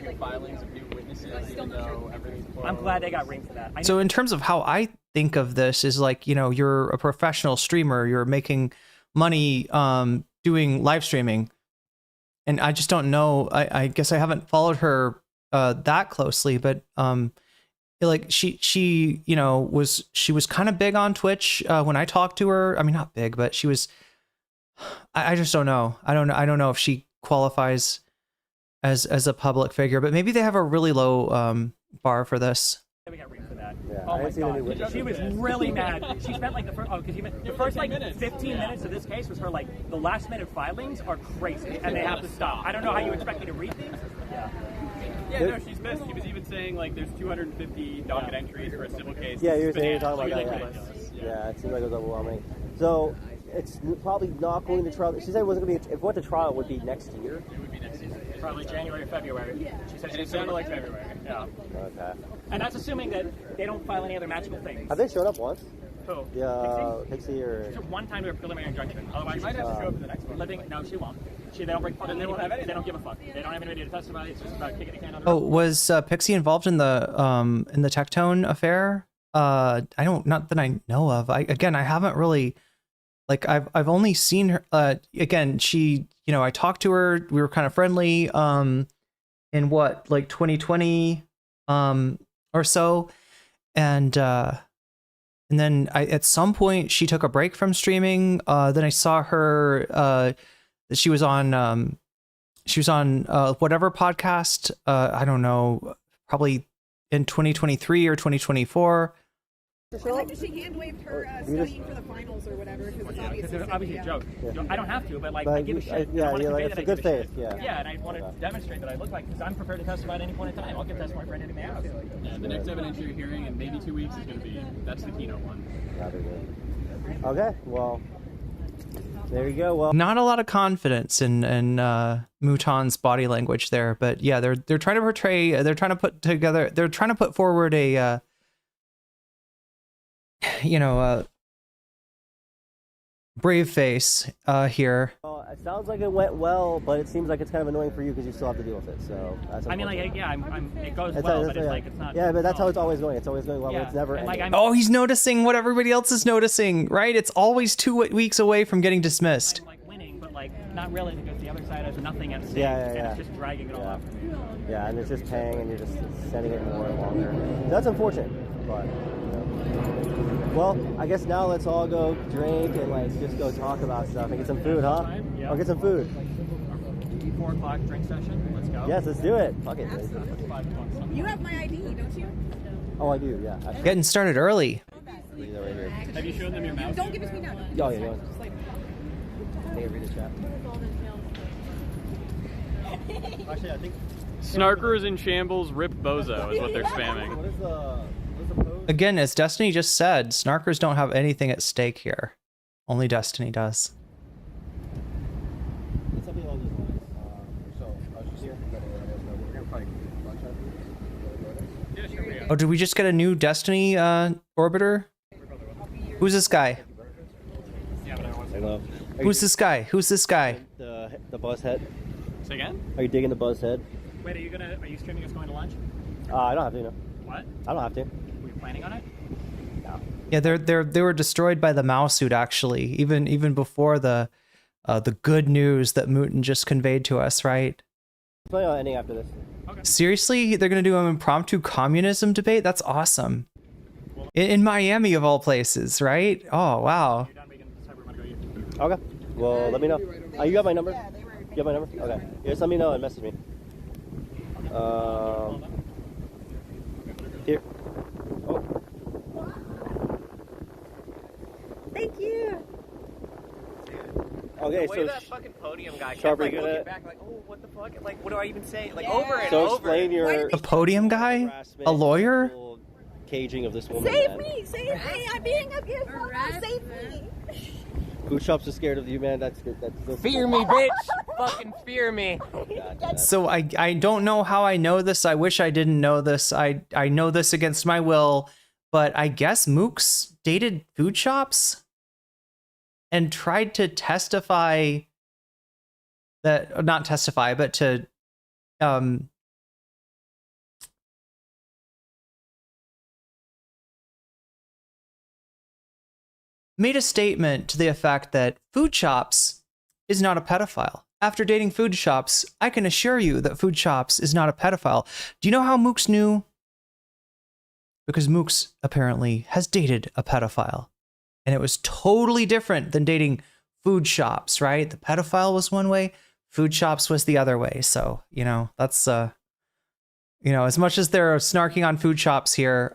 glad they got ring for that. So in terms of how I think of this is like, you know, you're a professional streamer, you're making money doing live streaming. And I just don't know. I guess I haven't followed her that closely, but like she you know, she was kind of big on Twitch when I talked to her. I mean, not big, but she was, I just don't know. I don't know if she qualifies as a public figure, but maybe they have a really low bar for this. We got ring for that. Yeah, oh my god, she was really mad. She spent like the first like 15 minutes of this case was her like the last minute filings are crazy and they have to stop. I don't know how you expect me to read these. Yeah, no, she's pissed. She was even saying like there's 250 docket entries for a civil case. Yeah, you're talking about that. Yeah, it seemed like it was overwhelming. So it's probably not going to trial. She said it wasn't going to be. If it went to trial, it would be next year. It would be next year. Probably January or February. She said it sounded like February. Yeah. Okay. And that's assuming that they don't file any other magical things. Have they shown up once? Who? Yeah, Pixie or. She took one time to a preliminary injunction. Otherwise, she might have to show up for the next one. No, she won't. They don't bring fucking. They won't have anything. They don't give a fuck. They don't have anybody to testify. It's just about kicking a can on the road. Oh, was Pixie involved in the Tectone affair? I don't, not that I know of. I haven't really, like, I've only seen her. Again, she, you know, I talked to her. We were kind of friendly. In what, like 2020, or so, and then at some point she took a break from streaming. Then I saw her. She was on Whatever podcast. I don't know, probably in 2023 or 2024. I like that she hand-waved her studying for the finals or whatever, because it's obviously a joke. Yeah. I don't have to, but like, I give a shit. Yeah, like, it's a good faith, yeah. Yeah, and I want to demonstrate that I look like, because I'm prepared to testify at any point in time. I'll give testimony for anything they ask. Yeah, the next evidentiary hearing in maybe 2 weeks is going to be, that's the keynote one. That'd be good. Okay, well, there you go. Well, not a lot of confidence in Mouton's body language there, but yeah, they're trying to portray, they're trying to put forward a you know, brave face here. It sounds like it went well, but it seems like it's kind of annoying for you because you still have to deal with it. So that's I mean, like, yeah, it goes well, but it's like it's not. Yeah, but that's how it's always going. It's always going well, but it's never ending. Like, oh, he's noticing what everybody else is noticing, right? It's always 2 weeks away from getting dismissed. Like winning, but like not really, because the other side has nothing at stake, and it's just dragging it all out. Yeah, and it's just paying, and you're just sending it more and longer. That's unfortunate, but. Well, I guess now let's all go drink and like just go talk about stuff and get some food, huh? Yeah. Or get some food. 4 o'clock drink session. Let's go. Yes, let's do it. Fuck it. You have my ID, don't you? Oh, I do. Yeah. Getting started early. Have you shown them your mouse? Don't give it to me now. Oh, yeah. Just like. Take a read the chat. Actually, I think. Snarkers in shambles, rip bozo is what they're spamming. What is the Again, as Destiny just said, Snarkers don't have anything at stake here. Only Destiny does. It's something along those lines. So I was just here. We're gonna probably lunch after this. Oh, did we just get a new Destiny orbiter? Who's this guy? I love. Who's this guy? Who's this guy? The buzz head. Say again? Are you digging the buzz head? Wait, are you streaming us going to lunch? I don't have to. No. What? I don't have to. Were you planning on it? No. Yeah, they were destroyed by the mouse suit actually, even before the good news that Mooten just conveyed to us, right? Play on ending after this. Okay. Seriously, they're gonna do an impromptu communism debate? That's awesome. In Miami of all places, right? Oh wow. Okay. Well, let me know. You got my number? You got my number? Okay. Yeah, just let me know and message me. Here. Oh. Thank you. Okay, the way so that fucking podium guy Sharp, kept like are you looking gonna- back like, oh, what the fuck? Like, what do I even say? Like over and So over. explain your The podium guy? A lawyer? caging of this woman. Save man. me! Save me! I'm being abused! Save me! Food shops are scared of you, man. That's good. That's Fear me, bitch! Fucking fear me! So I don't know how I know this. I wish I didn't know this. I know this against my will, but I guess Mooks dated food shops and tried to testify that, not testify, but to made a statement to the effect that Food Shops is not a pedophile. After dating Food Shops, I can assure you that Food Shops is not a pedophile. Do you know how Mooks knew? Because Mooks apparently has dated a pedophile. And it was totally different than dating Food Shops, right? The pedophile was one way, Food Shops was the other way. So, you know, that's, you know, as much as they're snarking on Food Shops here,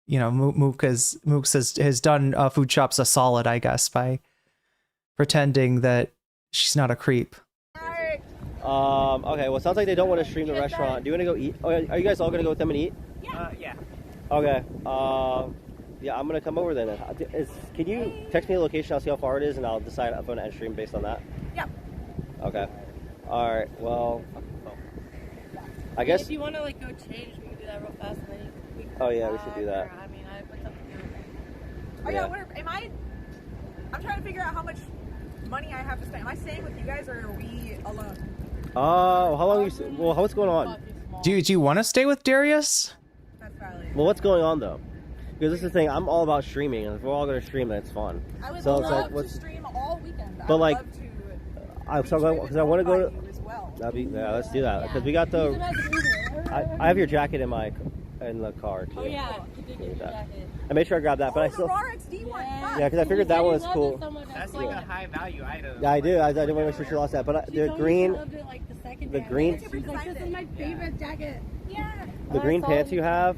you know, Mooks has done Food Shops a solid, I guess, by pretending that she's not a creep. Okay, well, it sounds like they don't want to stream the restaurant. Do you want to go eat? Oh, are you guys all going to go with them and eat? Yeah. Okay. Yeah, I'm going to come over then. Can you text me the location? I'll see how far it is, and I'll decide if I'm going to end stream based on that. Yeah. Okay. All right, well, I guess... If you want to like go change, we can do that real fast. And then we can Oh, yeah, we should do that. I mean, what's up to you? Oh yeah, I'm trying to figure out how much money I have to spend. Am I staying with you guys or are we alone? Oh, how long? Well, what's going on? Do you want to stay with Darius? That's valid. Well, what's going on though? Because this is the thing. I'm all about streaming, and if we're all going to stream, then it's fun. I would So it's love like, to stream all weekend. But I would like, love to I'm sorry because I want to go to. you as well. That'd be yeah. Let's do that because we got the. I have your jacket in the car too. Oh yeah, you did get your jacket. I made sure I grabbed that, but I still. Yeah, Yeah, because I figured that one was cool. That's like a high value item. Yeah, I do. I didn't want to make sure she lost that, but the green. The green. She's like, this is my favorite jacket. Yeah. The green pants you have.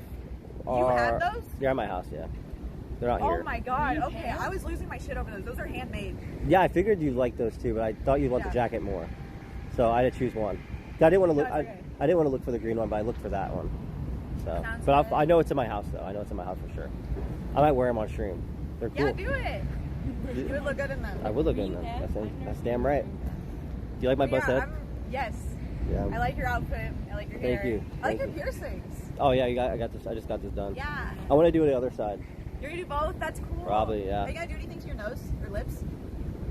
Are, have those? They're at my house. Yeah. They're not here. Oh my god. Okay, I was losing my shit over those. Those are handmade. Yeah, I figured you'd like those too, but I thought you'd want the jacket more. So I had to choose one. I didn't want to look. I didn't want to look for the green one, but I looked for that one. So, but I know it's in my house though. I know it's in my house for sure. I might wear them on stream. They're cool. Yeah, do it. You would look good in them. I would look good in them. That's damn right. Do you like my buzz head? Yes. Yeah. I like your outfit. I like your hair. Thank you. I like Thank your piercings. Oh yeah, I got this. I just got this done. Yeah. I want to do the other side. You're gonna do both? That's cool. Probably, yeah. Are you gonna do anything to your nose or lips?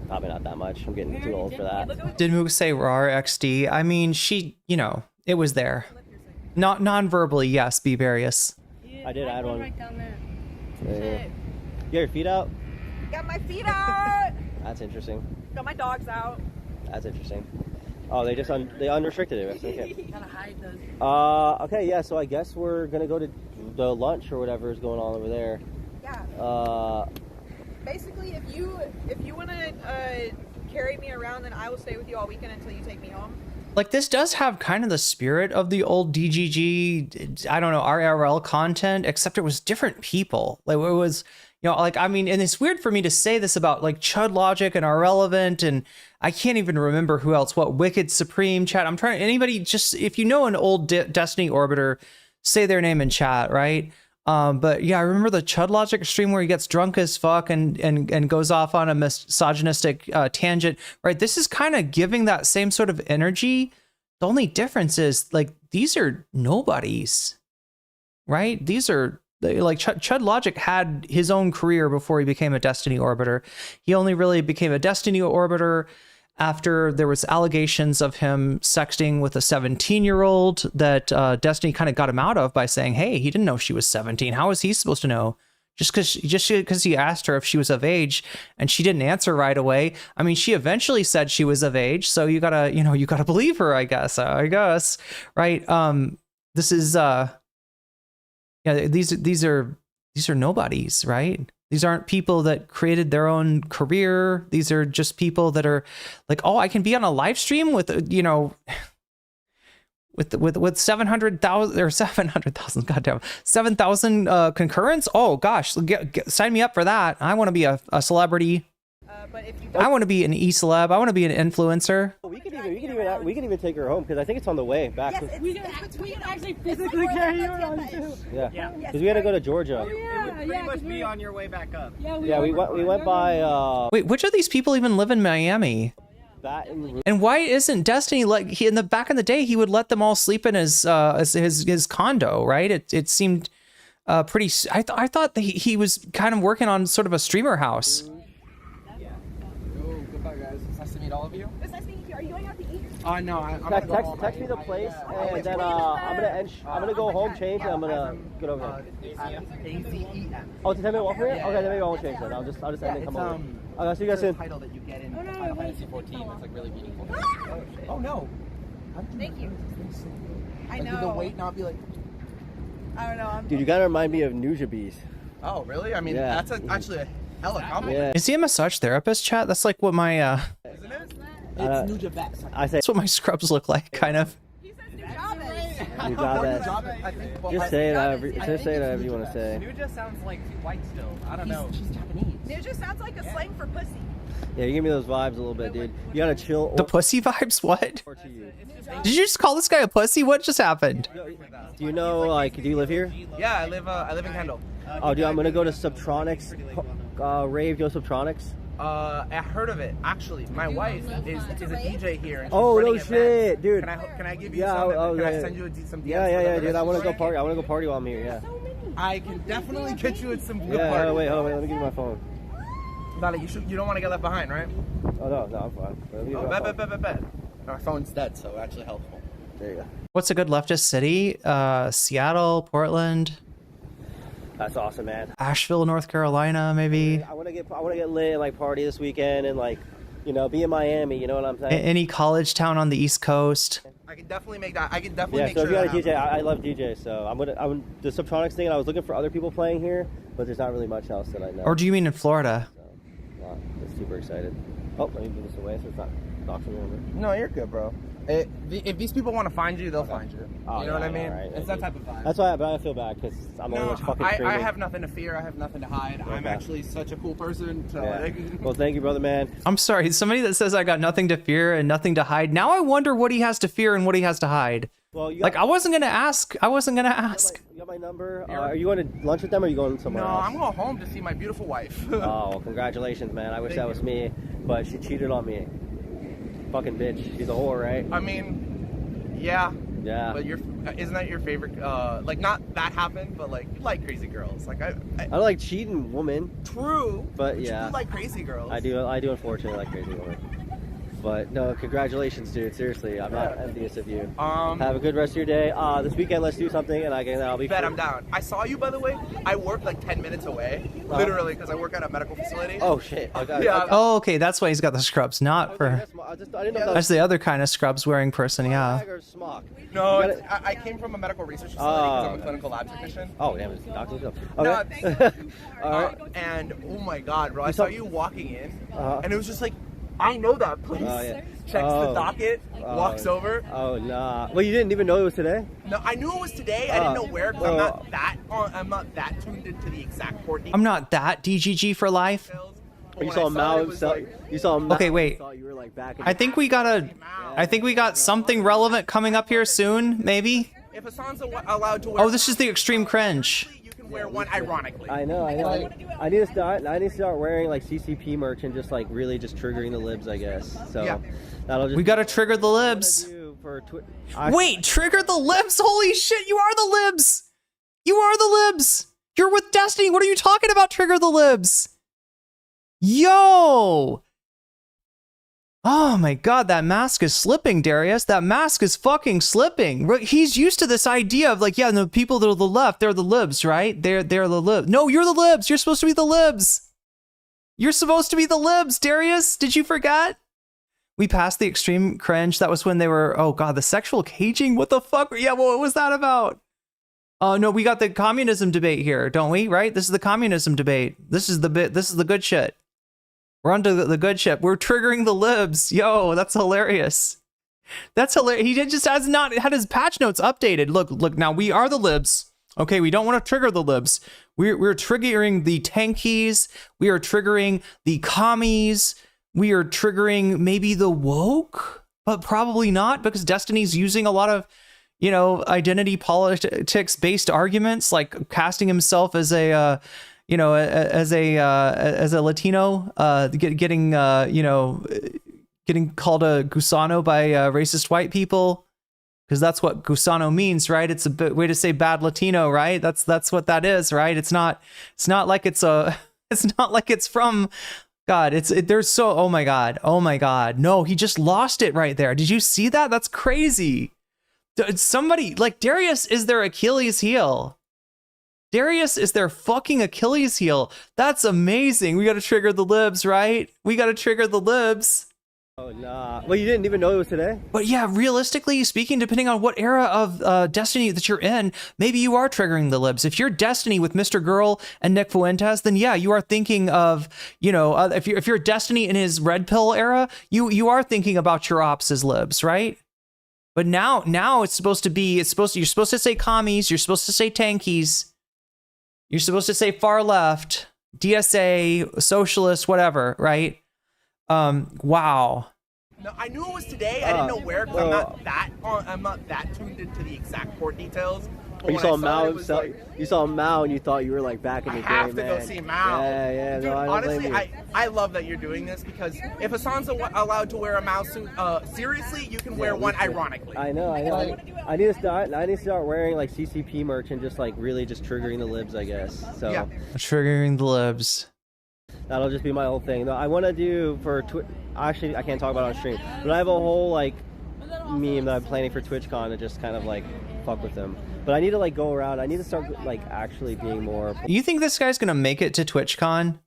Probably not that much. I'm getting too old for that. Did Mook say RAR XD? I mean, she, you know, it was there. Not non-verbally, yes, be various. I did add one. Right down there. Yeah. You got your feet out? Got my feet out. That's interesting. Got my dogs out. That's interesting. Oh, they just they unrestricted it. That's okay. Gotta hide those. Okay, yeah. So I guess we're gonna go to the lunch or whatever is going on over there. Yeah. Basically, if you wanna carry me around, then I will stay with you all weekend until you take me home. Like, this does have kind of the spirit of the old DGG, I don't know, RRL content, except it was different people. Like, it was, you know, like, I mean, and it's weird for me to say this about, like, Chud Logic and Irrelevant, and I can't even remember who else, what, Wicked Supreme, chat. I'm trying, anybody, just, if you know an old Destiny Orbiter, say their name in chat, right? But yeah, I remember the Chud Logic stream where he gets drunk as fuck and goes off on a misogynistic tangent, right? This is kind of giving that same sort of energy. The only difference is, like, these are nobodies, right? These are like Chud Logic had his own career before he became a Destiny Orbiter. He only really became a Destiny Orbiter after there was allegations of him sexting with a 17-year-old that Destiny kind of got him out of by saying, hey, he didn't know she was 17. How was he supposed to know? Just because he asked her if she was of age and she didn't answer right away. I mean, she eventually said she was of age, so you gotta believe her, I guess, right? This is these are nobodies, right? These aren't people that created their own career. These are just people that are like, oh, I can be on a live stream with with 700,000 or 700,000, goddamn, 7,000 concurrents. Oh gosh, sign me up for that. I want to be a celebrity. But if you I want to be an e-celeb. I want to be an influencer. We can even take her home because I think it's on the way back. Yes, we can actually physically carry you around too. Yeah, because we had to go to Georgia. It would pretty much be on your way back up. Yeah, we went by. Wait, which of these people even live in Miami? And why isn't Destiny like back in the day he would let them all sleep in his condo, right? It seemed pretty. I thought that he was kind of working on sort of a streamer house. Yeah. Oh, goodbye guys. It's nice to meet all of you. It's nice meeting you. Are you going out to eat? No, I'm gonna go home. Text me the place, and then I'm gonna go home, change, and I'm gonna get over there. AZEM. Oh, it's a 10-minute walk for you? Okay, then maybe I won't change that. I'll just end and come over. I'll see you guys soon. Title that you get in Final Fantasy 14 that's like really meaningful. Oh no. Thank you. I Like, know. would the weight not be like? I don't know. Dude, you gotta remind me of Nujabes. Oh really? I mean, that's actually a hella compliment. Yeah. Is he a massage therapist, chat? That's like what my Isn't it? It's Nujabes. I say that's what my scrubs look like, kind of. Nujabes. Just say it however you want to say. Nuja sounds like too white still. I don't know. She's Japanese. Nuja sounds like a slang for pussy. Yeah, you give me those vibes a little bit, dude. You gotta chill. The pussy vibes? What? Did you just call this guy a pussy? What just happened? Do you know, like, do you live here? Yeah, I live in Kendall. Oh, dude, I'm gonna go to Subtronics rave. Do you know Subtronics? I heard of it. Actually, my wife is a DJ here. And she's Oh, no running shit, events. dude. Can I give you some? Can I send you some DMs? Yeah, dude. I want to go party. I want to go party while I'm here. Yeah. I can definitely get you in some good Yeah. party. Wait. Let me give you my phone. Vale, you don't want to get left behind, right? Oh no, I'm fine. Let me give you my phone. Bet. My phone's dead, so actually helpful. There you go. What's a good leftist city? Seattle, Portland. That's awesome, man. Asheville, North Carolina, maybe. I want to get lit and like party this weekend and like, be in Miami. You know what I'm saying? Any college town on the East Coast. I can definitely make that. I can definitely make so sure. if you got a DJ, I love DJs, so I'm the Subtronics thing. And I was looking for other people playing here, but there's not really much else that I know. Or do you mean in Florida? So, I'm super excited. Oh, let me move this away so it's not doxing me. No, you're good, bro. If these people want to find you, they'll find you. Oh, you know what I mean? Right. It's that type of vibe. That's why, but I feel bad because I'm only fucking streaming. I have nothing to fear. I have nothing to hide. Okay. I'm actually such a cool person. So Well, thank you, brother, man. I'm sorry. Somebody that says I got nothing to fear and nothing to hide. Now I wonder what he has to fear and what he has to hide. Well, I wasn't gonna ask. You got my number. Are you going to lunch with them or are you going somewhere else? No, I'm going home to see my beautiful wife. Oh, well, congratulations, man. I wish that was me, but she cheated on me. Fucking bitch. She's a whore, right? I mean, yeah. Yeah. But isn't that your favorite? Like, not that happened, but like, you like crazy girls. Like I don't like cheating women. True. But yeah. You like crazy girls. I do unfortunately like crazy women. But no, congratulations, dude. Seriously, I'm not envious of you. Have a good rest of your day. This weekend, let's do something, and I'll be. Bet I'm down. I saw you, by the way. I work like 10 minutes away, literally, because I work at a medical facility. Oh shit! Oh, okay. That's why he's got the scrubs, not for. I didn't know that's the other kind of scrubs wearing person. Yeah. No, I came from a medical research facility because I'm a clinical lab technician. Oh damn, it's doctor. Okay. All right. And oh my god, bro! I saw you walking in, and it was just like. I know that place. Checks the docket, walks over. Oh nah. Well, you didn't even know it was today? No, I knew it was today. I didn't know where because I'm not that tuned into the exact port. I'm not that DGG for life. You saw Mao himself. You saw Mao. Okay, wait. You were like back. I think we got something relevant coming up here soon. Maybe. If Hassan's allowed to wear. Oh, this is the extreme cringe. Wear one ironically. I know. I need to start wearing like CCP merch and just like really just triggering the libs, I guess. So that'll just. We gotta trigger the libs. Wait, trigger the libs! Holy shit! You are the libs. You are the libs. You're with Destiny. What are you talking about? Trigger the libs. Yo. Oh my God, that mask is slipping, Darius. That mask is fucking slipping. He's used to this idea of like, yeah, the people that are the left, they're the libs, right? They're the libs. No, you're the libs. You're supposed to be the libs. You're supposed to be the libs, Darius. Did you forget? We passed the extreme cringe. That was when they were, oh God, the sexual caging. What the fuck? Yeah, what was that about? Oh no, we got the communism debate here, don't we? Right? This is the communism debate. This is the bit. This is the good shit. We're onto the good shit. We're triggering the libs. Yo, that's hilarious. That's hilarious. He just has not had his patch notes updated. Look. Now we are the libs. Okay, we don't want to trigger the libs. We're triggering the tankies. We are triggering the commies. We are triggering maybe the woke, but probably not, because Destiny's using a lot of, you know, identity politics based arguments, like casting himself as a you know, as a Latino, getting called a gusano by racist white people, because that's what gusano means, right? It's a way to say bad Latino, right? That's what that is, right? It's not like it's not like it's from God. There's so, oh my God, no, he just lost it right there. Did you see that? That's crazy. Somebody like Darius is their Achilles heel. Darius is their fucking Achilles heel. That's amazing. We got to trigger the libs, right? We got to trigger the libs. Oh, nah. Well, you didn't even know it was today? But yeah, realistically speaking, depending on what era of Destiny that you're in, maybe you are triggering the libs. If you're Destiny with Mr. Girl and Nick Fuentes, then yeah, you are thinking of, you know, if you're Destiny in his Red Pill era, you are thinking about your ops as libs, right? But now it's supposed to be, you're supposed to say commies, you're supposed to say tankies. You're supposed to say far left, DSA, socialist, whatever, right? Wow. No, I knew it was today. I didn't know where, because I'm not that tuned into the exact court details. You saw Mao and you thought you were like back in the day, man. I have to go see Mao. Yeah. Dude, no, I honestly, I love that you're doing this, because if Hassan's allowed to wear a Mao suit, seriously, you can wear one ironically. I know. I need to start wearing like CCP merch and just like really just triggering the libs, I guess. So yeah. Triggering the libs. That'll just be my whole thing. No, I want to do for actually, I can't talk about it on stream, but I have a whole like meme that I'm planning for TwitchCon to just kind of like fuck with them. But I need to like go around. I need to start like actually being more. You think this guy's gonna make it to TwitchCon?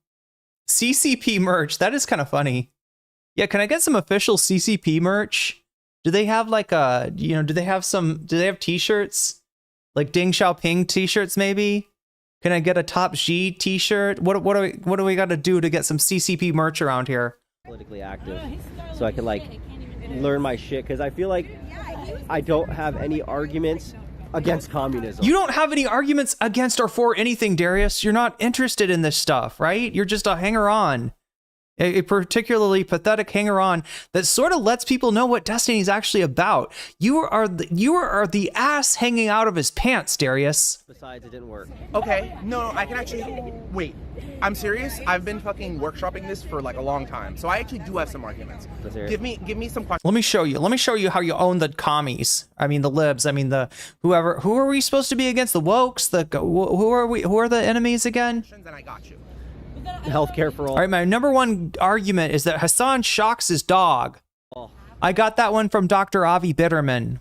CCP merch. That is kind of funny. Yeah, can I get some official CCP merch? Do they have like do they have t-shirts? Like Deng Xiaoping t-shirts maybe? Can I get a Top G t-shirt? What do we got to do to get some CCP merch around here? Politically active, so I can like learn my shit, because I feel like I don't have any arguments against communism. You don't have any arguments against or for anything, Darius. You're not interested in this stuff, right? You're just a hanger-on. A particularly pathetic hanger-on that sort of lets people know what Destiny is actually about. You are the ass hanging out of his pants, Darius. Besides, it didn't work. Okay, no, I can actually wait. I'm serious. I've been fucking workshopping this for like a long time, so I actually do have some arguments. Give me some questions. Let me show you how you own the commies. I mean the libs. I mean the who are we supposed to be against? The wokes. Who are the enemies again? And I got you. Healthcare for all. All right, my number one argument is that Hassan shocks his dog. Oh. I got that one from Dr. Avi Bitterman.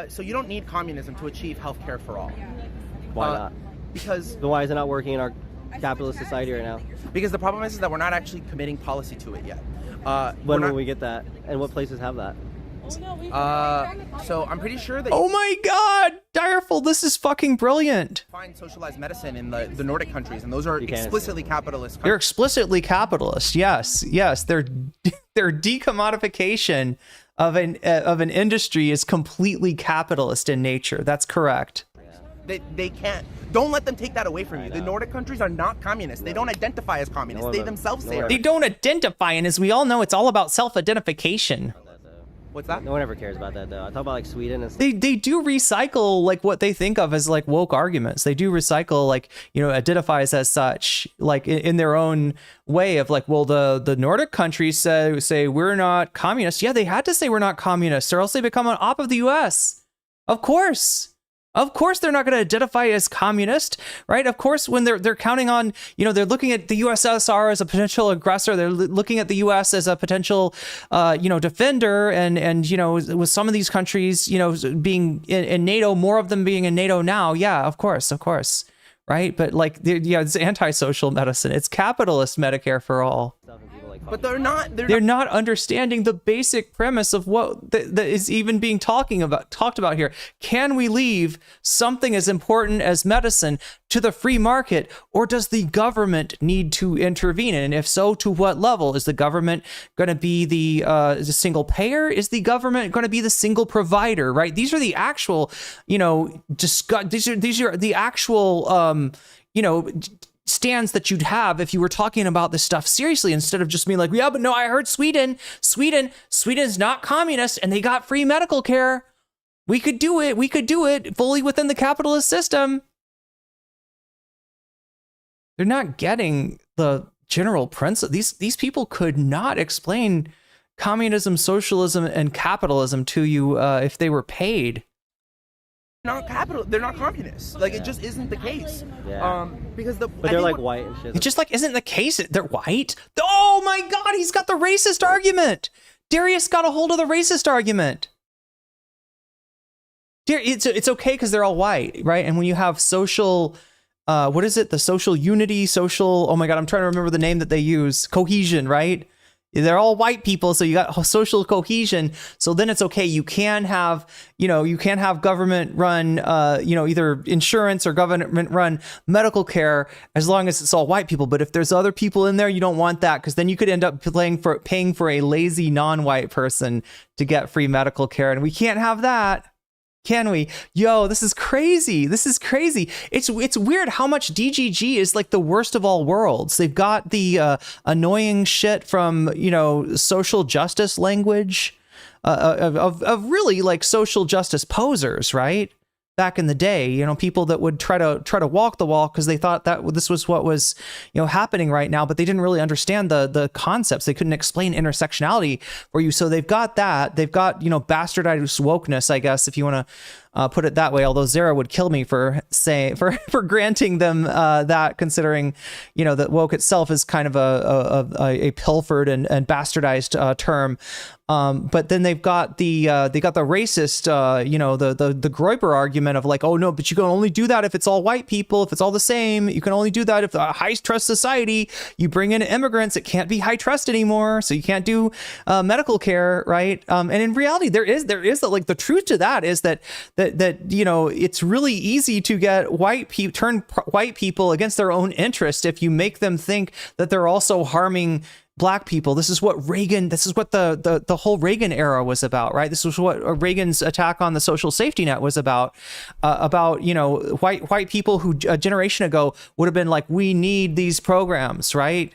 So you don't need communism to achieve healthcare for all. Why not? Because then why is it not working in our capitalist society right now? Because the problem is that we're not actually committing policy to it yet. When will we get that? And what places have that? So I'm pretty sure that. Oh my God, Direful, this is fucking brilliant. Find socialized medicine in the Nordic countries, and those are explicitly capitalist countries. They're explicitly capitalist. Yes. Their decommodification of an industry is completely capitalist in nature. That's correct. They can't. Don't let them take that away from you. The Nordic countries are not communist. They don't identify as communist. They themselves say they don't identify, and as we all know, it's all about self-identification. What's that? No one ever cares about that, though. I talk about like Sweden and stuff. They do recycle like what they think of as like woke arguments. They do recycle like, you know, identifies as such, like in their own way of like, well, the Nordic countries say we're not communists. Yeah, they had to say we're not communists, or else they become an op of the US. Of course. Of course, they're not going to identify as communist, right? Of course, when they're counting on, they're looking at the USSR as a potential aggressor. They're looking at the US as a potential, defender. And with some of these countries, being in NATO, more of them being in NATO now. Yeah, of course. Right. But it's antisocial medicine. It's capitalist Medicare for all. But they're not understanding the basic premise of what that is even being talked about here. Can we leave something as important as medicine to the free market, or does the government need to intervene? And if so, to what level? Is the government going to be the single payer? Is the government going to be the single provider? Right? These are the actual, these are the actual, stands that you'd have if you were talking about this stuff seriously, instead of just being like, yeah, but no, I heard Sweden's not communist and they got free medical care. We could do it fully within the capitalist system. They're not getting the general principle. These people could not explain communism, socialism, and capitalism to you if they were paid. They're not communists. It just isn't the case. Because but they're white and shit. It just isn't the case. They're white. Oh my God, he's got the racist argument. Darius got a hold of the racist argument. It's okay because they're all white, right? And when you have social, what is it? The social unity, oh my God, I'm trying to remember the name that they use. Cohesion, right? They're all white people, so you got social cohesion. So then it's okay. You can have, government run, either insurance or government run medical care, as long as it's all white people. But if there's other people in there, you don't want that, because then you could end up paying for a lazy non-white person to get free medical care, and we can't have that. Can we? Yo, this is crazy. It's weird how much DGG is the worst of all worlds. They've got the annoying shit from, social justice language of really social justice posers, right? Back in the day, people that would try to walk the walk because they thought that this was what was, happening right now, but they didn't really understand the concepts. They couldn't explain intersectionality for you. So they've got that. They've got, bastardized wokeness, I guess, if you want to put it that way. Although Zara would kill me for granting them that, considering, that woke itself is kind of a pilfered and bastardized term. But then they've got the racist, the Groyper argument of oh no, but you can only do that if it's all white people, if it's all the same. You can only do that if a high trust society, you bring in immigrants, it can't be high trust anymore, so you can't do medical care, right? And in reality, there is the truth to that is that it's really easy to get turn white people against their own interest if you make them think that they're also harming Black people. This is what the whole Reagan era was about, right? This was what Reagan's attack on the social safety net was about white people who a generation ago would have been like, we need these programs, right?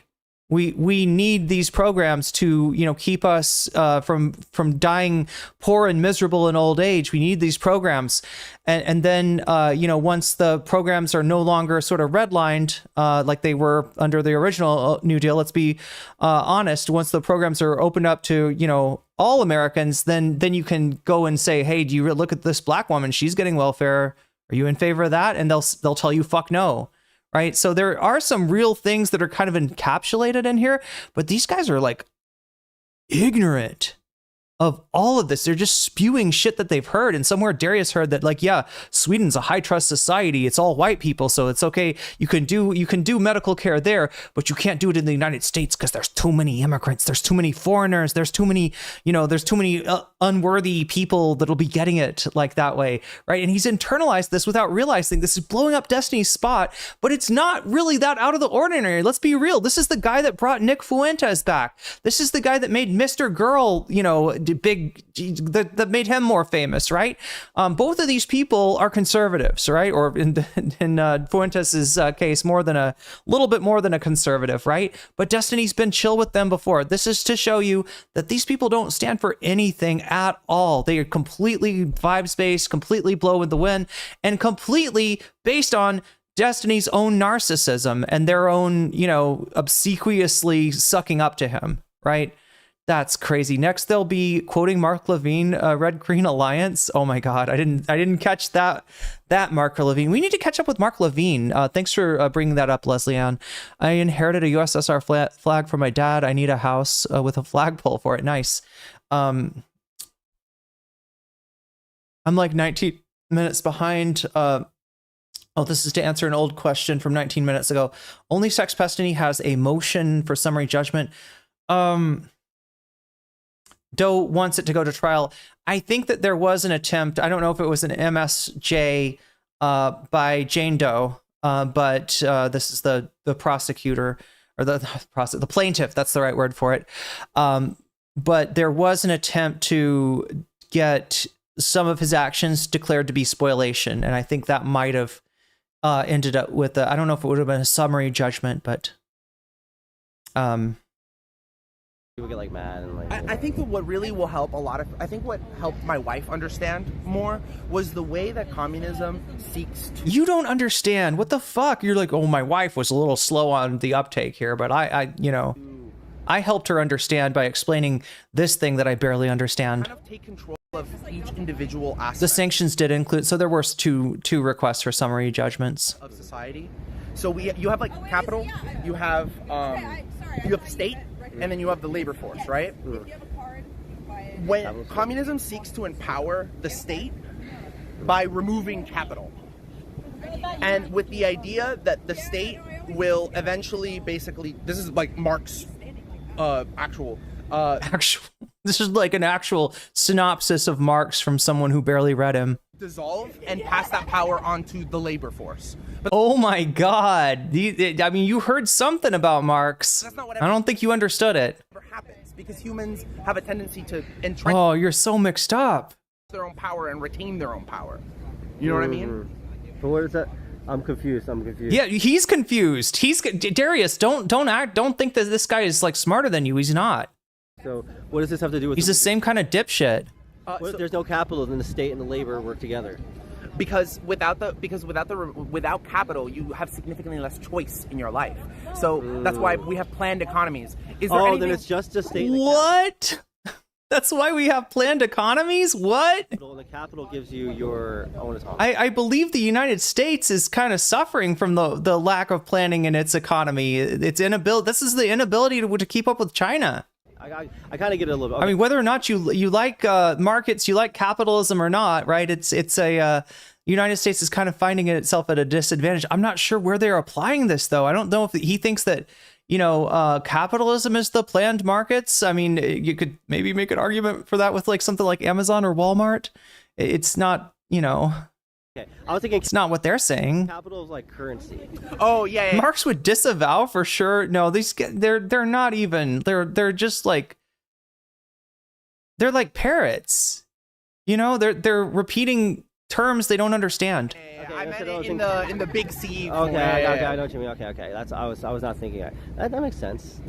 We need these programs to, keep us from dying poor and miserable in old age. We need these programs. And then, once the programs are no longer sort of redlined like they were under the original New Deal, let's be honest, once the programs are opened up to, all Americans, then you can go and say, hey, do you look at this Black woman? She's getting welfare. Are you in favor of that? And they'll tell you, fuck no. Right. So there are some real things that are kind of encapsulated in here, but these guys are ignorant of all of this. They're just spewing shit that they've heard. And somewhere Darius heard that yeah, Sweden's a high trust society. It's all white people. So it's okay. You can do medical care there, but you can't do it in the United States because there's too many immigrants. There's too many foreigners. There's too many, there's too many unworthy people that'll be getting it that way. Right. And he's internalized this without realizing this is blowing up Destiny's spot, but it's not really that out of the ordinary. Let's be real. This is the guy that brought Nick Fuentes back. This is the guy that made Mr. Girl, that made him more famous, right? Both of these people are conservatives, right? Or in Fuentes' case, a little bit more than a conservative, right? But Destiny's been chill with them before. This is to show you that these people don't stand for anything at all. They are completely vibes-based, completely blow with the wind, and completely based on Destiny's own narcissism and their own, obsequiously sucking up to him, right? That's crazy. Next, they'll be quoting Mark Levine, Red Green Alliance. Oh my God, I didn't catch that Mark Levine. We need to catch up with Mark Levine. Thanks for bringing that up, Leslie Ann. I inherited a USSR flag from my dad. I need a house with a flagpole for it. Nice. I'm like 19 minutes behind. Oh, this is to answer an old question from 19 minutes ago. Only Sex Destiny has a motion for summary judgment. Doe wants it to go to trial. I think that there was an attempt. I don't know if it was an MSJ by Jane Doe, but this is the prosecutor, or the plaintiff. That's the right word for it. But there was an attempt to get some of his actions declared to be spoliation, and I think that might have ended up with I don't know if it would have been a summary judgment, but people get like mad and like. I think that what really will help I think what helped my wife understand more was the way that communism seeks to. You don't understand. What the fuck? You're like, oh, my wife was a little slow on the uptake here, but I helped her understand by explaining this thing that I barely understand. Kind of take control of each individual aspect. The sanctions did include, so there were two requests for summary judgments Of society. So you have like capital, you have the state, and then you have the labor force, right? When communism seeks to empower the state by removing capital, and with the idea that the state will eventually, basically, this is like Marx actual. This is like an actual synopsis of Marx from someone who barely read him. Dissolve and pass that power onto the labor force. But oh my God! I mean, you heard something about Marx. That's not what I don't think you understood it. Never happens because humans have a tendency to entrench. Oh, you're so mixed up. Their own power and retain their own power. You know what I mean? But what is that? I'm confused. Yeah, he's confused. Darius. Don't think that this guy is like smarter than you. He's not. So what does this have to do with? He's the same kind of dipshit. There's no capital, then the state and the labor work together. Because without capital, you have significantly less choice in your life. So that's why we have planned economies. Is there anything... then it's just the state. What? That's why we have planned economies? What? The capital gives you your own autonomy. I believe the United States is kind of suffering from the lack of planning in its economy. Its inability. This is the inability to keep up with China. I kind of get it a little bit. Okay. I mean, whether or not you like markets, you like capitalism or not, right? It's a United States is kind of finding itself at a disadvantage. I'm not sure where they're applying this, though. I don't know if he thinks that, capitalism is the planned markets. I mean, you could maybe make an argument for that with like something like Amazon or Walmart. It's not, Okay, I was thinking it's not what they're saying. Capital is like currency. Oh yeah. Marx would disavow for sure. No, they're not even. They're just like they're like parrots. They're repeating terms they don't understand. Okay, I meant it in the big C. Okay, I know what you mean. Okay. I was not thinking that makes sense.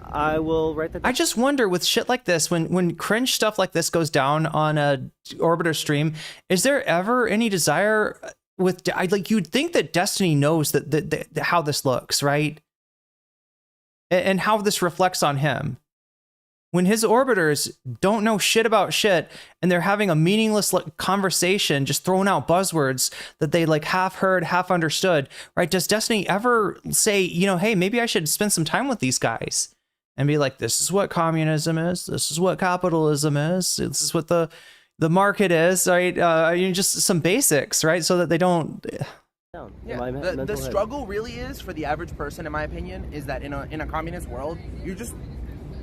I will write that down. I just wonder with shit like this, when cringe stuff like this goes down on a Orbiter stream, is there ever any desire with you'd think that Destiny knows that how this looks, right? And how this reflects on him. When his orbiters don't know shit about shit and they're having a meaningless conversation, just throwing out buzzwords that they like half heard, half understood, right? Does Destiny ever say, hey, maybe I should spend some time with these guys? And be like, this is what communism is. This is what capitalism is. This is what the market is, right? Just some basics, right? So that they don't. Yeah. The struggle really is for the average person, in my opinion, is that in a communist world, you're just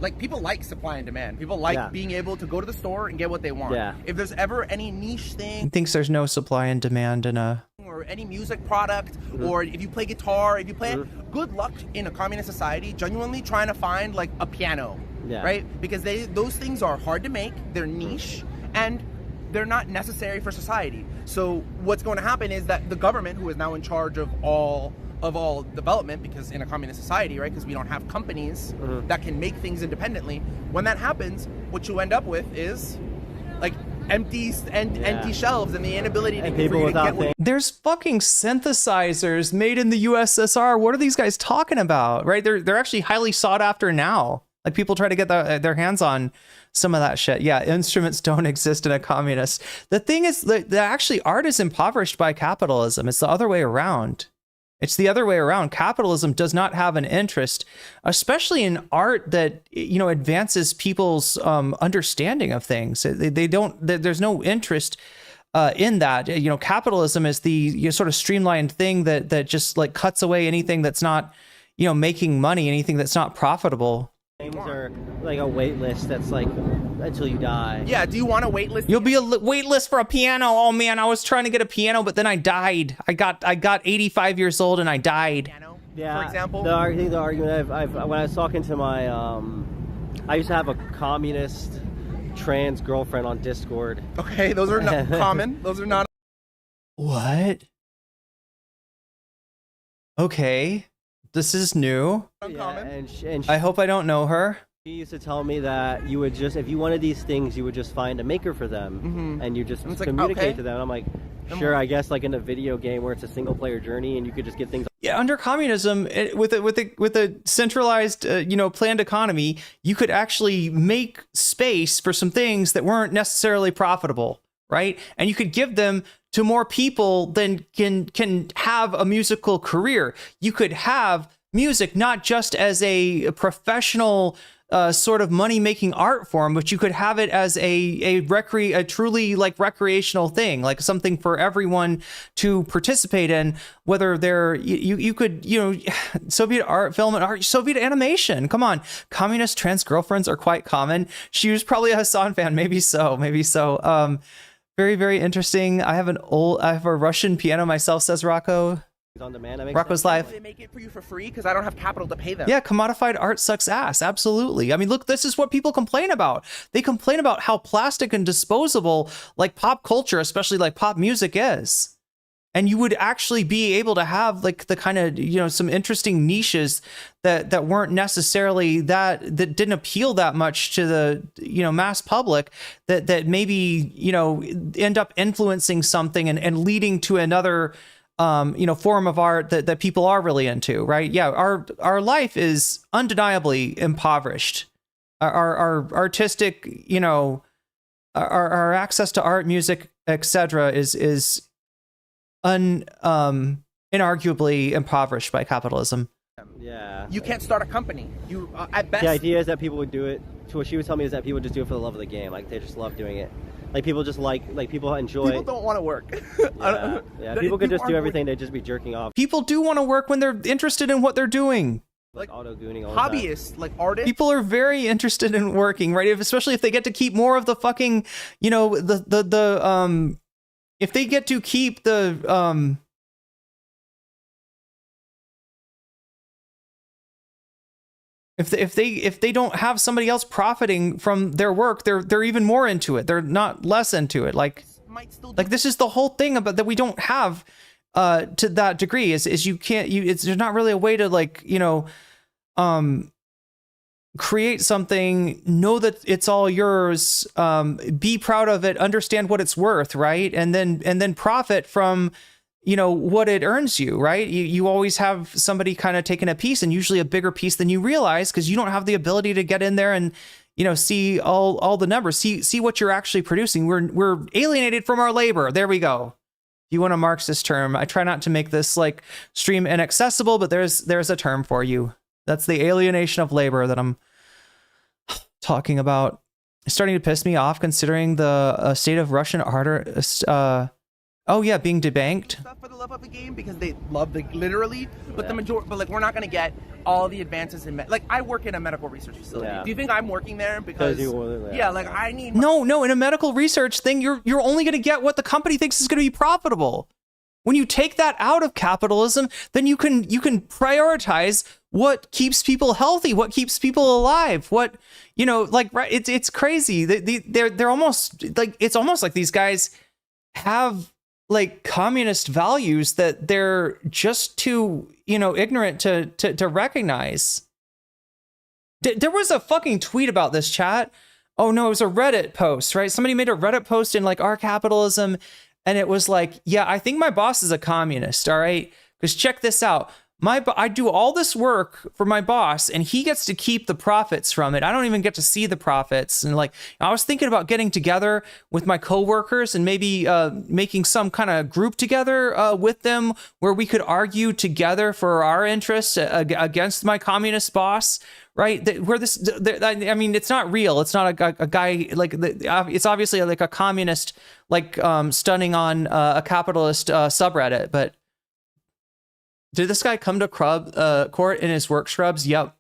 like people like supply and demand. People like being able to go to the store and get what they want. Yeah. If there's ever any niche thing, he thinks there's no supply and demand in a. Or any music product, or if you play guitar, if you play it, good luck in a communist society genuinely trying to find like a piano, right? Because those things are hard to make, they're niche, and they're not necessary for society. So what's going to happen is that the government, who is now in charge of all development, because in a communist society, right, because we don't have companies that can make things independently, when that happens, what you end up with is like empty shelves and the inability to get what. There's fucking synthesizers made in the USSR. What are these guys talking about? Right? They're actually highly sought after now. Like people try to get their hands on some of that shit. Yeah, instruments don't exist in a communist. The thing is that actually art is impoverished by capitalism. It's the other way around. It's the other way around. Capitalism does not have an interest, especially in art that, you know, advances people's understanding of things. They don't. There's no interest in that. You know, capitalism is the sort of streamlined thing that just like cuts away anything that's not, you know, making money, anything that's not profitable. Games are like a wait list that's like until you die. Yeah, do you want a wait list? You'll be a wait list for a piano. Oh man, I was trying to get a piano, but then I died. I got 85 years old and I died. Yeah, for example? the argument when I was talking to my I used to have a communist trans girlfriend on Discord. Okay, those are not common. Those are not. What? Okay. This is new. Yeah, and I hope I don't know her. She used to tell me that you would just, if you wanted these things, you would just find a maker for them, and you just communicate to them. And I'm like, sure, I guess like in a video game where it's a single player journey and you could just get things. Yeah, under communism, with a centralized, you know, planned economy, you could actually make space for some things that weren't necessarily profitable, right? And you could give them to more people than can have a musical career. You could have music not just as a professional sort of money-making art form, but you could have it as a truly like recreational thing, like something for everyone to participate in, whether they're you could, you know, Soviet art, film and art, Soviet animation. Come on, communist trans girlfriends are quite common. She was probably a Hassan fan, maybe so. Very, very interesting. I have a Russian piano myself, says Rocco. On demand. Rocco's live. They make it for you for free because I don't have capital to pay them. Yeah, commodified art sucks ass. Absolutely. I mean, look, this is what people complain about. They complain about how plastic and disposable like pop culture, especially like pop music is. And you would actually be able to have like the kind of, you know, some interesting niches that weren't necessarily that didn't appeal that much to the, you know, mass public that maybe, you know, end up influencing something and leading to another you know, form of art that people are really into, right? Yeah, our life is undeniably impoverished. Our artistic, you know, our access to art, music, etc. is inarguably impoverished by capitalism. Yeah. You can't start a company. You at best. The idea is that people would do it. To what she was telling me is that people would just do it for the love of the game. Like they just love doing it. Like people just like people enjoy. People don't want to work. Yeah, people could just do everything. They'd just be jerking off. People do want to work when they're interested in what they're doing. Like auto-gooning, all hobbyists, like artists. People are very interested in working, right? Especially if they get to keep more of the fucking, you know, if they get to keep the if they don't have somebody else profiting from their work, they're even more into it. They're not less into it. Like this is the whole thing about that we don't have to that degree is you can't there's not really a way to like, you know, create something, know that it's all yours, be proud of it, understand what it's worth, right? And then profit from, you know, what it earns you, right? You always have somebody kind of taking a piece, and usually a bigger piece than you realize, because you don't have the ability to get in there and, you know, see all the numbers, see what you're actually producing. We're alienated from our labor. There we go. If you want a Marxist term, I try not to make this like stream inaccessible, but there's a term for you. That's the alienation of labor that I'm talking about. It's starting to piss me off considering the state of Russian art. Oh yeah, being debanked. Stuff for the love of the game because they love the literally, but the majority. But like, we're not gonna get all the advances in like I work in a medical research facility. Yeah. Do you think I'm working there because like I need? No. In a medical research thing, you're only gonna get what the company thinks is gonna be profitable. When you take that out of capitalism, then you can prioritize what keeps people healthy, what keeps people alive, what, you know, like, right? It's crazy. They're almost like, it's almost like these guys have like communist values that they're just too, you know, ignorant to recognize. There was a fucking tweet about this, chat. Oh no, it was a Reddit post, right? Somebody made a Reddit post in like our capitalism, and it was like, yeah, I think my boss is a communist, all right? Because check this out. I do all this work for my boss, and he gets to keep the profits from it. I don't even get to see the profits. And like, I was thinking about getting together with my coworkers and maybe making some kind of group together with them where we could argue together for our interests against my communist boss. Right? I mean, it's not real. It's not a guy like it's obviously like a communist, like stunning on a capitalist subreddit, but. Did this guy come to court in his work scrubs? Yep.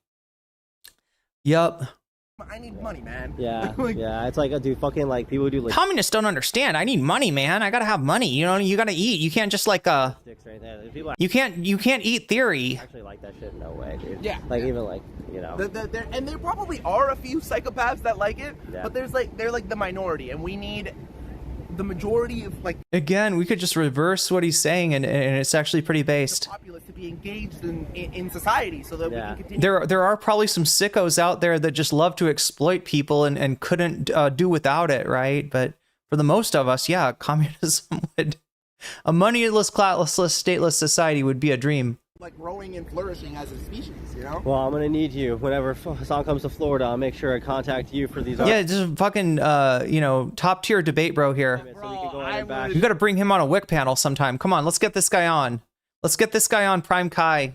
I need money, man. Yeah, yeah. It's like, dude, fucking like people do like. Communists don't understand. I need money, man. I gotta have money. You know, you gotta eat. You can't just like Sticks right there. People You can't eat theory. actually like that shit. No way, dude. Yeah. Like even like And there probably are a few psychopaths that like it, Yeah. but they're like the minority, and we need the majority of like Again, we could just reverse what he's saying, and it's actually pretty based. populace to be engaged in society, so that we can continue. There are probably some sickos out there that just love to exploit people and couldn't do without it, right? But for the most of us, yeah, communism would, a moneyless, classless, stateless society would be a dream. Like growing and flourishing as a species, you know? Well, I'm gonna need you whenever Hassan comes to Florida. I'll make sure I contact you for these. Yeah, just fucking top tier debate bro here. You got to bring him on a WIC panel sometime. Come on, let's get this guy on. Let's get this guy on Prime Kai.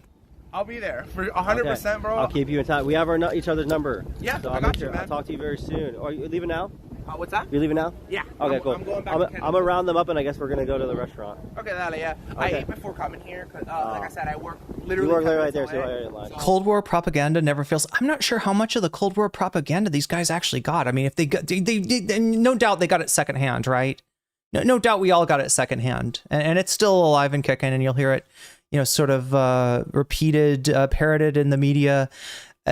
I'll be there for 100%, bro. I'll keep you in touch. We have each other's number. Yeah, so I I'll got make you, man. I'll talk to you very soon. Are you leaving now? What's that? You're leaving now? Yeah. Okay, cool. I'm going back to I'm gonna round them up, and I guess we're gonna go to the restaurant. Okay, yeah. I Okay. ate before coming here, because like I said, I work literally. You work 10 right there, minutes away. so I ain't Cold War propaganda never fails. I'm not sure how much of the Cold War propaganda these guys actually got. I mean, if they got, they no doubt they got it secondhand, right? No doubt we all got it secondhand, and it's still alive and kicking, and you'll hear it, sort of repeated, parroted in the media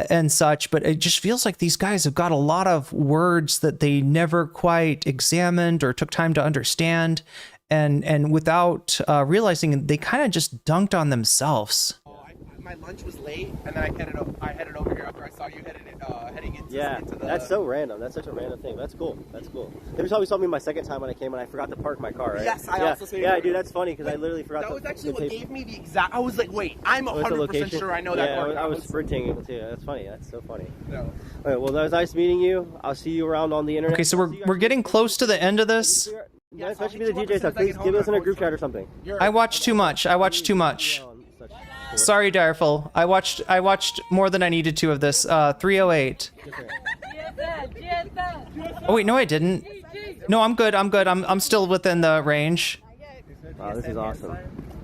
and such. But it just feels like these guys have got a lot of words that they never quite examined or took time to understand, and without realizing, they kind of just dunked on themselves. My lunch was late, and then I headed over here after I saw you heading into. Yeah, into the, that's so random. That's such a random thing. That's cool. They probably saw me my second time when I came, and I forgot to park my car, right? Yes, I also saw you. Yeah, dude, that's funny because I literally forgot. That was actually what gave me the exact. I was like, wait, I'm 100% sure I know that. Yeah, I was sprinting too. That's funny. That's so funny. No. All right, well, that was nice meeting you. I'll see you around on the internet. Okay, so we're getting close to the end of this. Yeah, especially be the DJ stuff. Please give us in a group chat or something. I watched too much. Sorry, Direful. I watched more than I needed to of this. 308. Oh wait, no, I didn't. No, I'm good. I'm still within the range. Wow, this is awesome.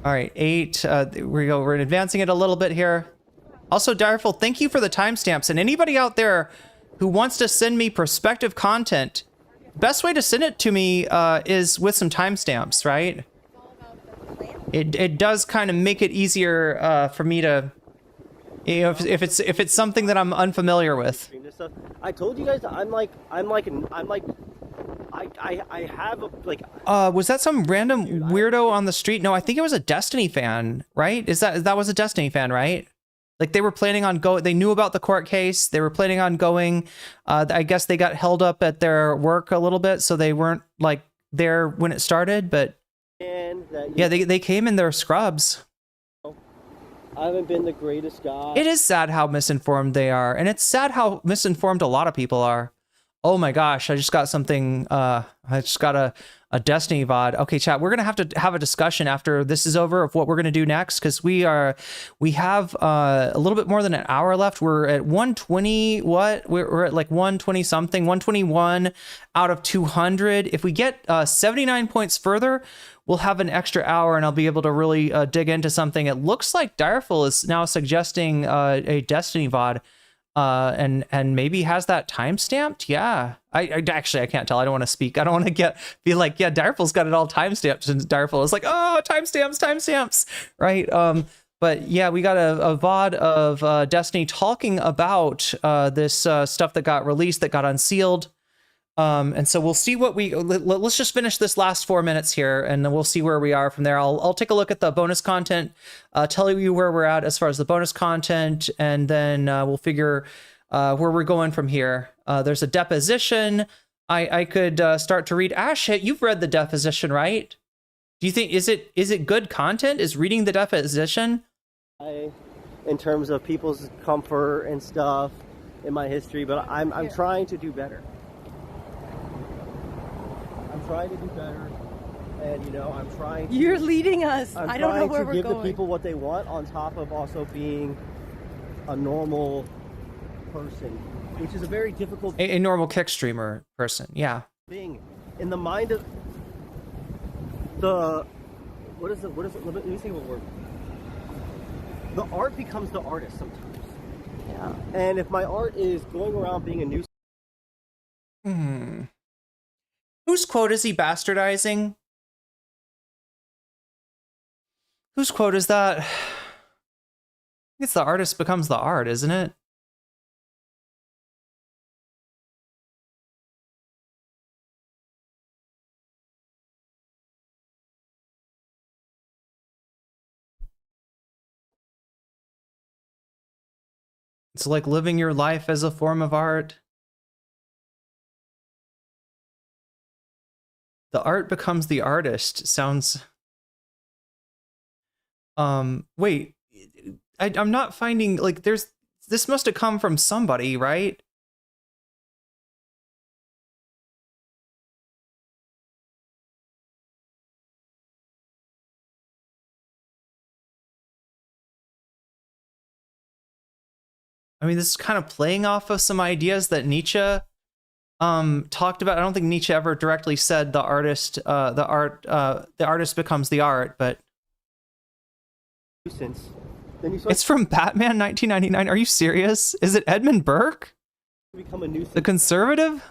All right, 8. We go. We're advancing it a little bit here. Also, Direful, thank you for the timestamps. And anybody out there who wants to send me perspective content, best way to send it to me is with some timestamps, right? It does kind of make it easier for me to, if it's something that I'm unfamiliar with. I told you guys that I have Was that some random weirdo on the street? No, I think it was a Destiny fan, right? That was a Destiny fan, right? Like they were planning on they knew about the court case. They were planning on going. I guess they got held up at their work a little bit, so they weren't like there when it started, but. Yeah, they came in their scrubs. I haven't been the greatest guy. It is sad how misinformed they are, and it's sad how misinformed a lot of people are. Oh my gosh, I just got something. I just got a Destiny VOD. Okay, chat, we're gonna have to have a discussion after this is over of what we're gonna do next, because we have a little bit more than an hour left. We're at 120. What? We're at like 120 something, 121 out of 200. If we get 79 points further, we'll have an extra hour, and I'll be able to really dig into something. It looks like Direful is now suggesting a Destiny VOD. And maybe has that time stamped. Yeah, I actually, I can't tell. I don't want to speak. I don't want to be like, yeah, Direful's got it all time stamped, and Direful is like, oh, timestamps, right? But yeah, we got a VOD of Destiny talking about this stuff that got released, that got unsealed. And so we'll see what let's just finish this last 4 minutes here, and then we'll see where we are from there. I'll take a look at the bonus content, tell you where we're at as far as the bonus content, and then we'll figure where we're going from here. There's a deposition. I could start to read. Ash, you've read the deposition, right? Do you think is it good content? Is reading the deposition in terms of people's comfort and stuff in my history, but I'm trying to do better. I'm trying to do better, and you know, I'm trying. You're leading us. I don't know where we're going. I'm trying to give the people what they want, on top of also being a normal person, which is a very difficult. A normal kick streamer person, yeah. Being in the mind of the what is it? Let me see what word. The art becomes the artist sometimes. Yeah. And if my art is going around being a nuisance. Whose quote is he bastardizing? Whose quote is that? It's the artist becomes the art, isn't it? It's like living your life as a form of art. The art becomes the artist sounds... wait, I'm not finding, like, this must have come from somebody, right? I mean, this is kind of playing off of some ideas that Nietzsche talked about. I don't think Nietzsche ever directly said the artist becomes the art, but it's from Batman 1999. Are you serious? Is it Edmund Burke? Become a nuisance. The conservative?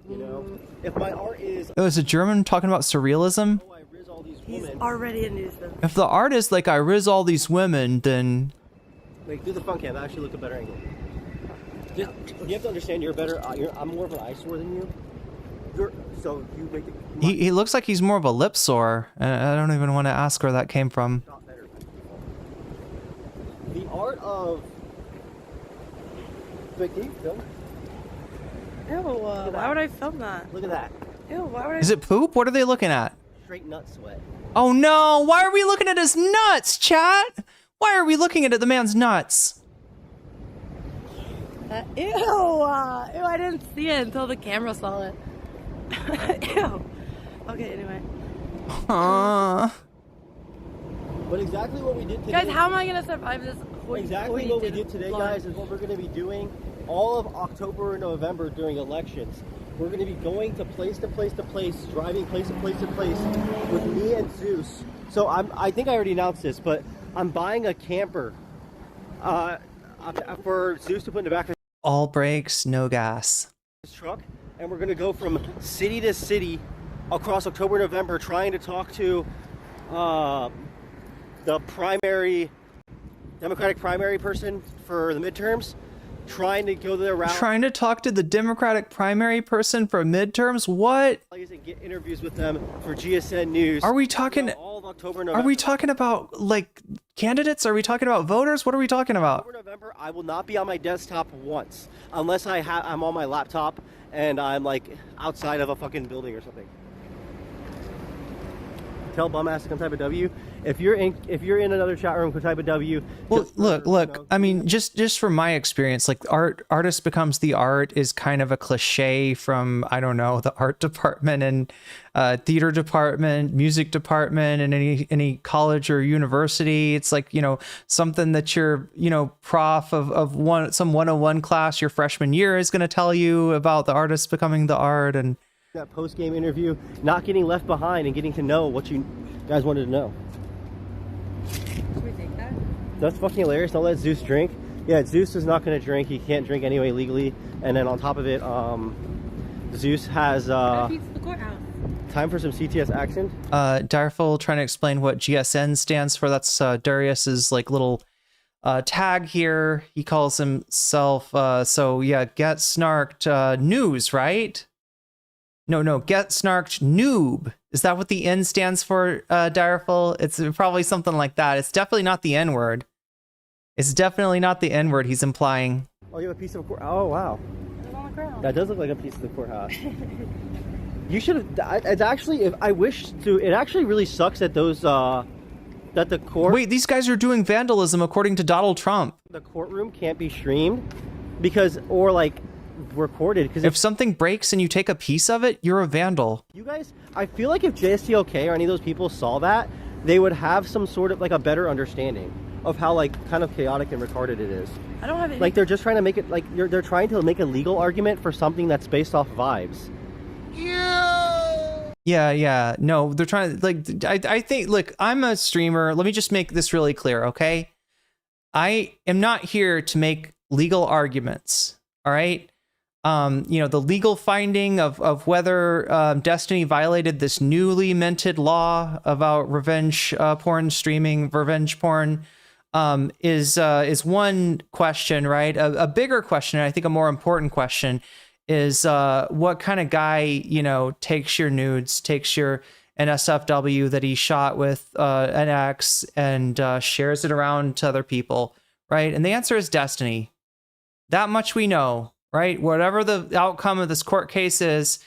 You know, if my art is... Oh, is a German talking about surrealism? Oh, I riz all these He's women. already a nuisance. If the art is like, I riz all these women, then... Wait, do the front cam. Actually look a better angle. You have to understand, you're better. I'm more of an eyesore than you. So you make the... He looks like he's more of a lip sore. I don't even want to ask where that came from. The art of... Wait, can you film? Ew, why would I film that? Look at that. Ew, why would I... Is it poop? What are they looking at? Straight nut sweat. Oh no! Why are we looking at his nuts, chat? Why are we looking at the man's nuts? Ew! Ew, I didn't see it until the camera saw it. Ew. Okay, anyway. But exactly what we did today... Guys, how am I going to survive this? Exactly what we did today, guys, is what we're going to be doing all of October and November during elections. We're going to be going to place to place to place, driving place to place to place with me and Zeus. So I think I already announced this, but I'm buying a camper for Zeus to put in the back of All brakes, no gas. his truck, and we're going to go from city to city across October and November trying to talk to the Democratic primary person for the midterms, trying to go their route. Trying to talk to the Democratic primary person for midterms? What? And get interviews with them for GSN News. Are we talking? All of October, Are we talking about like candidates? Are we talking about voters? What are we talking about? October, November, I will not be on my desktop once, unless I'm on my laptop and I'm like outside of a fucking building or something. Tell bum ass to come type a W. If you're in another chat room, come type a W. Well, look. I mean, just from my experience, like artist becomes the art is kind of a cliche from, I don't know, the art department and theater department, music department, and any college or university. It's like, you know, something that your, you know, prof of some 101 class your freshman year is going to tell you about the artist becoming the art. And that post-game interview, not getting left behind and getting to know what you guys wanted to know. Should we take that? That's fucking hilarious. Don't let Zeus drink. Yeah, Zeus is not going to drink. He can't drink anyway legally. And then on top of it, Zeus has the courthouse. Time for some CTS action. Direful trying to explain what GSN stands for. That's Darius's like little tag here. He calls himself so yeah, get snarked news, right? No, get snarked noob. Is that what the N stands for, Direful? It's probably something like that. It's definitely not the N word. It's definitely not the N word he's implying. Oh, you have a piece of oh wow. It's on the ground. That does look like a piece of the courthouse. You should have. It's actually, if I wish to, it actually really sucks that those that that the court... Wait, these guys are doing vandalism according to Donald Trump. The courtroom can't be streamed because, or like recorded. Because if something breaks and you take a piece of it, you're a vandal. You guys, I feel like if JSTOK or any of those people saw that, they would have some sort of like a better understanding of how like kind of chaotic and retarded it is. I don't have any... Like they're just trying to make it like they're trying to make a legal argument for something that's based off vibes. Yeah. No, they're trying to, like, I think, look, I'm a streamer. Let me just make this really clear, okay? I am not here to make legal arguments, all right? You know, the legal finding of whether Destiny violated this newly minted law about revenge porn streaming, revenge porn, is one question, right? A bigger question, and I think a more important question, is what kind of guy, you know, takes your nudes, takes your NSFW that he shot with an ex and shares it around to other people, right? And the answer is Destiny. That much we know, right? Whatever the outcome of this court case is,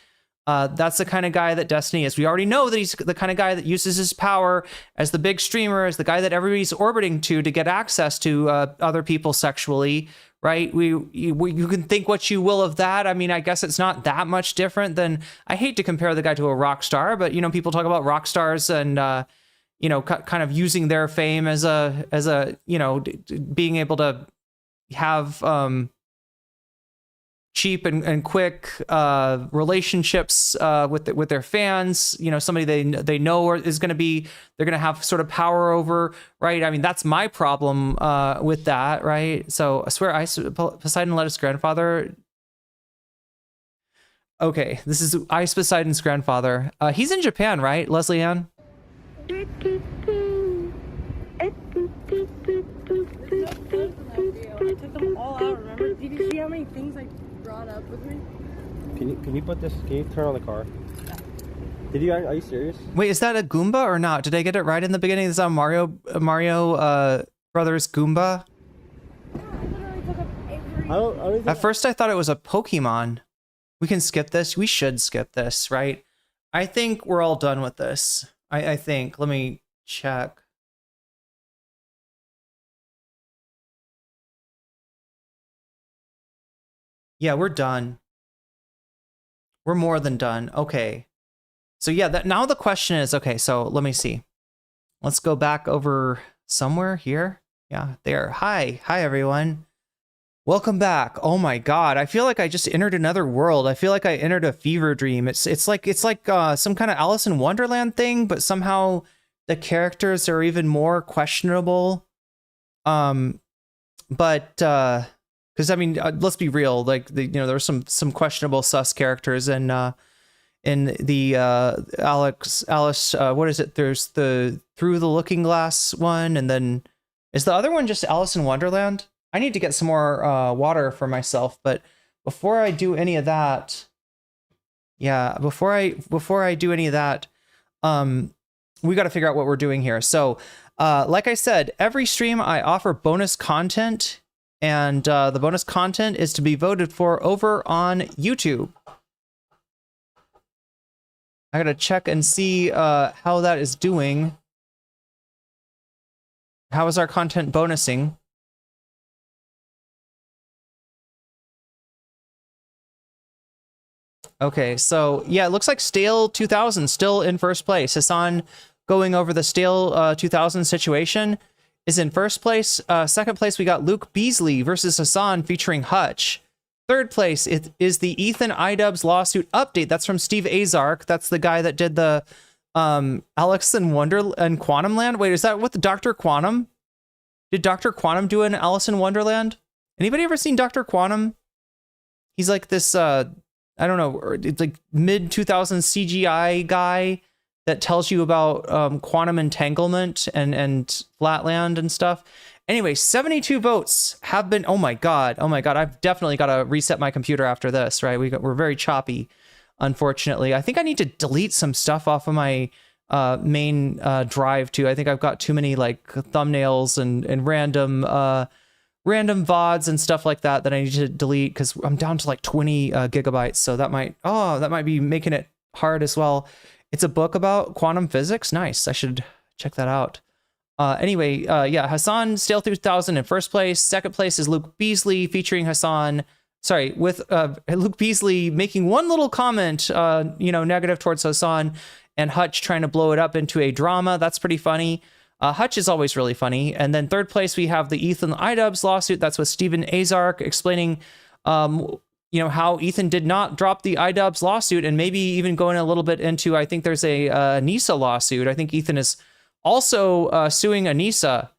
that's the kind of guy that Destiny is. We already know that he's the kind of guy that uses his power as the big streamer, as the guy that everybody's orbiting to get access to other people sexually, right? You can think what you will of that. I mean, I guess it's not that much different than, I hate to compare the guy to a rock star, but, you know, people talk about rock stars and, you know, kind of using their fame as a, you know, being able to have cheap and quick relationships with their fans, you know, somebody they know is going to be, they're going to have sort of power over, right? I mean, that's my problem with that, right? So I swear, Poseidon let his grandfather. Okay, this is Ice Poseidon's grandfather. He's in Japan, right, Leslie Ann? I took them all out, remember? Did you see how many things I brought up with me? Can you put this? Can you turn on the car? Did you? Are you serious? Wait, is that a Goomba or not? Did I get it right in the beginning? Is that Mario Brothers Goomba? At first, I thought it was a Pokemon. We can skip this. We should skip this, right? I think we're all done with this. I think. Let me check. Yeah, we're done. We're more than done. Okay. So yeah, now the question is, okay, so let me see. Let's go back over somewhere here. Yeah, there. Hi everyone. Welcome back. Oh my God, I feel like I just entered another world. I feel like I entered a fever dream. It's like some kind of Alice in Wonderland thing, but somehow the characters are even more questionable. Because I mean, let's be real. Like there's some questionable sus characters in the Alice. What is it? There's the Through the Looking Glass one, and then is the other one just Alice in Wonderland? I need to get some more water for myself. But before I do any of that, yeah, before I do any of that, we got to figure out what we're doing here. So, like I said, every stream I offer bonus content. And the bonus content is to be voted for over on YouTube. I gotta check and see how that is doing. How is our content bonusing? Okay, so yeah, it looks like Stale 2000 still in first place. Hassan going over the Stale 2000 situation is in first place. Second place, we got Luke Beasley versus Hassan featuring Hutch. Third place is the Ethan Idubbbz lawsuit update. That's from Steve Azark. That's the guy that did the Alice in Wonderland and Quantum Land. Wait, is that what the Dr. Quantum? Did Dr. Quantum do an Alice in Wonderland? Anybody ever seen Dr. Quantum? He's like this, I don't know, it's like mid-2000s CGI guy that tells you about quantum entanglement and flatland and stuff. Anyway, 72 votes have been, oh my God, I've definitely got to reset my computer after this, right? We're very choppy, unfortunately. I think I need to delete some stuff off of my main drive too. I think I've got too many like thumbnails and random VODs and stuff like that I need to delete because I'm down to like 20 gigabytes. So that might be making it hard as well. It's a book about quantum physics. Nice. I should check that out. Anyway, yeah, Hassan Stale 3000 in first place. Second place is Luke Beasley featuring Hassan. Sorry, with Luke Beasley making one little comment, negative towards Hassan, and Hutch trying to blow it up into a drama. That's pretty funny. Hutch is always really funny. And then third place, we have the Ethan iDubbbz lawsuit. That's with Steven Azark explaining, how Ethan did not drop the iDubbbz lawsuit, and maybe even going a little bit into, I think there's a Nisa lawsuit. I think Ethan is also suing Nisa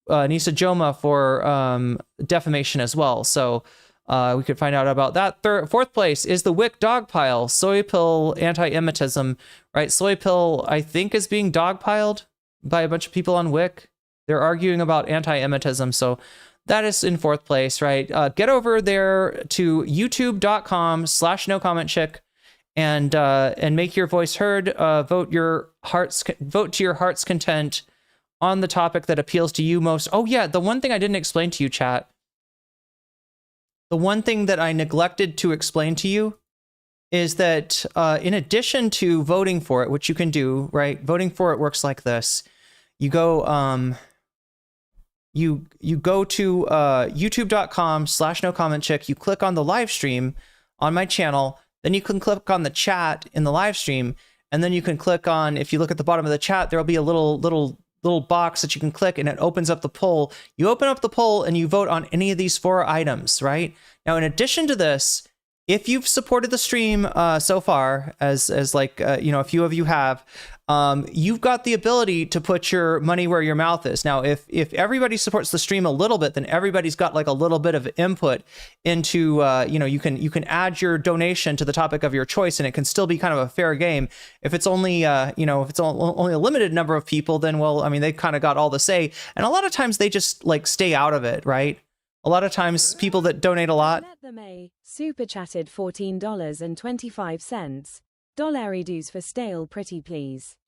Joma for defamation as well. So we could find out about that. Fourth place is the Wick Dogpile, soy pill anti-emitism, right? Soy pill, I think, is being dogpiled by a bunch of people on Wick. They're arguing about anti-emitism, so that is in fourth place, right? Get over there to youtube.com/nocommentchick and make your voice heard. Vote to your heart's content on the topic that appeals to you most. Oh yeah, the one thing I didn't explain to you, chat. The one thing that I neglected to explain to you is that in addition to voting for it, which you can do, right? Voting for it works like this. You go you go to youtube.com/nocommentchick. You click on the live stream on my channel. Then you can click on the chat in the live stream, and then you can click on, if you look at the bottom of the chat, there'll be a little box that you can click, and it opens up the poll. You open up the poll and you vote on any of these 4 items, right? Now, in addition to this, if you've supported the stream so far, as like, a few of you have, you've got the ability to put your money where your mouth is. Now, if everybody supports the stream a little bit, then everybody's got like a little bit of input into, you can add your donation to the topic of your choice, and it can still be kind of a fair game. If it's only, if it's only a limited number of people, then, well, I mean, they kind of got all the say. And a lot of times they just like stay out of it, right? A lot of times people that donate a lot. Let them super chatted $14.25. Dollary dues for stale, pretty please.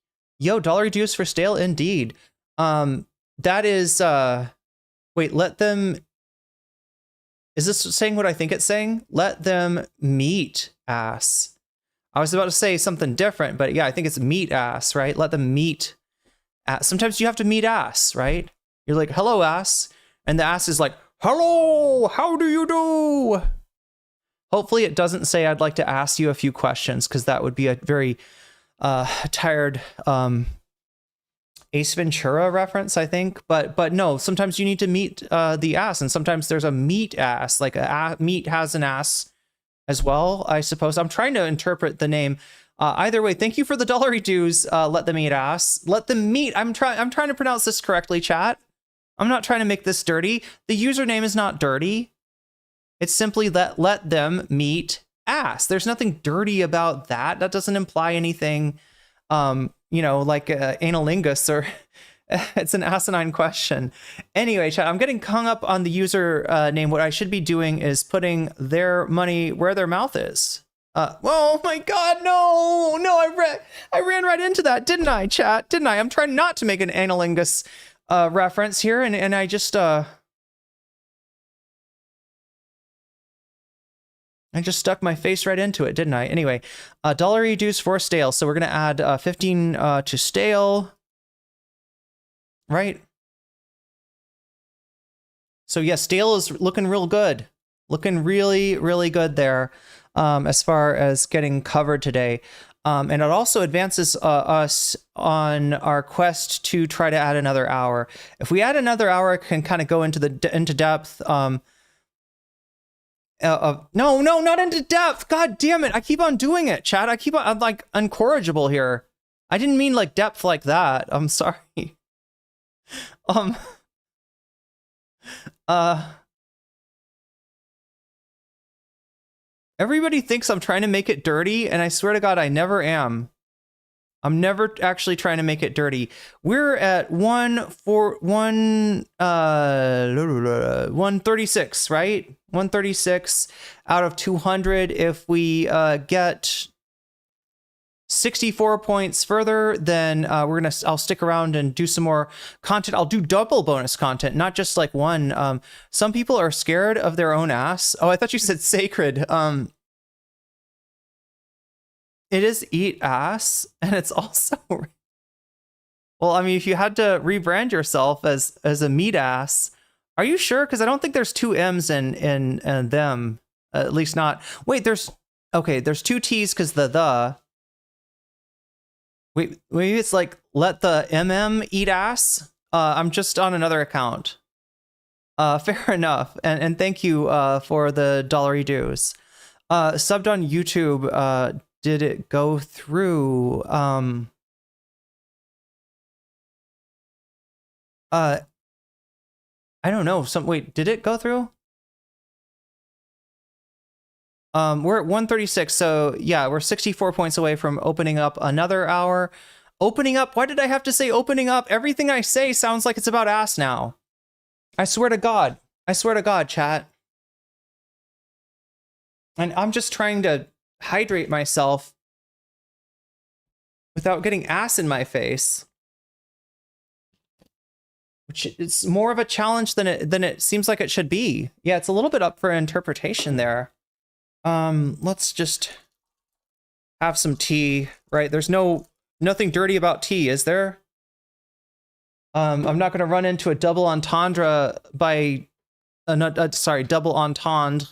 Yo, dollary dues for stale, indeed. That is, wait, let them, is this saying what I think it's saying? Let them meet ass. I was about to say something different, but yeah, I think it's meet ass, right? Let them meet ass. Sometimes you have to meet ass, right? You're like, hello ass. And the ass is like, hello, how do you do? Hopefully it doesn't say I'd like to ask you a few questions, because that would be a very tired Ace Ventura reference, I think. But no, sometimes you need to meet the ass, and sometimes there's a meat ass, like meat has an ass as well, I suppose. I'm trying to interpret the name. Either way, thank you for the dollary dues. Let them eat ass. Let them meet. I'm trying to pronounce this correctly, chat. I'm not trying to make this dirty. The username is not dirty. It's simply let them meet ass. There's nothing dirty about that. That doesn't imply anything, like analingus, or it's an asinine question. Anyway, chat, I'm getting hung up on the user name. What I should be doing is putting their money where their mouth is. Oh my God, no, I ran right into that, didn't I, chat? Didn't I? I'm trying not to make an analingus reference here, and I just stuck my face right into it, didn't I? Anyway, dollary dues for stale. So we're gonna add 15 to stale, right? So yeah, stale is looking real good, looking really, really good there, as far as getting covered today. And it also advances us on our quest to try to add another hour. If we add another hour, it can kind of go into depth. No, not into depth. God damn it! I keep on doing it, chat. I'm like incorrigible here. I didn't mean like depth like that. I'm sorry. Everybody thinks I'm trying to make it dirty, and I swear to God, I never am. I'm never actually trying to make it dirty. We're at 136, right? 136 out of 200. If we get 64 points further, then I'll stick around and do some more content. I'll do double bonus content, not just like one. Some people are scared of their own ass. Oh, I thought you said sacred. It is eat ass, and it's also Well, I mean, if you had to rebrand yourself as a meat ass, are you sure? Because I don't think there's two M's in them. At least not. Wait, there's two T's because the. Wait, maybe it's like let the eat ass. I'm just on another account. Fair enough, and thank you for the $1 dues. Subbed on YouTube. Did it go through? I don't know. Wait, did it go through? We're at 136, so yeah, we're 64 points away from opening up another hour. Opening up? Why did I have to say opening up? Everything I say sounds like it's about ass now. I swear to God. I swear to God, chat. And I'm just trying to hydrate myself without getting ass in my face. Which it's more of a challenge than it seems like it should be. Yeah, it's a little bit up for interpretation there. Let's just have some tea, right? There's nothing dirty about tea, is there? I'm not going to run into a double entendre by double entendre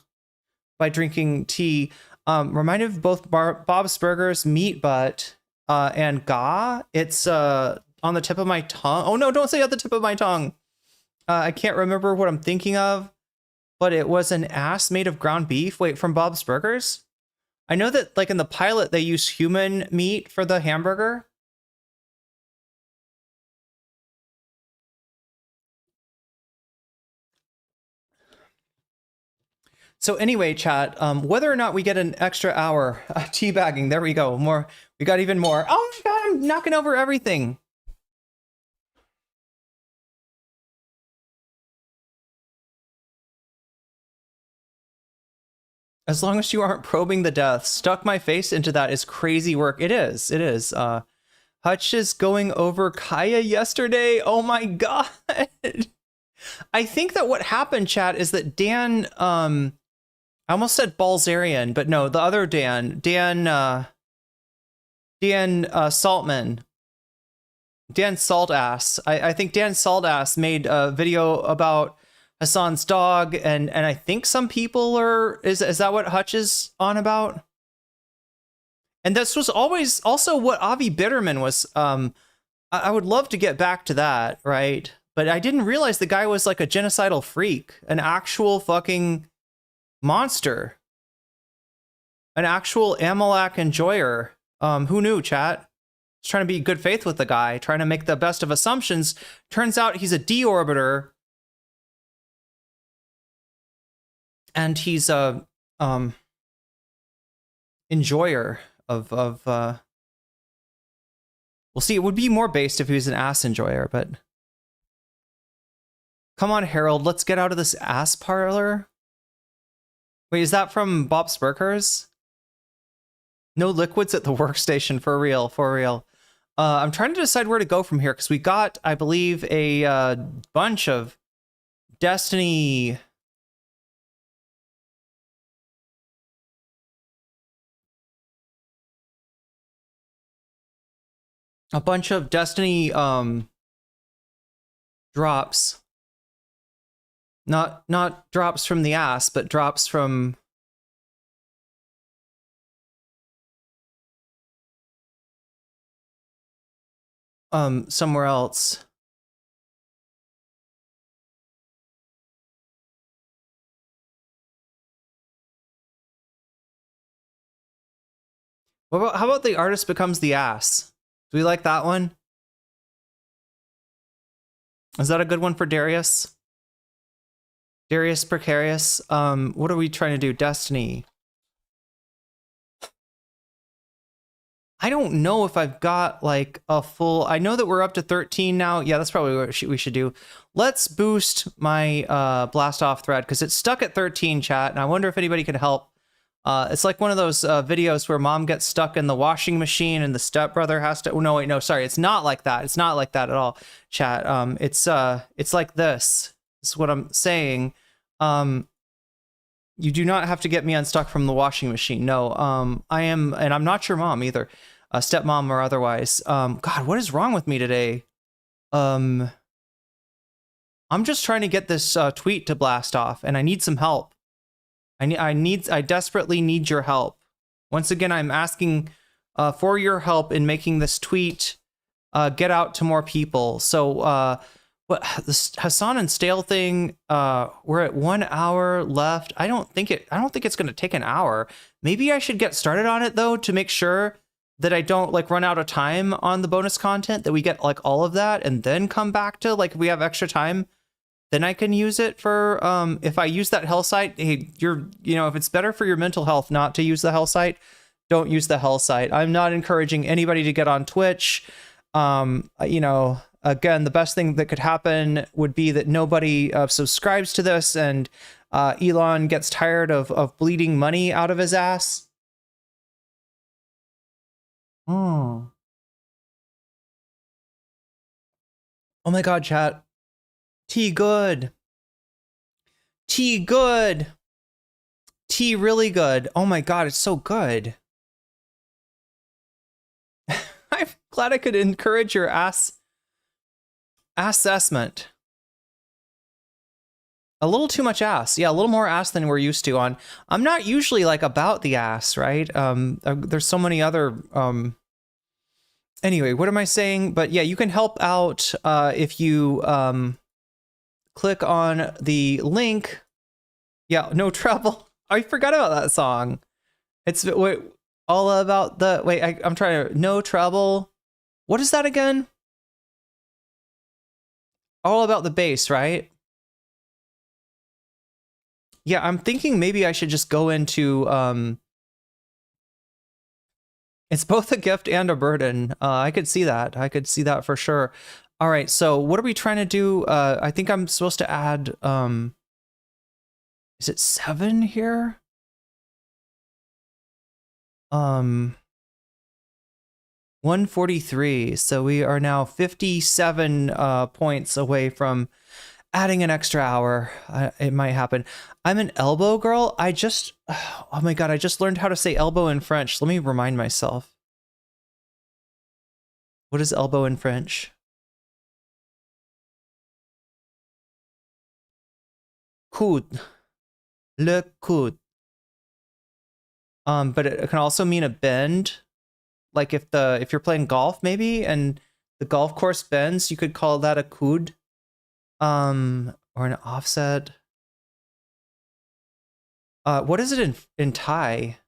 by drinking tea. Reminded of both Bob's Burgers, Meat Butt, and Ga. It's on the tip of my tongue. Oh no, don't say at the tip of my tongue. I can't remember what I'm thinking of, but it was an ass made of ground beef. Wait, from Bob's Burgers? I know that like in the pilot they use human meat for the hamburger. So anyway, chat, whether or not we get an extra hour teabagging, there we go. More, we got even more. Oh my God, I'm knocking over everything. As long as you aren't probing the death, stuck my face into that is crazy work. It is. It is. Hutch is going over Kaya yesterday. Oh my God. I think that what happened, chat, is that Dan, I almost said Balzarian, but no, the other Dan Saltman, Dan Saltass. I think Dan Saltass made a video about Hassan's dog, and I think some people are, is that what Hutch is on about? And this was always also what Avi Bitterman was, I would love to get back to that, right? But I didn't realize the guy was like a genocidal freak, an actual fucking monster, an actual Amalak enjoyer. Who knew, chat? Just trying to be good faith with the guy, trying to make the best of assumptions. Turns out he's a deorbiter. And he's a enjoyer of we'll see. It would be more based if he was an ass enjoyer, but come on, Harold, let's get out of this ass parlor. Wait, is that from Bob's Burgers? No liquids at the workstation, for real, for real. I'm trying to decide where to go from here because we got, I believe, a bunch of Destiny. A bunch of Destiny drops. Not drops from the ass, but drops from somewhere else. How about the artist becomes the ass? Do we like that one? Is that a good one for Darius? Darius Precarious. What are we trying to do? Destiny. I don't know if I've got like a full. I know that we're up to 13 now. Yeah, that's probably what we should do. Let's boost my blast off thread because it's stuck at 13, chat, and I wonder if anybody could help. It's like one of those videos where mom gets stuck in the washing machine and the stepbrother has to. Oh, no, wait, no, sorry, it's not like that. It's not like that at all, chat. It's like this. This is what I'm saying. You do not have to get me unstuck from the washing machine. No, I am, and I'm not your mom either, stepmom or otherwise. God, what is wrong with me today? I'm just trying to get this tweet to blast off, and I need some help. I desperately need your help. Once again, I'm asking for your help in making this tweet get out to more people. So what this Hassan and Stale thing, we're at 1 hour left. I don't think it's going to take an hour. Maybe I should get started on it though, to make sure that I don't like run out of time on the bonus content, that we get like all of that and then come back to like, if we have extra time, then I can use it for, if I use that hell site, hey, if it's better for your mental health not to use the hell site, don't use the hell site. I'm not encouraging anybody to get on Twitch. Again, the best thing that could happen would be that nobody subscribes to this, and Elon gets tired of bleeding money out of his ass. Oh my god, chat. Tea good. Tea good. Tea really good. Oh my god, it's so good. I'm glad I could encourage your assessment. A little too much ass. Yeah, a little more ass than we're used to on. I'm not usually like about the ass, right? There's so many other anyway, what am I saying? But yeah, you can help out if you click on the link. Yeah, no trouble. I forgot about that song. It's all about the I'm trying to no trouble. What is that again? All about the bass, right? Yeah, I'm thinking maybe I should just go into it's both a gift and a burden. I could see that. I could see that for sure. All right, so what are we trying to do? I think I'm supposed to add is it 7 here? 143. So we are now 57 points away from adding an extra hour. It might happen. I'm an elbow girl. Oh my god, I just learned how to say elbow in French. Let me remind myself. What is elbow in French? Coude. Le coude. But it can also mean a bend. Like if you're playing golf maybe and the golf course bends, you could call that a coude. Or an offset. What is it in Thai?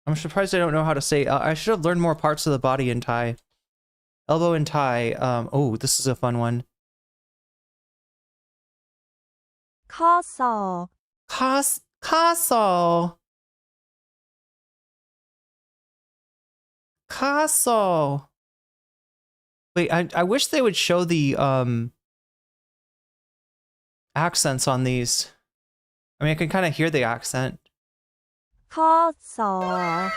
I'm surprised I don't know how to say. I should have learned more parts of the body in Thai. Elbow in Thai. Oh, this is a fun one. ข้อศอก ข้อศอกข้อศอก Wait, I wish they would show the accents on these. I mean, I can kind of hear the accent. ข้อศอก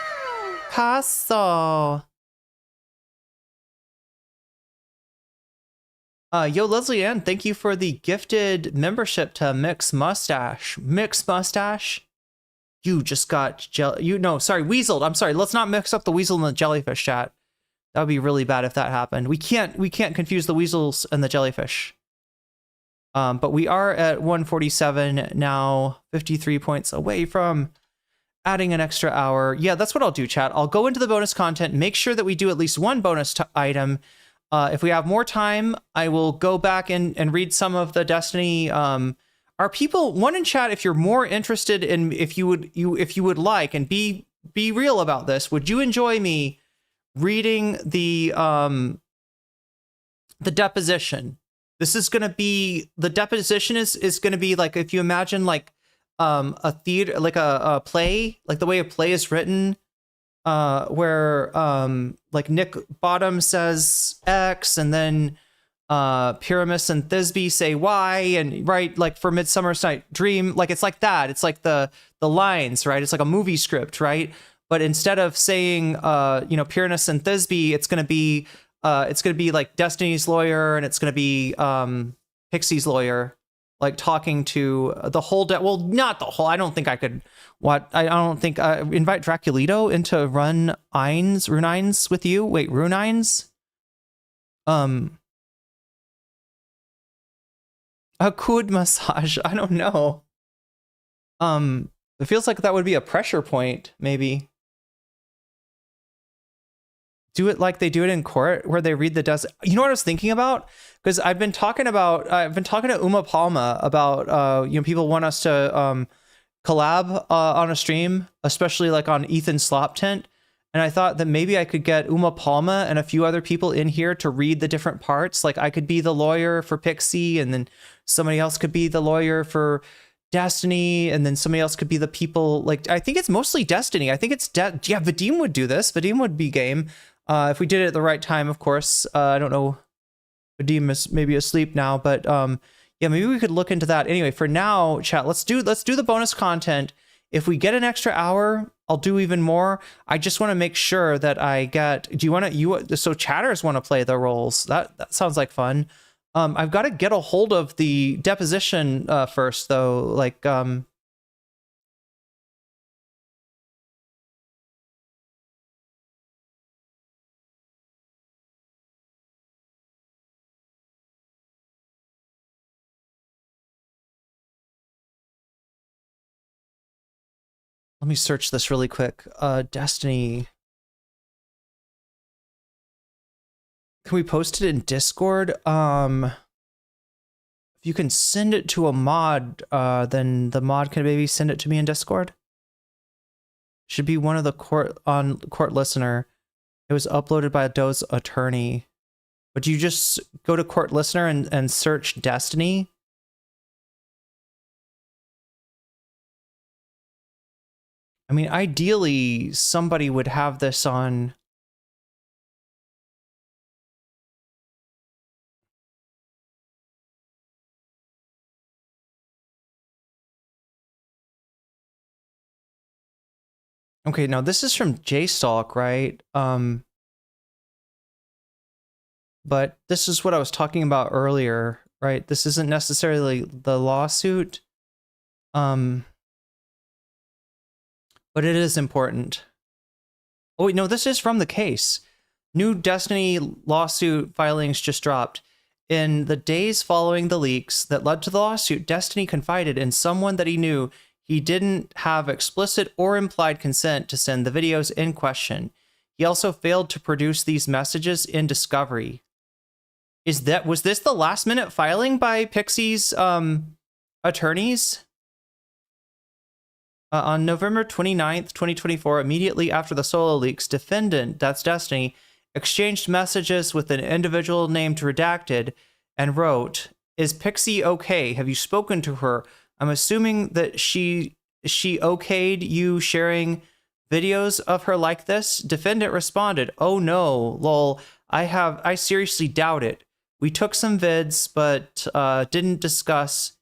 ข้อศอก Yo, Leslie Ann, thank you for the gifted membership to Mix Mustache. Mix Mustache? You just got weaseled. I'm sorry. Let's not mix up the weasel and the jellyfish, chat. That would be really bad if that happened. We can't confuse the weasels and the jellyfish. But we are at 147 now, 53 points away from adding an extra hour. Yeah, that's what I'll do, chat. I'll go into the bonus content, make sure that we do at least one bonus item. If we have more time, I will go back and read some of the Destiny. Are people one in chat? If you're more interested in, if you would like, and be real about this, would you enjoy me reading the deposition? This is gonna be the deposition is gonna be like, if you imagine like a theater, like a play, like the way a play is written. Where like Nick Bottom says X and then Pyramus and Thisbe say Y, and right, like for Midsummer's Night Dream, like it's like that. It's like the lines, right? It's like a movie script, right? But instead of saying Pyramus and Thisbe, it's gonna be like Destiny's lawyer, and it's gonna be Pixie's lawyer, like talking to the whole well, not the whole. I don't think I could. I don't think invite Draculito into Runines with you. Wait, Runines? A good massage. I don't know. It feels like that would be a pressure point, maybe. Do it like they do it in court, where they read the desk. You know what I was thinking about? Because I've been talking to Uma Palma about people want us to collab on a stream, especially like on Ethan's Slop Tent. And I thought that maybe I could get Uma Palma and a few other people in here to read the different parts. Like I could be the lawyer for Pixie, and then somebody else could be the lawyer for Destiny, and then somebody else could be the people. Like I think it's mostly Destiny. I think it's Vadim would do this. Vadim would be game if we did it at the right time, of course. I don't know. Vadim is maybe asleep now, but yeah, maybe we could look into that. Anyway, for now, chat, let's do the bonus content. If we get an extra hour, I'll do even more. I just want to make sure that I get. Do you want to? So chatters want to play the roles. That sounds like fun. I've got to get a hold of the deposition first, though. Like, let me search this really quick. Destiny. Can we post it in Discord? If you can send it to a mod, then the mod can maybe send it to me in Discord. Should be one of the court listener. It was uploaded by Doe's attorney. Would you just go to court listener and search Destiny? I mean, ideally, somebody would have this on. Okay, now this is from JStalk, right? But this is what I was talking about earlier, right? This isn't necessarily the lawsuit. But it is important. Oh wait, no, this is from the case. New Destiny lawsuit filings just dropped. In the days following the leaks that led to the lawsuit, Destiny confided in someone that he knew he didn't have explicit or implied consent to send the videos in question. He also failed to produce these messages in discovery. Was this the last minute filing by Pixie's attorneys? On November 29th, 2024, immediately after the solo leaks, defendant, that's Destiny, exchanged messages with an individual named Redacted and wrote, "Is Pixie okay? Have you spoken to her? I'm assuming that she okayed you sharing videos of her like this." Defendant responded, "Oh no, lol, I seriously doubt it. We took some vids, but didn't discuss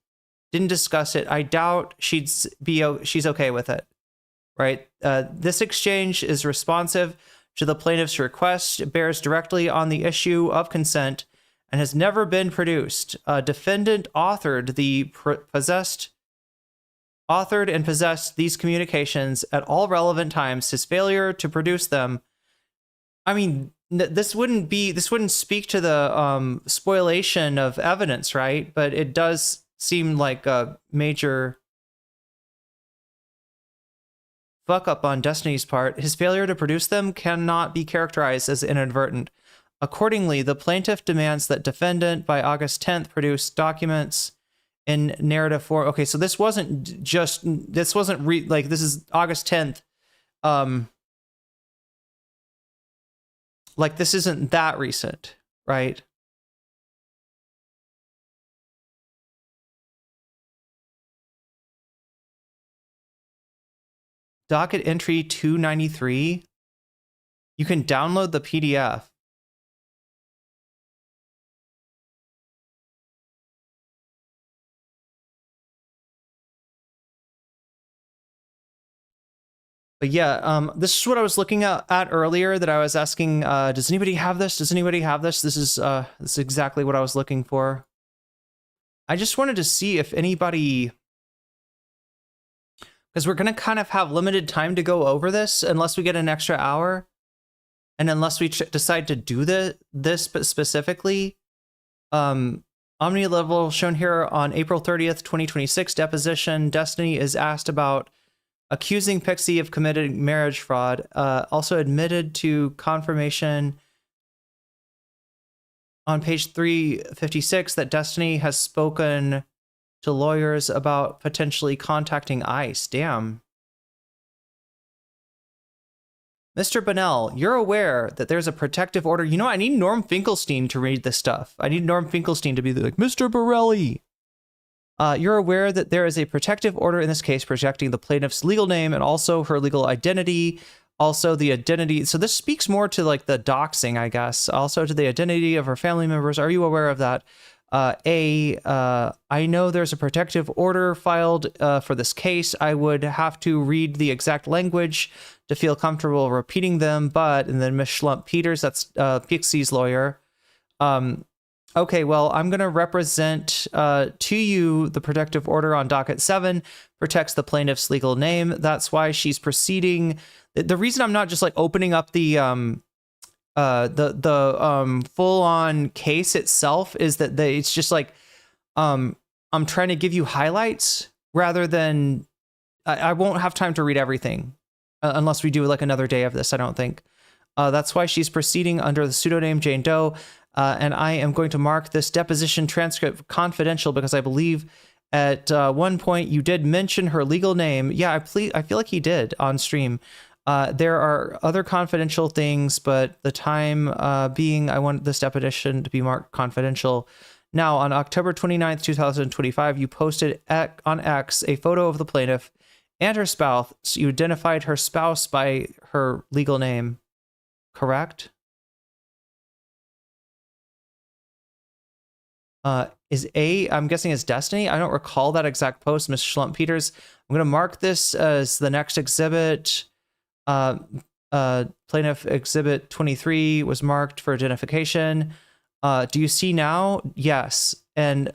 it. I doubt she's okay with it." Right? This exchange is responsive to the plaintiff's request. It bears directly on the issue of consent and has never been produced. Defendant authored and possessed these communications at all relevant times. His failure to produce them, I mean, this wouldn't speak to the spoliation of evidence, right? But it does seem like a major fuck up on Destiny's part. His failure to produce them cannot be characterized as inadvertent. Accordingly, the plaintiff demands that defendant by August 10th produce documents in narrative form. Okay, so this wasn't just, this is August 10th. Like this isn't that recent, right? Docket entry 293. You can download the PDF. But yeah, this is what I was looking at earlier that I was asking, does anybody have this? Does anybody have this? This is exactly what I was looking for. I just wanted to see if anybody, because we're going to kind of have limited time to go over this unless we get an extra hour. And unless we decide to do this specifically, Omni level shown here on April 30th, 2026 deposition, Destiny is asked about accusing Pixie of committing marriage fraud, also admitted to confirmation on page 356 that Destiny has spoken to lawyers about potentially contacting ICE. Damn. Mr. Bonnell, you're aware that there's a protective order. You know, I need Norm Finkelstein to read this stuff. I need Norm Finkelstein to be like, Mr. Borelli. You're aware that there is a protective order in this case protecting the plaintiff's legal name and also her legal identity. Also the identity. So this speaks more to like the doxing, I guess. Also to the identity of her family members. Are you aware of that? I know there's a protective order filed for this case. I would have to read the exact language to feel comfortable repeating them, but, and then Miss Schlump Peters, that's Pixie's lawyer. Okay, well, I'm going to represent to you the protective order on docket 7 protects the plaintiff's legal name. That's why she's proceeding. The reason I'm not just like opening up the full-on case itself is that it's just like I'm trying to give you highlights rather than I won't have time to read everything unless we do like another day of this, I don't think. That's why she's proceeding under the pseudonym Jane Doe, and I am going to mark this deposition transcript confidential because I believe at one point you did mention her legal name. Yeah, I feel like he did on stream. There are other confidential things, but the time being, I want this deposition to be marked confidential. Now, on October 29th, 2025, you posted on X a photo of the plaintiff and her spouse. So you identified her spouse by her legal name, correct? I'm guessing is Destiny. I don't recall that exact post, Miss Schlump Peters. I'm going to mark this as the next exhibit. Plaintiff exhibit 23 was marked for identification. Do you see now? Yes. And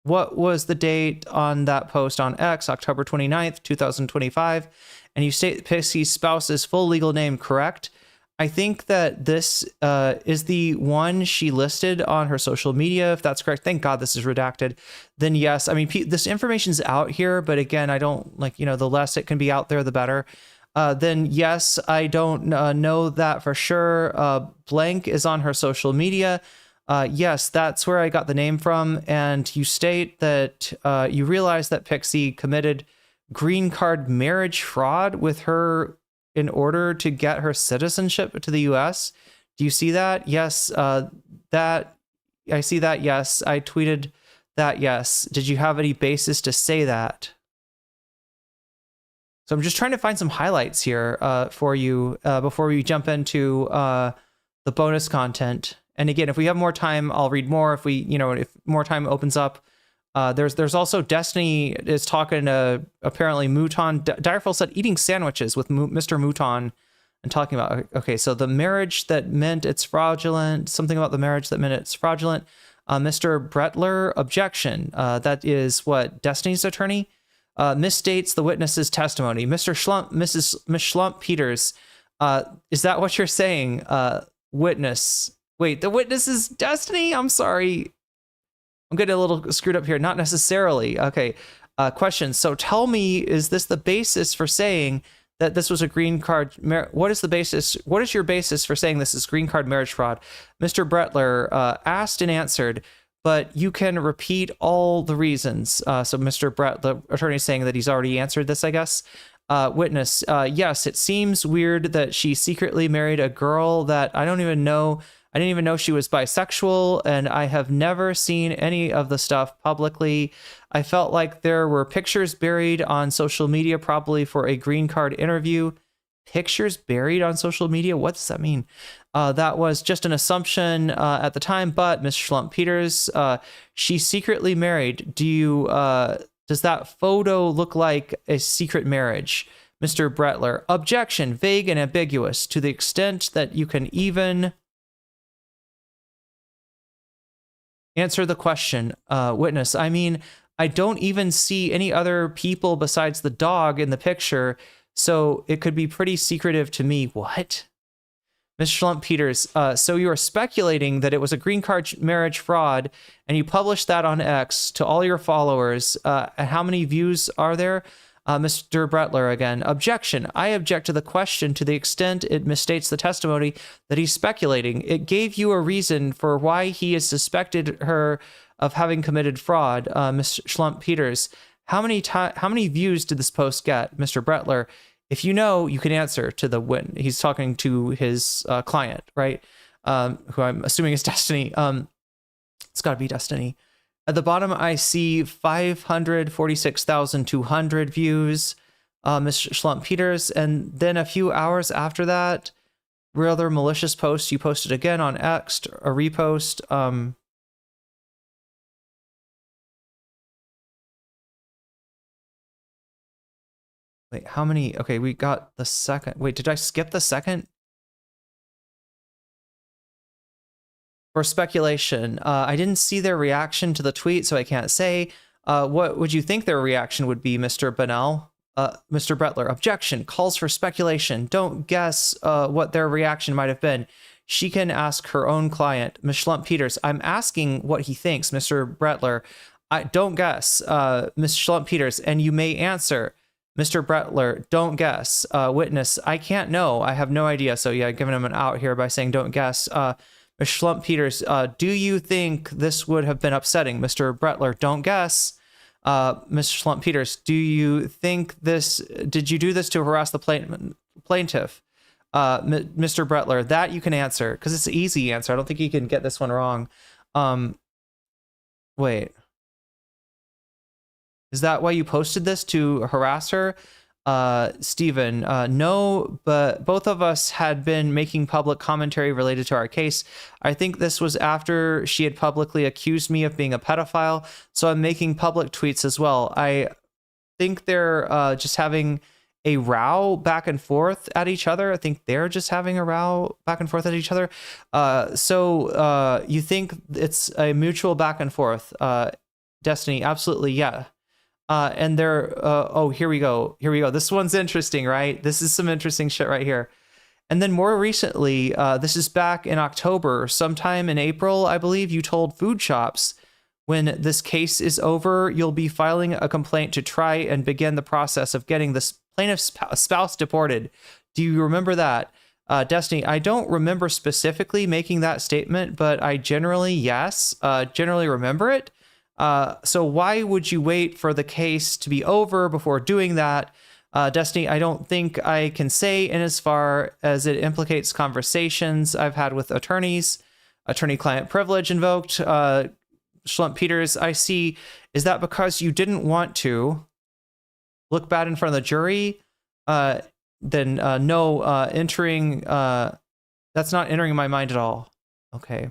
what was the date on that post on X? October 29th, 2025. And you state Pixie's spouse's full legal name, correct? I think that this is the one she listed on her social media. If that's correct, thank God this is redacted. Then yes, I mean, this information's out here, but again, I don't like, you know, the less it can be out there, the better. Then yes, I don't know that for sure. Blank is on her social media. Yes, that's where I got the name from. And you state that you realize that Pixie committed green card marriage fraud with her in order to get her citizenship to the US. Do you see that? Yes, that I see that. Yes, I tweeted that. Yes. Did you have any basis to say that? So I'm just trying to find some highlights here for you before we jump into the bonus content. And again, if we have more time, I'll read more. If we, you know, if more time opens up, there's also Destiny is talking to apparently Mouton. Direful said eating sandwiches with Mr. Mouton and talking about, okay, so the marriage that meant it's fraudulent, something about the marriage that meant it's fraudulent. Mr. Bretler, objection. That is what Destiny's attorney misstates the witness's testimony. Miss Schlump Peters, is that what you're saying? Witness. Wait, the witness is Destiny? I'm sorry. I'm getting a little screwed up here. Not necessarily. Okay. Question. So tell me, is this the basis for saying that this was a green card? What is the basis? What is your basis for saying this is green card marriage fraud? Mr. Bretler asked and answered, but you can repeat all the reasons. So Mr. Brett, the attorney, is saying that he's already answered this, I guess. Witness. Yes, it seems weird that she secretly married a girl that I didn't even know she was bisexual, and I have never seen any of the stuff publicly. I felt like there were pictures buried on social media, probably for a green card interview. Pictures buried on social media? What does that mean? That was just an assumption at the time, but Miss Schlump Peters, she secretly married. Does that photo look like a secret marriage? Mr. Bretler, objection, vague and ambiguous to the extent that you can even answer the question. Witness, I mean, I don't even see any other people besides the dog in the picture, so it could be pretty secretive to me. What? Ms. Schlump Peters, so you are speculating that it was a green card marriage fraud, and you published that on X to all your followers. And how many views are there? Mr. Bretler again. Objection. I object to the question to the extent it misstates the testimony that he's speculating. It gave you a reason for why he has suspected her of having committed fraud. Ms. Schlump Peters, how many views did this post get? Mr. Bretler, if you know, you can answer to the win. He's talking to his client, right? Who I'm assuming is Destiny. It's got to be Destiny. At the bottom, I see 546,200 views, Ms. Schlump Peters. And then a few hours after that, rather malicious post, you posted again on X, a repost. Wait, how many? Okay, we got the second. Wait, did I skip the second? For speculation, I didn't see their reaction to the tweet, so I can't say. What would you think their reaction would be, Mr. Bennell? Mr. Bretler, objection, calls for speculation. Don't guess what their reaction might have been. She can ask her own client. Ms. Schlump Peters, I'm asking what he thinks, Mr. Bretler. Don't guess, Ms. Schlump Peters, and you may answer. Mr. Bretler, don't guess. Witness, I can't know. I have no idea. So yeah, giving him an out here by saying don't guess. Ms. Schlump Peters, do you think this would have been upsetting? Mr. Bretler, don't guess. Ms. Schlump Peters, do you think this, did you do this to harass the plaintiff? Mr. Bretler, that you can answer, because it's an easy answer. I don't think you can get this one wrong. Wait. Is that why you posted this, to harass her? Stephen, no, but both of us had been making public commentary related to our case. I think this was after she had publicly accused me of being a pedophile, so I'm making public tweets as well. I think they're just having a row back and forth at each other. I think they're just having a row back and forth at each other. So you think it's a mutual back and forth? Destiny, absolutely, yeah. And they're, oh, here we go. This one's interesting, right? This is some interesting shit right here. And then more recently, this is back in October, sometime in April, I believe, you told food shops, when this case is over, you'll be filing a complaint to try and begin the process of getting this plaintiff's spouse deported. Do you remember that? Destiny, I don't remember specifically making that statement, but I generally remember it. So why would you wait for the case to be over before doing that? Destiny, I don't think I can say in as far as it implicates conversations I've had with attorneys, attorney-client privilege invoked. Schlump Peters, I see. Is that because you didn't want to look bad in front of the jury? Then no, entering, that's not entering my mind at all. Okay.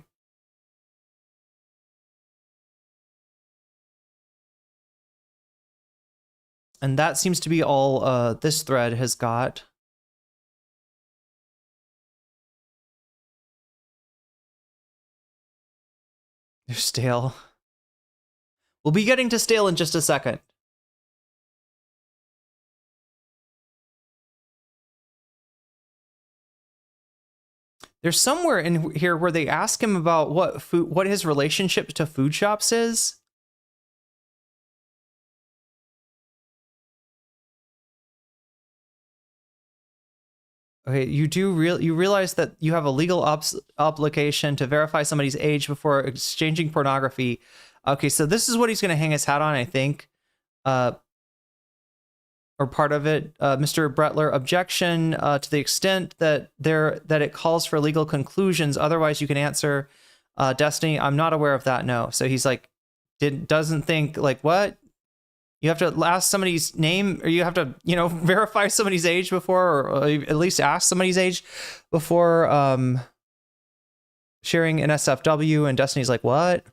And that seems to be all this thread has got. They're stale. We'll be getting to stale in just a second. There's somewhere in here where they ask him about what his relationship to food shops is. Okay, you realize that you have a legal obligation to verify somebody's age before exchanging pornography. Okay, so this is what he's going to hang his hat on, I think. Or part of it. Mr. Bretler, objection to the extent that it calls for legal conclusions. Otherwise, you can answer. Destiny, I'm not aware of that, no. So he's like, doesn't think, like, what? You have to ask somebody's name, or you have to, verify somebody's age before, or at least ask somebody's age before sharing an SFW. And Destiny's like, what?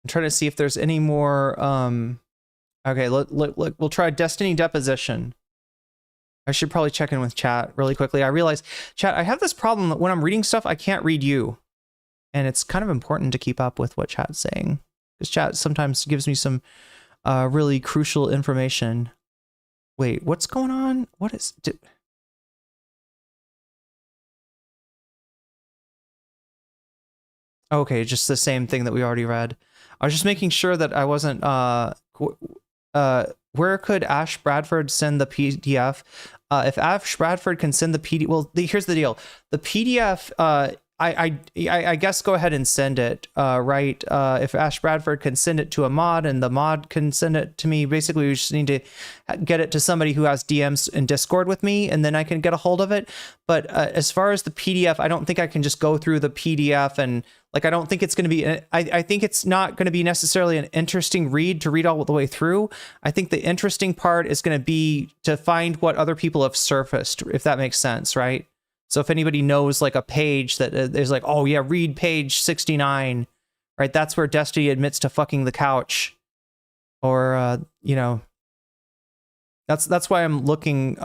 I'm trying to see if there's any more Okay, look, we'll try Destiny Deposition. I should probably check in with chat really quickly. I realize, chat, I have this problem that when I'm reading stuff, I can't read you. And it's kind of important to keep up with what chat's saying. Because chat sometimes gives me some really crucial information. Wait, what's going on? What is... Okay, just the same thing that we already read. I was just making sure that I wasn't... where could Ash Bradford send the PDF? If Ash Bradford can send the PDF... Well, here's the deal. The PDF... I guess go ahead and send it, right? If Ash Bradford can send it to a mod and the mod can send it to me, basically we just need to get it to somebody who has DMs in Discord with me, and then I can get a hold of it. But as far as the PDF, I don't think I can just go through the PDF and like, I don't think it's going to be, I think it's not going to be necessarily an interesting read to read all the way through. I think the interesting part is going to be to find what other people have surfaced, if that makes sense, right? So if anybody knows like a page that is like, oh yeah, read page 69, right? That's where Destiny admits to fucking the couch, or you know, that's why I'm looking.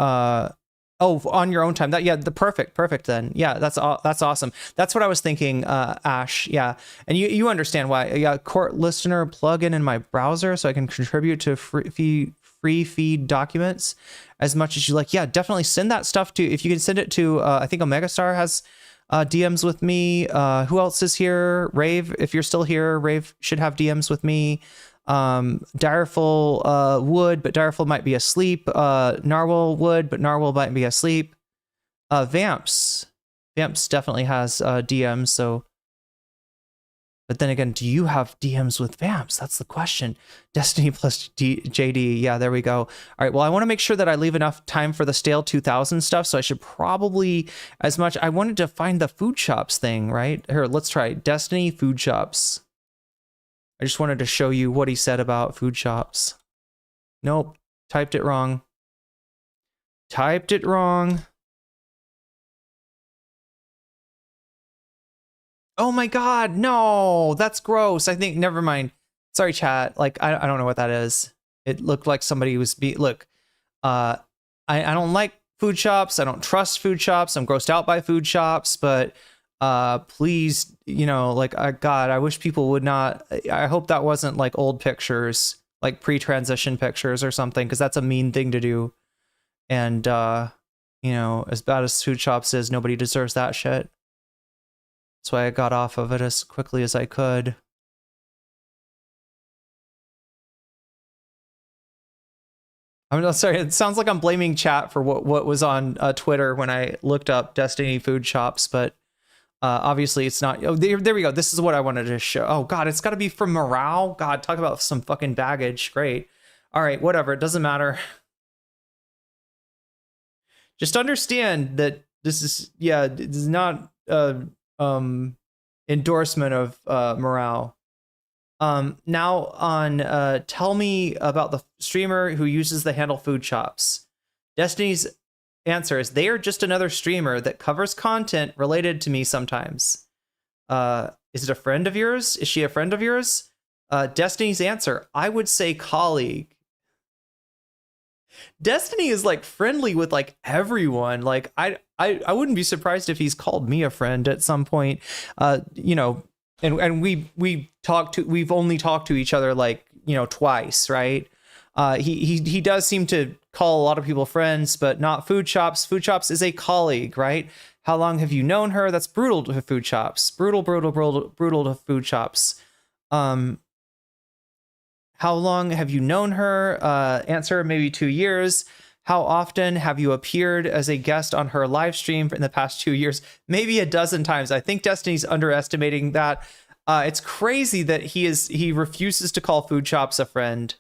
Oh, on your own time. That the perfect then. Yeah, that's awesome. That's what I was thinking, Ash. Yeah, and you understand why? Yeah, court listener plugin in my browser, so I can contribute to free feed documents as much as you like. Yeah, definitely send that stuff to, if you can send it to, I think Omegastar has DMs with me. Who else is here? Rave, if you're still here, Rave should have DMs with me. Direful would, but Direful might be asleep. Narwhal would, but Narwhal might be asleep. Vamps definitely has DMs, so. But then again, do you have DMs with Vamps? That's the question. Destiny plus JD. Yeah, there we go. All right, well, I want to make sure that I leave enough time for the Stale 2000 stuff, so I should probably, as much, I wanted to find the food shops thing, right? Here, let's try Destiny food shops. I just wanted to show you what he said about food shops. Nope, typed it wrong. Typed it wrong. Oh my god, no, that's gross. I think, never mind. Sorry, chat. Like, I don't know what that is. It looked like somebody was look, I don't like food shops. I don't trust food shops. I'm grossed out by food shops, but please, you know, like, God, I wish people would not, I hope that wasn't like old pictures, like pre-transition pictures or something, because that's a mean thing to do. And, you know, as bad as food shops is, nobody deserves that shit. That's why I got off of it as quickly as I could. I'm sorry, it sounds like I'm blaming chat for what was on Twitter when I looked up Destiny food shops, but obviously it's not. Oh, there we go. This is what I wanted to show. Oh god, it's got to be from morale. God, talk about some fucking baggage. Great. All right, whatever. It doesn't matter. Just understand that this is, yeah, this is not endorsement of morale. Now on tell me about the streamer who uses the handle food shops. Destiny's answer is, they are just another streamer that covers content related to me sometimes. Is it a friend of yours? Is she a friend of yours? Destiny's answer, I would say colleague. Destiny is like friendly with like everyone. Like I wouldn't be surprised if he's called me a friend at some point. You know, and we've only talked to each other like, you know, twice, right? He does seem to call a lot of people friends, but not food shops. Food shops is a colleague, right? How long have you known her? That's brutal to food shops. Brutal to food shops. How long have you known her? Answer, maybe 2 years. How often have you appeared as a guest on her live stream in the past 2 years? Maybe a dozen times. I think Destiny's underestimating that. It's crazy that he refuses to call food shops a friend.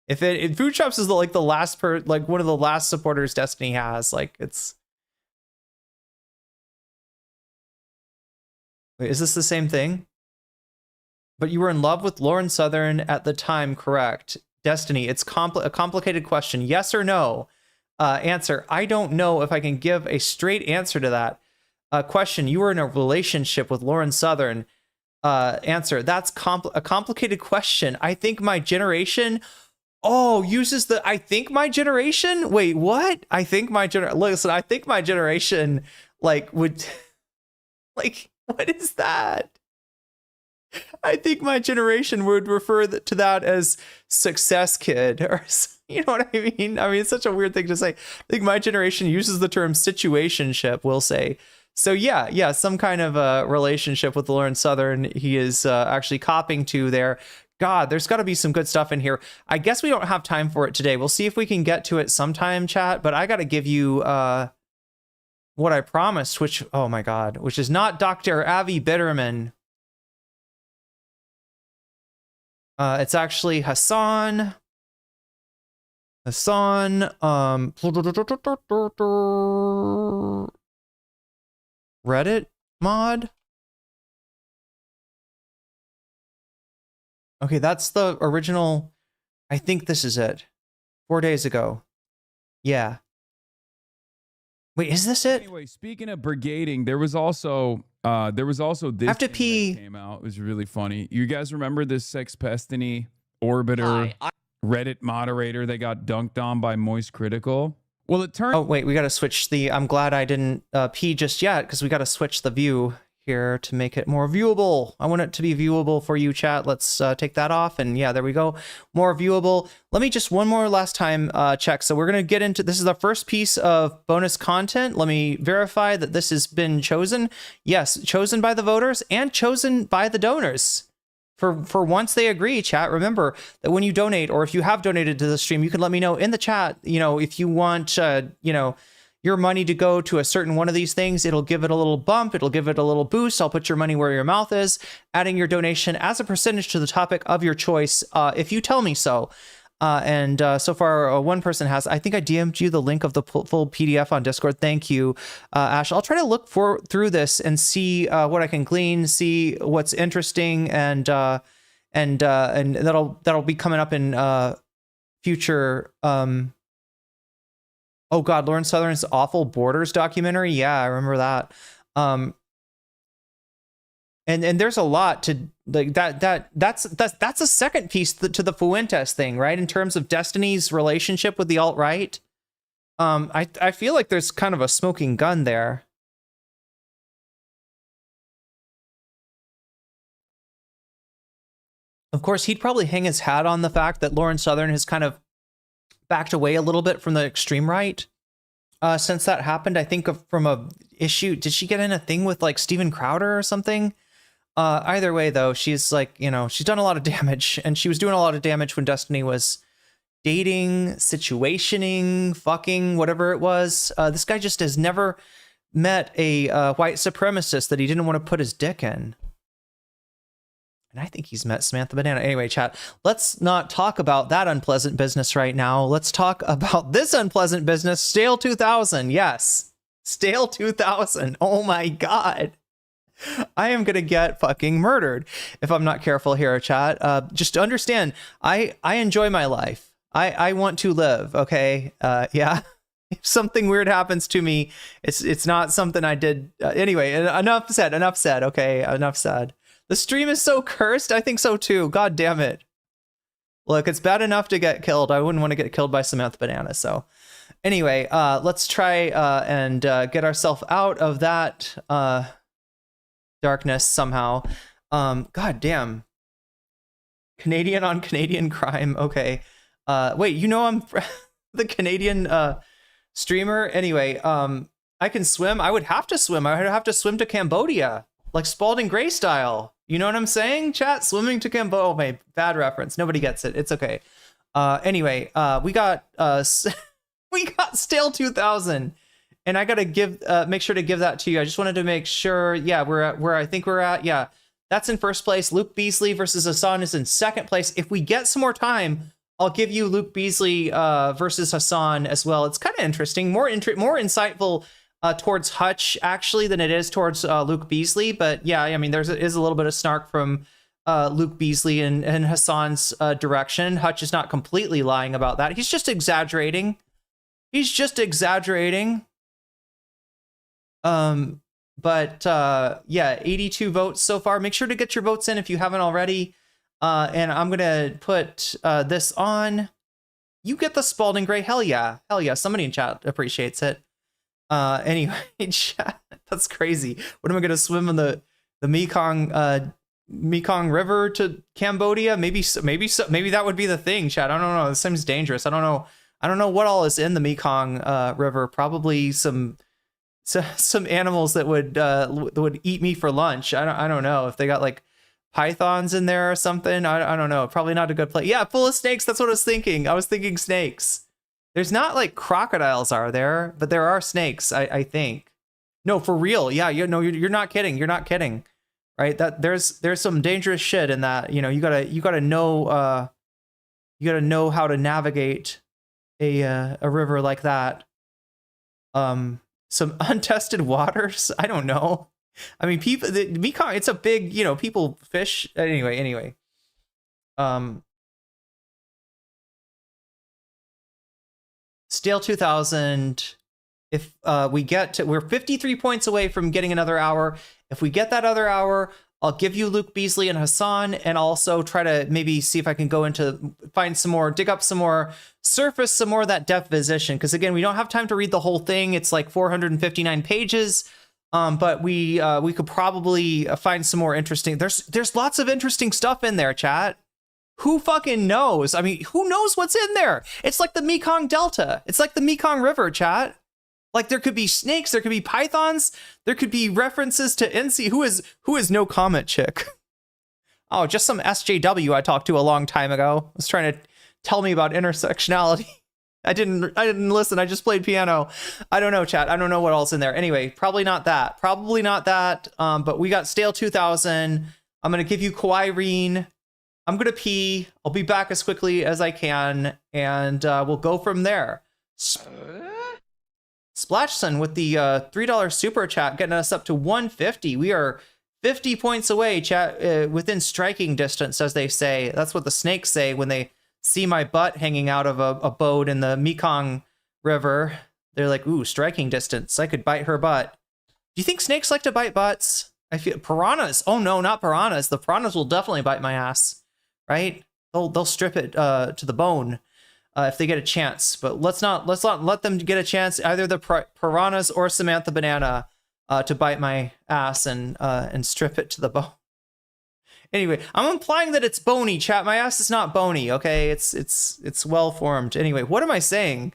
If food shops is like the last one of the last supporters Destiny has, like it's. Wait, is this the same thing? But you were in love with Lauren Southern at the time, correct? Destiny, it's a complicated question. Yes or no? Answer, I don't know if I can give a straight answer to that. Question, you were in a relationship with Lauren Southern. Answer, that's a complicated question. I think my generation Oh, uses the I think my generation? Wait, what? I think my listen, I think my generation like would like what is that? I think my generation would refer to that as success kid or you know what I mean? I mean, it's such a weird thing to say. I think my generation uses the term situationship, we'll say. So yeah, some kind of a relationship with Lauren Southern he is actually copping to there. God, there's got to be some good stuff in here. I guess we don't have time for it today. We'll see if we can get to it sometime, chat. But I got to give you what I promised, which, oh my God, which is not Dr. Avi Bitterman. It's actually Hassan. Reddit mod. Okay, that's the original. I think this is it. 4 days ago. Yeah. Wait, is this it? Anyway, speaking of brigading, there was also this have to pee. That came out. It was really funny. You guys remember this Sex Pestiny Orbiter Reddit moderator that got dunked on by Moist Critical? Well, it turned. Oh wait, we got to switch the. I'm glad I didn't pee just yet because we got to switch the view here to make it more viewable. I want it to be viewable for you, chat. Let's take that off, and yeah, there we go. More viewable. Let me just one more last time check. So we're gonna get into this is the first piece of bonus content. Let me verify that this has been chosen. Yes, chosen by the voters and chosen by the donors. For once they agree, chat. Remember that when you donate, or if you have donated to the stream, you can let me know in the chat. You know, if you want, you know, your money to go to a certain one of these things, it'll give it a little bump. It'll give it a little boost. I'll put your money where your mouth is, adding your donation as a percentage to the topic of your choice. If you tell me so. And so far, one person has. I think I DM'd you the link of the full PDF on Discord. Thank you, Ash. I'll try to look through this and see what I can glean, see what's interesting, and that'll be coming up in future. Oh God, Lauren Southern's awful Borders documentary. Yeah, I remember that. And there's a lot to like that's a second piece to the Fuentes thing, right? In terms of Destiny's relationship with the alt-right. I feel like there's kind of a smoking gun there. Of course, he'd probably hang his hat on the fact that Lauren Southern has kind of backed away a little bit from the extreme right since that happened. I think from a issue. Did she get in a thing with like Steven Crowder or something? Either way, though, she's like, you know, she's done a lot of damage, and she was doing a lot of damage when Destiny was dating, situationing, fucking, whatever it was. This guy just has never met a white supremacist that he didn't want to put his dick in. And I think he's met Samantha Banana. Anyway, chat, let's not talk about that unpleasant business right now. Let's talk about this unpleasant business, Stale 2000. Yes, Stale 2000. Oh my God. I am going to get fucking murdered if I'm not careful here, chat. Just to understand, I enjoy my life. I want to live, okay? Yeah. If something weird happens to me, it's not something I did. Anyway, enough said, okay? Enough said. The stream is so cursed. I think so too. God damn it. Look, it's bad enough to get killed. I wouldn't want to get killed by Samantha Banana. So anyway, let's try and get ourselves out of that darkness somehow. God damn. Canadian on Canadian crime. Okay. Wait, you know I'm the Canadian streamer. Anyway, I can swim. I would have to swim. I would have to swim to Cambodia. Like Spalding Gray style. You know what I'm saying, chat? Swimming to Cambodia. Oh, my bad reference. Nobody gets it. It's okay. Anyway, we got Stale 2000, and I gotta make sure to give that to you. I just wanted to make sure. Yeah, we're at where I think we're at. Yeah, that's in first place. Luke Beasley versus Hassan is in second place. If we get some more time, I'll give you Luke Beasley versus Hassan as well. It's kind of interesting, more insightful. Towards Hutch actually than it is towards Luke Beasley, but yeah, I mean is a little bit of snark from Luke Beasley and Hassan's direction. Hutch is not completely lying about that. He's just exaggerating. But yeah, 82 votes so far. Make sure to get your votes in if you haven't already. And I'm gonna put this on. You get the Spalding Gray. Hell yeah. Hell yeah. Somebody in chat appreciates it. Anyway, chat, that's crazy. What am I going to swim in the Mekong River to Cambodia? Maybe that would be the thing, chat. I don't know. This seems dangerous. I don't know what all is in the Mekong River. Probably some animals that would eat me for lunch. I don't know if they got like pythons in there or something. I don't know. Probably not a good place. Yeah, full of snakes. That's what I was thinking. I was thinking snakes. There's not like crocodiles, are there? But there are snakes, I think. No, for real. Yeah, you're not kidding. You're not kidding. Right? That there's some dangerous shit in that. You know, you gotta know how to navigate a river like that. Some untested waters. I don't know. I mean, the Mekong, it's a big, people fish. Anyway. Stale 2000. If we're 53 points away from getting another hour. If we get that other hour, I'll give you Luke Beasley and Hassan, and also try to maybe see if I can go into dig up some more, surface some more of that deposition. Because again, we don't have time to read the whole thing. It's like 459 pages. But we could probably find some more interesting. There's lots of interesting stuff in there, chat. Who fucking knows? I mean, who knows what's in there? It's like the Mekong Delta. It's like the Mekong River, chat. Like there could be snakes, there could be pythons, there could be references to NC. Who is no comment chick? Oh, just some SJW I talked to a long time ago. Was trying to tell me about intersectionality. I didn't listen. I just played piano. I don't know, chat. I don't know what else in there. Anyway, probably not that. But we got Stale 2000. I'm going to give you Irene. I'm going to pee. I'll be back as quickly as I can. And we'll go from there. Splashson with the $3 super chat, getting us up to 150. We are 50 points away, chat, within striking distance, as they say. That's what the snakes say when they see my butt hanging out of a boat in the Mekong River. They're like, ooh, striking distance. I could bite her butt. Do you think snakes like to bite butts? I feel piranhas. Oh no, not piranhas. The piranhas will definitely bite my ass, right? They'll strip it to the bone if they get a chance. But let's not let them get a chance, either the piranhas or Samantha Banana, to bite my ass and strip it to the bone. Anyway, I'm implying that it's bony, chat. My ass is not bony, okay? It's well formed. Anyway, what am I saying?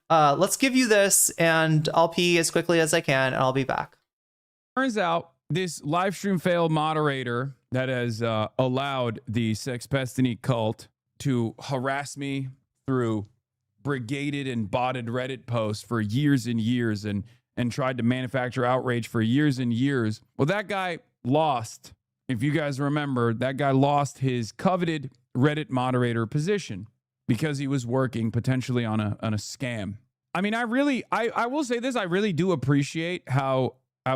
Let's give you this, and I'll pee as quickly as I can, and I'll be back. Turns out this live stream fail moderator that has allowed the Sexpestiny cult to harass me through brigaded and botted Reddit posts for years and years, and tried to manufacture outrage for years and years. Well, that guy lost. If you guys remember, that guy lost his coveted Reddit moderator position because he was working potentially on a scam. I mean, I will say this. I really do appreciate how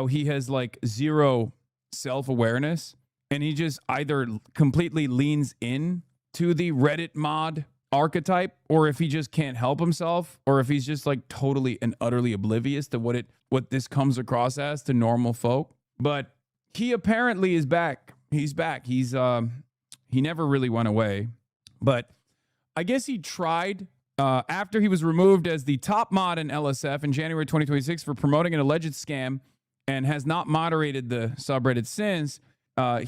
he has like zero self-awareness, and he just either completely leans in to the Reddit mod archetype, or if he just can't help himself, or if he's just like totally and utterly oblivious to what this comes across as to normal folk. But he apparently is back. He's back. He never really went away, but I guess he tried after he was removed as the top mod in LSF in January 2026 for promoting an alleged scam and has not moderated the subreddit since.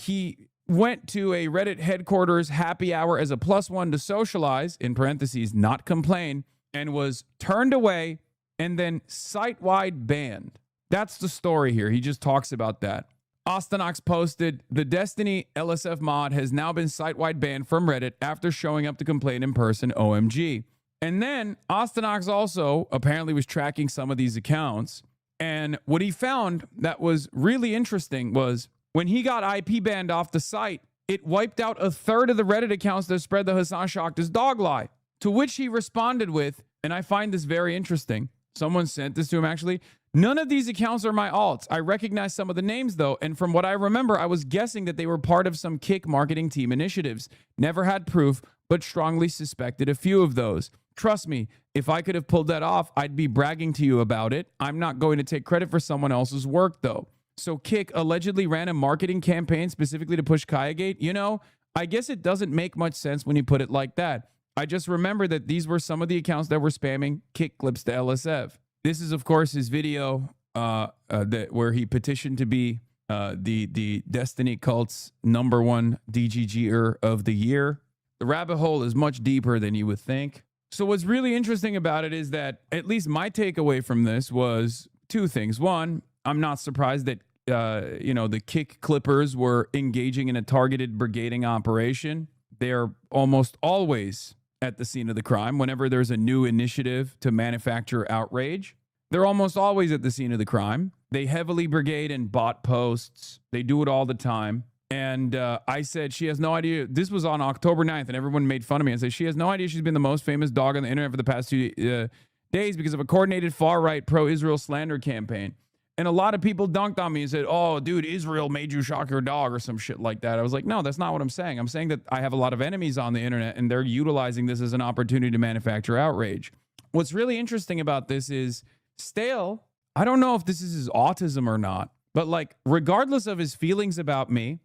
He went to a Reddit headquarters happy hour as a +1 to socialize, in parentheses, not complain, and was turned away and then site-wide banned. That's the story here. He just talks about that. Ostenox posted, the Destiny LSF mod has now been site-wide banned from Reddit after showing up to complain in person, OMG. And then Ostenox also apparently was tracking some of these accounts. And what he found that was really interesting was when he got IP banned off the site, it wiped out a third of the Reddit accounts that spread the Hassan Shakhtar's dog lie. To which he responded with, and I find this very interesting. Someone sent this to him actually. None of these accounts are my alts. I recognize some of the names though, and from what I remember, I was guessing that they were part of some Kick marketing team initiatives. Never had proof, but strongly suspected a few of those. Trust me, if I could have pulled that off, I'd be bragging to you about it. I'm not going to take credit for someone else's work though. So Kick allegedly ran a marketing campaign specifically to push Kayagate. You know, I guess it doesn't make much sense when you put it like that. I just remember that these were some of the accounts that were spamming kick clips to LSF. This is, of course, his video where he petitioned to be the Destiny Cult's #1 DGGer of the year. The rabbit hole is much deeper than you would think. So what's really interesting about it is that at least my takeaway from this was two things. One, I'm not surprised that the kick clippers were engaging in a targeted brigading operation. They're almost always at the scene of the crime. Whenever there's a new initiative to manufacture outrage, they're almost always at the scene of the crime. They heavily brigade in bot posts. They do it all the time. And I said, she has no idea. This was on October 9th, and everyone made fun of me and said, she has no idea she's been the most famous dog on the internet for the past 2 days because of a coordinated far-right pro-Israel slander campaign. And a lot of people dunked on me and said, oh, dude, Israel made you shock your dog or some shit like that. I was like, no, that's not what I'm saying. I'm saying that I have a lot of enemies on the internet, and they're utilizing this as an opportunity to manufacture outrage. What's really interesting about this is Stale, I don't know if this is his autism or not, but like, regardless of his feelings about me,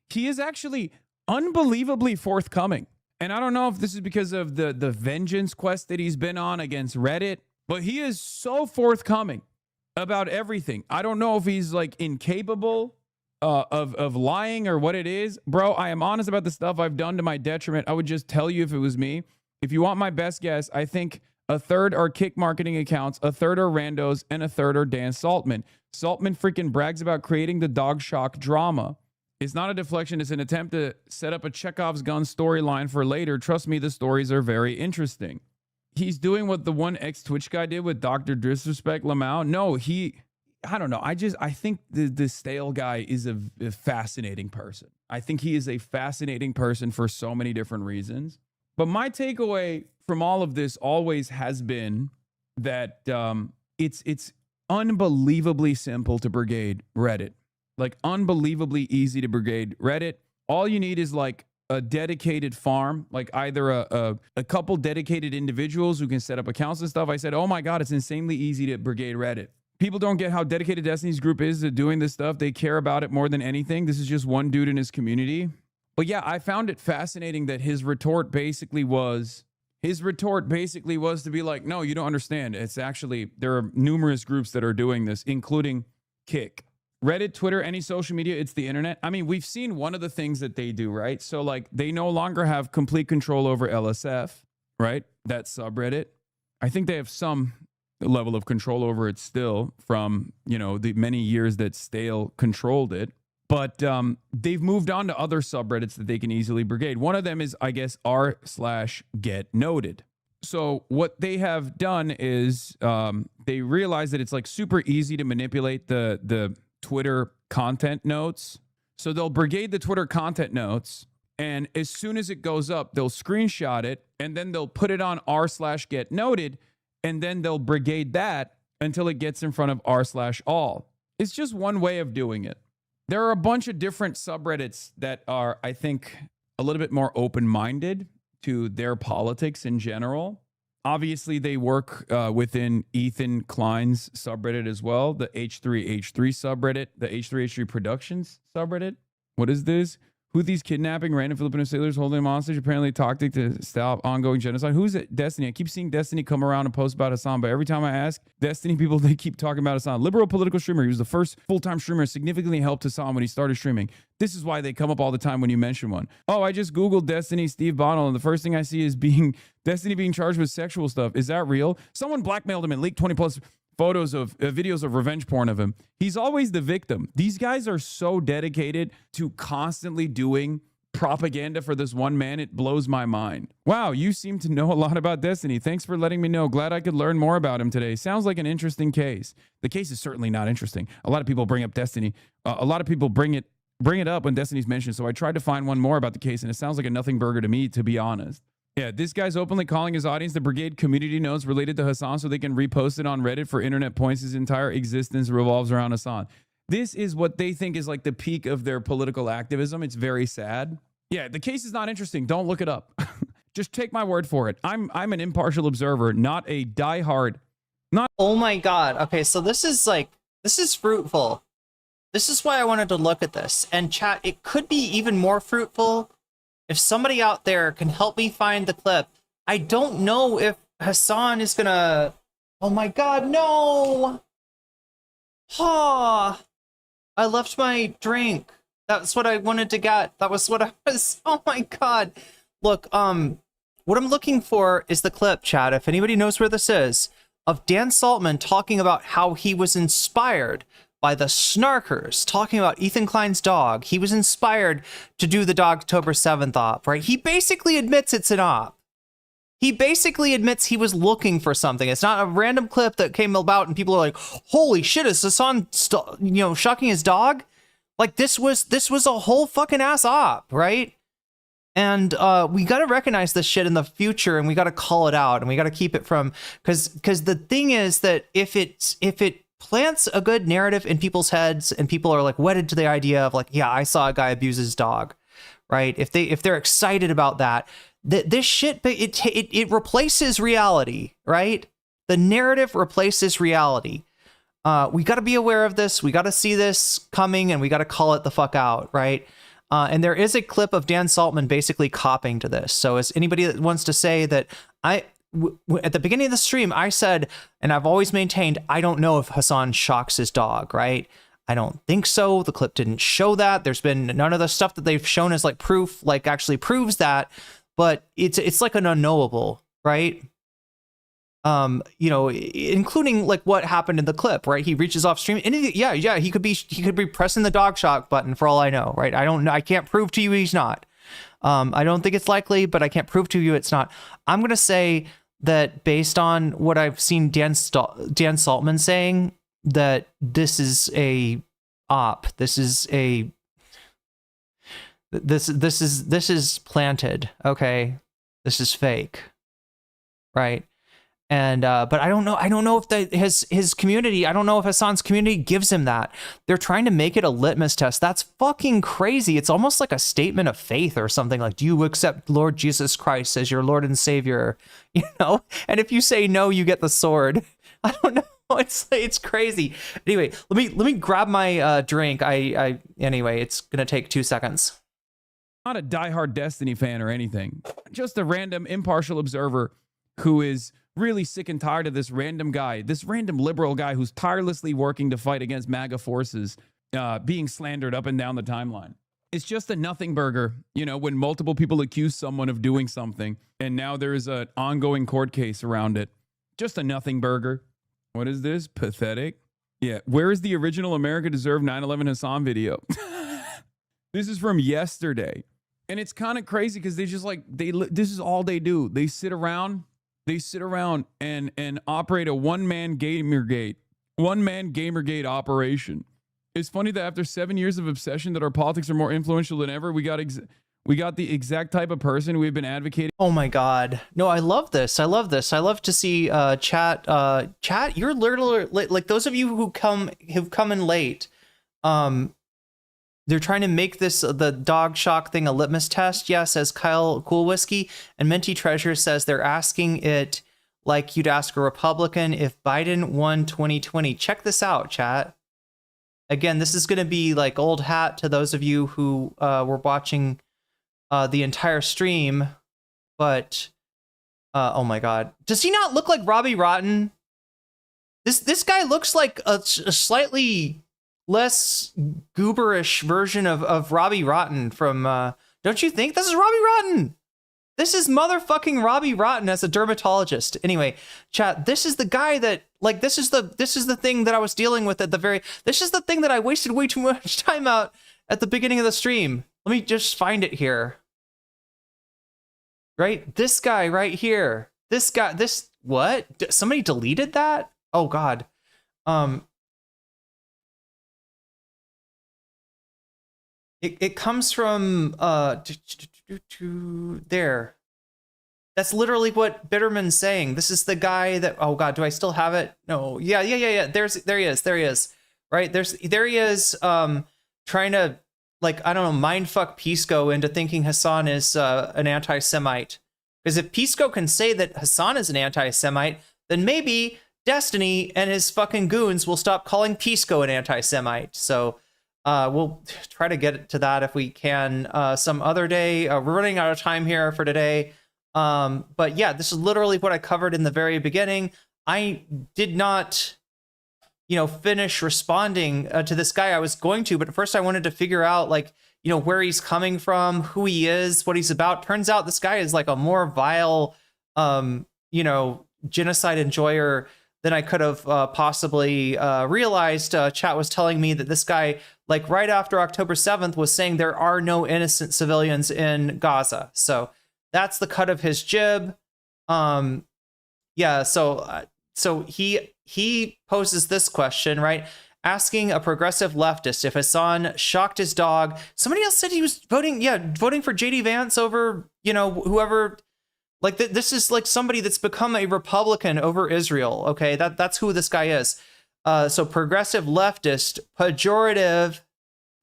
he is actually unbelievably forthcoming. And I don't know if this is because of the vengeance quest that he's been on against Reddit, but he is so forthcoming about everything. I don't know if he's like incapable of lying or what it is. Bro, I am honest about the stuff I've done to my detriment. I would just tell you if it was me. If you want my best guess, I think a third are kick marketing accounts, a third are randos, and a third are Dan Saltman. Saltman freaking brags about creating the dog shock drama. It's not a deflection. It's an attempt to set up a Chekhov's gun storyline for later. Trust me, the stories are very interesting. He's doing what the one ex-Twitch guy did with Dr. Disrespect Lamau. No, I don't know. I think the Stale guy is a fascinating person. I think he is a fascinating person for so many different reasons. But my takeaway from all of this always has been that it's unbelievably simple to brigade Reddit. Like, unbelievably easy to brigade Reddit. All you need is like a dedicated farm, like either a couple dedicated individuals who can set up accounts and stuff. I said, oh my God, it's insanely easy to brigade Reddit. People don't get how dedicated Destiny's group is to doing this stuff. They care about it more than anything. This is just one dude in his community. But yeah, I found it fascinating that his retort basically was to be like, no, you don't understand. It's actually, there are numerous groups that are doing this, including Kick. Reddit, Twitter, any social media, it's the internet. I mean, we've seen one of the things that they do, right? So like, they no longer have complete control over LSF, right? That subreddit. I think they have some level of control over it still from, the many years that Stale controlled it. But they've moved on to other subreddits that they can easily brigade. One of them is, I guess, r/getnoted. So what they have done is they realize that it's like super easy to manipulate the Twitter content notes. So they'll brigade the Twitter content notes, and as soon as it goes up, they'll screenshot it, and then they'll put it on r/getnoted, and then they'll brigade that until it gets in front of r/all. It's just one way of doing it. There are a bunch of different subreddits that are, I think, a little bit more open-minded to their politics in general. Obviously, they work within Ethan Klein's subreddit as well, the H3H3 subreddit, the H3H3 Productions subreddit. What is this? Who these kidnapping random Filipino sailors holding them hostage? Apparently, tactic to stop ongoing genocide. Who's it? Destiny. I keep seeing Destiny come around and post about Hassan, but every time I ask Destiny people, they keep talking about Hassan. Liberal political streamer. He was the first full-time streamer, significantly helped Hassan when he started streaming. This is why they come up all the time when you mention one. Oh, I just Googled Destiny Steve Bonnell, and the first thing I see is Destiny being charged with sexual stuff. Is that real? Someone blackmailed him and leaked 20 plus photos of videos of revenge porn of him. He's always the victim. These guys are so dedicated to constantly doing propaganda for this one man. It blows my mind. Wow, you seem to know a lot about Destiny. Thanks for letting me know. Glad I could learn more about him today. Sounds like an interesting case. The case is certainly not interesting. A lot of people bring up Destiny. A lot of people bring it up when Destiny's mentioned. So I tried to find one more about the case, and it sounds like a nothing burger to me, to be honest. Yeah, this guy's openly calling his audience to brigade community notes related to Hassan so they can repost it on Reddit for internet points. His entire existence revolves around Hassan. This is what they think is like the peak of their political activism. It's very sad. Yeah, the case is not interesting. Don't look it up. Just take my word for it. I'm an impartial observer, not a diehard. Oh my God. Okay, so this is fruitful. This is why I wanted to look at this. And chat, it could be even more fruitful if somebody out there can help me find the clip. I don't know if Hassan is gonna. Oh my God, no! Ha! I left my drink. That's what I wanted to get. That was what I was. Oh my God! Look, what I'm looking for is the clip, chat. If anybody knows where this is, of Dan Saltman talking about how he was inspired by the Snarkers, talking about Ethan Klein's dog. He was inspired to do the Dogtober 7th op, right? He basically admits it's an op. He basically admits he was looking for something. It's not a random clip that came about and people are like, holy shit, is Hassan, shocking his dog? Like, this was a whole fucking ass op, right? And we got to recognize this shit in the future, and we got to call it out, and we got to keep it from, because the thing is that if it plants a good narrative in people's heads and people are like wedded to the idea of like, yeah, I saw a guy abuse his dog, right? If they're excited about that, this shit, it replaces reality, right? The narrative replaces reality. We got to be aware of this. We got to see this coming, and we got to call it the fuck out, right? And there is a clip of Dan Saltman basically copying to this. So as anybody that wants to say that at the beginning of the stream, I said, and I've always maintained, I don't know if Hassan shocks his dog, right? I don't think so. The clip didn't show that. There's been none of the stuff that they've shown as like proof, like actually proves that, but it's like an unknowable, right? Including like what happened in the clip, right? He reaches off stream. And he could be pressing the dog shock button for all I know, right? I can't prove to you he's not. I don't think it's likely, but I can't prove to you it's not. I'm going to say that based on what I've seen Dan Saltman saying, that this is a op. This is planted. Okay. This is fake. Right. And but I don't know if his community, I don't know if Hassan's community gives him that. They're trying to make it a litmus test. That's fucking crazy. It's almost like a statement of faith or something, like, do you accept Lord Jesus Christ as your Lord and Savior? And if you say no, you get the sword. I don't know. It's crazy. Anyway, let me grab my drink. Anyway, it's gonna take 2 seconds. Not a diehard Destiny fan or anything. Just a random impartial observer who is really sick and tired of this random guy, this random liberal guy who's tirelessly working to fight against MAGA forces, being slandered up and down the timeline. It's just a nothing burger, when multiple people accuse someone of doing something, and now there's an ongoing court case around it. Just a nothing burger. What is this? Pathetic. Yeah. Where is the original America Deserve 9/11 Hassan video? This is from yesterday. And it's kind of crazy because they just this is all they do. They sit around and operate a one-man Gamergate operation. It's funny that after 7 years of obsession that our politics are more influential than ever, we got the exact type of person we've been advocating. Oh my God. No, I love this. I love to see chat. Chat, you're literally like those of you who've come in late. They're trying to make the dog shock thing a litmus test. Yes, says Kyle Cool Whiskey. And Minty Treasure says they're asking it like you'd ask a Republican if Biden won 2020. Check this out, chat. Again, this is going to be like old hat to those of you who were watching the entire stream. But, oh my God. Does he not look like Robbie Rotten? This guy looks like a slightly less gooberish version of Robbie Rotten from don't you think? This is Robbie Rotten. This is motherfucking Robbie Rotten as a dermatologist. Anyway, chat, this is the guy that this is the thing that I was dealing with this is the thing that I wasted way too much time out at the beginning of the stream. Let me just find it here. Right? This guy right here. What? Somebody deleted that? Oh God. It comes from there. That's literally what Bitterman's saying. This is the guy that, oh God, do I still have it? No. Yeah. There he is. Right? There he is trying to I don't know, mindfuck Pisco into thinking Hassan is an anti-Semite. Because if Pisco can say that Hassan is an anti-Semite, then maybe Destiny and his fucking goons will stop calling Pisco an anti-Semite. So we'll try to get to that if we can some other day. We're running out of time here for today. But yeah, this is literally what I covered in the very beginning. I did not, finish responding to this guy. I was going to, but first I wanted to figure out like, where he's coming from, who he is, what he's about. Turns out this guy is like a more vile, genocide enjoyer than I could have possibly realized. Chat was telling me that this guy, like right after October 7th, was saying there are no innocent civilians in Gaza. So that's the cut of his jib. Yeah, so he poses this question, right? Asking a progressive leftist if Hassan shocked his dog. Somebody else said he was voting for JD Vance over, whoever. Like this is like somebody that's become a Republican over Israel. Okay, that's who this guy is. So progressive leftist, pejorative.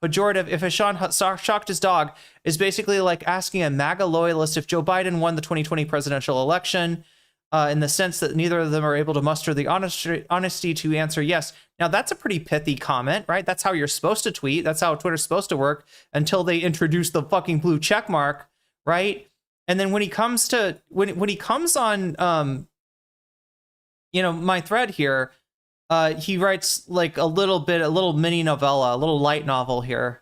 If Hassan shocked his dog is basically like asking a MAGA loyalist if Joe Biden won the 2020 presidential election. In the sense that neither of them are able to muster the honesty to answer yes. Now, that's a pretty pithy comment, right? That's how you're supposed to tweet. That's how Twitter's supposed to work until they introduce the fucking blue check mark, right? And then when he comes to when he comes on my thread here, he writes like a little mini novella, a little light novel here.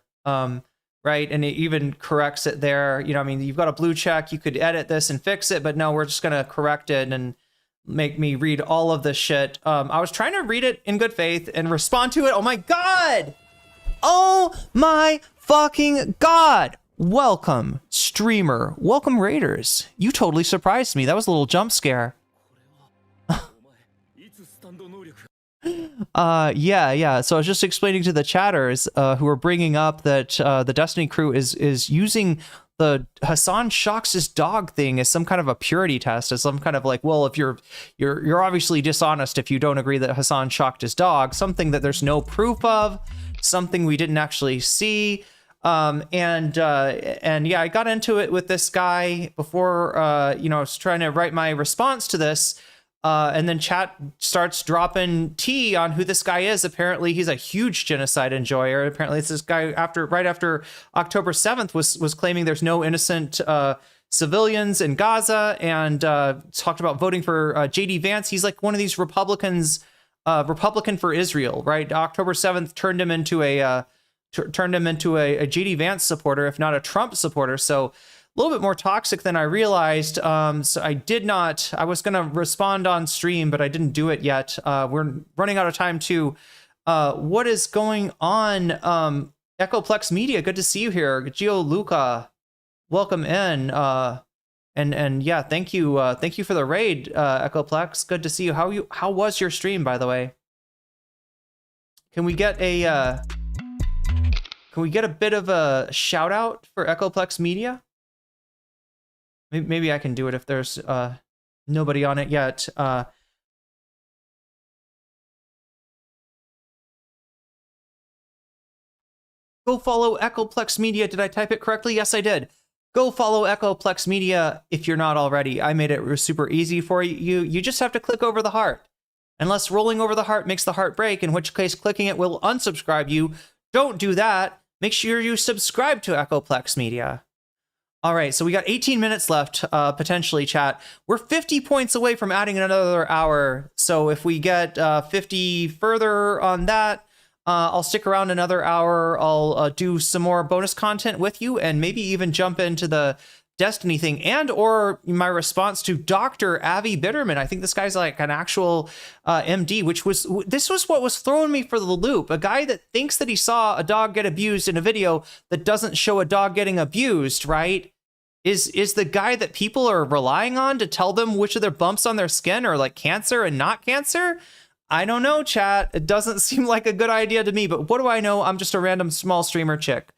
Right, and it even corrects it there. You've got a blue check. You could edit this and fix it, but no, we're just gonna correct it and make me read all of this shit. I was trying to read it in good faith and respond to it. Oh my god! Oh my fucking god! Welcome, streamer. Welcome, raiders. You totally surprised me. That was a little jump scare. Yeah. So I was just explaining to the chatters who were bringing up that the Destiny crew is using the Hassan shocks his dog thing as some kind of a purity test, as some kind of like, well, if you're obviously dishonest if you don't agree that Hassan shocked his dog, something that there's no proof of, something we didn't actually see. And yeah, I got into it with this guy before, I was trying to write my response to this. And then chat starts dropping tea on who this guy is. Apparently, he's a huge genocide enjoyer. Apparently, it's this guy right after October 7th was claiming there's no innocent civilians in Gaza, and talked about voting for JD Vance. He's like one of these Republicans, Republican for Israel, right? October 7th turned him into a JD Vance supporter, if not a Trump supporter. So a little bit more toxic than I realized. So I was going to respond on stream, but I didn't do it yet. We're running out of time too. What is going on? Echoplex Media, good to see you here. Gio Luca, welcome in. And yeah, thank you for the raid, Echoplex. Good to see you. How was your stream, by the way? Can we get a bit of a shout out for Echoplex Media? Maybe I can do it if there's nobody on it yet. Go follow Echoplex Media. Did I type it correctly? Yes, I did. Go follow Echoplex Media if you're not already. I made it super easy for you. You just have to click over the heart. Unless rolling over the heart makes the heart break, in which case clicking it will unsubscribe you. Don't do that. Make sure you subscribe to Echoplex Media. All right, so we got 18 minutes left, potentially, chat. We're 50 points away from adding another hour. So if we get 50 further on that, I'll stick around another hour. I'll do some more bonus content with you and maybe even jump into the Destiny thing and or my response to Dr. Avi Bitterman. I think this guy's like an actual MD, this was what was throwing me for the loop. A guy that thinks that he saw a dog get abused in a video that doesn't show a dog getting abused, right? Is the guy that people are relying on to tell them which of their bumps on their skin are like cancer and not cancer? I don't know, chat. It doesn't seem like a good idea to me, but what do I know? I'm just a random small streamer chick.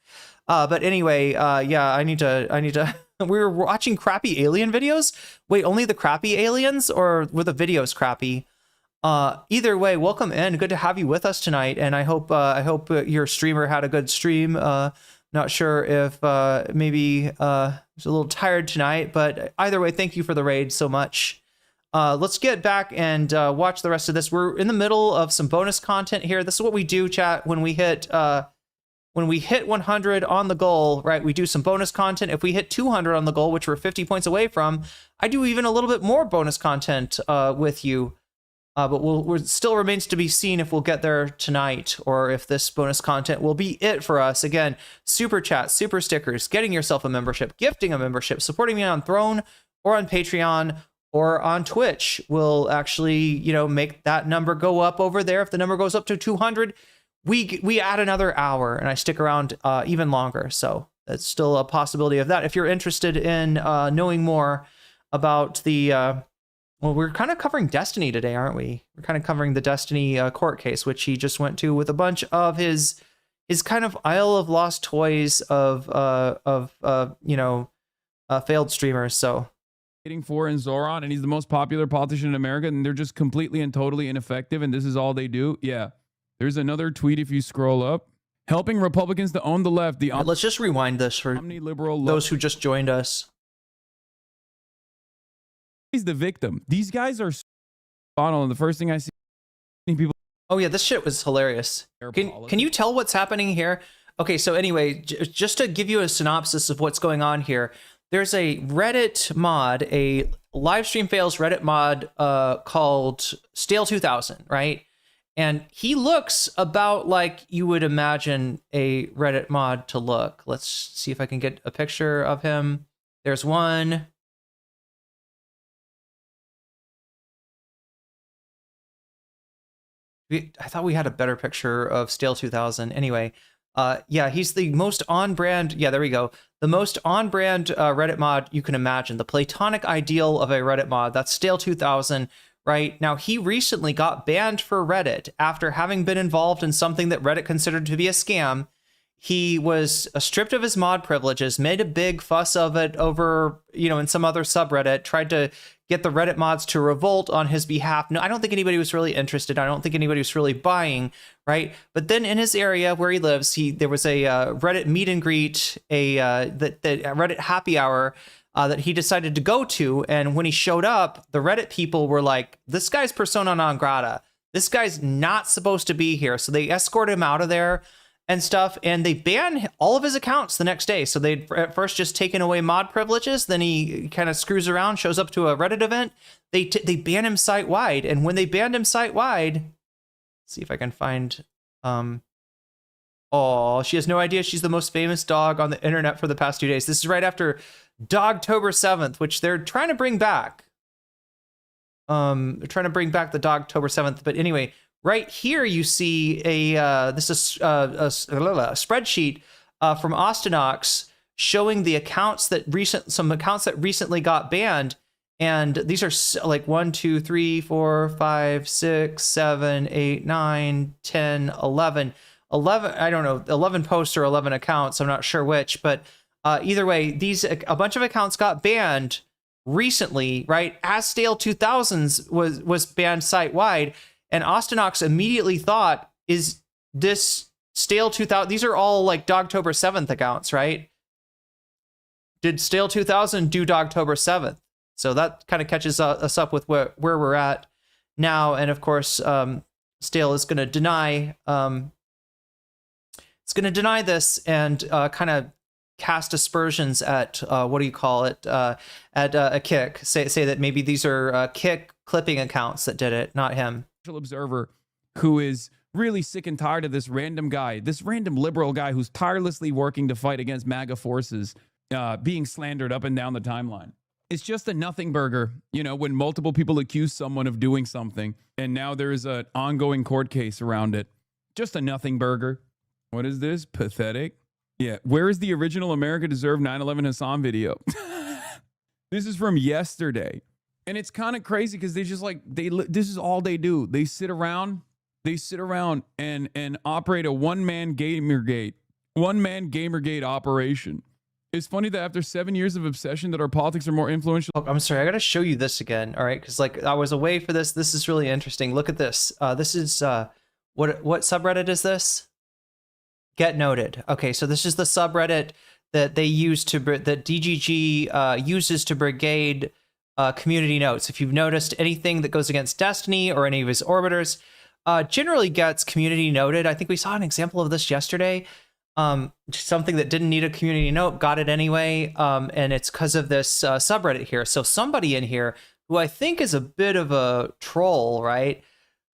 But anyway, yeah, I need to, we were watching crappy alien videos. Wait, only the crappy aliens, or were the videos crappy? Either way, welcome in. Good to have you with us tonight. And I hope your streamer had a good stream. Not sure if maybe was a little tired tonight, but either way, thank you for the raid so much. Let's get back and watch the rest of this. We're in the middle of some bonus content here. This is what we do, chat, when we hit when we hit 100 on the goal, right, we do some bonus content. If we hit 200 on the goal, which we're 50 points away from, I do even a little bit more bonus content with you. But we'll still remains to be seen if we'll get there tonight or if this bonus content will be it for us. Again, super chat, super stickers, getting yourself a membership, gifting a membership, supporting me on Throne or on Patreon or on Twitch will actually, you know, make that number go up over there. If the number goes up to 200, we add another hour and I stick around even longer. So that's still a possibility of that. If you're interested in knowing more about the, well, we're kind of covering Destiny today, aren't we? We're kind of covering the Destiny court case, which he just went to with a bunch of his kind of Isle of Lost toys of you know, failed streamers. So for in Zoran, and he's the most popular politician in America, and they're just completely and totally ineffective, and this is all they do. Yeah. There's another tweet if you scroll up. Helping Republicans to own the left. Let's just rewind this for those who just joined us. He's the victim. These guys are spot on. The first thing I see people. Oh yeah, this shit was hilarious. Can you tell what's happening here? Okay, so anyway, just to give you a synopsis of what's going on here, there's a Reddit mod, a Livestream Fails Reddit mod called Stale 2000, right? And he looks about like you would imagine a Reddit mod to look. Let's see if I can get a picture of him. There's one. I thought we had a better picture of Stale 2000. Anyway, yeah, he's the most on-brand. Yeah, there we go. The most on-brand Reddit mod you can imagine. The platonic ideal of a Reddit mod. That's Stale 2000. Right now, he recently got banned for Reddit after having been involved in something that Reddit considered to be a scam. He was stripped of his mod privileges, made a big fuss of it over, you know, in some other subreddit, tried to get the Reddit mods to revolt on his behalf. No, I don't think anybody was really interested. I don't think anybody was really buying, right? But then in his area where he lives, there was a Reddit meet and greet, the Reddit happy hour that he decided to go to. And when he showed up, the Reddit people were like, this guy's persona non grata. This guy's not supposed to be here. So they escorted him out of there and stuff. And they banned all of his accounts the next day. So they'd at first just taken away mod privileges. Then he kind of screws around, shows up to a Reddit event. They ban him site wide. And when they banned him site wide, see if I can find, oh, she has no idea she's the most famous dog on the internet for the past 2 days. This is right after Dogtober 7th, which they're trying to bring back. They're trying to bring back the Dogtober 7th. But anyway, right here you see a spreadsheet from Austinox showing the accounts some accounts that recently got banned. And these are like 1, 2, 3, 4, 5, 6, 7, 8, 9, 10, 11. 11, I don't know, 11 posts or 11 accounts. I'm not sure which, but either way, a bunch of accounts got banned recently, right? As Stale 2000s was banned site wide, and Austinox immediately thought, is this Stale 2000? These are all like Dogtober 7th accounts, right? Did Stale 2000 do Dogtober 7th? So that kind of catches us up with where we're at now, and of course, Stale is going to deny. It's going to deny this and kind of cast aspersions at what do you call it? At a Kick. Say that maybe these are Kick clipping accounts that did it, not him. Observer who is really sick and tired of this random guy, this random liberal guy who's tirelessly working to fight against MAGA forces, being slandered up and down the timeline. It's just a nothing burger, you know, when multiple people accuse someone of doing something and now there's an ongoing court case around it. Just a nothing burger. What is this? Pathetic. Yeah. Where is the original America Deserved 9/11 Hassan video? This is from yesterday. And it's kind of crazy because they just like, this is all they do. They sit around and operate a one-man Gamergate operation. It's funny that after 7 years of obsession that our politics are more influential. Oh, I'm sorry, I gotta show you this again, all right? Because like I was away for this. This is really interesting. Look at this. This is what subreddit is this? Get Noted. Okay, so this is the subreddit that they use that DGG uses to brigade community notes. If you've noticed, anything that goes against Destiny or any of his orbiters generally gets community noted. I think we saw an example of this yesterday. something that didn't need a community note, got it anyway. And it's because of this subreddit here. So somebody in here who I think is a bit of a troll, right?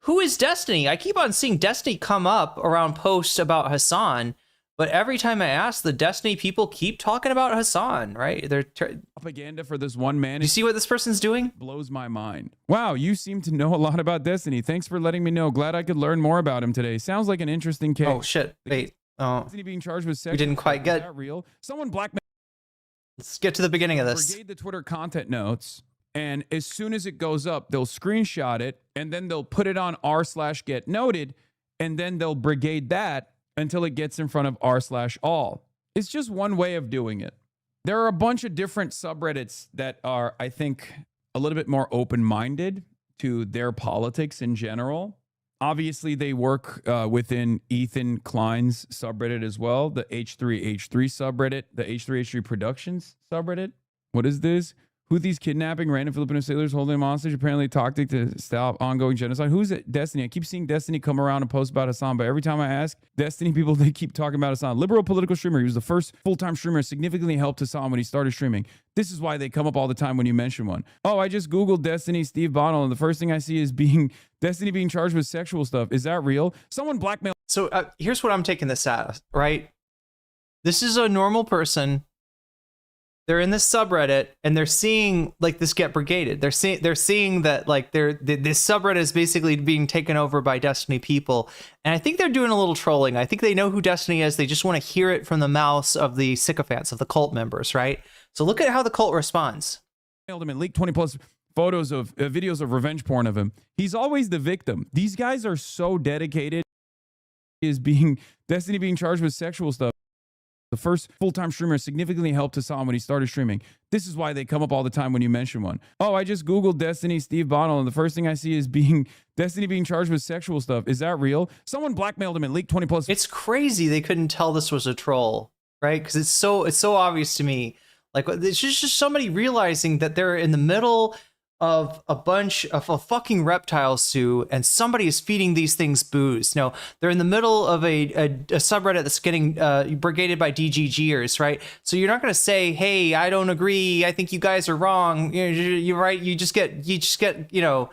Who is Destiny? I keep on seeing Destiny come up around posts about Hassan, but every time I ask, the Destiny people keep talking about Hassan, right? They're propaganda for this one man. You see what this person's doing? Blows my mind. Wow, you seem to know a lot about Destiny. Thanks for letting me know. Glad I could learn more about him today. Sounds like an interesting case. Oh shit! Wait. Oh, Destiny being charged with sex. We didn't quite get. Is that real? Someone blackmailed. Let's get to the beginning of this. Brigade the Twitter content notes. And as soon as it goes up, they'll screenshot it and then they'll put it on r/get noted. And then they'll brigade that until it gets in front of r/all. It's just one way of doing it. There are a bunch of different subreddits that are, I think, a little bit more open-minded to their politics in general. Obviously, they work within Ethan Klein's subreddit as well, the H3H3 subreddit, the H3H3 Productions subreddit. What is this? Houthis kidnapping random Filipino sailors, holding them hostage, apparently tactic to stop ongoing genocide. Who's it? Destiny. I keep seeing Destiny come around and post about Hassan, but every time I ask Destiny people, they keep talking about Hassan. Liberal political streamer. He was the first full-time streamer, significantly helped Hassan when he started streaming. This is why they come up all the time when you mention one. Oh, I just Googled Destiny Steve Bonnell, and the first thing I see is Destiny being charged with sexual stuff. Is that real? Someone blackmailed. So here's what I'm taking this as, right? This is a normal person. They're in this subreddit and they're seeing like this get brigaded. They're seeing that like this subreddit is basically being taken over by Destiny people. And I think they're doing a little trolling. I think they know who Destiny is. They just want to hear it from the mouths of the sycophants, of the cult members, right? So look at how the cult responds. Him and leaked 20 plus photos of videos of revenge porn of him. He's always the victim. These guys are so dedicated. Destiny being charged with sexual stuff. The first full-time streamer, significantly helped Hassan when he started streaming. This is why they come up all the time when you mention one. Oh, I just Googled Destiny Steve Bonnell, and the first thing I see is Destiny being charged with sexual stuff. Is that real? Someone blackmailed him and leaked 20 plus. It's crazy they couldn't tell this was a troll, right? Because it's so obvious to me. Like it's just somebody realizing that they're in the middle of a bunch of a fucking reptile zoo and somebody is feeding these things booze. No, they're in the middle of a subreddit that's getting brigaded by DGGers, right? So you're not going to say, hey, I don't agree. I think you guys are wrong. You're right. You just get, you know,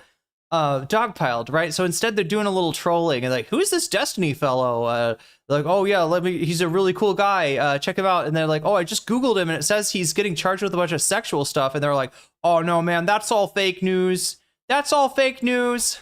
dogpiled, right? So instead they're doing a little trolling and like, who's this Destiny fellow? Like, oh yeah, he's a really cool guy. Check him out. And they're like, oh, I just Googled him and it says he's getting charged with a bunch of sexual stuff. And they're like, oh no, man, that's all fake news. That's all fake news.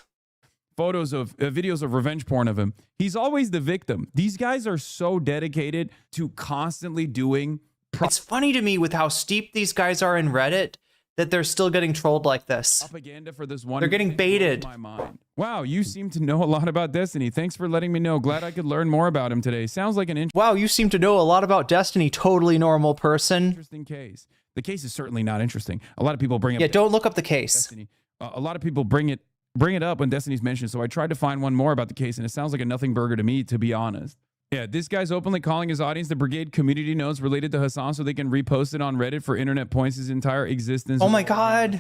Photos of videos of revenge porn of him. He's always the victim. These guys are so dedicated to constantly doing. It's funny to me with how steep these guys are in Reddit that they're still getting trolled like this. Propaganda for this one. They're getting baited. My mind. Wow, you seem to know a lot about Destiny. Thanks for letting me know. Glad I could learn more about him today. Sounds like an wow, you seem to know a lot about Destiny. Totally normal person. Interesting case. The case is certainly not interesting. A lot of people bring up. Yeah, don't look up the case. Destiny. A lot of people bring it up when Destiny's mentioned. So I tried to find one more about the case, and it sounds like a nothing burger to me, to be honest. Yeah, this guy's openly calling his audience the Brigade community notes related to Hassan so they can repost it on Reddit for internet points his entire existence. Oh my God.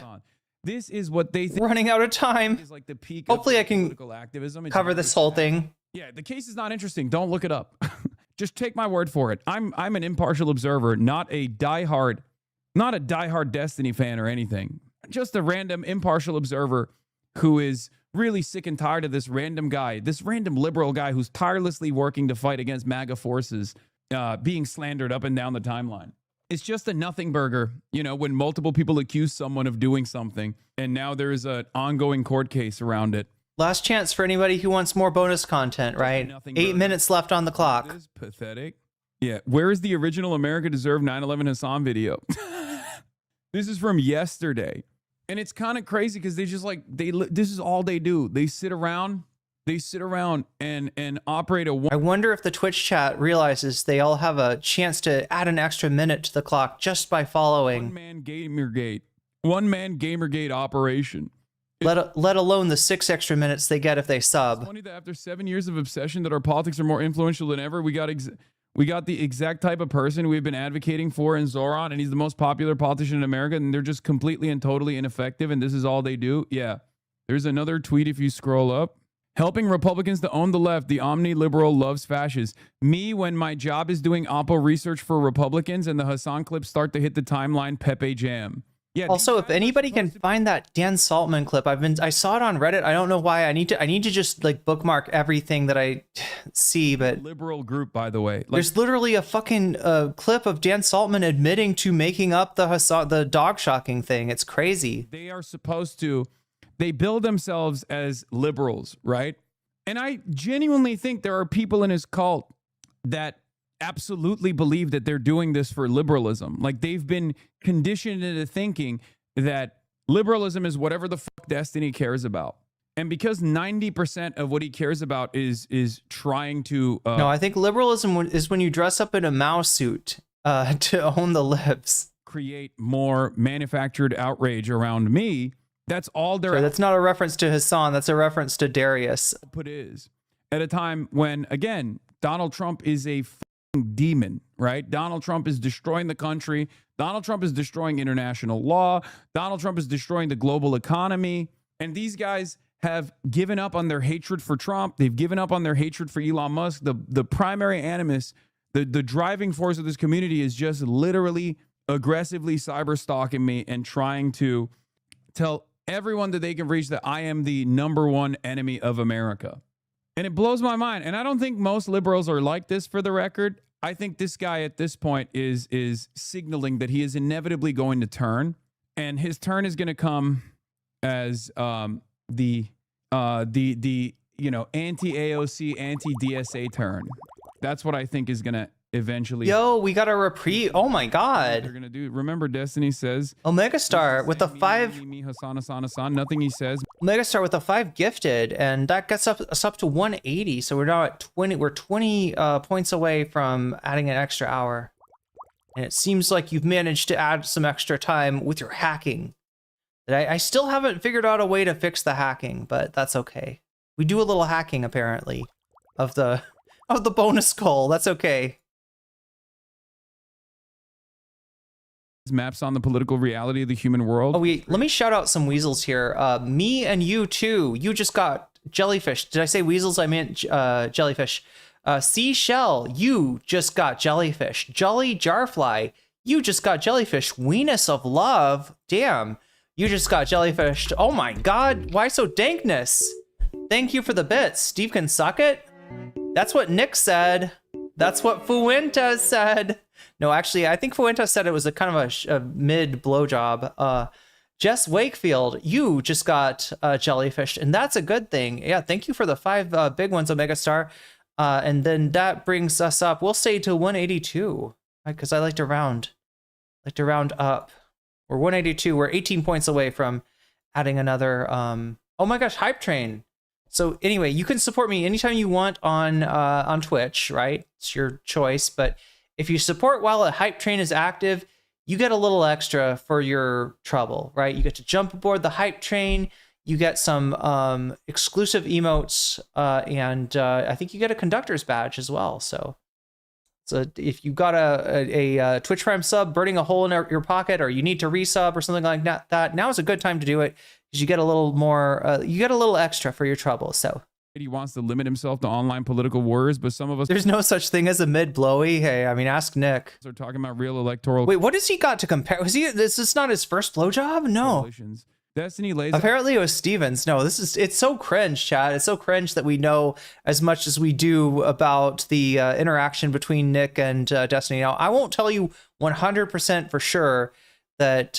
This is what they think. Running out of time. Is like the peak Hopefully of I can political activism. cover this whole thing. Yeah, the case is not interesting. Don't look it up. Just take my word for it. I'm an impartial observer, not a diehard Destiny fan or anything. Just a random impartial observer who is really sick and tired of this random guy, this random liberal guy who's tirelessly working to fight against MAGA forces, being slandered up and down the timeline. It's just a nothing burger, you know, when multiple people accuse someone of doing something, and now there's an ongoing court case around it. Last chance for anybody who wants more bonus content, right? 8 minutes left on the clock. This is pathetic. Yeah, where is the original America Deserved 9/11 Hassan video? This is from yesterday. And it's kind of crazy because they just like, this is all they do. They sit around and operate I wonder if the Twitch chat realizes they all have a chance to add an extra minute to the clock just by following. One man Gamergate operation. Let alone the 6 extra minutes they get if they sub. It's funny that after 7 years of obsession that our politics are more influential than ever, we got the exact type of person we've been advocating for in Zoran, and he's the most popular politician in America, and they're just completely and totally ineffective, and this is all they do. Yeah. There's another tweet if you scroll up. Helping Republicans to own the left. The omni-liberal loves fascists. Me, when my job is doing Oppo research for Republicans and the Hassan clips start to hit the timeline, Pepe Jam. Yeah. Also, if anybody can find that Dan Saltman clip, I saw it on Reddit. I don't know why. I need to just like bookmark everything that I see. But liberal group, by the way, there's literally a fucking clip of Dan Saltman admitting to making up the dog shocking thing. It's crazy. They are supposed to. They bill themselves as liberals, right? And I genuinely think there are people in his cult that absolutely believe that they're doing this for liberalism. Like they've been conditioned into thinking that liberalism is whatever the fuck Destiny cares about. And because 90% of what he cares about is trying to... no, I think liberalism is when you dress up in a mouse suit to own the libs. Create more manufactured outrage around me. That's all they're... Sorry, that's not a reference to Hassan. That's a reference to Darius. It is. At a time when, again, Donald Trump is a demon, right? Donald Trump is destroying the country. Donald Trump is destroying international law. Donald Trump is destroying the global economy. And these guys have given up on their hatred for Trump. They've given up on their hatred for Elon Musk. The primary animus, the driving force of this community is just literally aggressively cyber stalking me and trying to tell everyone that they can reach that I am the #1 enemy of America. And it blows my mind. And I don't think most liberals are like this, for the record. I think this guy at this point is signaling that he is inevitably going to turn. And his turn is going to come as the anti-AOC, anti-DSA turn. That's what I think is going to eventually... Yo, we got a reprieve. Oh my god. They're going to do. Remember, Destiny says... Omega Star with the 5... Hassan, nothing he says. Omega Star with the 5 gifted, and that gets us up to 180. So we're now at 20. We're 20 points away from adding an extra hour. And it seems like you've managed to add some extra time with your hacking. I still haven't figured out a way to fix the hacking, but that's okay. We do a little hacking apparently of the bonus skull. That's okay. Maps on the political reality of the human world. Oh, let me shout out some weasels here. Me and you too. You just got jellyfish. Did I say weasels? I meant jellyfish. Seashell, you just got jellyfish. Jolly Jarfly, you just got jellyfish. Weenus of Love, damn, you just got jellyfish. Oh my god, why so dankness? Thank you for the bits. Steve can suck it? That's what Nick said. That's what Fuentes said. No, actually, I think Fuentes said it was a kind of a mid blowjob. Jess Wakefield, you just got jellyfish, and that's a good thing. Yeah, thank you for the 5 big ones, Omega Star. And then that brings us up, we'll say to 182, because I like to round up. We're 182. We're 18 points away from adding another. Oh my gosh, Hype Train. So anyway, you can support me anytime you want on Twitch, right? It's your choice, but if you support while a Hype Train is active, you get a little extra for your trouble, right? You get to jump aboard the Hype Train. You get some exclusive emotes, and I think you get a conductor's badge as well. So if you got a Twitch Prime sub burning a hole in your pocket, or you need to resub or something like that, now is a good time to do it, because you get a little more, you get a little extra for your trouble. So he wants to limit himself to online political wars, but some of us... There's no such thing as a mid-blowy. Hey, I mean, ask Nick. Are talking about real electoral... Wait, what has he got to compare? This is not his first blowjob? No. Destiny lays... Apparently it was Stevens. No, it's so cringe, chat. It's so cringe that we know as much as we do about the interaction between Nick and Destiny. Now, I won't tell you 100% for sure that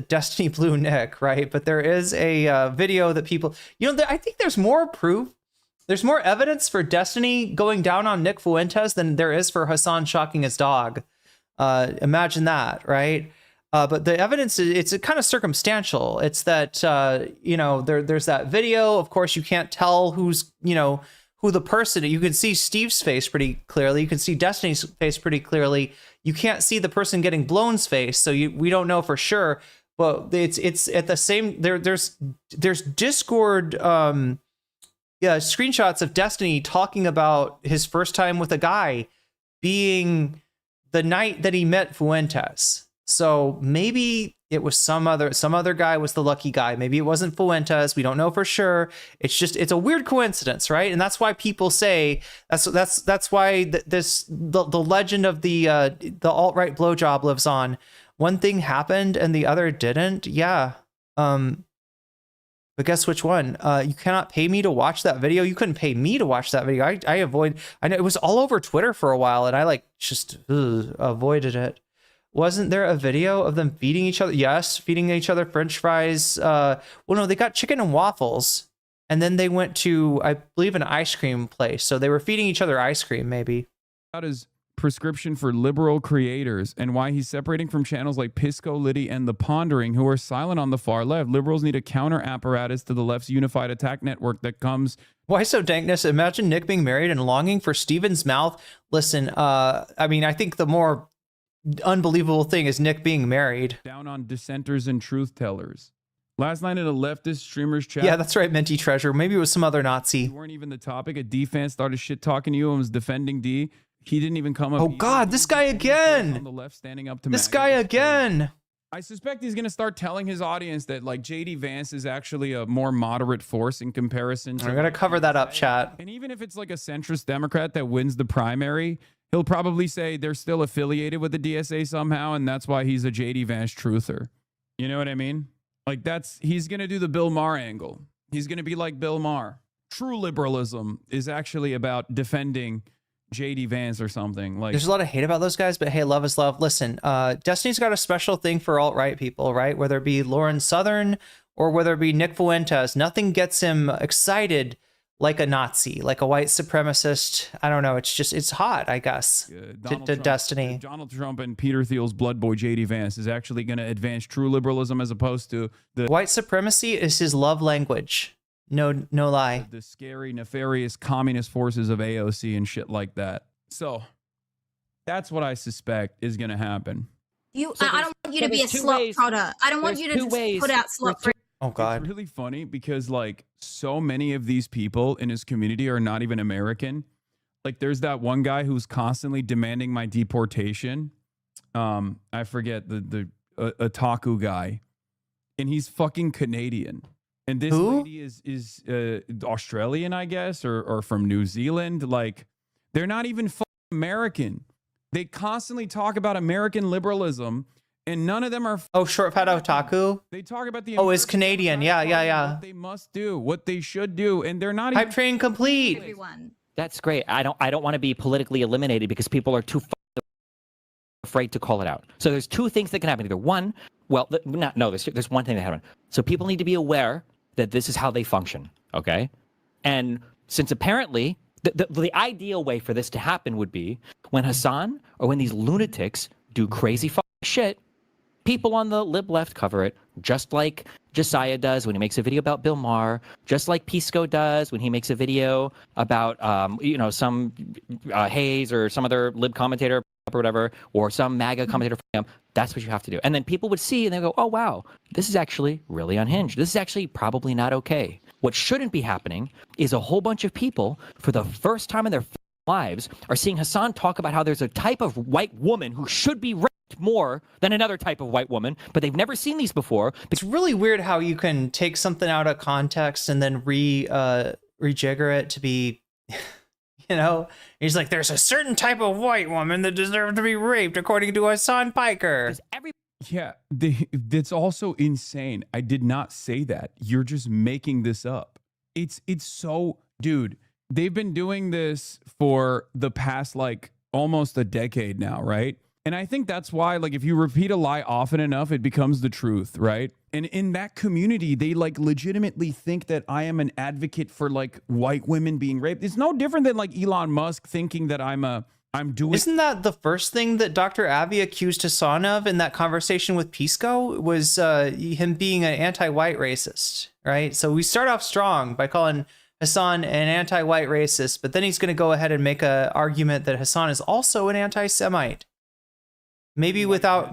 Destiny blew Nick, right? But there is a video that people... I think there's more proof. There's more evidence for Destiny going down on Nick Fuentes than there is for Hassan shocking his dog. Imagine that, right? But the evidence, it's kind of circumstantial. It's that, there's that video. Of course, you can't tell who the person. You can see Steve's face pretty clearly. You can see Destiny's face pretty clearly. You can't see the person getting blown's face, so we don't know for sure. But it's at the same. There's Discord screenshots of Destiny talking about his first time with a guy being the night that he met Fuentes. So maybe it was some other guy was the lucky guy. Maybe it wasn't Fuentes. We don't know for sure. It's a weird coincidence, right? And that's why people say that's why the legend of the alt-right blowjob lives on. One thing happened and the other didn't. Yeah. But guess which one? You cannot pay me to watch that video. You couldn't pay me to watch that video. I know it was all over Twitter for a while, and I just avoided it. Wasn't there a video of them feeding each other? Yes, feeding each other French fries. Well, no, they got chicken and waffles, and then they went to, I believe, an ice cream place. So they were feeding each other ice cream, maybe. About his prescription for liberal creators and why he's separating from channels like Pisco, Liddy, and The Pondering, who are silent on the far left. Liberals need a counter apparatus to the left's unified attack network that comes. Why so dankness? Imagine Nick being married and longing for Steven's mouth. Listen, I mean, I think the more unbelievable thing is Nick being married. Down on dissenters and truth tellers. Last night in a leftist streamer's chat. Yeah, that's right, Minty Treasure. Maybe it was some other Nazi. You weren't even the topic. A D fan started shit talking to you and was defending D. He didn't even come up. Oh God, this guy again. On the left, standing up to this guy again. I suspect he's going to start telling his audience that like JD Vance is actually a more moderate force in comparison to. I'm going to cover that up, chat. And even if it's like a centrist Democrat that wins the primary, he'll probably say they're still affiliated with the DSA somehow, and that's why he's a JD Vance truther. You know what I mean? Like he's going to do the Bill Maher angle. He's going to be like Bill Maher. True liberalism is actually about defending JD Vance or something. Like, there's a lot of hate about those guys, but hey, love is love. Listen, Destiny's got a special thing for alt-right people, right? Whether it be Lauren Southern or whether it be Nick Fuentes, nothing gets him excited like a Nazi, like a white supremacist. I don't know. It's hot, I guess, to Destiny. Donald Trump and Peter Thiel's blood boy JD Vance is actually going to advance true liberalism as opposed to the white supremacy is his love language. No lie. The scary, nefarious communist forces of AOC and shit like that. So that's what I suspect is going to happen. I don't want you to be a slut product. I don't want you to just put out slut free. Oh God. It's really funny because like so many of these people in his community are not even American. Like there's that one guy who's constantly demanding my deportation. I forget the otaku guy, and he's fucking Canadian. And this lady is Australian, I guess, or from New Zealand. Like, they're not even fucking American. They constantly talk about American liberalism, and none of them are. Oh, short fat otaku. They talk about the. Oh, it's Canadian. Yeah. What they must do, what they should do, and they're not. Hype train complete. Everyone. That's great. I don't want to be politically eliminated because people are too afraid to call it out. So there's two things that can happen. Either one, there's one thing that happened. So people need to be aware that this is how they function, okay? And since apparently the ideal way for this to happen would be when Hassan or when these lunatics do crazy fucking shit, people on the lib left cover it, just like Josiah does when he makes a video about Bill Maher, just like Pisco does when he makes a video about some Hayes or some other lib commentator or whatever, or some MAGA commentator for him. That's what you have to do. And then people would see and they go, oh, wow, this is actually really unhinged. This is actually probably not okay. What shouldn't be happening is a whole bunch of people for the first time in their lives are seeing Hassan talk about how there's a type of white woman who should be raped more than another type of white woman, but they've never seen these before. It's really weird how you can take something out of context and then rejigger it to be... he's like, there's a certain type of white woman that deserves to be raped, according to Hassan Piker. Yeah, that's also insane. I did not say that. You're just making this up. It's so, dude, they've been doing this for the past, like, almost a decade now, right? And I think that's why, like, if you repeat a lie often enough, it becomes the truth, right? And in that community, they, like, legitimately think that I am an advocate for, like, white women being raped. It's no different than, like, Elon Musk thinking that I'm doing... Isn't that the first thing that Dr. Avi accused Hassan of in that conversation with Pisco? Was him being an anti-white racist, right? So we start off strong by calling Hassan an anti-white racist, but then he's going to go ahead and make an argument that Hassan is also an anti-Semite. Maybe without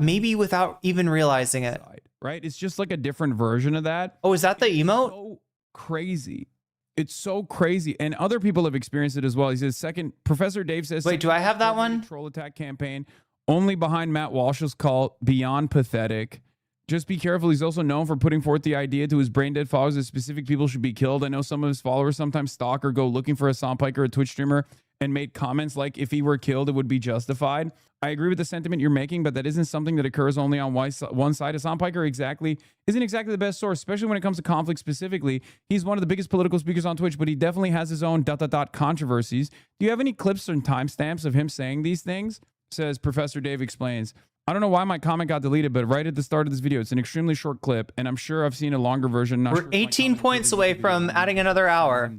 even realizing it. Right? It's just like a different version of that. Oh, is that the emote? So crazy. It's so crazy. And other people have experienced it as well. He says, Professor Dave says... Wait, do I have that one? Troll attack campaign Only behind Matt Walsh's cult. Beyond pathetic. Just be careful. He's also known for putting forth the idea to his brain-dead followers that specific people should be killed. I know some of his followers sometimes stalk or go looking for Hassan Piker, a Twitch streamer, and made comments like, if he were killed, it would be justified. I agree with the sentiment you're making, but that isn't something that occurs only on one side. Hassan Piker isn't exactly the best source, especially when it comes to conflict specifically. He's one of the biggest political speakers on Twitch, but he definitely has his own ... controversies. Do you have any clips and timestamps of him saying these things? Says Professor Dave explains. I don't know why my comment got deleted, but right at the start of this video, it's an extremely short clip, and I'm sure I've seen a longer version. We're 18 points away from adding another hour.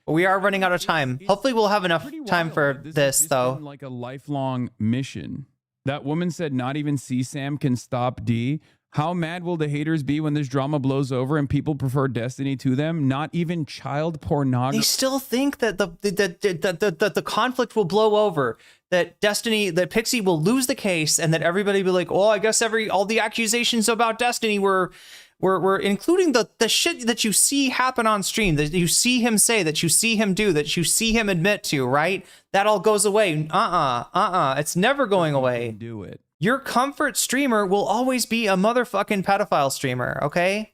We are running out of time. Hopefully we'll have enough time for this, though. Like a lifelong mission. That woman said not even CSAM can stop D. How mad will the haters be when this drama blows over and people prefer Destiny to them? Not even child pornography. They still think that the conflict will blow over, that that Pixie will lose the case, and that everybody will be like, oh, I guess all the accusations about Destiny were including the shit that you see happen on stream, that you see him say, that you see him do, that you see him admit to, right? That all goes away. It's never going away. Do it. Your comfort streamer will always be a motherfucking pedophile streamer, okay?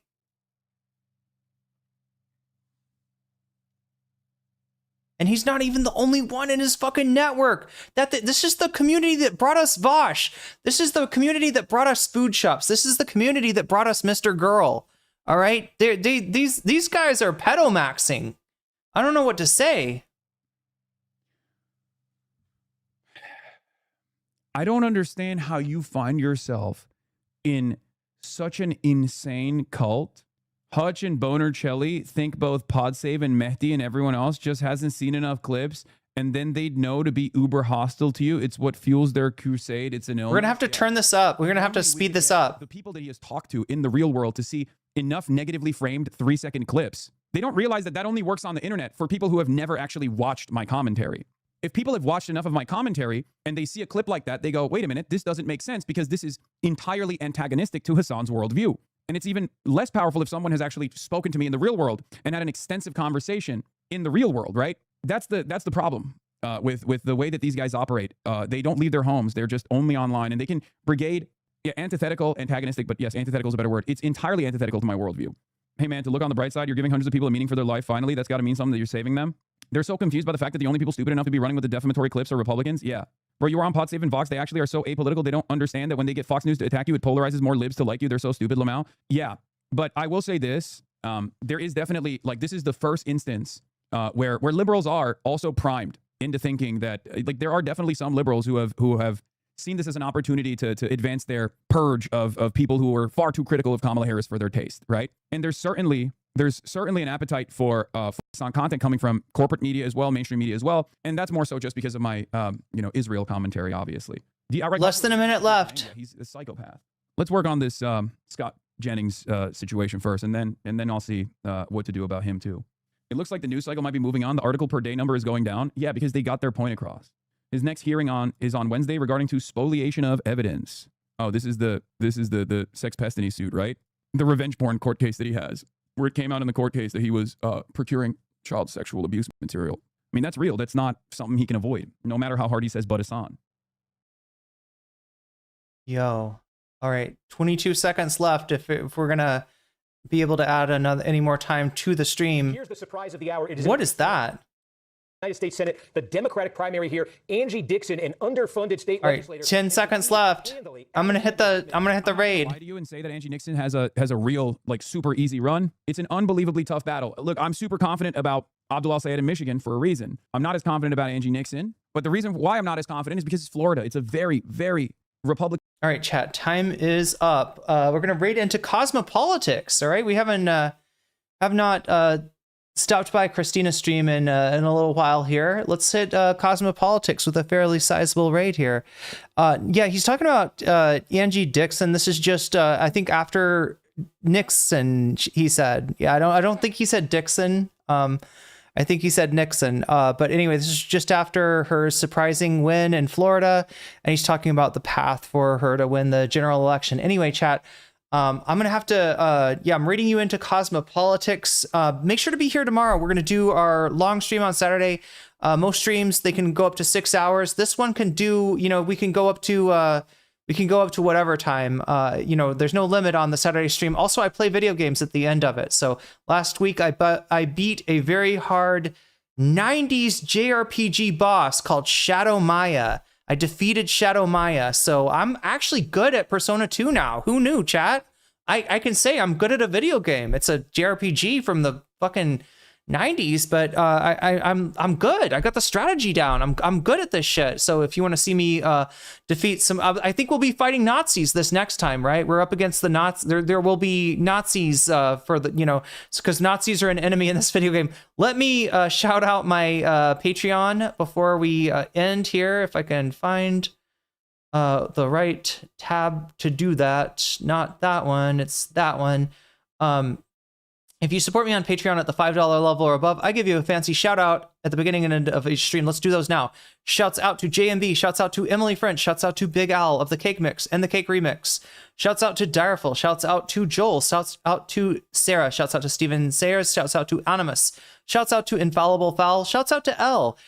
And he's not even the only one in his fucking network. This is the community that brought us Vosh. This is the community that brought us food shops. This is the community that brought us Mr. Girl. All right? These guys are pedomaxing. I don't know what to say. I don't understand how you find yourself in such an insane cult. Hutch and Boner Chelly think both Podsave and Mehdi and everyone else just hasn't seen enough clips, and then they'd know to be uber hostile to you. It's what fuels their crusade. It's an illness. We're going to have to turn this up. We're going to have to speed this up. The people that he has talked to in the real world to see enough negatively framed 3-second clips. They don't realize that only works on the internet for people who have never actually watched my commentary. If people have watched enough of my commentary and they see a clip like that, they go, wait a minute, this doesn't make sense because this is entirely antagonistic to Hassan's worldview. And it's even less powerful if someone has actually spoken to me in the real world and had an extensive conversation in the real world, right? That's the problem with the way that these guys operate. They don't leave their homes. They're just only online, and they can brigade, antithetical, antagonistic, but yes, antithetical is a better word. It's entirely antithetical to my worldview. Hey man, to look on the bright side, you're giving hundreds of people a meaning for their life. Finally, that's got to mean something that you're saving them. They're so confused by the fact that the only people stupid enough to be running with the defamatory clips are Republicans. Yeah. Bro, you were on Podsave and Vox. They actually are so apolitical. They don't understand that when they get Fox News to attack you, it polarizes more libs to like you. They're so stupid, Lamau. Yeah. But I will say this. There is definitely, this is the first instance where liberals are also primed into thinking that, there are definitely some liberals who have seen this as an opportunity to advance their purge of people who were far too critical of Kamala Harris for their taste, right? And there's certainly an appetite for on content coming from corporate media as well, mainstream media as well, and that's more so just because of my Israel commentary, obviously. Less than a minute left. He's a psychopath. Let's work on this Scott Jennings situation first, and then I'll see what to do about him too. It looks like the news cycle might be moving on. The article per day number is going down. Yeah, because they got their point across. His next hearing is on Wednesday regarding to spoliation of evidence. Oh, this is the sex pestiny suit, right? The revenge porn court case that he has, where it came out in the court case that he was procuring child sexual abuse material. I mean, that's real. That's not something he can avoid, no matter how hard he says, but it's on. Yo. All right. 22 seconds left if we're going to be able to add any more time to the stream. Here's the surprise of the hour. What is that? United States Senate, the Democratic primary here, Angie Dixon, an underfunded state legislator. 10 seconds left. I'm gonna hit the raid. Lie to you and say that Angie Dixon has a real super easy run. It's an unbelievably tough battle. Look, I'm super confident about Abdullah Sayed in Michigan for a reason. I'm not as confident about Angie Nixon, but the reason why I'm not as confident is because it's Florida. It's a very, very Republican. All right, chat. Time is up. We're gonna raid into cosmopolitics. All right, we have not stopped by Christina's stream in a little while here. Let's hit cosmopolitics with a fairly sizable raid here. Yeah, he's talking about Angie Dixon. This is just I think after Nixon. He said, yeah, I don't think he said Dixon. I think he said Nixon. But anyway, this is just after her surprising win in Florida, and he's talking about the path for her to win the general election. Anyway, chat. I'm going to have to, I'm raiding you into cosmopolitics. Make sure to be here tomorrow. We're going to do our long stream on Saturday. Most streams, they can go up to 6 hours. This one can do, we can go up to whatever time. There's no limit on the Saturday stream. Also, I play video games at the end of it. So last week I beat a very hard 90s JRPG boss called Shadow Maya. I defeated Shadow Maya. So I'm actually good at Persona 2 now. Who knew, chat? I can say I'm good at a video game. It's a JRPG from the fucking 90s, but I'm good. I got the strategy down. I'm good at this shit. So if you want to see me defeat some, I think we'll be fighting Nazis this next time, right? We're up against the Nazis. There will be Nazis for the, because Nazis are an enemy in this video game. Let me shout out my Patreon before we end here, if I can find the right tab to do that. Not that one, it's that one. If you support me on Patreon at the $5 level or above, I give you a fancy shout out at the beginning and end of each stream. Let's do those now. Shouts out to JMB, shouts out to Emily French, shouts out to Big Al of the Cake Mix and the Cake Remix. Shouts out to Direful, shouts out to Joel, shouts out to Sarah, shouts out to Steven Sayers, shouts out to Animus, shouts out to Infallible Fowl, shouts out to L,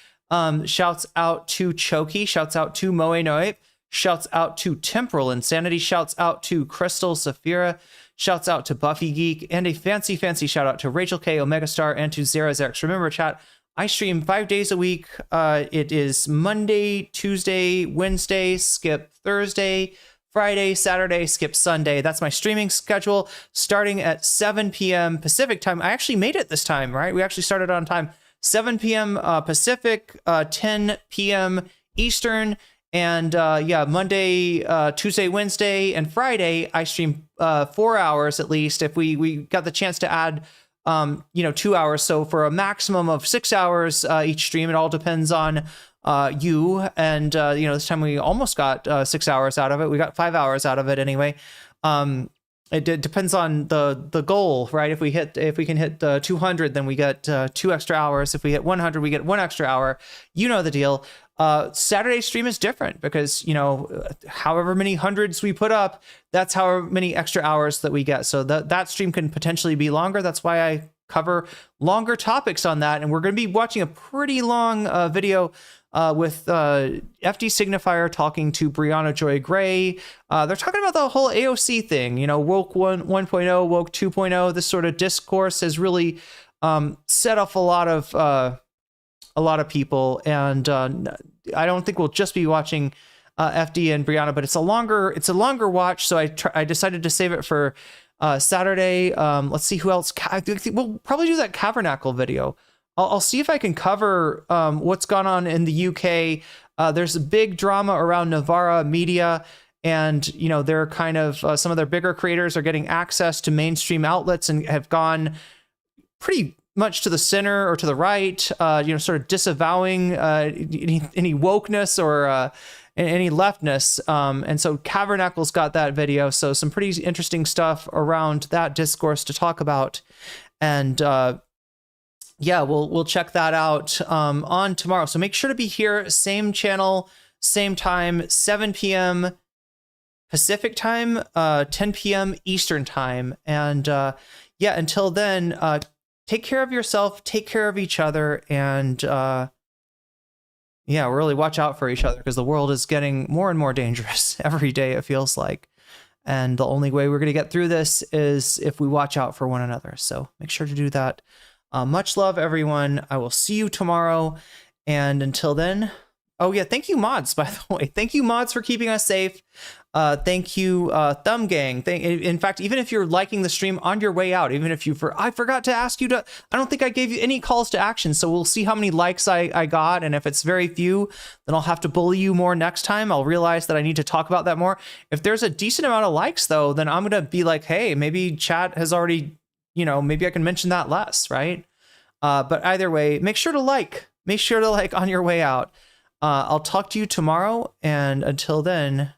shouts out to Choki, shouts out to Moe Noe, shouts out to Temporal Insanity, shouts out to Crystal Saphira, shouts out to Buffy Geek, and a fancy shout out to Rachel K, Omega Star, and to Zerazex. Remember, chat, I stream 5 days a week. It is Monday, Tuesday, Wednesday, skip Thursday, Friday, Saturday, skip Sunday. That's my streaming schedule, starting at 7 p.m. Pacific time. I actually made it this time, right? We actually started on time. 7 p.m. Pacific, 10 p.m. Eastern. And Monday, Tuesday, Wednesday, and Friday, I stream 4 hours at least. If we got the chance to add, 2 hours. So for a maximum of 6 hours each stream, it all depends on you. And, this time we almost got 6 hours out of it. We got 5 hours out of it anyway. It depends on the goal, right? If we can hit 200, then we get 2 extra hours. If we hit 100, we get 1 extra hour. You know the deal. Saturday stream is different because, however many hundreds we put up, that's however many extra hours that we get. So that stream can potentially be longer. That's why I cover longer topics on that. And we're going to be watching a pretty long video with FD Signifier talking to Brianna Joy Gray. They're talking about the whole AOC thing, woke 1.0, woke 2.0. This sort of discourse has really set off a lot of people, and I don't think we'll just be watching FD and Brianna, but it's a longer watch. So I decided to save it for Saturday. Let's see who else. We'll probably do that Cavernacle video. I'll see if I can cover what's gone on in the UK. There's a big drama around Novara Media, and they're kind of some of their bigger creators are getting access to mainstream outlets and have gone pretty much to the center or to the right, sort of disavowing any wokeness or any leftness. And so Cabernacle's got that video. So some pretty interesting stuff around that discourse to talk about. And we'll check that out on tomorrow. So make sure to be here, same channel, same time, 7 p.m. Pacific time, 10 p.m. Eastern time. And until then, take care of yourself, take care of each other, and really watch out for each other because the world is getting more and more dangerous every day, it feels like. And the only way we're going to get through this is if we watch out for one another. So make sure to do that. Much love, everyone. I will see you tomorrow. And until then, thank you, mods, by the way. Thank you, mods, for keeping us safe. Thank you, Thumb Gang. In fact, even if you're liking the stream on your way out, even if I forgot to ask you I don't think I gave you any calls to action. So we'll see how many likes I got. And if it's very few, then I'll have to bully you more next time. I'll realize that I need to talk about that more. If there's a decent amount of likes though, then I'm going to be like, hey, maybe chat has already, maybe I can mention that less, right? But either way, make sure to like on your way out. I'll talk to you tomorrow. And until then,